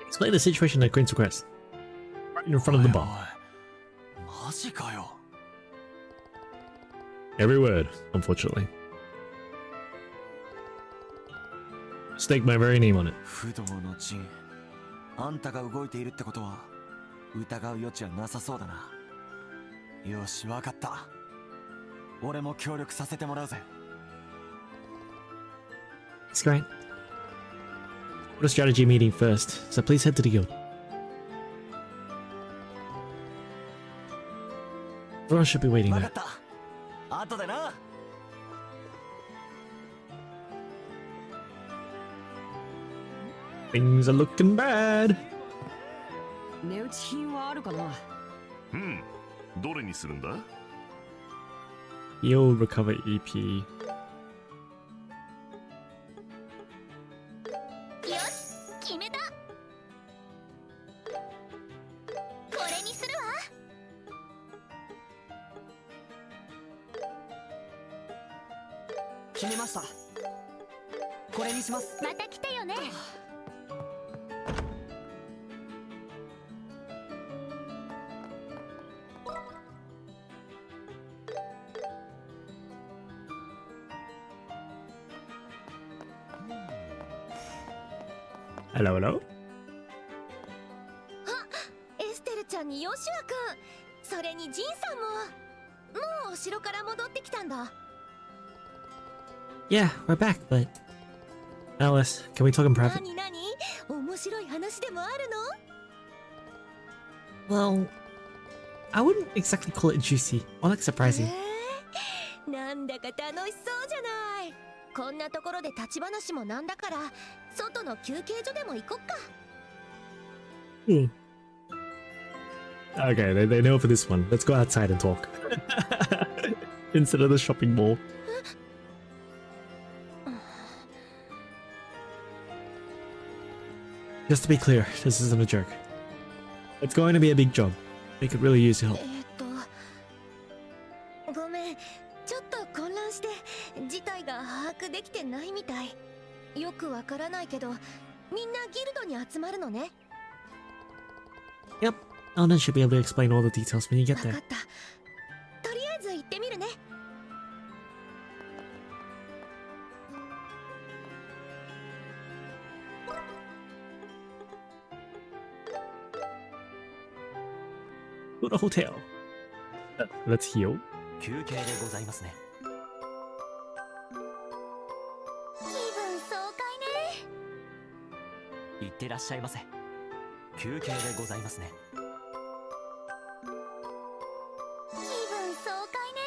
Speaker 1: Explain the situation at Queen's request. Right in front of the bar.
Speaker 19: マジかよ。
Speaker 1: Every word, unfortunately. Stake my very name on it.
Speaker 19: 不動の陣。あんたが動いているってことは疑う余地はなさそうだな。よし、わかった。俺も協力させてもらうぜ。
Speaker 2: It's great. Got a strategy meeting first, so please head to the guild. Everyone should be waiting
Speaker 19: わ
Speaker 2: there.
Speaker 19: かった。後でな。
Speaker 1: Things are looking bad.
Speaker 14: 値打ち品はあるかな。
Speaker 6: どれにするんだ？
Speaker 1: Heal, recover EP.
Speaker 4: よし、決めた。これにするわ。
Speaker 19: 決めました。これにします。
Speaker 4: また来てよね。
Speaker 1: Hello, hello.
Speaker 17: エステルちゃんにヨシュアくん、それにジンさんも。もうお城から戻ってきたんだ。
Speaker 2: Yeah, we're back, but Alice, can we talk in private?
Speaker 17: 何何？面白い話でもある
Speaker 2: Well, I wouldn't exactly call it juicy or like surprising.
Speaker 17: の？なんだか楽しそうじゃない。こんなところで立ち話もなんだから、外の休憩所でも行こっか。
Speaker 1: Hmm. Okay, they know for this one. Let's go outside and talk. Instead of the shopping mall.
Speaker 2: Just to be clear, this isn't a joke.
Speaker 1: It's going to be a big job.
Speaker 2: We could really use your help.
Speaker 17: ごめん、ちょっと混乱して事態が把握できてないみたい。よくわからないけど、みんなギルドに集まるのね。
Speaker 2: Yep, Alden should be able to explain all the details when you get
Speaker 17: わ
Speaker 2: there.
Speaker 17: かった。とりあえず行ってみるね。
Speaker 1: To the hotel. Let's heal.
Speaker 19: 休憩でございますね。
Speaker 4: 気分爽快ね。
Speaker 19: 行ってらっしゃいませ。休憩でございますね。
Speaker 4: 気分爽快ね。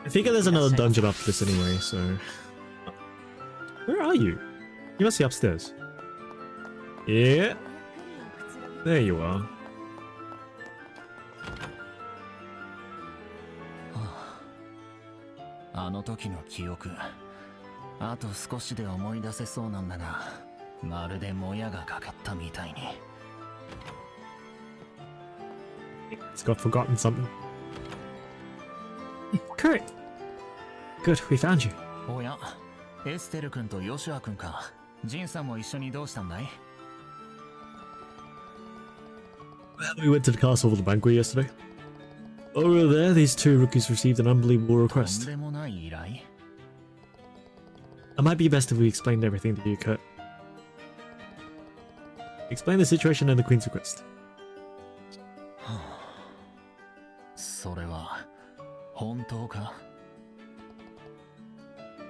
Speaker 1: I figure there's another dungeon after this anyway, so... Where are you? You must be upstairs. Yeah. There you are.
Speaker 18: あの時の記憶、あと少しで思い出せそうなんだが、まるでもやがかかったみたいに。
Speaker 1: It's got forgotten something.
Speaker 2: Kurt! Good, we found you.
Speaker 18: おや、エステル君とヨシュア君か。ジンさんも一緒にどうしたんだい？
Speaker 1: We went to the castle for the banquet yesterday. Over there, these two rookies received an unbelievable
Speaker 18: とん
Speaker 1: request.
Speaker 18: でもない依頼？
Speaker 1: It might be best if we explained everything to you, Kurt. Explain the situation and the Queen's request.
Speaker 18: それは本当か？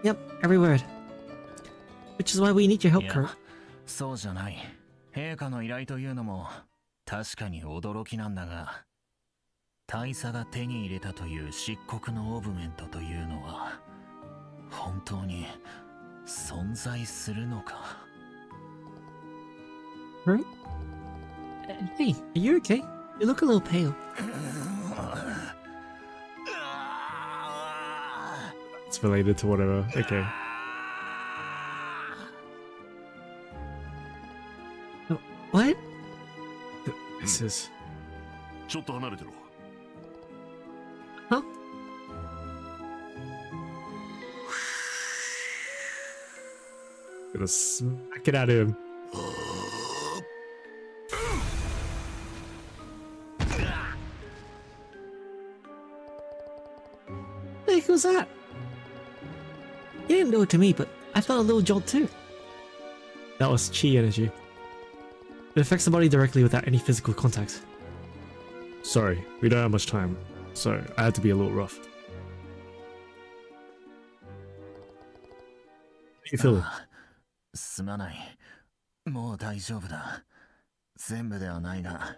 Speaker 2: Yep, every word. Which is why we need your help,
Speaker 18: いや
Speaker 2: Kurt.
Speaker 18: そうじゃない。陛下の依頼というのも確かに驚きなんだが、大佐が手に入れたという漆黒のオブメントというのは本当に存在するのか？
Speaker 2: Right? Hey, are you okay? You look a little pale.
Speaker 1: It's related to whatever. Okay.
Speaker 2: What?
Speaker 1: This is...
Speaker 6: ちょっと離れてろ。
Speaker 2: Huh?
Speaker 1: Gonna smack it out of him.
Speaker 2: was that? You didn't do it to me, but I felt a little jolt too.
Speaker 1: That was chi energy. It affects the body directly without any physical contact. Sorry, we don't have much time, so I had to be a little rough. How you feeling?
Speaker 18: すまない。もう大丈夫だ。全部ではないが。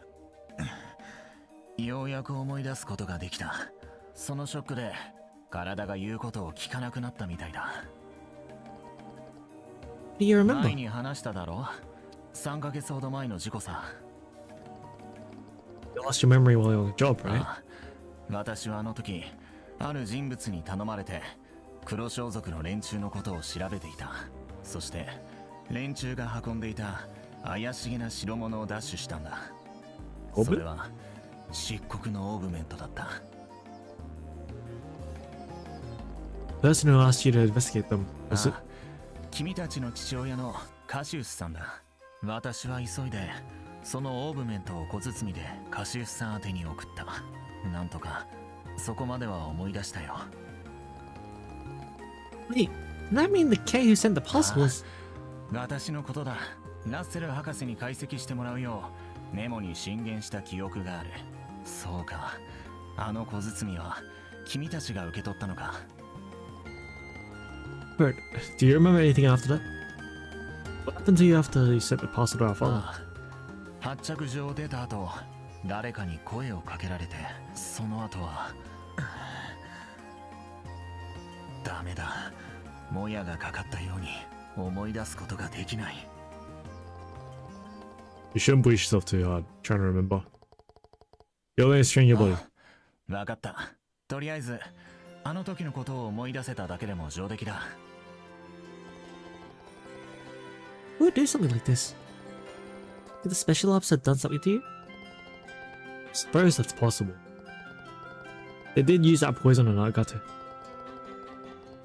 Speaker 18: ようやく思い出すことができた。そのショックで体が言うことを聞かなくなったみたいだ。
Speaker 2: Do you remember?
Speaker 18: 前に話しただろ。3ヶ月ほど前の事故さ。
Speaker 1: You lost your memory while you're on the job, right?
Speaker 18: 私はあの時、ある人物に頼まれて、黒装束の連中のことを調べていた。そして、連中が運んでいた怪しげな代物を奪取したんだ。それは、漆黒のオーブメントだった。
Speaker 1: The person who asked you to investigate them was it?
Speaker 18: 君たちの父親のカシウスさんだ。私は急いでそのオーブメントを小包でカシウスさん宛てに送った。なんとかそこまでは思い出したよ。
Speaker 2: Wait, does that mean the K who sent the parcel was...
Speaker 18: 私のことだ。ラッセル博士に解析してもらうようメモに進言した記憶がある。そうか、あの小包は君たちが受け取ったのか。
Speaker 1: But do you remember anything after that? What happened to you after you sent the parcel to our father?
Speaker 18: 発着場を出た後、誰かに声をかけられて、その後はダメだ。もやがかかったように思い出すことができない。
Speaker 1: You shouldn't push yourself too hard, trying to remember. You'll only strain your body.
Speaker 18: わかった。とりあえず、あの時のことを思い出せただけでも上出来だ。
Speaker 2: Who would do something like this? Could the special ops have done something to you?
Speaker 1: I suppose that's possible. They did use that poison on Agate.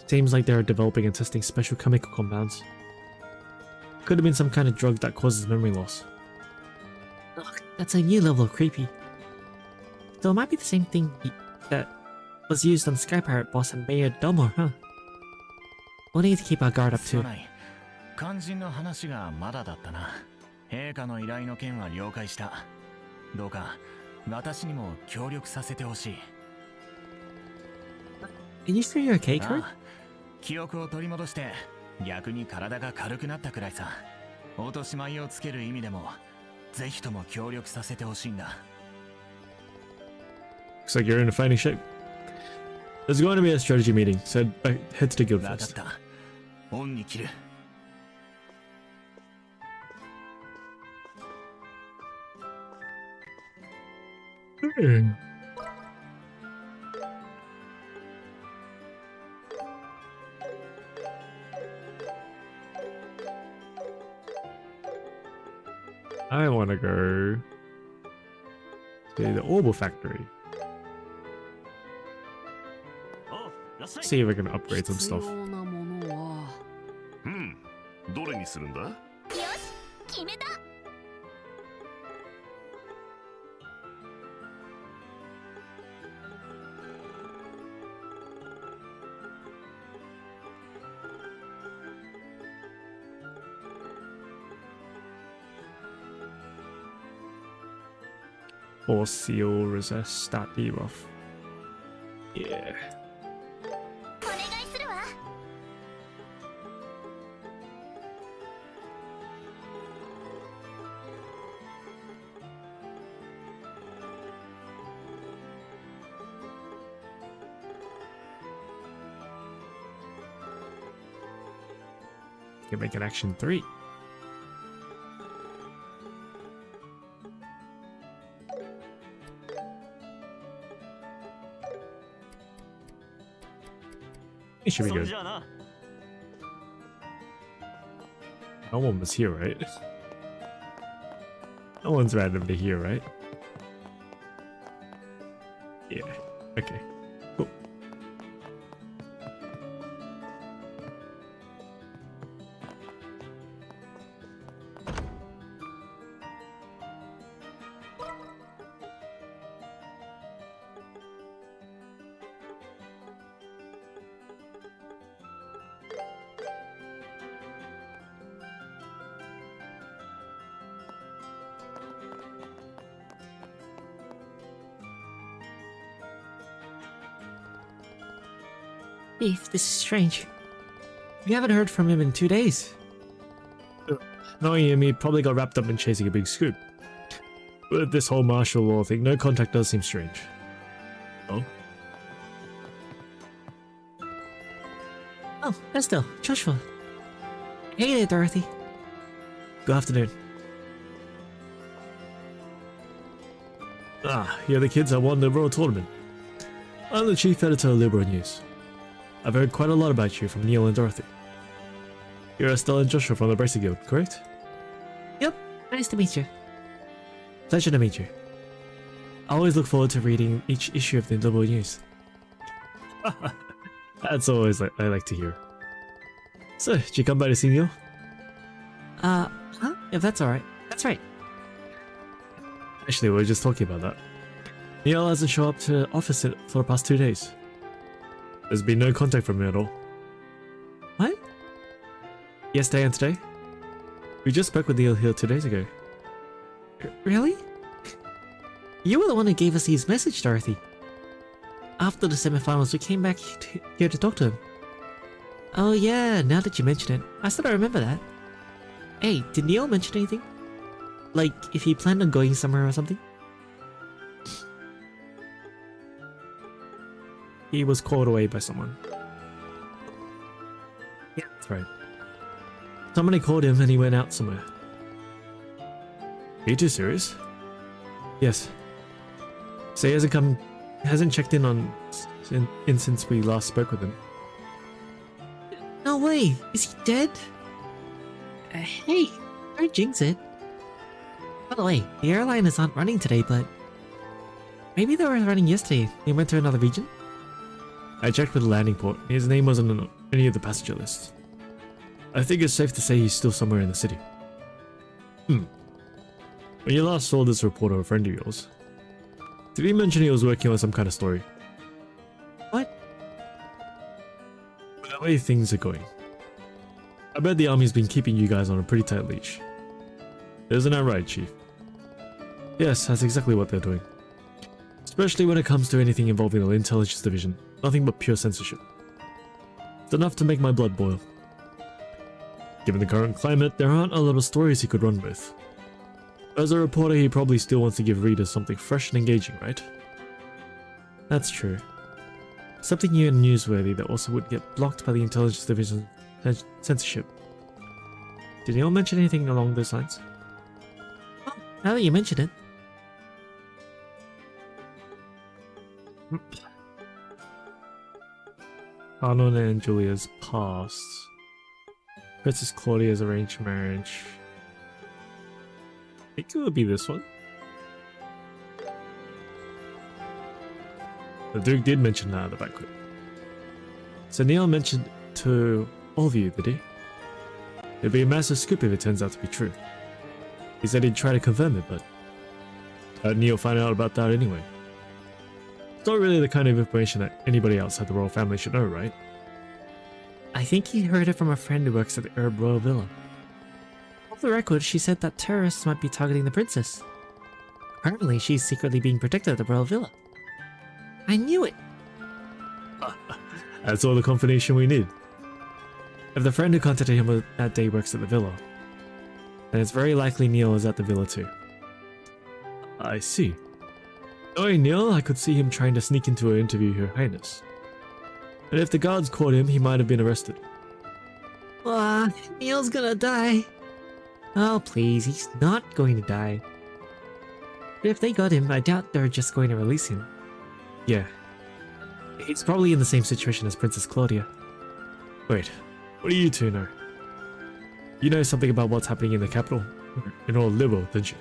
Speaker 1: Seems like they're developing and testing special chemical compounds. Could have been some kind of drug that causes memory loss.
Speaker 2: Ugh, that's a new level of creepy. So it might be the same thing that was used on Sky Pirate boss and Mayor Domo, huh? We'll need to keep our guard up too.
Speaker 18: 肝心の話がまだだったな。陛下の依頼の件は了解した。どうか私にも協力させてほしい。
Speaker 2: Can you say you're okay, Kurt?
Speaker 18: 記憶を取り戻して逆に体が軽くなったくらいさ。落とし前をつける意味でもぜひとも協力させてほしいんだ。
Speaker 1: Looks like you're in a fighting shape. There's going to be a strategy meeting, so head to the guild first.
Speaker 18: わかった。オンに切る。
Speaker 1: I want to go to the Orbital Factory. See if I can upgrade some stuff.
Speaker 6: どれにするんだ？
Speaker 4: よし、決めた。
Speaker 1: Or seal resist that debuff. Yeah.
Speaker 4: お願いするわ。
Speaker 1: Can make an action 3. It should be good. No one was here, right? No one's randomly here, right? Yeah. Okay. Cool.
Speaker 2: Chief, this is strange. We haven't heard from him in 2 days.
Speaker 1: Knowing him, he probably got wrapped up in chasing a big scoop. With this whole martial law thing, no contact does seem strange. Oh?
Speaker 2: Oh, Estelle, Joshua. Hey there, Dorothy.
Speaker 1: Good afternoon. Ah, you're the kids that won the World Tournament. I'm the chief editor of Liberal News. I've heard quite a lot about you from Neil and Dorothy. You're Estelle and Joshua from the Bracer Guild, correct?
Speaker 2: Yep, nice to meet you.
Speaker 1: Pleasure to meet you. I always look forward to reading each issue of the Liberal News. That's always I like to hear. So, did you come by to see Neil?
Speaker 2: Huh? If that's alright. That's right.
Speaker 1: Actually, we were just talking about that. Neil hasn't shown up to office for the past 2 days. There's been no contact from him at all.
Speaker 2: What?
Speaker 1: Yesterday and today. We just spoke with Neil here 2 days ago.
Speaker 2: Really? You were the one who gave us his message, Dorothy. After the semifinals, we came back here to talk to him. Oh yeah, now that you mention it, I still don't remember that. Hey, did Neil mention anything? Like, if he planned on going somewhere or something?
Speaker 1: He was called away by someone. Yeah, that's right. Somebody called him and he went out somewhere. Are you too serious? Yes. So he hasn't checked in since we last spoke with him.
Speaker 2: No way! Is he dead? Hey, don't jinx it. By the way, the airliners aren't running today, but maybe they were running yesterday. They went to another region?
Speaker 1: I checked with the landing port. His name wasn't on any of the passenger lists. I think it's safe to say he's still somewhere in the city. When you last saw this reporter, a friend of yours, did he mention he was working on some kind of story?
Speaker 2: What?
Speaker 1: The way things are going, I bet the army's been keeping you guys on a pretty tight leash. Isn't that right, Chief? Yes, that's exactly what they're doing. Especially when it comes to anything involving the intelligence division. Nothing but pure censorship. It's enough to make my blood boil. Given the current climate, there aren't a lot of stories he could run with. As a reporter, he probably still wants to give readers something fresh and engaging, right?
Speaker 2: That's true.
Speaker 1: Something new and newsworthy that also would get blocked by the intelligence division censorship. Did Neil mention anything along those lines?
Speaker 2: Oh, now that you mention it.
Speaker 1: Arnon and Julia's past. Princess Claudia's arranged marriage. I think it would be this one. The Duke did mention that at the banquet. So Neil mentioned to all of you, did he? It'd be a massive scoop if it turns out to be true. He said he'd try to confirm it, but how'd Neil find out about that anyway? It's not really the kind of information that anybody outside the royal family should know, right?
Speaker 2: I think he heard it from a friend who works at the Herb Royal Villa. Off the record, she said that terrorists might be targeting the princess. Apparently, she's secretly being protected at the Royal Villa. I knew it!
Speaker 1: That's all the confirmation we need. If the friend who contacted him that day works at the villa, then it's very likely Neil is at the villa too. I see. Knowing Neil, I could see him trying to sneak into an interview Her Highness. And if the guards caught him, he might have been arrested.
Speaker 2: Neil's gonna die. Oh please, he's not going to die. But if they got him, I doubt they're just going to release him.
Speaker 1: Yeah. He's probably in the same situation as Princess Claudia. Wait, what do you two know? You know something about what's happening in the capital? In all Liberal, don't you?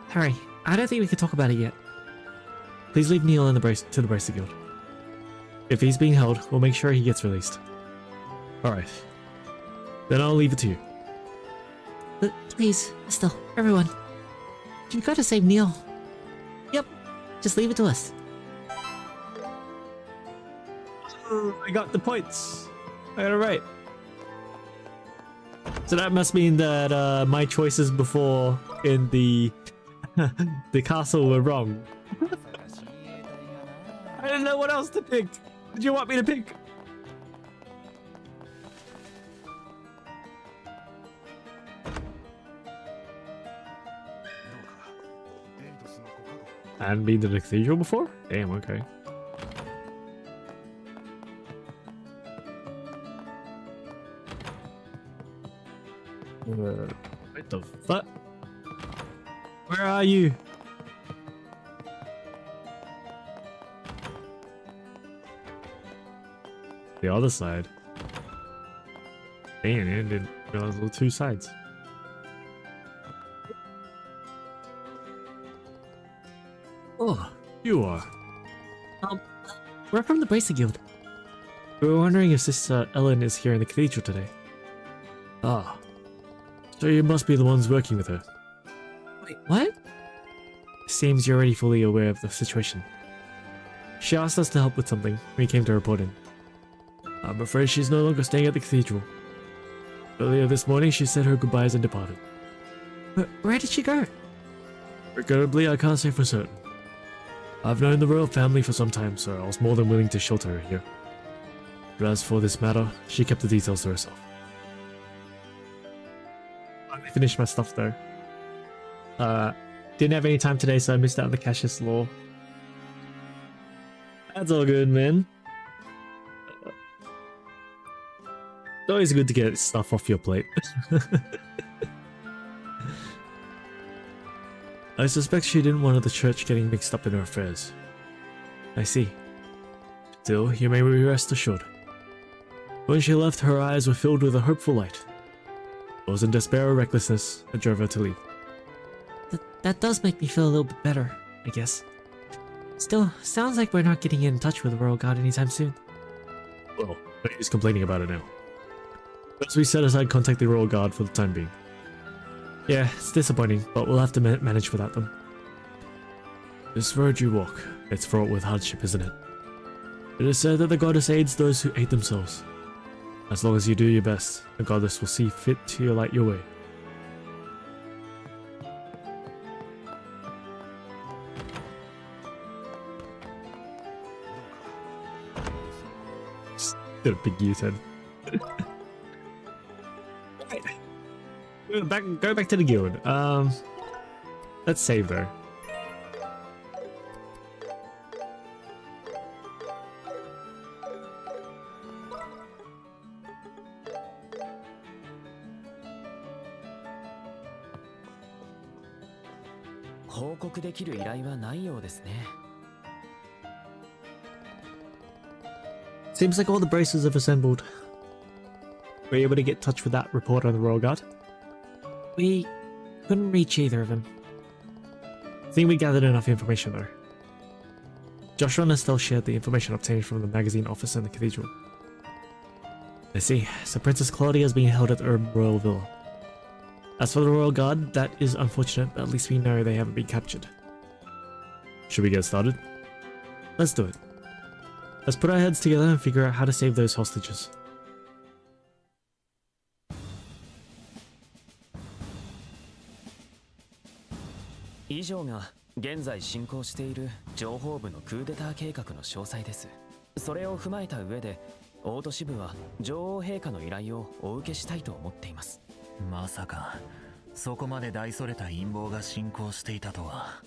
Speaker 2: Harry, I don't think we can talk about it yet.
Speaker 1: Please leave Neil in the to the Bracer Guild. If he's being held, we'll make sure he gets released. Alright. Then I'll leave it to you.
Speaker 2: But please, Estelle, everyone. You gotta save Neil. Yep, just leave it to us.
Speaker 1: I got the points. I got it right. So that must mean that my choices before in the the castle were wrong. I didn't know what else to pick. What do you want me to pick? And been to the cathedral before? Damn, okay. What the fuck? Where are you? The other side. Damn, I didn't realize there were two sides. Oh, you are.
Speaker 2: We're from the Bracer Guild. We were wondering if Sister Ellen is here in the cathedral today.
Speaker 1: Ah. So you must be the ones working with her.
Speaker 2: Wait, what?
Speaker 1: Seems you're already fully aware of the situation. She asked us to help with something. We came to report in. I'm afraid she's no longer staying at the cathedral. Earlier this morning, she said her goodbyes and departed.
Speaker 2: Where did she go?
Speaker 1: Regrettably, I can't say for certain. I've known the royal family for some time, so I was more than willing to shelter her here. But as for this matter, she kept the details to herself. I finished my stuff though. Didn't have any time today, so I missed out on the Cassius Law. That's all good, man. It's always good to get stuff off your plate. I suspect she didn't want the church getting mixed up in her affairs. I see. Still, you may rest assured. When she left, her eyes were filled with a hopeful light. It wasn't despair or recklessness that drove her to leave.
Speaker 2: That does make me feel a little bit better, I guess. Still, sounds like we're not getting in touch with the Royal Guard anytime soon.
Speaker 1: Well, nobody's complaining about it now. As we set aside contact the Royal Guard for the time being. Yeah, it's disappointing, but we'll have to manage without them. This road you walk, it's fraught with hardship, isn't it? It is said that the goddess aids those who aid themselves. As long as you do your best, the goddess will see fit to light your way. Did a big U-turn. Go back to the guild. Let's save though. Seems like all the bracers have assembled. Were you able to get in touch with that reporter on the Royal Guard?
Speaker 2: We couldn't reach either of them.
Speaker 1: I think we gathered enough information though. Joshua and Estelle shared the information obtained from the magazine office in the cathedral. I see, so Princess Claudia is being held at the Royal Villa. As for the Royal Guard, that is unfortunate, but at least we know they haven't been captured. Should we get started? Let's do it. Let's put our heads together and figure out how to save those hostages.
Speaker 13: This is 現在進行している情報部のクーデター計画の詳細です。それを踏まえた上で、大都市部は女王陛下の依頼をお受けしたいと思っています。
Speaker 18: まさかそこまで大それた陰謀が進行していたとは。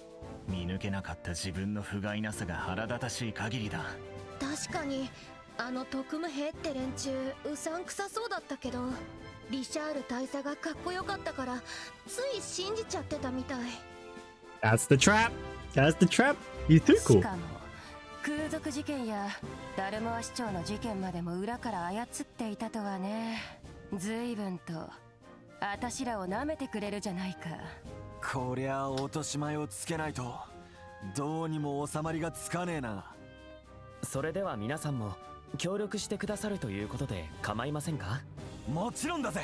Speaker 18: 見抜けなかった自分の不甲斐なさが腹立たしい限りだ。
Speaker 20: 確かにあの特務兵って連中うさんくさそうだったけど、リシャール大佐がかっこよかったからつい信じちゃってたみたい。
Speaker 1: That's the trap. That's the trap. You too cool.
Speaker 5: しかも空賊事件やダルモア市長の事件までも裏から操っていたとはね。随分と私らを舐めてくれるじゃないか。
Speaker 19: こりゃ落とし前をつけないとどうにも収まりがつかねえな。
Speaker 13: それでは皆さんも協力してくださるということで構いませんか？
Speaker 19: もちろんだぜ。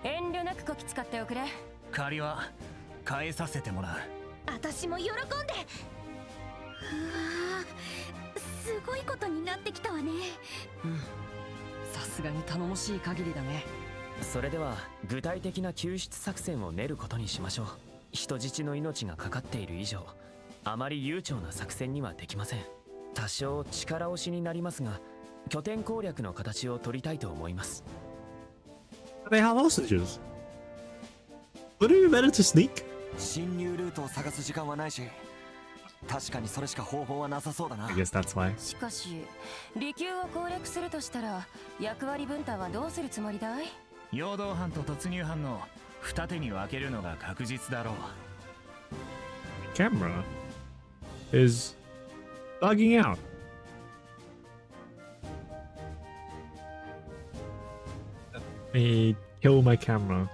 Speaker 5: 遠慮なくこき使っておくれ。
Speaker 18: 借りは返させてもらう。
Speaker 20: 私も喜んで。うわー、すごいことになってきたわね。
Speaker 14: さすがに頼もしい限りだね。
Speaker 13: それでは具体的な救出作戦を練ることにしましょう。人質の命がかかっている以上、あまり悠長な作戦にはできません。多少力押しになりますが、拠点攻略の形を取りたいと思います。
Speaker 1: They have hostages. Would it be better to sneak?
Speaker 19: 侵入ルートを探す時間はないし、確かにそれしか方法はなさそうだな。
Speaker 1: I guess that's why.
Speaker 5: しかし離宮を攻略するとしたら役割分担はどうするつもりだい？
Speaker 18: 陽動班と突入班の二手に分けるのが確実だろう。
Speaker 1: Camera is bugging out. Let me kill my camera.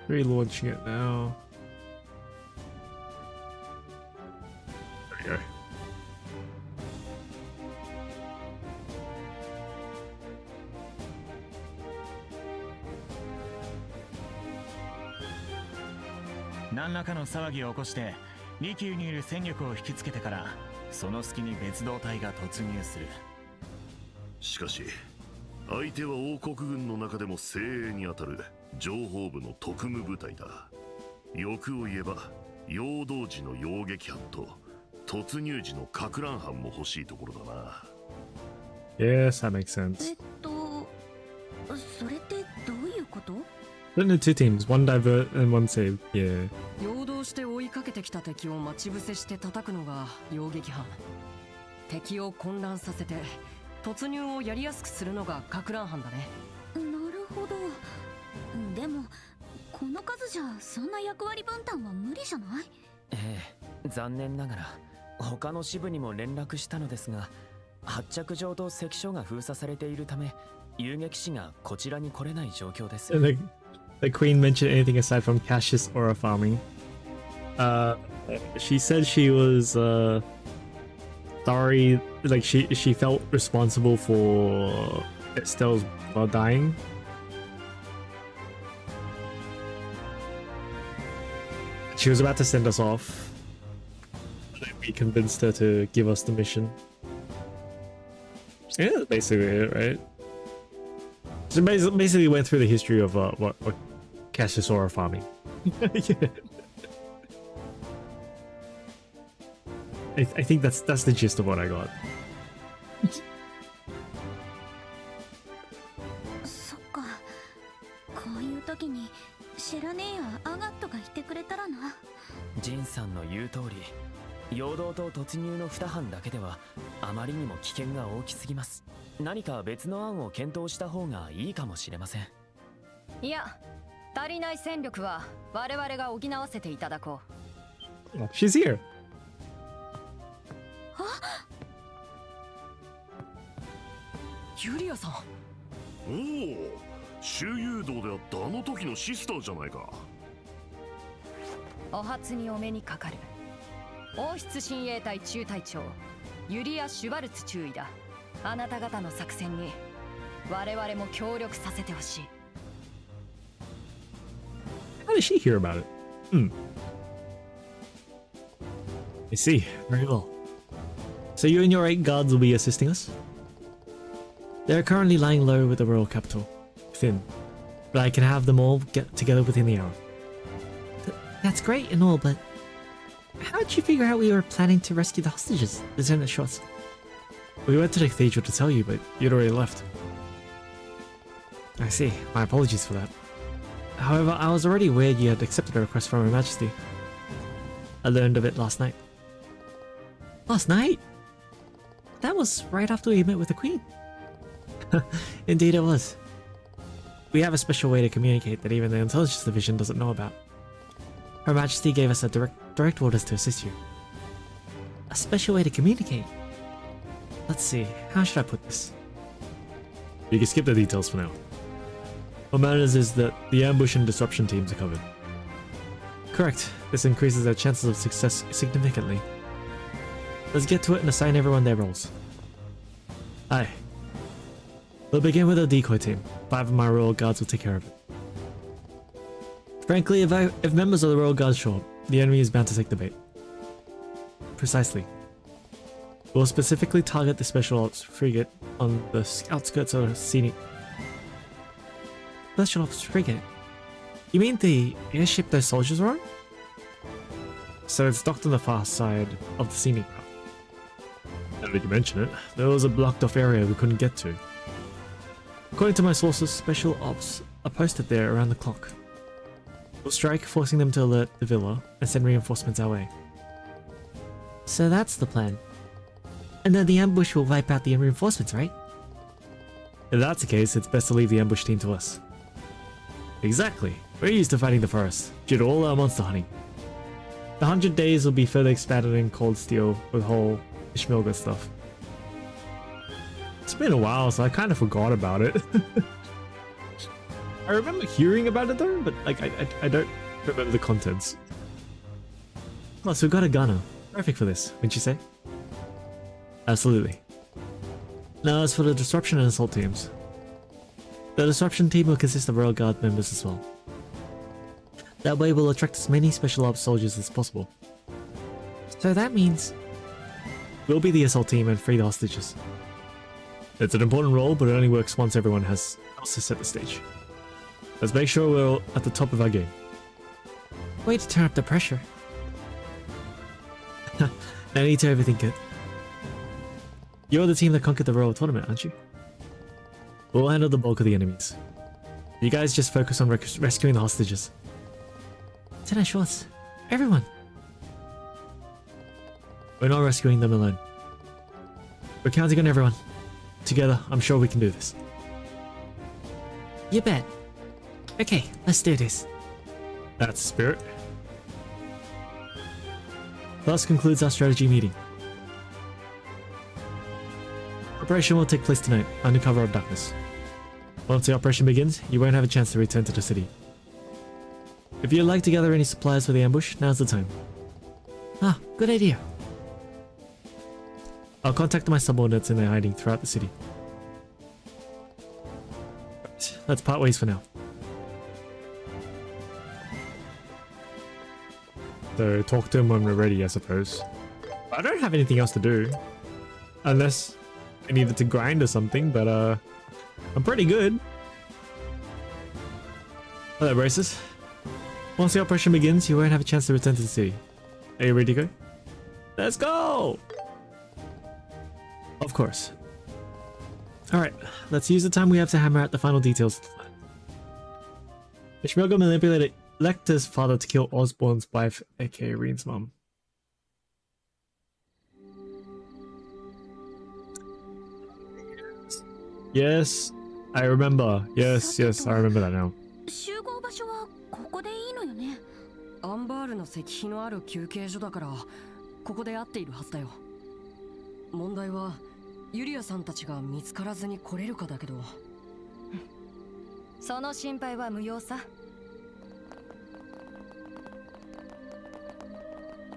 Speaker 1: Relaunching it now. There we go.
Speaker 18: 何らかの騒ぎを起こして利休にいる戦力を引きつけてからその隙に別動隊が突入する。
Speaker 6: しかし相手は王国軍の中でも精鋭にあたる情報部の特務部隊だ。欲を言えば陽動時の陽撃班と突入時の撹乱班も欲しいところだな。
Speaker 1: Yes, that makes sense.
Speaker 17: それってどういうこと？
Speaker 1: Then the two teams, one divert and one save. Yeah.
Speaker 14: 陽動して追いかけてきた敵を待ち伏せして叩くのが陽撃班。敵を混乱させて突入をやりやすくするのが撹乱班だね。
Speaker 17: なるほど。でもこの数じゃそんな役割分担は無理じゃない？
Speaker 13: ええ、残念ながら他の支部にも連絡したのですが、発着場と関所が封鎖されているため遊撃士がこちらに来れない状況です。
Speaker 1: The queen mentioned anything aside from Cassius aura farming. She said she was sorry, like she felt responsible for Estelle's brother dying. She was about to send us off. We convinced her to give us the mission. Yeah, that's basically it, right? So basically went through the history of what Cassius aura farming. Yeah. I think that's the gist of what I got.
Speaker 17: そっか。こういう時にシェラネやアガットがいてくれたらな。
Speaker 13: ジンさんの言う通り、陽動と突入の2班だけではあまりにも危険が大きすぎます。何か別の案を検討した方がいいかもしれません。
Speaker 14: いや、足りない戦力は我々が補わせていただこ
Speaker 1: う。She's here.
Speaker 14: ユリアさん。
Speaker 6: おお、周遊道であったあの時のシスターじゃないか。
Speaker 14: お初にお目にかかる。王室親衛隊中隊長ユリア・シュバルツ中尉だ。あなた方の作戦に我々も協力させてほしい。
Speaker 1: How did she hear about it? I see. Very well. So you and your 8 guards will be assisting us? They are currently lying low with the royal capital, Finn, but I can have them all get together within the hour.
Speaker 2: That's great and all, but how did you figure out we were planning to rescue the hostages, Lieutenant Schwartz?
Speaker 1: We went to the cathedral to tell you, but you'd already left.
Speaker 2: I see. My apologies for that. However, I was already aware you had accepted a request from Her Majesty. I learned of it last night. Last night? That was right after we met with the Queen. Indeed it was. We have a special way to communicate that even the Intelligence Division doesn't know about. Her Majesty gave us a direct orders to assist you. A special way to communicate? Let's see, how should I put this?
Speaker 1: You can skip the details for now. What matters is that the ambush and disruption teams are covered.
Speaker 2: Correct. This increases our chances of success significantly. Let's get to it and assign everyone their roles.
Speaker 1: Aye.
Speaker 2: We'll begin with our decoy team. 5 of my Royal Guards will take care of it. Frankly, if members of the Royal Guard show up, the enemy is bound to take the bait. Precisely. We'll specifically target the Special Ops frigate on the outskirts of the scenic. Special Ops frigate? You mean the airship those soldiers were on? So it's docked on the far side of the scenic route.
Speaker 1: Now that you mention it, there was a blocked off area we couldn't get to.
Speaker 2: According to my sources, Special Ops are posted there around the clock. We'll strike, forcing them to alert the villa and send reinforcements our way. So that's the plan. And then the ambush will wipe out the reinforcements, right?
Speaker 1: If that's the case, it's best to leave the ambush team to us.
Speaker 2: Exactly. We're used to fighting the forest, due to all our monster hunting. The 100 days will be further expanded in Cold Steel with whole Ishmaelga stuff.
Speaker 1: It's been a while, so I kind of forgot about it. I remember hearing about it though, but like I don't remember the contents.
Speaker 2: Plus, we've got a gunner. Perfect for this, wouldn't you say?
Speaker 1: Absolutely.
Speaker 2: Now, as for the disruption and assault teams. The disruption team will consist of Royal Guard members as well. That way we'll attract as many Special Ops soldiers as possible. So that means we'll be the assault team and free the hostages.
Speaker 1: It's an important role, but it only works once everyone else has set the stage. Let's make sure we're all at the top of our game.
Speaker 2: Way to turn up the pressure. No need to overthink it. You're the team that conquered the Royal Tournament, aren't you? We'll handle the bulk of the enemies. You guys just focus on rescuing the hostages. Lieutenant Schwartz, everyone. We're not rescuing them alone. We're counting on everyone. Together, I'm sure we can do this. You bet. Okay, let's do this.
Speaker 1: That's the spirit.
Speaker 2: Thus concludes our strategy meeting. Operation will take place tonight, under cover of darkness. Once the operation begins, you won't have a chance to return to the city. If you'd like to gather any supplies for the ambush, now's the time. Ah, good idea. I'll contact my subordinates in their hiding throughout the city. Right, let's part ways for now.
Speaker 1: So talk to him when we're ready, I suppose. I don't have anything else to do. Unless I needed to grind or something, but I'm pretty good. Hello, braces. Once the operation begins, you won't have a chance to return to the city. Are you ready to go? Let's go! Of course. Alright, let's use the time we have to hammer out the final details of the plan. Ishmaelga manipulated Lecter's father to kill Osborne's wife, aka Reen's mom. Yes, I remember. Yes, I remember that now.
Speaker 14: 集合場所はここでいいのよね。アンバールの石碑のある休憩所だからここで会っているはずだよ。問題はユリアさんたちが見つからずに来れるかだけど。
Speaker 5: その心配は無用さ。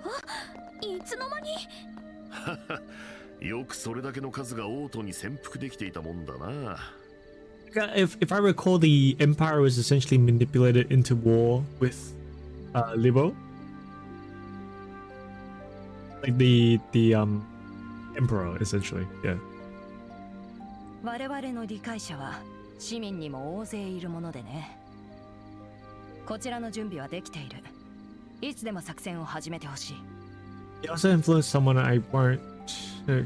Speaker 17: あ、いつの間に。
Speaker 6: よくそれだけの数が王都に潜伏できていたもんだな。
Speaker 1: If I recall, the Empire was essentially manipulated into war with Libo. Like the Emperor, essentially, yeah.
Speaker 5: 我々の理解者は市民にも大勢いるものでね。こちらの準備はできている。いつでも作戦を始めてほしい。
Speaker 1: He also influenced someone I won't,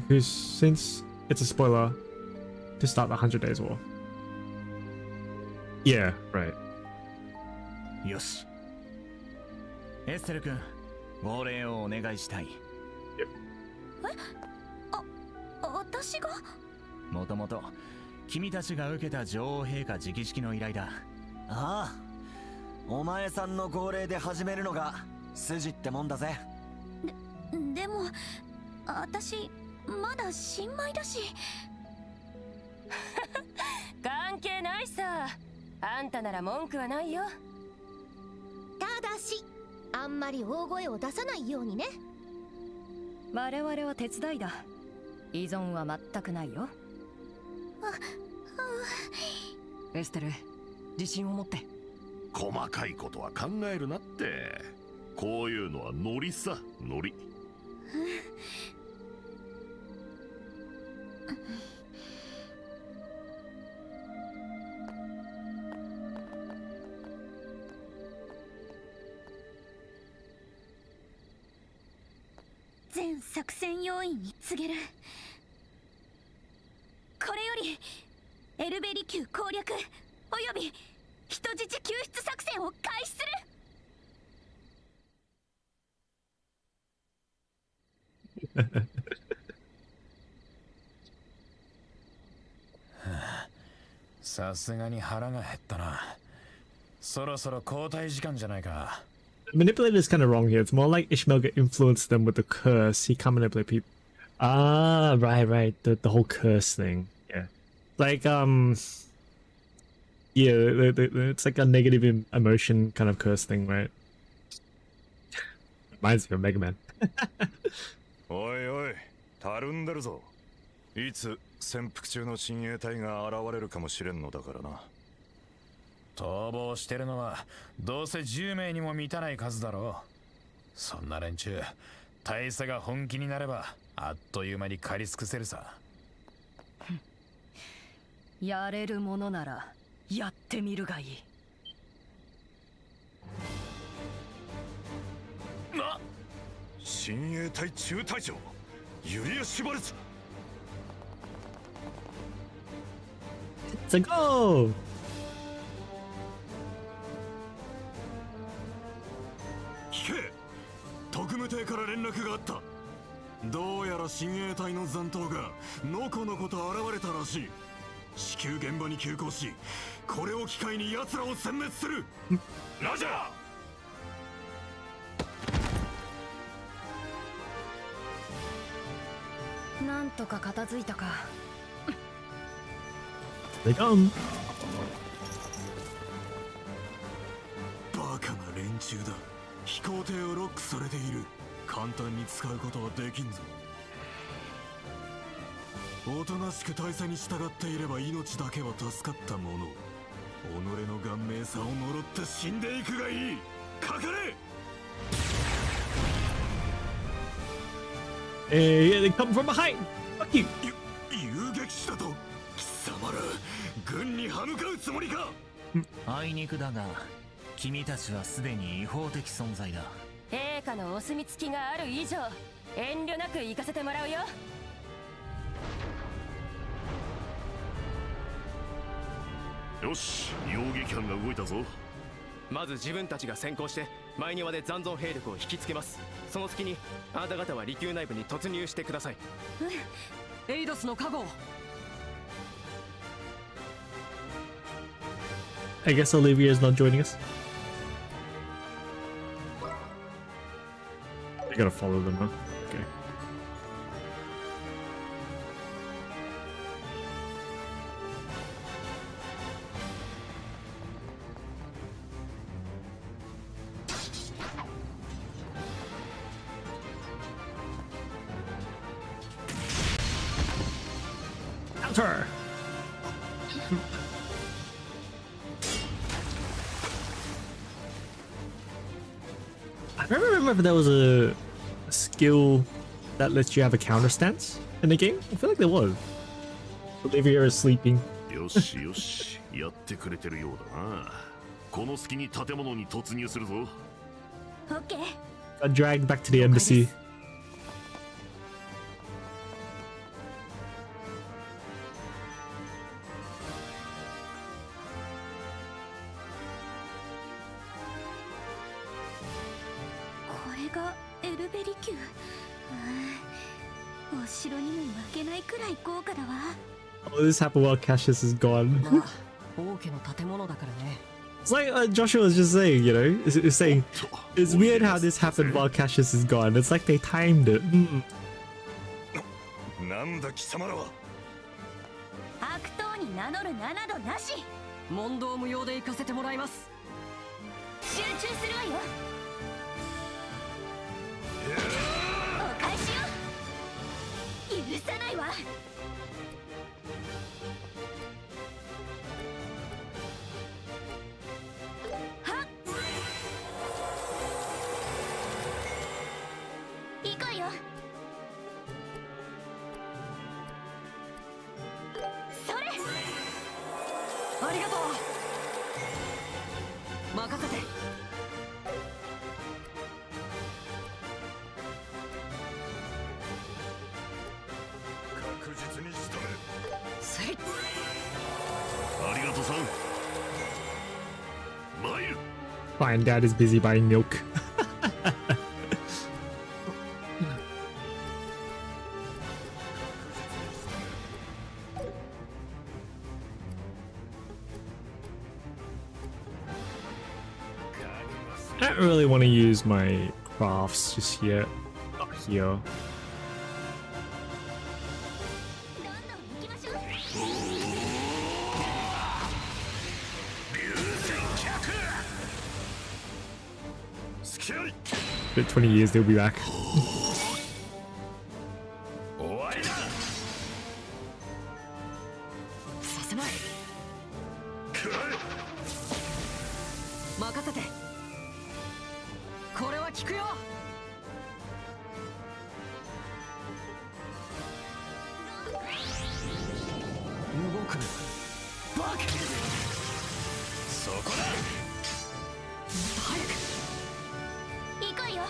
Speaker 1: who's since it's a spoiler, to start the 100 Days War. Yeah, right.
Speaker 18: よし。エステル君、号令をお願いしたい。
Speaker 17: 私が？
Speaker 18: もともと君たちが受けた女王陛下直々の依頼だ。
Speaker 19: ああ、お前さんの号令で始めるのが筋ってもんだぜ。
Speaker 17: でも私まだ新米だし。
Speaker 5: 関係ないさ。あんたなら文句はないよ。
Speaker 20: ただしあんまり大声を出さないようにね。
Speaker 14: 我々は手伝いだ。依存は全くないよ。エステル、自信を持って。
Speaker 6: 細かいことは考えるなって。こういうのはノリさ、ノリ。
Speaker 17: 全作戦要員に告げる。これよりエルベリ宮攻略および人質救出作戦を開始する。
Speaker 9: さすがに腹が減ったな。そろそろ交代時間じゃないか。
Speaker 1: Manipulator is kind of wrong here. It's more like Ishmael influenced them with the curse. He can't manipulate people. Ah, right. The whole curse thing. Yeah. Like, yeah, it's like a negative emotion kind of curse thing, right? Reminds me of Mega Man.
Speaker 3: おいおい、たるんでるぞ。いつ潜伏中の親衛隊が現れるかもしれんのだからな。
Speaker 9: 逃亡してるのはどうせ10名にも満たない数だろう。そんな連中、大佐が本気になればあっという間に狩り尽くせるさ。
Speaker 14: やれるものならやってみるがいい。
Speaker 3: な、親衛隊中隊長ユリア・シュバルツ。
Speaker 1: It's a go!
Speaker 11: 聞け、特務艇から連絡があった。どうやら親衛隊の残党がのこのこと現れたらしい。至急現場に急行し、これを機会に奴らを殲滅する。ラジャ
Speaker 14: ー。なんとか片付いたか。
Speaker 1: They come.
Speaker 11: バカな連中だ。飛行艇をロックされている。簡単に使うことはできんぞ。おとなしく大佐に従っていれば命だけは助かったもの。己の顔面さを呪って死んでいくがいい。かかれ。
Speaker 1: Yeah, they come from behind. Fuck you.
Speaker 11: 遊撃士だと。貴様ら軍に歯向かうつもりか。
Speaker 18: あいにくだが、君たちはすでに違法的存在だ。
Speaker 5: 陛下のお墨付きがある以上、遠慮なく行かせてもらうよ。
Speaker 6: よし、遊撃班が動いたぞ。
Speaker 21: まず自分たちが先行して前庭で残存兵力を引きつけます。その隙にあなた方は離宮内部に突入してください。
Speaker 14: エイドスの加護。
Speaker 1: I guess Olivia is not joining us. I gotta follow them, huh? Okay. Counter! I don't remember if there was a skill that lets you have a counter stance in the game. I feel like there was. Olivia is sleeping.
Speaker 6: よしよし、やってくれてるようだな。この隙に建物に突入するぞ。
Speaker 17: オッケー。
Speaker 1: Got dragged back to the embassy.
Speaker 17: お城にも負けないくらい豪華だわ。
Speaker 1: Oh, this happened while Cassius is gone.
Speaker 14: まあ王家の建物だからね。
Speaker 1: It's like Joshua was just saying, you know, it's saying it's weird how this happened while Cassius is gone. It's like they timed it.
Speaker 8: なんだ貴様らは。
Speaker 17: 悪党に名乗る名などなし。
Speaker 14: 問答無用で行かせてもらいます。
Speaker 17: 集中するわよ。お返しよ。許さないわ。行こうよ。それ。
Speaker 14: ありがとう。任せて。
Speaker 6: 確実に仕留める。
Speaker 14: せい。
Speaker 6: ありがとうさん。参る。
Speaker 1: Fine, Dad is busy buying milk. I don't really want to use my crafts just yet. Not here. In 20 years, they'll be back.
Speaker 14: させない。任せて。これは効くよ。動くな。バカ。そこだ。もっと早く。
Speaker 17: 行こうよ。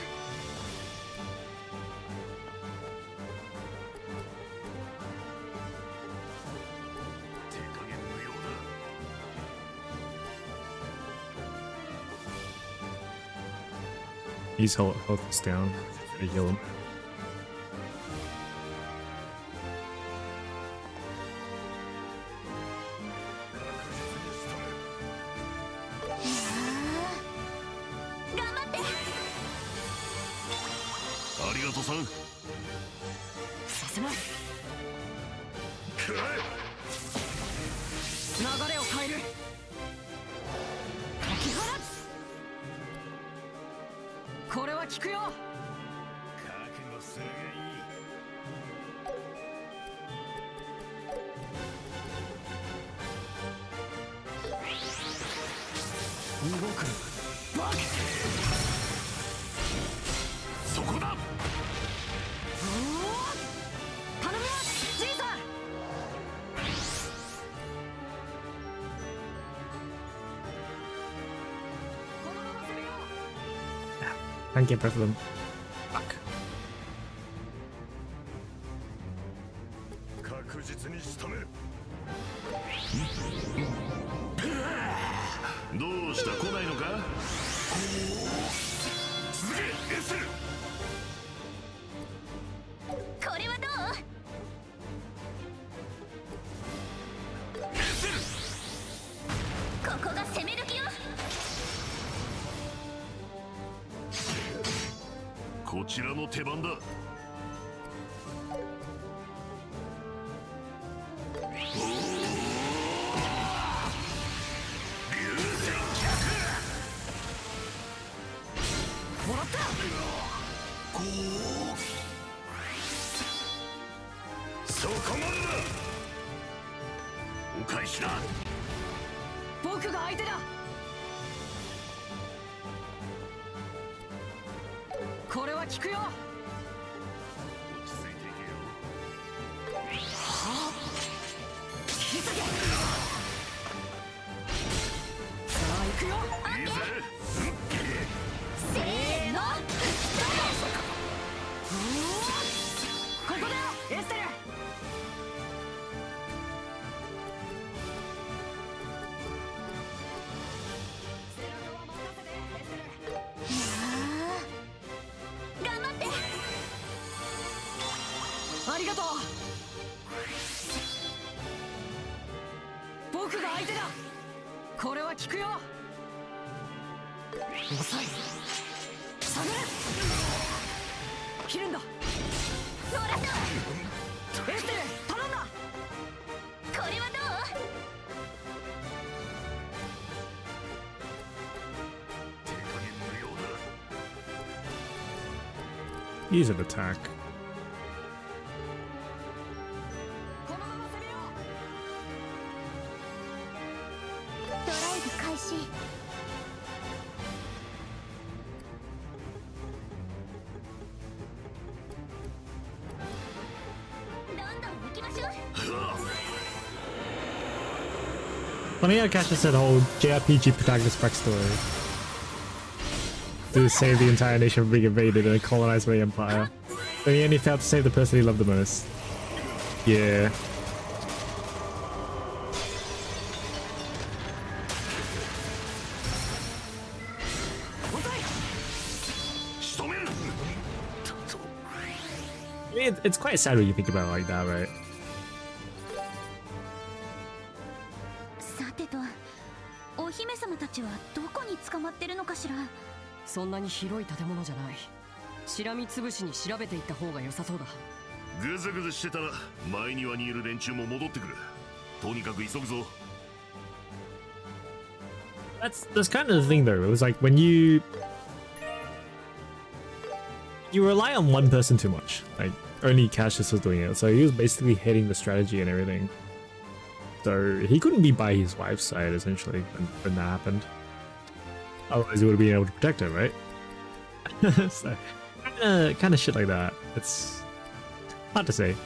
Speaker 6: 手加減無用だ。
Speaker 1: His health is down. Gotta heal him. Can't get both of them. Fuck.
Speaker 6: 確実に仕留める。どうした来ないのか。続けエステル。
Speaker 17: これはどう。
Speaker 6: エステル。
Speaker 17: ここが攻め時よ。
Speaker 6: こちらの手番だ。そこまでだ。お返しだ。
Speaker 14: 僕が相手だ。これは効くよ。
Speaker 6: 落ち着いていけよ。
Speaker 14: はあ。引き下げ。さあ行くよ。
Speaker 6: いいぜ。
Speaker 17: せーの。
Speaker 14: ここだよ、エステル。
Speaker 17: 頑張って。
Speaker 14: ありがとう。僕が相手だ。これは効くよ。遅い。下がれ。切るんだ。
Speaker 17: ノラさん、
Speaker 14: エステル頼んだ。
Speaker 17: これはどう？
Speaker 1: Use an attack.
Speaker 17: ドライブ開始。どんどん行きましょう。
Speaker 1: Funny how Cassius said the whole JRPG protagonist backstory to save the entire nation from being invaded and colonized by the Empire. But he only failed to save the person he loved the most. Yeah. I mean, it's quite sad when you think about it like that, right?
Speaker 17: さてと、お姫様たちはどこに捕まってるのかしら。
Speaker 14: そんなに広い建物じゃない。しらみつぶしに調べていった方が良さそうだ。
Speaker 6: ぐずぐずしてたら前庭にいる連中も戻ってくる。とにかく急ぐぞ。
Speaker 1: That's kind of the thing though. It was like when you rely on one person too much. Like only Cassius was doing it, so he was basically heading the strategy and everything. So he couldn't be by his wife's side essentially when that happened. Otherwise he would have been able to protect her, right? So kind of shit like that. It's hard to say.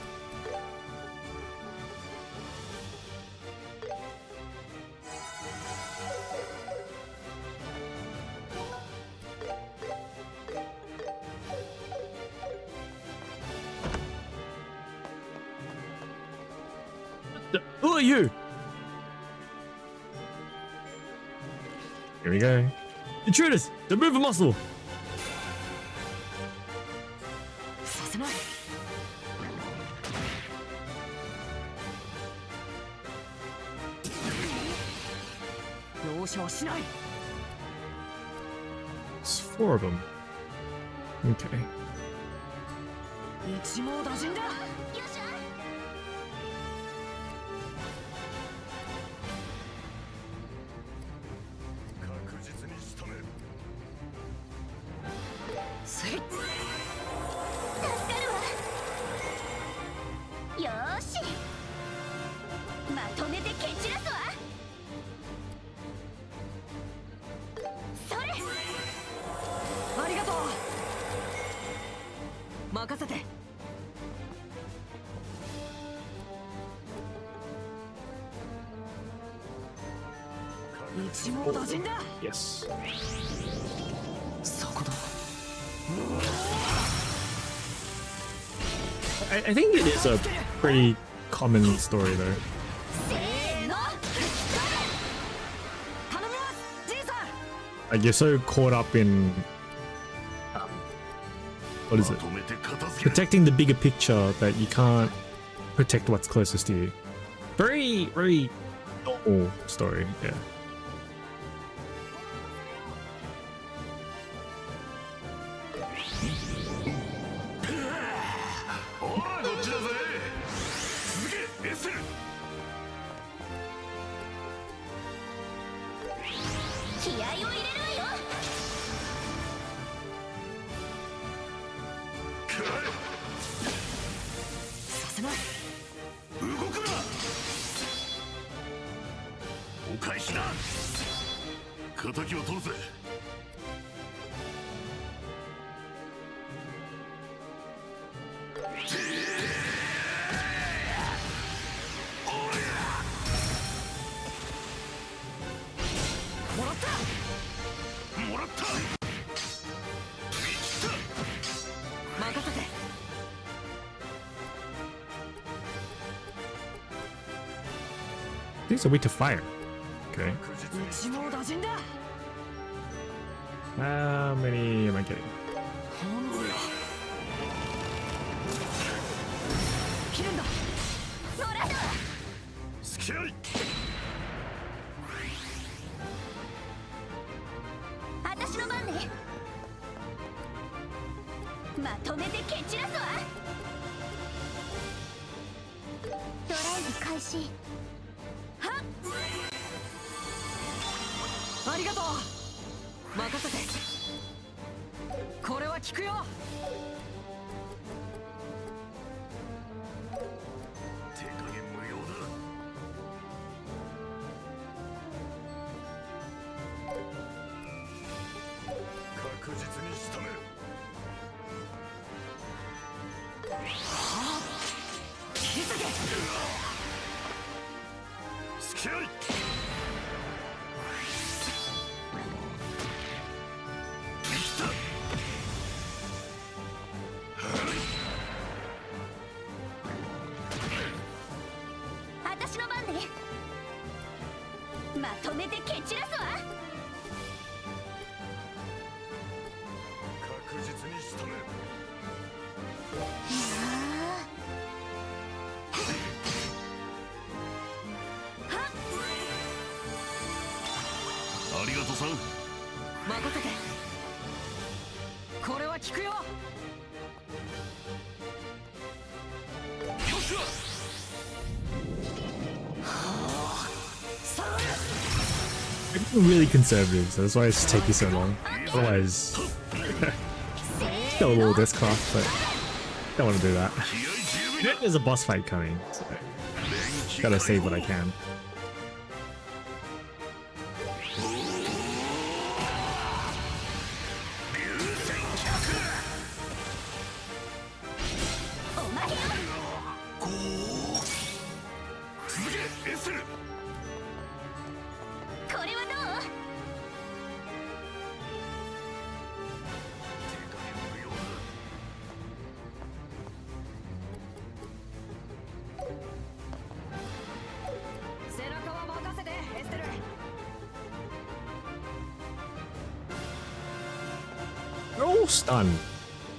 Speaker 1: Who are you? Here we go. Intruders! Don't move a muscle!
Speaker 14: させない。容赦はしない。
Speaker 1: It's 4 of them. Okay.
Speaker 14: 一網打尽だ。
Speaker 17: 助かるわ。よーし、まとめて蹴散らすわ。それ。
Speaker 14: ありがとう。任せて。一網打尽だ。
Speaker 1: Yes.
Speaker 14: そこだ。
Speaker 1: I think it is a pretty common story though.
Speaker 17: せーの。
Speaker 1: Like you're so caught up in what is it? Protecting the bigger picture that you can't protect what's closest to you. Very, very normal story, yeah. These are weak to fire. Okay. How many am I getting?
Speaker 14: るんだ。
Speaker 17: ロランド、
Speaker 6: 隙あり。
Speaker 17: 私の番ね。まとめて蹴散らすわ。ドライブ開始。はっ、
Speaker 14: ありがとう。任せて。これは効くよ。
Speaker 6: 手加減無用だ。確実に仕留める。
Speaker 14: 気づけ。
Speaker 6: 隙あり。
Speaker 17: 私の番ね。まとめて蹴散らすわ。
Speaker 6: 確実に仕留める。ありがとさん。
Speaker 14: 任せて。これは効くよ。
Speaker 1: I'm really conservative, so that's why it's taking so long. Otherwise, kill a little discraft, but don't want to do that. There's a boss fight coming, so gotta save what I can. They're all stunned.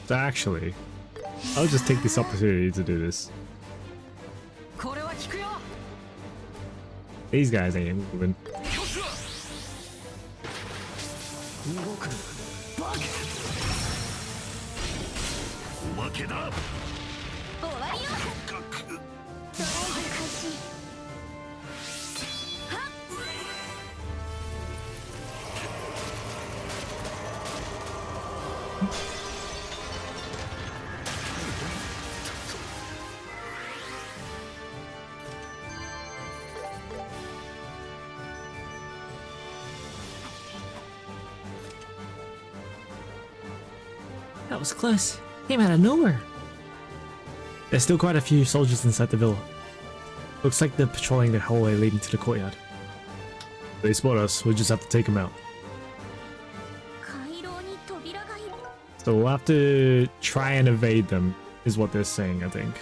Speaker 1: So actually, I'll just take this opportunity to do this. These guys ain't moving.
Speaker 2: That was close. Came out of nowhere.
Speaker 1: There's still quite a few soldiers inside the villa. Looks like they're patrolling the hallway leading to the courtyard. If they spot us, we'll just have to take them out. So we'll have to try and evade them, is what they're saying, I think.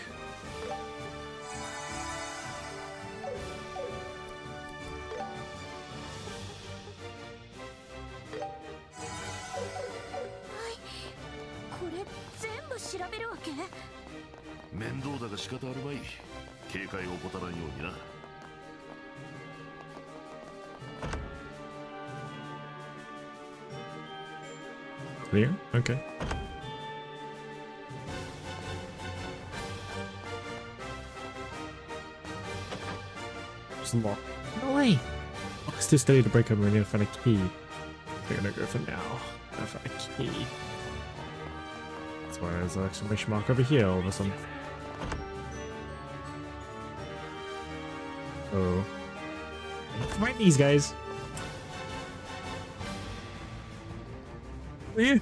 Speaker 1: Clear? Okay. Just locked.
Speaker 2: No way.
Speaker 1: It's too steady to break open. We need to find a key. We're gonna go for now. Gotta find a key. That's why there's an exclamation mark over here all of a sudden. Oh. Find these guys. You?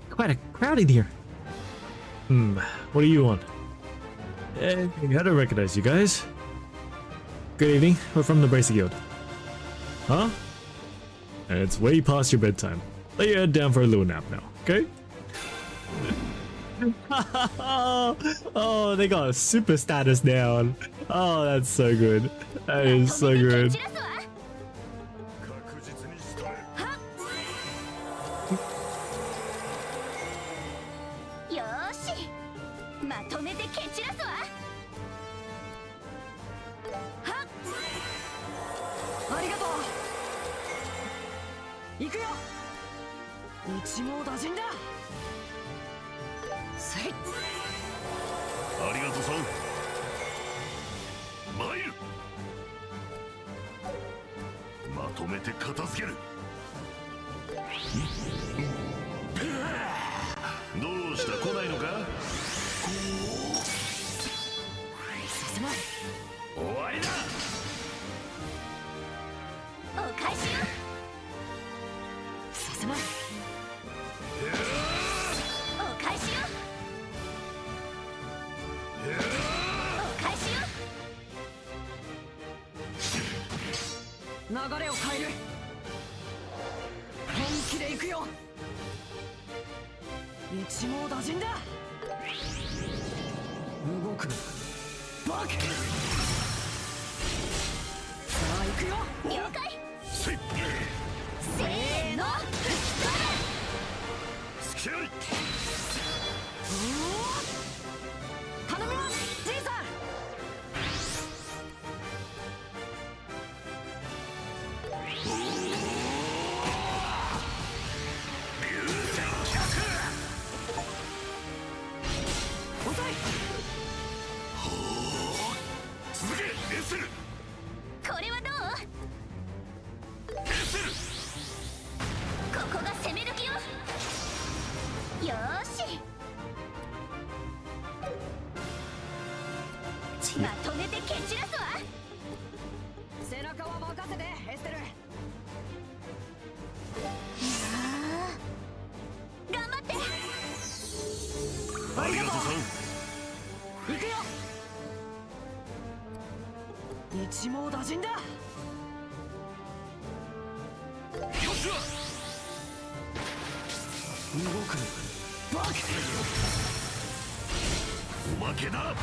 Speaker 2: Quite a crowd in here.
Speaker 1: What do you want? I don't recognize you guys. Good evening, we're from the Bracer Guild. Huh? It's way past your bedtime. Lay your head down for a little nap now, okay? Oh, they got a super status down. Oh, that's so good. That is so good.
Speaker 17: まとめて蹴散らすわ。はっ、
Speaker 14: ありがとう。行くよ。一網打尽だ。せい。
Speaker 6: ありがとさん。参る。まとめて片付ける。どうした、来ないのか。
Speaker 14: 進まい。
Speaker 6: 終わりだ。
Speaker 17: お返しよ。
Speaker 14: 進まい。
Speaker 17: お返しよ。お返しよ。
Speaker 14: 流れを変える。本気で行くよ。一網打尽だ。動くなバカ。さあ行くよ。
Speaker 17: 了解。せーの、
Speaker 6: 付き合い。
Speaker 14: 頼みますじいさん。
Speaker 6: 続け、エスル。
Speaker 17: これはどう？
Speaker 6: エスル。
Speaker 17: ここが攻め時よ。よーし。まとめて蹴散らすわ。
Speaker 14: 背中は任せてエステル。
Speaker 17: 頑張って。
Speaker 6: ありがとうさん。
Speaker 14: 行くよ。一網打尽だ。
Speaker 6: よっしゃ。
Speaker 14: 動くなバカ。
Speaker 6: おまけだ。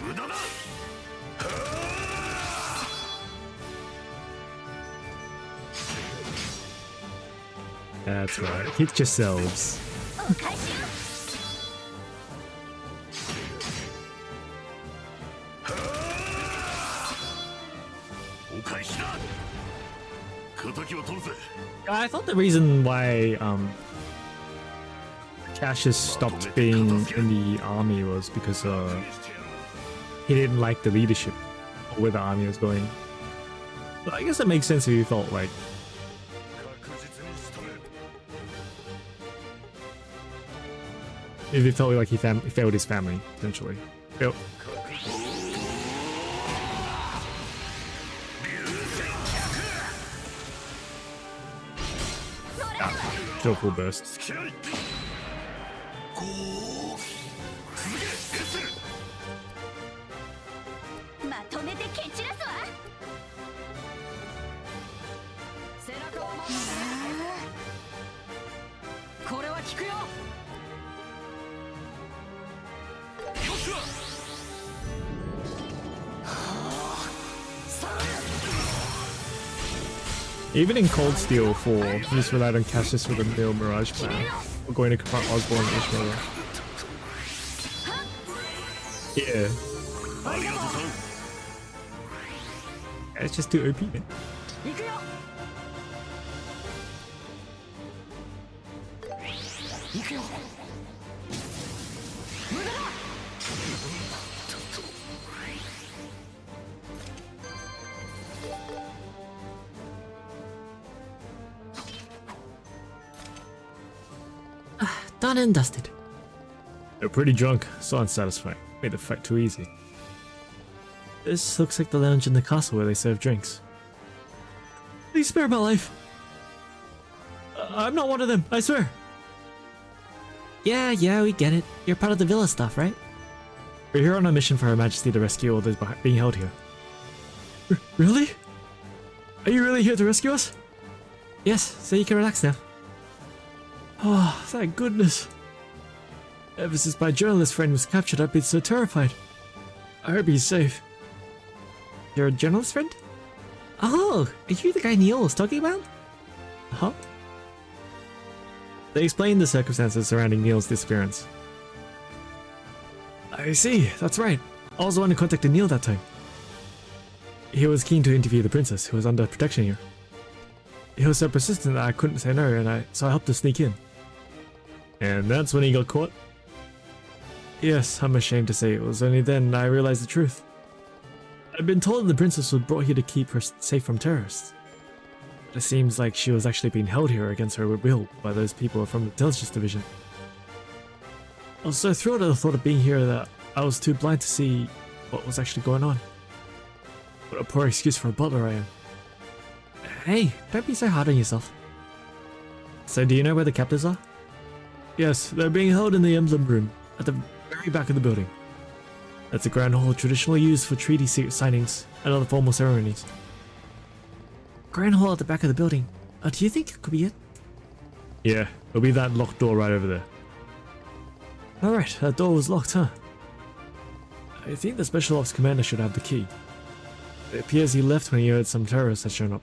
Speaker 6: 無駄だ。
Speaker 1: That's right. Hit yourselves.
Speaker 17: お返しよ。
Speaker 6: お返しだ。敵を取るぜ。
Speaker 1: I thought the reason why Cassius stopped being in the army was because he didn't like the leadership or where the army was going. But I guess it makes sense if he felt like he failed his family essentially. Yep. Still full burst. Even in Cold Steel 4, he just relied on Cassius with a Neo Mirage plan. We're going to confront Osborn and Ishmael. Yeah. It's just too OP, man.
Speaker 2: Done and dusted.
Speaker 1: They're pretty drunk, so unsatisfying. Made the fight too easy.
Speaker 2: This looks like the lounge in the castle where they serve drinks.
Speaker 1: Please spare my life. I'm not one of them, I swear.
Speaker 2: Yeah, we get it. You're part of the villa staff, right?
Speaker 1: We're here on a mission for Her Majesty to rescue all those being held here. Really? Are you really here to rescue us?
Speaker 2: Yes, so you can relax now.
Speaker 1: Oh, thank goodness. Ever since my journalist friend was captured, I've been so terrified. I hope he's safe.
Speaker 2: You're a journalist friend? Oh, are you the guy Neil was talking about?
Speaker 1: Huh? They explained the circumstances surrounding Neil's disappearance. I see, that's right. I was the one who contacted Neil that time. He was keen to interview the princess, who was under protection here. He was so persistent that I couldn't say no, so I helped to sneak in. And that's when he got caught? Yes, I'm ashamed to say it was only then I realized the truth. I'd been told the princess was brought here to keep her safe from terrorists. But it seems like she was actually being held here against her will by those people from the intelligence division. I was so thrilled at the thought of being here that I was too blind to see what was actually going on. What a poor excuse for a butler I am. Hey, don't be so hard on yourself. So do you know where the captives are? Yes, they're being held in the emblem room at the very back of the building. That's a grand hall traditionally used for treaty signings and other formal ceremonies. Grand hall at the back of the building. Do you think it could be it? Yeah, it'll be that locked door right over there. Alright, that door was locked, huh? I think the Special Ops Commander should have the key. It appears he left when he heard some terrorists had shown up.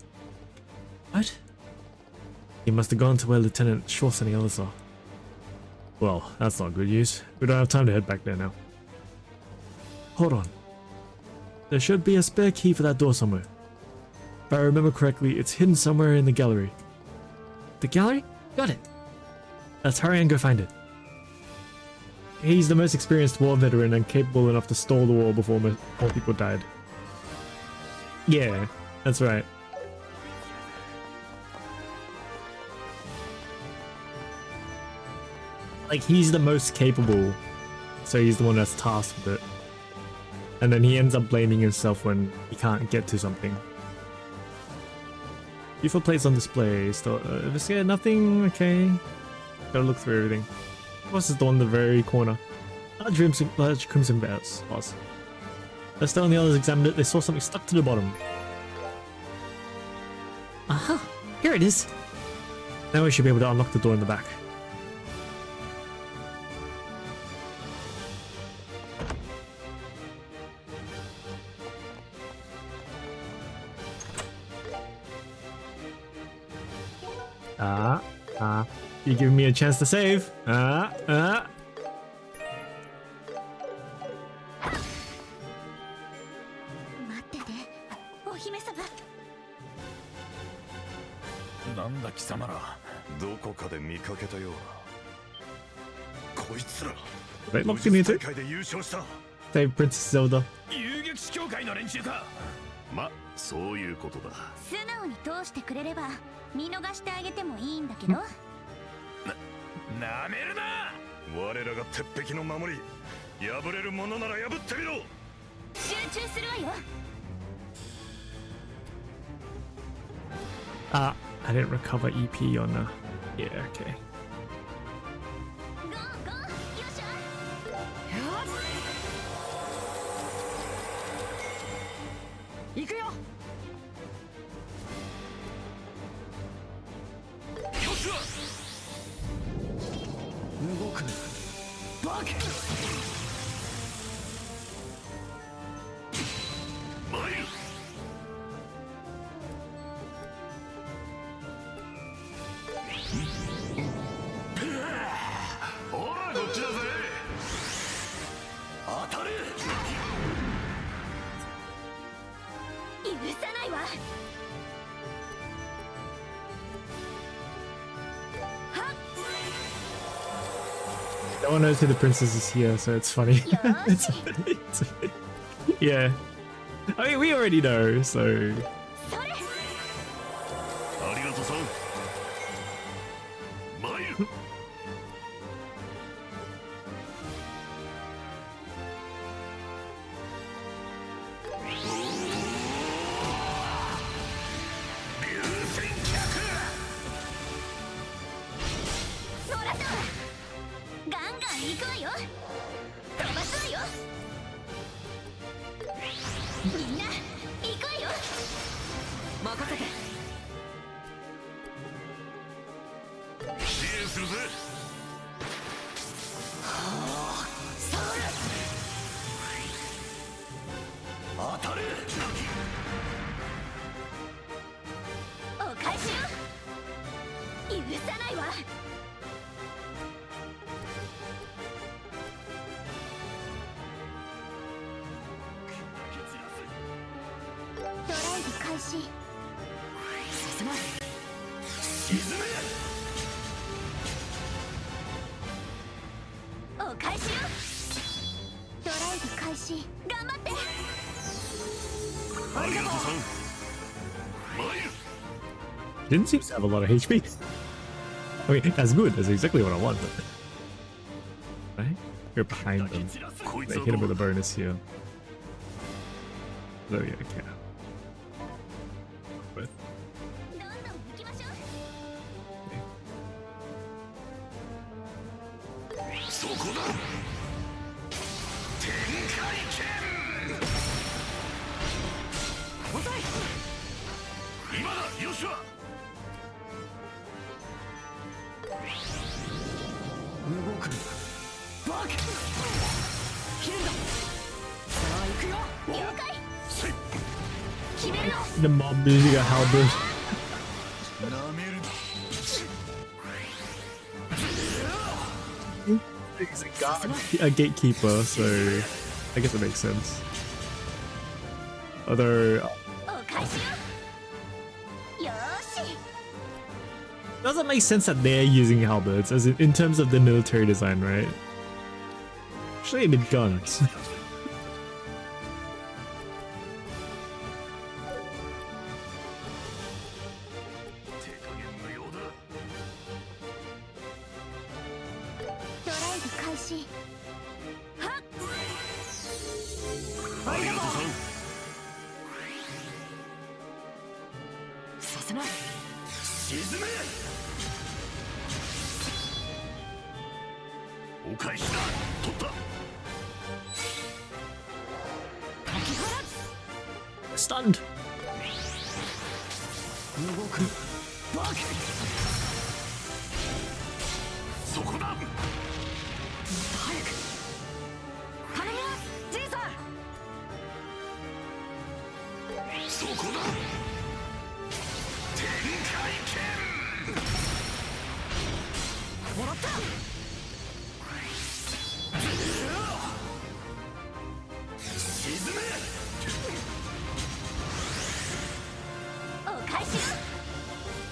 Speaker 1: What? He must have gone to where Lieutenant Schwartz and the others are. Well, that's not good news. We don't have time to head back there now. Hold on. There should be a spare key for that door somewhere. If I remember correctly, it's hidden somewhere in the gallery. The gallery? Got it. Let's hurry and go find it. He's the most experienced war veteran and capable enough to stall the war before more people died. Yeah, that's right. Like, he's the most capable, so he's the one that's tasked with it. And then he ends up blaming himself when he can't get to something. Beautiful plates on display. Still, investigate nothing. Okay. Gotta look through everything. What's the one in the very corner? Large crimson bells. Pause. Estelle and the others examined it. They saw something stuck to the bottom. Aha! Here it is. Now we should be able to unlock the door in the back. You're giving me a chance to save.
Speaker 3: なんだ貴様ら、どこかで見かけたような。こいつら、武術大会で優勝した。
Speaker 1: Save Princess Zelda.
Speaker 3: 遊撃士協会の連中か。
Speaker 6: ま、そういうことだ。
Speaker 17: 素直に通してくれれば見逃してあげてもいいんだけど。
Speaker 3: なめるな。我らが鉄壁の守り、破れるものなら破ってみろ。
Speaker 17: 集中するわよ。
Speaker 1: I didn't recover EP on the... Yeah, okay. No one knows who the princess is here, so it's funny. it's, yeah. I mean, we already know, so...
Speaker 17: 開始。
Speaker 5: させない。
Speaker 17: 沈め。お返しよ。ドライブ開始。頑張って。
Speaker 6: ありがとうさん。マイル。
Speaker 1: Didn't seem to have a lot of HP. I mean, that's good. That's exactly what I want. But... Right? You're behind them. They hit him with a bonus here. So yeah, okay. But... The mob using a halberd. He's a guard, a gatekeeper, so I guess it makes sense. Although, doesn't make sense that they're using halberds, as in terms of the military design, right? Actually, I mean guns. Stunned.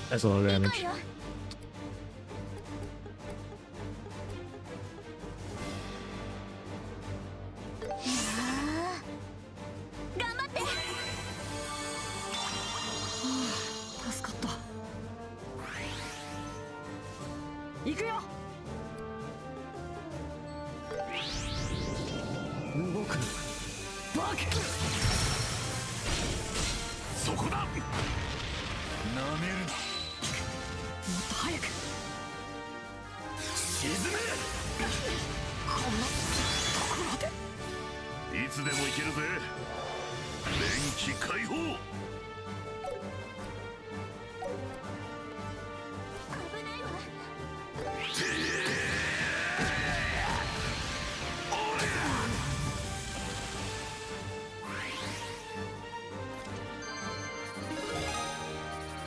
Speaker 1: That's a lot of damage.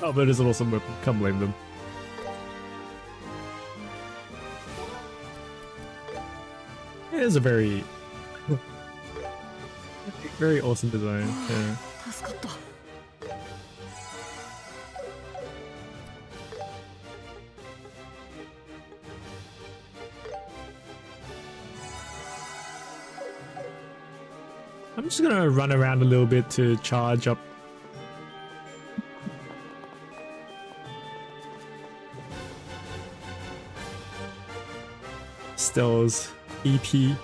Speaker 1: Oh, but it is an awesome weapon. Can't blame them. It is a very, very awesome design. Yeah. I'm just gonna run around a little bit to charge up. Stell's EP. You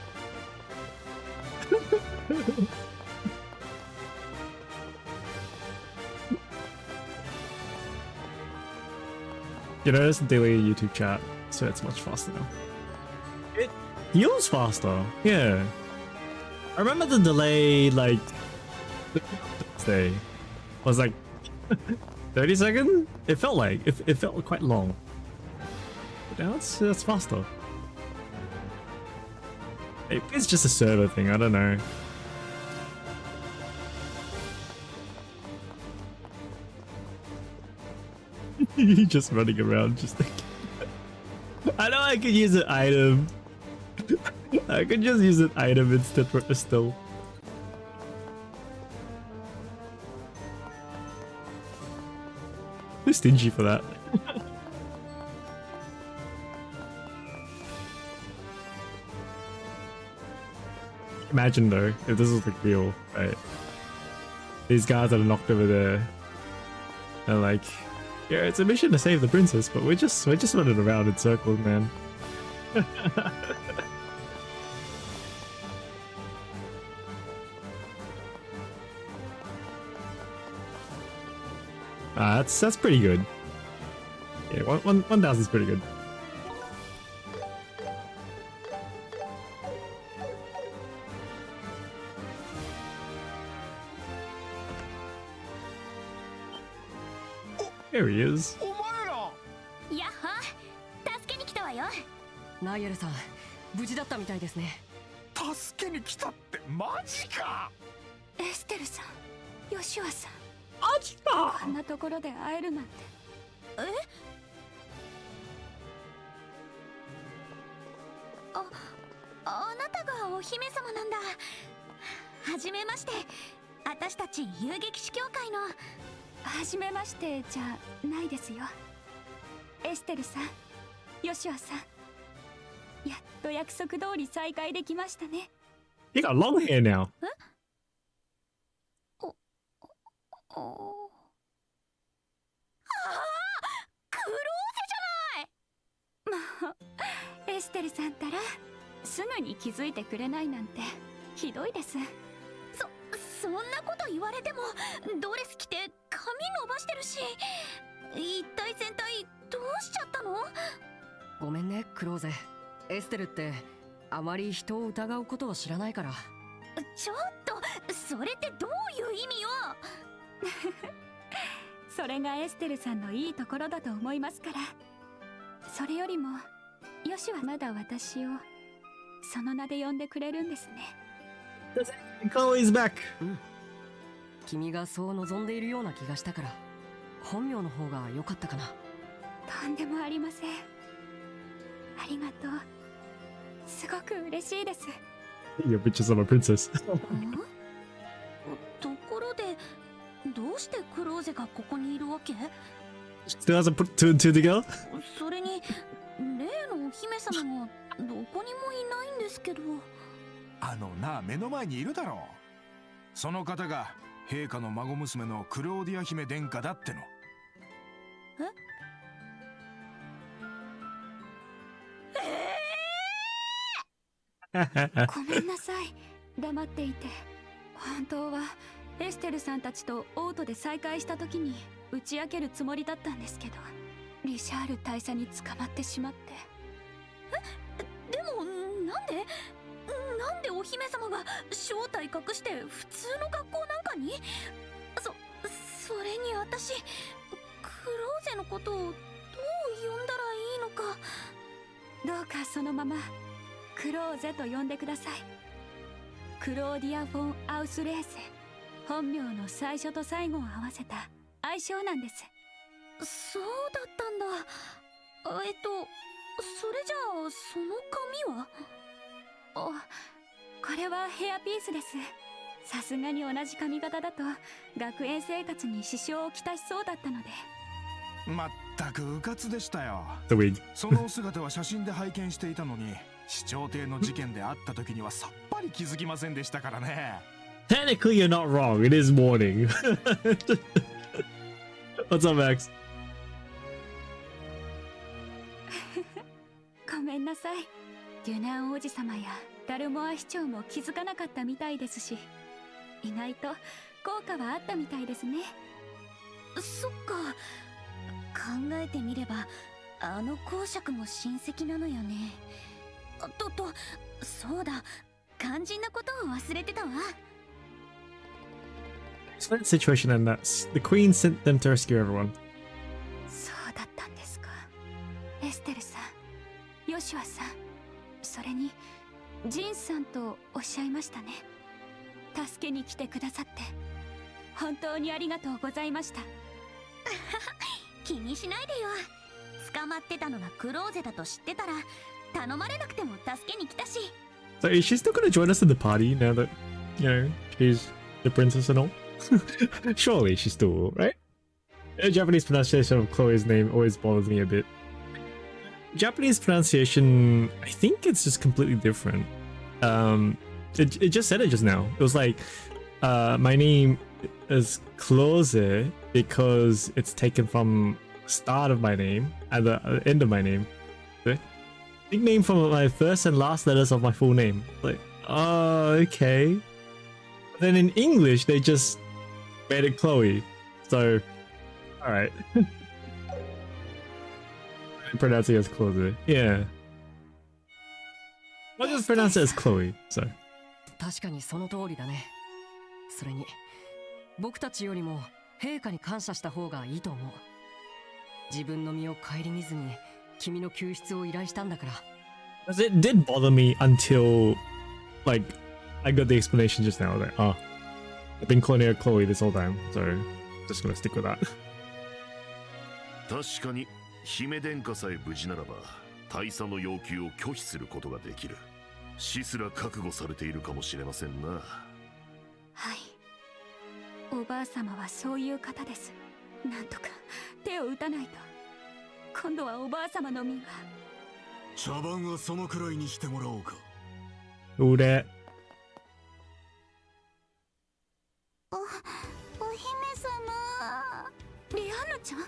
Speaker 1: know, it's a daily YouTube chat, so it's much faster now. It heals faster, yeah. I remember the delay, like, Thursday was like 30 seconds? It felt like, it felt quite long. But now it's faster. Maybe it's just a server thing, I don't know. Just running around, just like... I know I could use an item. I could just use an item instead for a still. too stingy for that. Imagine though, if this was like real, right? These guys that are knocked over there are like, yeah, it's a mission to save the princess, but we're just running around in circles, man. That's pretty good. Yeah, 1,000 is pretty good. There he is.
Speaker 17: やっは助けに来たわよ。
Speaker 14: ナイエルさん、無事だったみたいですね。
Speaker 3: 助けに来たってマジか。
Speaker 4: エステルさん、ヨシュアさん、
Speaker 5: マジか。こんなところで会えるなんて。
Speaker 17: あなたがお姫様なんだ。はじめまして。私たち遊撃士協会の。
Speaker 5: はじめましてじゃないですよ。エステルさん、ヨシュアさん、やっと約束通り再会できましたね。
Speaker 1: You got long hair now.
Speaker 17: クローゼじゃない。
Speaker 5: もうエステルさんたらすぐに気づいてくれないなんてひどいです。
Speaker 17: そんなこと言われてもドレス着て髪伸ばしてるし、一体全体どうしちゃったの？
Speaker 14: ごめんねクローゼ。エステルってあまり人を疑うことを知らないから。
Speaker 17: ちょっとそれってどういう意味よ。
Speaker 5: それがエステルさんのいいところだと思いますから。それよりもヨシはまだ私をその名で呼んでくれるんですね。
Speaker 1: Chloe is back.
Speaker 14: 君がそう望んでいるような気がしたから本名の方が良かったかな。
Speaker 5: とんでもありません。ありがとう。すごく嬉しいです。
Speaker 1: You're bitches of a princess.
Speaker 17: ところでどうしてクローゼがここにいるわけ？
Speaker 1: Still hasn't put two and two together?
Speaker 17: それに例のお姫様がどこにもいないんですけど。
Speaker 3: あのな、目の前にいるだろう。その方が陛下の孫娘のクローディア姫殿下だっての。
Speaker 5: ごめんなさい。黙っていて。本当はエステルさんたちとオートで再会した時に打ち明けるつもりだったんですけど、リシャール大佐に捕まってしまって。
Speaker 17: でもなんでお姫様が正体隠して普通の学校なんかに？それに私クローゼのことをどう呼んだらいいのか。
Speaker 5: どうかそのままクローゼと呼んでください。クローディア・フォン・アウスレーセ、本名の最初と最後を合わせた愛称なんです。
Speaker 17: そうだったんだ。それじゃあその髪は？
Speaker 5: これはヘアピースです。さすがに同じ髪型だと学園生活に支障をきたしそうだったので。
Speaker 3: まったくうかつでしたよ。
Speaker 1: The wig.
Speaker 3: その姿は写真で拝見していたのに、市長邸の事件で会った時にはさっぱり気づきませんでしたからね。
Speaker 1: Technically, you're not wrong. It is morning. What's up, Max?
Speaker 5: ごめんなさい。デュナン王子様やダルモア市長も気づかなかったみたいですし、意外と効果はあったみたいですね。
Speaker 17: そっか。考えてみればあの公爵も親戚なのよね。そうだ、肝心なことを忘れてたわ。
Speaker 1: It's that situation and that's the queen sent them to rescue everyone.
Speaker 5: そうだったんですか。エステルさん、ヨシュアさん、それにジンさんとおっしゃいましたね。助けに来てくださって本当にありがとうございました。
Speaker 17: 気にしないでよ。捕まってたのがクローゼだと知ってたら頼まれなくても助けに来たし。
Speaker 1: So is she still gonna join us in the party now that, you know, she's the princess and all? Surely she still will, right? The Japanese pronunciation of Chloe's name always bothers me a bit. Japanese pronunciation, I think it's just completely different. It just said it just now. It was like, my name is Close because it's taken from the start of my name and the end of my name. Nickname from my first and last letters of my full name. Like, oh, okay. Then in English, they just made it Chloe. So, alright. Pronounce it as Chloe. Yeah. I'll just pronounce it as Chloe, so.
Speaker 14: 確かにその通りだね。それに、僕たちよりも陛下に感謝した方がいいと思う。自分の身を顧みずに君の救出を依頼したんだから。
Speaker 1: Because it did bother me until, like, I got the explanation just now. I was like, oh, I've been calling her Chloe this whole time, so just gonna stick with that.
Speaker 6: 確かに姫殿下さえ無事ならば大佐の要求を拒否することができる。死すら覚悟されているかもしれませんな。
Speaker 5: はい。おばあ様はそういう方です。なんとか手を打たないと。今度はおばあ様の身が。
Speaker 15: 茶番はそのくらいにしてもらおうか。
Speaker 1: All that.
Speaker 4: お姫様。
Speaker 5: リアンヌちゃん？な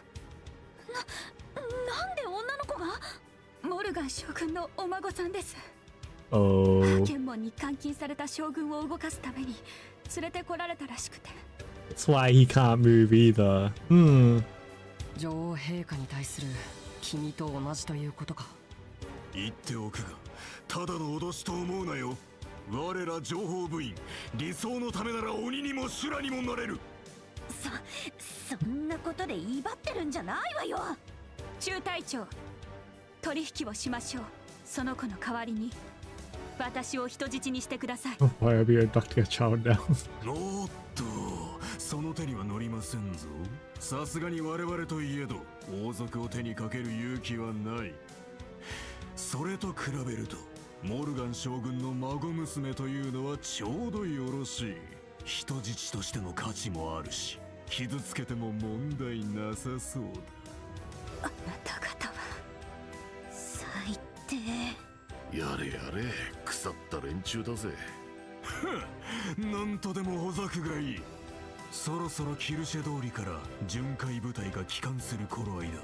Speaker 5: んで女の子が？モルガン将軍のお孫さんです。
Speaker 1: Oh.
Speaker 5: 剣門に監禁された将軍を動かすために連れてこられたらしくて。
Speaker 1: That's why he can't move either. Hmm.
Speaker 14: 女王陛下に対する君と同じということか。
Speaker 15: 言っておくが、ただの脅しと思うなよ。我ら情報部員、理想のためなら鬼にも修羅にもなれる。
Speaker 5: そんなことで威張ってるんじゃないわよ。中隊長、取引をしましょう。その子の代わりに私を人質にしてください。
Speaker 1: Why are we abducting a child now?
Speaker 15: おっと、その手には乗りませんぞ。さすがに我々といえど王族を手にかける勇気はない。それと比べるとモルガン将軍の孫娘というのはちょうどよろしい。人質としての価値もあるし、傷つけても問題なさそうだ。
Speaker 5: あなた方は最低。
Speaker 6: やれやれ、腐った連中だぜ。
Speaker 15: なんとでもほざくがいい。そろそろキルシェ通りから巡回部隊が帰還する頃合いだ。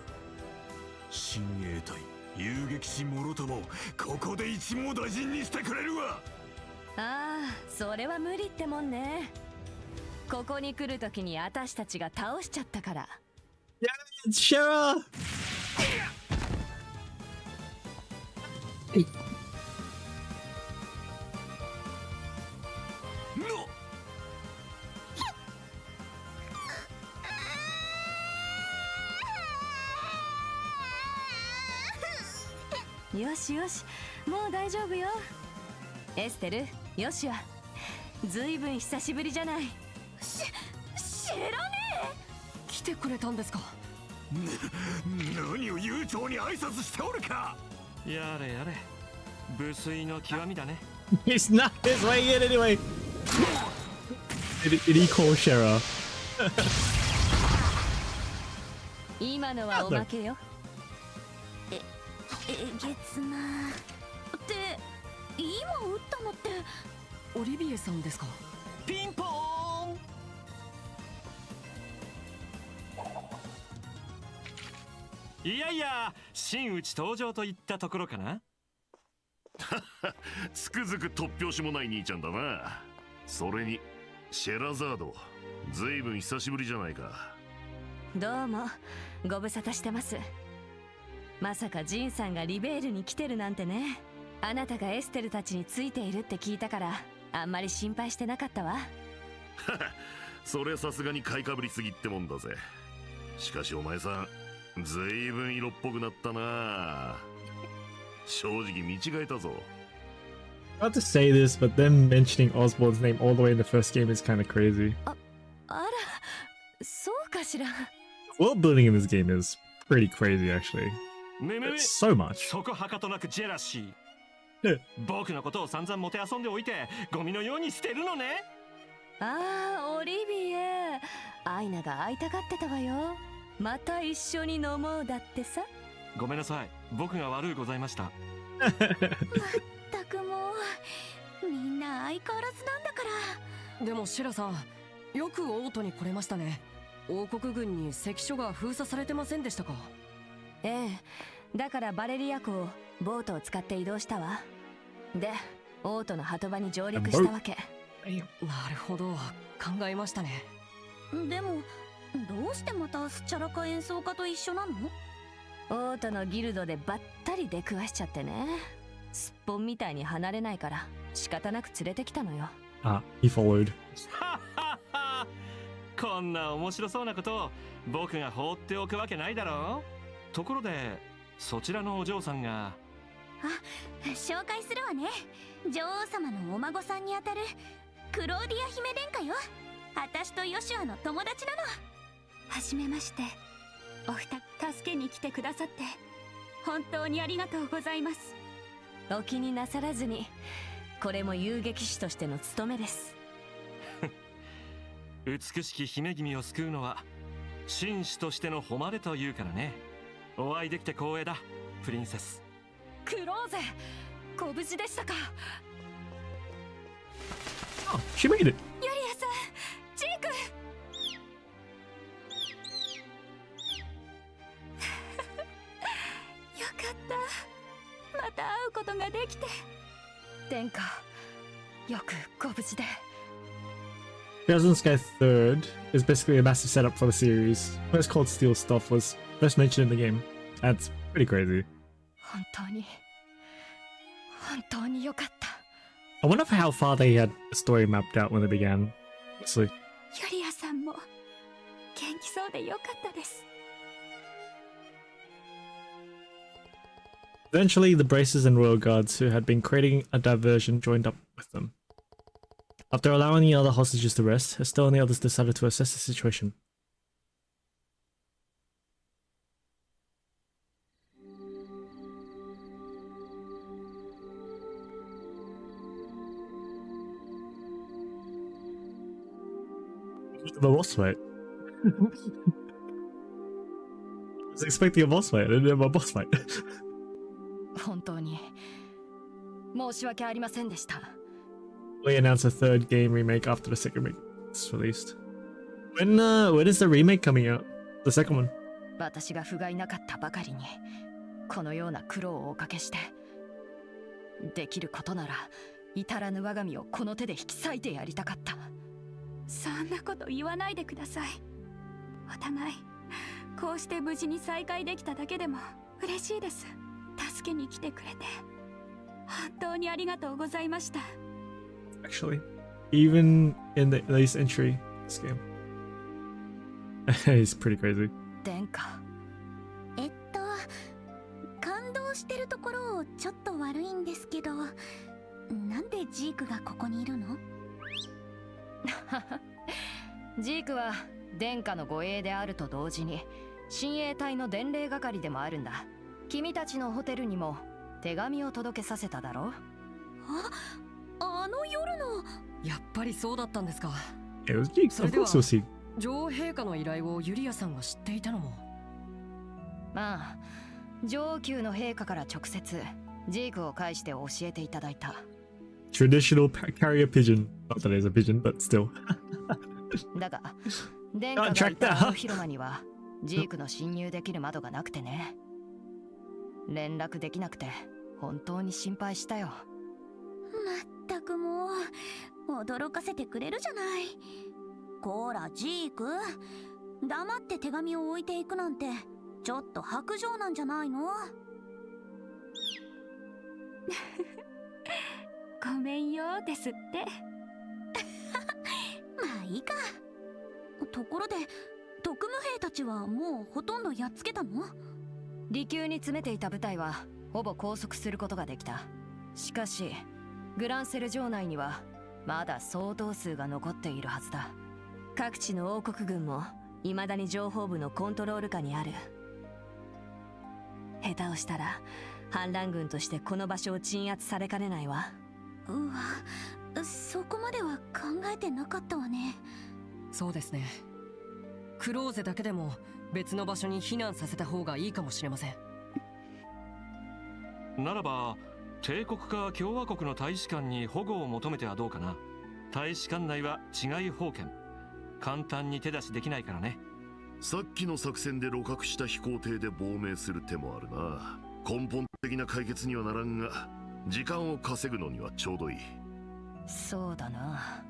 Speaker 15: 親衛隊、遊撃士もろともここで一網打尽にしてくれるわ。
Speaker 5: ああ、それは無理ってもんね。ここに来るときに私たちが倒しちゃったから。
Speaker 1: Yeah, it's Shara! Hey.
Speaker 5: No. よしよし、もう大丈夫よ。エステル、ヨシュア、ずいぶん久しぶりじゃない。知らねえ。
Speaker 14: 来てくれたんですか。
Speaker 15: 何を悠長に挨拶しておるか。
Speaker 7: やれやれ、無粋の極みだね。
Speaker 1: He's not his way in anyway. Did he call Shara?
Speaker 5: 今のはおまけよ。
Speaker 4: えげつな。って今撃ったのって
Speaker 14: オリビエさんですか。
Speaker 7: ピンポーン。いやいや、真打ち登場といったところかな。
Speaker 6: つくづく突拍子もない兄ちゃんだな。それにシェラザード、ずいぶん久しぶりじゃないか。
Speaker 5: どうもご無沙汰してます。まさかジンさんがリベールに来てるなんてね。あなたがエステルたちについているって聞いたからあんまり心配してなかったわ。
Speaker 6: それさすがに買いかぶりすぎってもんだぜ。しかしお前さん、ずいぶん色っぽくなったな。正直見違えたぞ。
Speaker 1: Not to say this, but them mentioning Oswald's name all the way in the first game is kind of crazy.
Speaker 5: あら、そうかしら。
Speaker 1: World building in this game is pretty crazy, actually.
Speaker 7: ねめめ
Speaker 1: So much.
Speaker 7: そこはかとなくジェラシー。僕のことを散々もてあそんでおいてゴミのように捨てるのね。
Speaker 5: ああ、オリビエ、アイナが会いたがってたわよ。また一緒に飲もうだってさ。
Speaker 7: ごめんなさい、僕が悪うございました。
Speaker 17: まったくもうみんな相変わらずなんだから。
Speaker 14: でもシラさん、よくオートに来れましたね。王国軍に関所が封鎖されてませんでしたか？
Speaker 5: ええ、だからバレリア港をボートを使って移動したわ。で、オートの鳩場に上陸したわけ。
Speaker 14: なるほど、考えましたね。
Speaker 17: でもどうしてまたスチャラカ演奏家と一緒なの？
Speaker 5: オートのギルドでばったり出くわしちゃってね。すっぽんみたいに離れないから仕方なく連れてきたのよ。
Speaker 1: Ah, he followed.
Speaker 7: こんな面白そうなことを僕が放っておくわけないだろう。ところでそちらのお嬢さんが。
Speaker 17: あ、紹介するわね。女王様のお孫さんにあたるクローディア姫殿下よ。私とヨシュアの友達なの。
Speaker 4: はじめまして。
Speaker 5: お二人助けに来てくださって本当にありがとうございます。お気になさらずに、これも遊撃士としての務めです。
Speaker 7: 美しき姫君を救うのは紳士としての誉れというからね。お会いできて光栄だ、プリンセス。
Speaker 14: クローゼ、ご無事でしたか。
Speaker 1: Oh, she made it.
Speaker 5: ユリアさん、ジーク。よかった、また会うことができて。
Speaker 14: 殿下、よくご無事で。
Speaker 1: Thousand Sky 3rd is basically a massive setup for the series. Most Cold Steel stuff was first mentioned in the game. That's pretty crazy.
Speaker 14: 本当によかった。
Speaker 1: I wonder how far they had the story mapped out when they began. Honestly.
Speaker 5: ユリアさんも元気そうでよかったです。
Speaker 1: Eventually, the Braces and Royal Guards who had been creating a diversion joined up with them. After allowing the other hostages to rest, Estelle and the others decided to assess the situation. The boss fight. I was expecting a boss fight, I didn't have a boss fight.
Speaker 14: 本当に申し訳ありませんでした。
Speaker 1: We announced a third game remake after the second remake is released. When is the remake coming out? The second one?
Speaker 14: 私が不甲斐なかったばかりにこのような苦労をおかけして、できることなら至らぬ我が身をこの手で引き裂いてやりたかった。
Speaker 5: そんなこと言わないでください。お互いこうして無事に再会できただけでも嬉しいです。助けに来てくれて本当にありがとうございました。
Speaker 1: Actually, even in the latest entry, this game, it's pretty crazy.
Speaker 14: 殿下、
Speaker 17: 感動してるところをちょっと悪いんですけど、なんでジークがここにいるの？
Speaker 14: ジークは殿下の護衛であると同時に親衛隊の伝令係でもあるんだ。君たちのホテルにも手紙を届けさせただろう。
Speaker 17: あの夜の。
Speaker 14: やっぱりそうだったんですか。
Speaker 1: It was Geeks, of course it was he.
Speaker 14: 女王陛下の依頼をユリアさんが知っていたのも。まあ、上級の陛下から直接ジークを介して教えていただいた。
Speaker 1: Traditional carrier pigeon. Not that it's a pigeon, but still.
Speaker 14: だが、殿下がいたあの広間にはジークの侵入できる窓がなくてね。連絡できなくて本当に心配したよ。
Speaker 17: まったくもう驚かせてくれるじゃない。こらジーク、黙って手紙を置いていくなんてちょっと薄情なんじゃないの？
Speaker 5: ごめんよですって。
Speaker 17: まあいいか。ところで特務兵たちはもうほとんどやっつけたの？
Speaker 14: 離宮に詰めていた部隊はほぼ拘束することができた。しかしグランセル城内にはまだ相当数が残っているはずだ。
Speaker 5: 各地の王国軍も未だに情報部のコントロール下にある。下手をしたら反乱軍としてこの場所を鎮圧されかねないわ。
Speaker 17: うわ、そこまでは考えてなかったわね。
Speaker 14: そうですね。クローゼだけでも別の場所に避難させた方がいいかもしれません。
Speaker 7: ならば帝国か共和国の大使館に保護を求めてはどうかな。大使館内は違い法権、簡単に手出しできないからね。
Speaker 6: さっきの作戦で鹵獲した飛行艇で亡命する手もあるな。根本的な解決にはならんが、時間を稼ぐのにはちょうどいい。
Speaker 5: そうだな。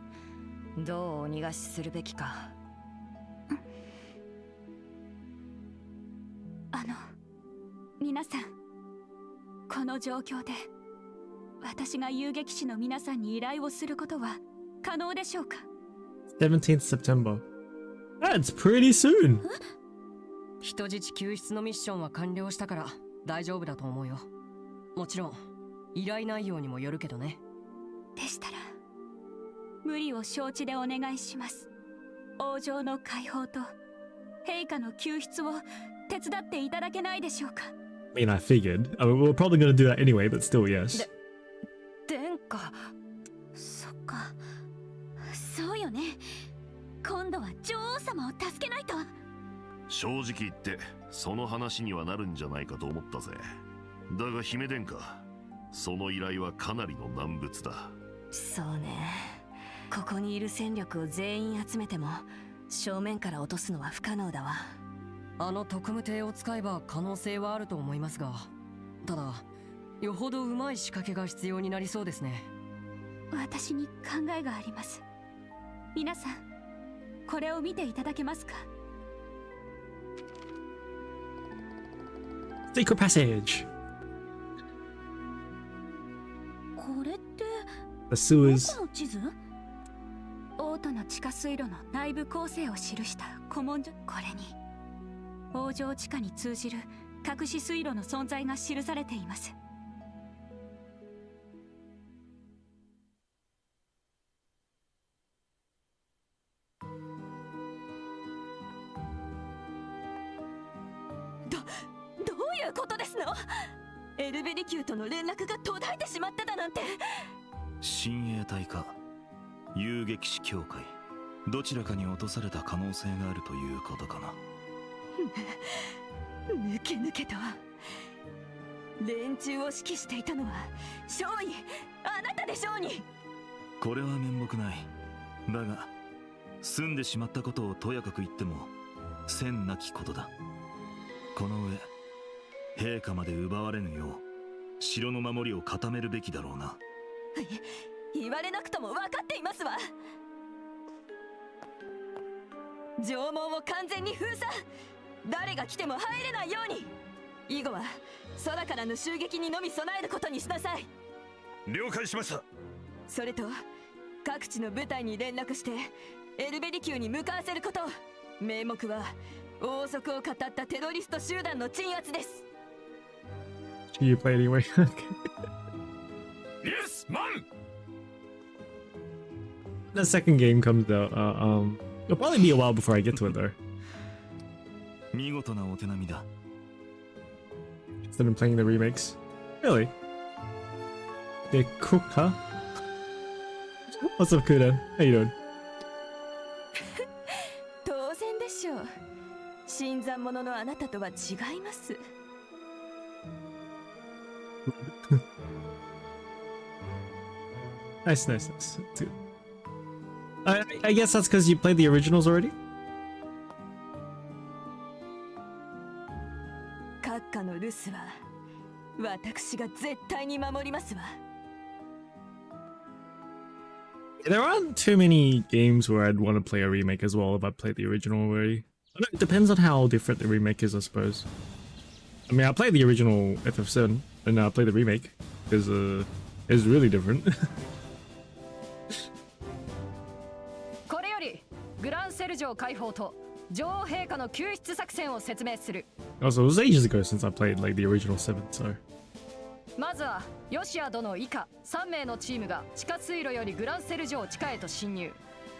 Speaker 5: どうお逃がしするべきか。
Speaker 12: 皆さん、この状況で私が遊撃士の皆さんに依頼をすることは可能でしょうか？
Speaker 1: 17th September. That's pretty soon.
Speaker 14: 人質救出のミッションは完了したから大丈夫だと思うよ。もちろん依頼内容にもよるけどね。
Speaker 12: でしたら無理を承知でお願いします。王城の解放と陛下の救出を手伝っていただけないでしょうか？
Speaker 1: I mean, I figured. I mean, we're probably going to do that anyway, but still, yes.
Speaker 12: 殿下。そっか。そうよね。今度は女王様を助けないと。
Speaker 6: 正直言ってその話にはなるんじゃないかと思ったぜ。だが姫殿下、その依頼はかなりの難物だ。
Speaker 5: そうね。ここにいる戦力を全員集めても正面から落とすのは不可能だわ。
Speaker 14: あの特務艇を使えば可能性はあると思いますが、ただよほどうまい仕掛けが必要になりそうですね。
Speaker 12: 私に考えがあります。皆さん、これを見ていただけますか？
Speaker 1: Secret passage.
Speaker 12: これって
Speaker 1: The sewers.
Speaker 12: どこの地図？王都の地下水路の内部構成を記した古文書。これに王城地下に通じる隠し水路の存在が記されています。
Speaker 5: どういうことですの？エルベリ級との連絡が途絶えてしまってたなんて。
Speaker 10: 親衛隊か遊撃士協会、どちらかに落とされた可能性があるということかな。
Speaker 5: 抜け抜けと連中を指揮していたのは少尉、あなたでしょうに。
Speaker 10: これは面目ない。だが済んでしまったことをとやかく言っても詮なきことだ。この上陛下まで奪われぬよう城の守りを固めるべきだろうな。
Speaker 5: 言われなくとも分かっていますわ。城門を完全に封鎖、誰が来ても入れないように。以後は空からの襲撃にのみ備えることにしなさい。
Speaker 9: 了解しました。
Speaker 5: それと各地の部隊に連絡してエルベリ級に向かわせること。名目は王族を語ったテロリスト集団の鎮圧です。
Speaker 1: You play anyway.
Speaker 9: Yes, man.
Speaker 1: The second game comes out. It'll probably be a while before I get to it though.
Speaker 10: 見事なお手並みだ。
Speaker 1: Instead of playing the remakes. Really? They're cook, huh? What's up, Kuda? How you doing?
Speaker 5: 当然でしょう。新参者のあなたとは違います。
Speaker 1: Nice, nice, nice. That's good. I guess that's because you played the originals already?
Speaker 5: 閣下の留守は私が絶対に守りますわ。
Speaker 1: There aren't too many games where I'd want to play a remake as well if I played the original already. It depends on how different the remake is, I suppose. I mean, I played the original FF7 and now I play the remake because it's really different.
Speaker 14: これよりグランセル城解放と女王陛下の救出作戦を説明する。
Speaker 1: Also, it was ages ago since I played like the original 7, so.
Speaker 14: まずはヨシア殿以下3名のチームが地下水路よりグランセル城地下へと侵入。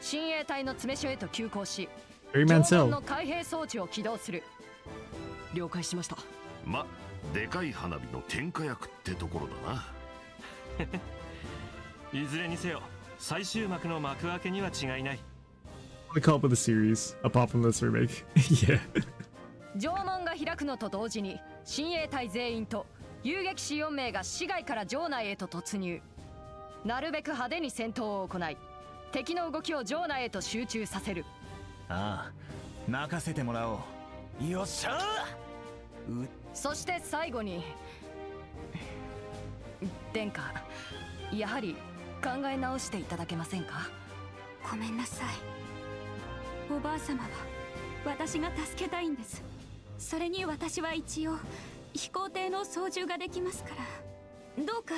Speaker 14: 親衛隊の詰め所へと急行し、
Speaker 1: Three man
Speaker 14: 城
Speaker 1: cell.
Speaker 14: 門の開閉装置を起動する。了解しました。
Speaker 6: ま、でかい花火の点火役ってところだな。
Speaker 7: いずれにせよ最終幕の幕開けには違いない。
Speaker 1: I can't with the series apart from this remake. Yeah.
Speaker 14: 城門が開くのと同時に親衛隊全員と遊撃士4名が市街から城内へと突入。なるべく派手に戦闘を行い、敵の動きを城内へと集中させる。
Speaker 18: ああ、任せてもらおう。よっしゃー。
Speaker 14: そして最後に殿下、やはり考え直していただけませんか？
Speaker 12: ごめんなさい。おばあ様は私が助けたいんです。それに私は一応飛行艇の操縦ができますから、どうか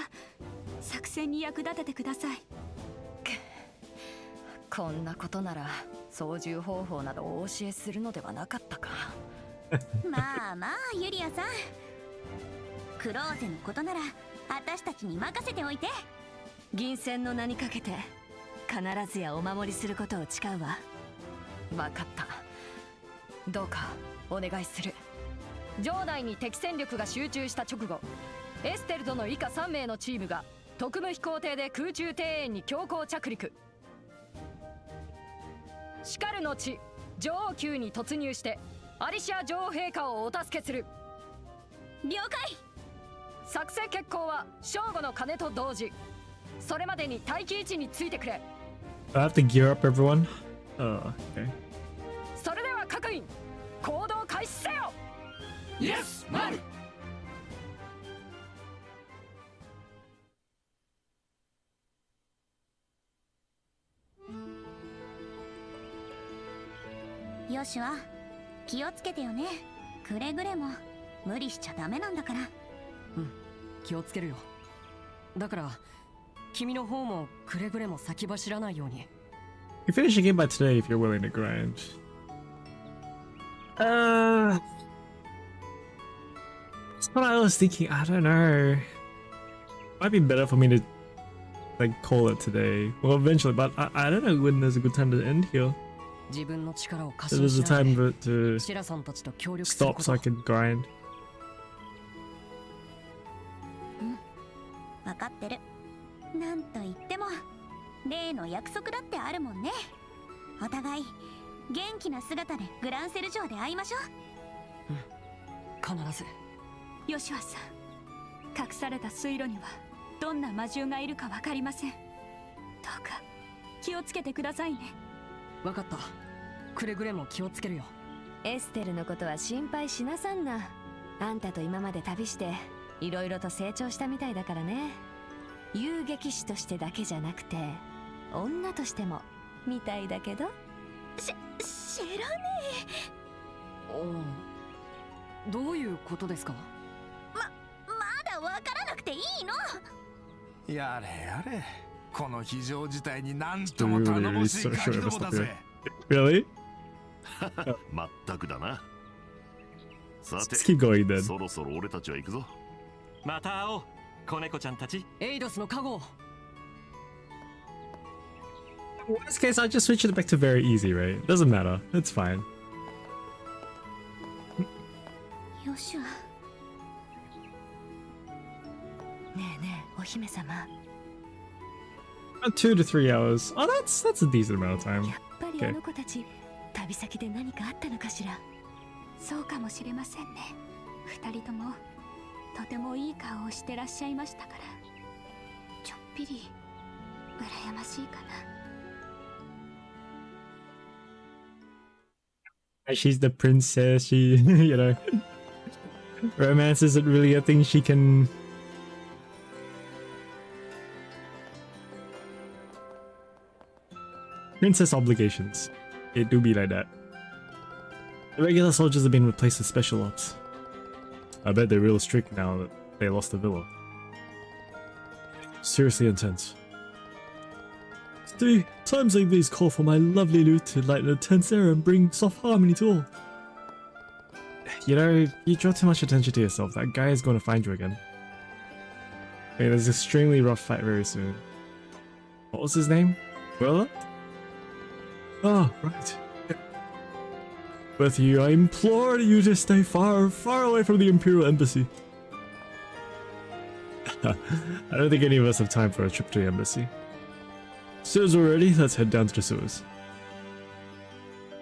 Speaker 12: 作戦に役立ててください。
Speaker 14: こんなことなら操縦方法などお教えするのではなかったか。
Speaker 17: まあまあユリアさん、クローゼのことなら私たちに任せておいて。
Speaker 5: 銀線の名にかけて必ずやお守りすることを誓うわ。
Speaker 14: 分かった。どうかお願いする。城内に敵戦力が集中した直後、エステル殿以下3名のチームが特務飛行艇で空中庭園に強行着陸。しかる後、女王宮に突入してアリシア女王陛下をお助けする。
Speaker 17: 了解。
Speaker 14: 作戦決行は正午の鐘と同時。それまでに待機位置についてくれ。
Speaker 1: I have to gear up everyone. Okay.
Speaker 14: それでは各員行動開始せよ。
Speaker 9: イエスマル。
Speaker 17: ヨシュア、気をつけてよね。くれぐれも無理しちゃダメなんだから。
Speaker 14: 気をつけるよ。だから君の方もくれぐれも先走らないように。
Speaker 1: You finish the game by today if you're willing to grind. That's what I was thinking. I don't know. Might be better for me to like call it today. Well, eventually, but I don't know when there's a good time to end here.
Speaker 14: 自分の力を過
Speaker 1: So
Speaker 14: 信
Speaker 1: there's
Speaker 14: し
Speaker 1: a
Speaker 14: ない
Speaker 1: time
Speaker 14: で
Speaker 1: to
Speaker 14: シラさんたちと協力する
Speaker 1: stop
Speaker 14: こ
Speaker 1: so
Speaker 14: と。
Speaker 1: I can grind.
Speaker 17: 分かってる。なんと言っても例の約束だってあるもんね。お互い元気な姿でグランセル城で会いましょう。
Speaker 14: 必ず。
Speaker 12: ヨシュアさん、隠された水路にはどんな魔獣がいるか分かりません。どうか気をつけてくださいね。
Speaker 14: 分かった。くれぐれも気をつけるよ。
Speaker 5: エステルのことは心配しなさんな。あんたと今まで旅していろいろと成長したみたいだからね。遊撃士としてだけじゃなくて女としてもみたいだけど。
Speaker 17: 知らね
Speaker 14: え。どういうことですか？
Speaker 17: まだわからなくていいの？
Speaker 11: やれやれ、この非常事態になんとも頼もしいガキどもだぜ。
Speaker 1: Really?
Speaker 6: まったくだな。さて、
Speaker 1: Let's keep going then.
Speaker 6: そろそろ俺たちは行くぞ。
Speaker 7: また会おう、子猫ちゃんたち。
Speaker 14: エイドスの加護。
Speaker 1: In this case, I'll just switch it back to very easy, right? Doesn't matter. It's fine.
Speaker 17: ヨシュア。
Speaker 5: ねえねえ、お姫様。
Speaker 1: About 2 to 3 hours. Oh, that's a decent amount of time.
Speaker 5: やっぱりあの子たち、旅先で何かあったのかしら。
Speaker 12: そうかもしれませんね。二人ともとてもいい顔をしてらっしゃいましたから、ちょっぴり羨ましいかな。
Speaker 1: She's the princess. She, you know, romance isn't really a thing she can. Princess obligations. It do be like that. The regular soldiers have been replaced with special ops. I bet they're real strict now that they lost the villa. Seriously intense. See, times like these call for my lovely lute to lighten a tense air and bring soft harmony to all. You know, you draw too much attention to yourself. That guy is going to find you again. Okay, there's an extremely rough fight very soon. What was his name? Well? Ah, right. With you, I implore you to stay far, far away from the Imperial Embassy. I don't think any of us have time for a trip to the embassy. As soon as we're ready, let's head down to the sewers.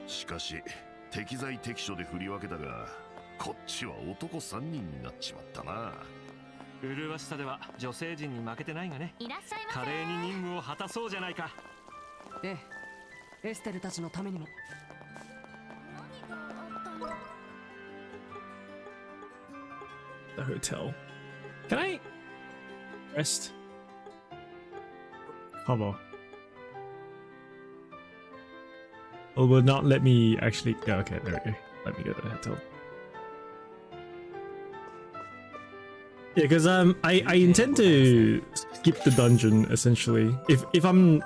Speaker 6: しかし適材適所で振り分けたが、こっちは男3人になっちまったな。
Speaker 7: 麗しさでは女性陣に負けてないがね。
Speaker 4: いらっしゃいませ。
Speaker 7: 華麗に任務を果たそうじゃないか。
Speaker 14: ええ、エステルたちのためにも。
Speaker 1: The hotel. Can I rest? Cover. Or will not let me actually. Yeah, okay, there we go. Let me go to the hotel. Yeah, because I intend to skip the dungeon essentially. If I'm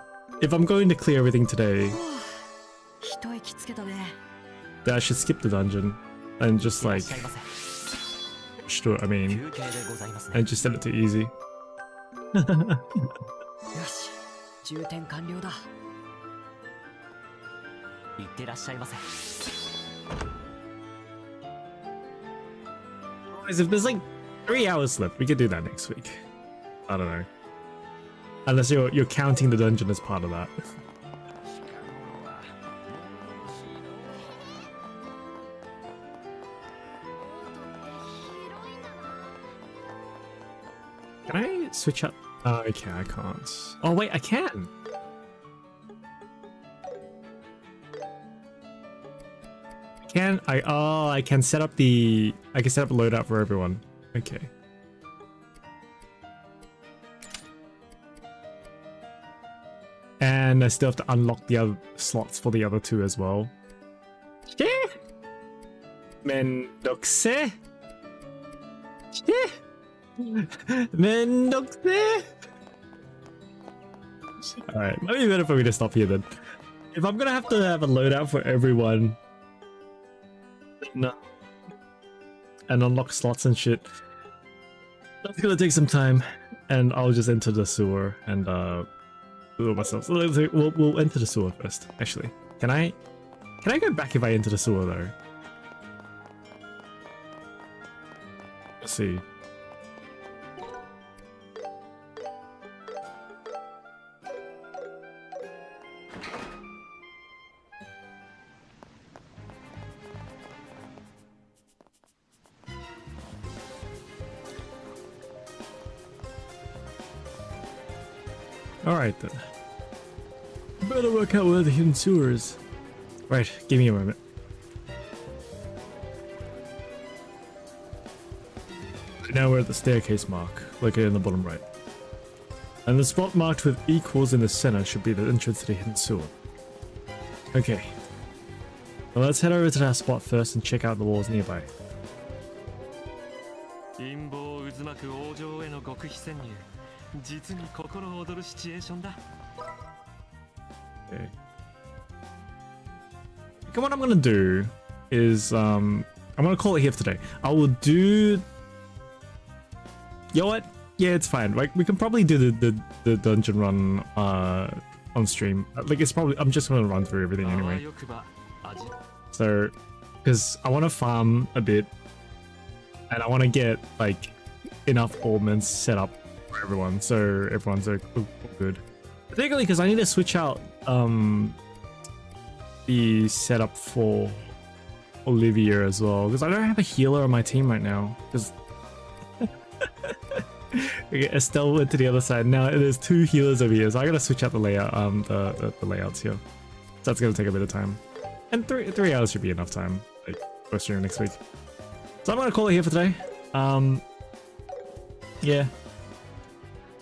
Speaker 1: going to clear everything today,
Speaker 14: 一息つけたね。
Speaker 1: then I should skip the dungeon and just like through it, I mean, and just set it to easy.
Speaker 14: よし、充填完了だ。
Speaker 13: いってらっしゃいませ。
Speaker 1: Guys, if there's like 3 hours left, we could do that next week. I don't know. Unless you're counting the dungeon as part of that. Can I switch up? Oh, okay, I can't. Oh wait, I can. I can set up the loadout for everyone. Okay. And I still have to unlock the other slots for the other 2 as well. Yeah. Mendokse. Yeah. Mendokse. Alright, might be better for me to stop here then. If I'm gonna have to have a loadout for everyone, no, and unlock slots and shit, that's gonna take some time, and I'll just enter the sewer and do it myself. So we'll enter the sewer first. Actually, can I go back if I enter the sewer though? Let's see. Alright then. Better work out where the hidden sewer is. Right, give me a moment. Now we're at the staircase mark, located in the bottom right. And the spot marked with equals in the center should be the entrance to the hidden sewer. Okay. Well, let's head over to that spot first and check out the walls nearby.
Speaker 7: 陰謀渦巻く王城への極秘潜入。実に心躍るシチュエーションだ。
Speaker 1: Okay. Okay, what I'm gonna do is I'm gonna call it here for today. I will do. You know what? Yeah, it's fine. Like we can probably do the dungeon run on stream. Like it's probably I'm just gonna run through everything anyway. So, because I want to farm a bit, and I want to get like enough ornaments set up for everyone, so everyone's good. Particularly because I need to switch out the setup for Olivia as well, because I don't have a healer on my team right now. Because okay, Estelle went to the other side. Now there's 2 healers over here, so I gotta switch out the layout, the layouts here. So that's gonna take a bit of time, and 3 hours should be enough time, like for stream next week. So I'm gonna call it here for today. Yeah,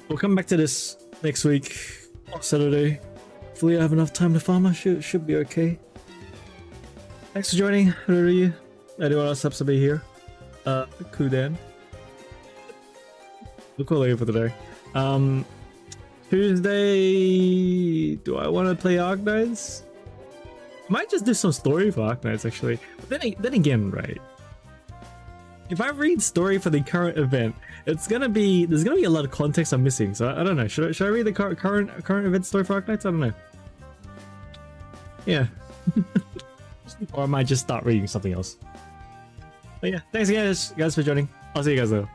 Speaker 1: we'll come back to this next week on Saturday. Hopefully I have enough time to farm. I should be okay. Thanks for joining. Haruyu. Anyone else happens to be here? Kudan. We'll call it here for today. Tuesday, do I want to play Arknights? I might just do some story for Arknights actually. But then again, right? If I read story for the current event, there's gonna be a lot of context I'm missing. So I don't know. Should I read the current event story for Arknights? I don't know. Yeah. Or I might just start reading something else. But yeah, thanks guys for joining. I'll see you guys later.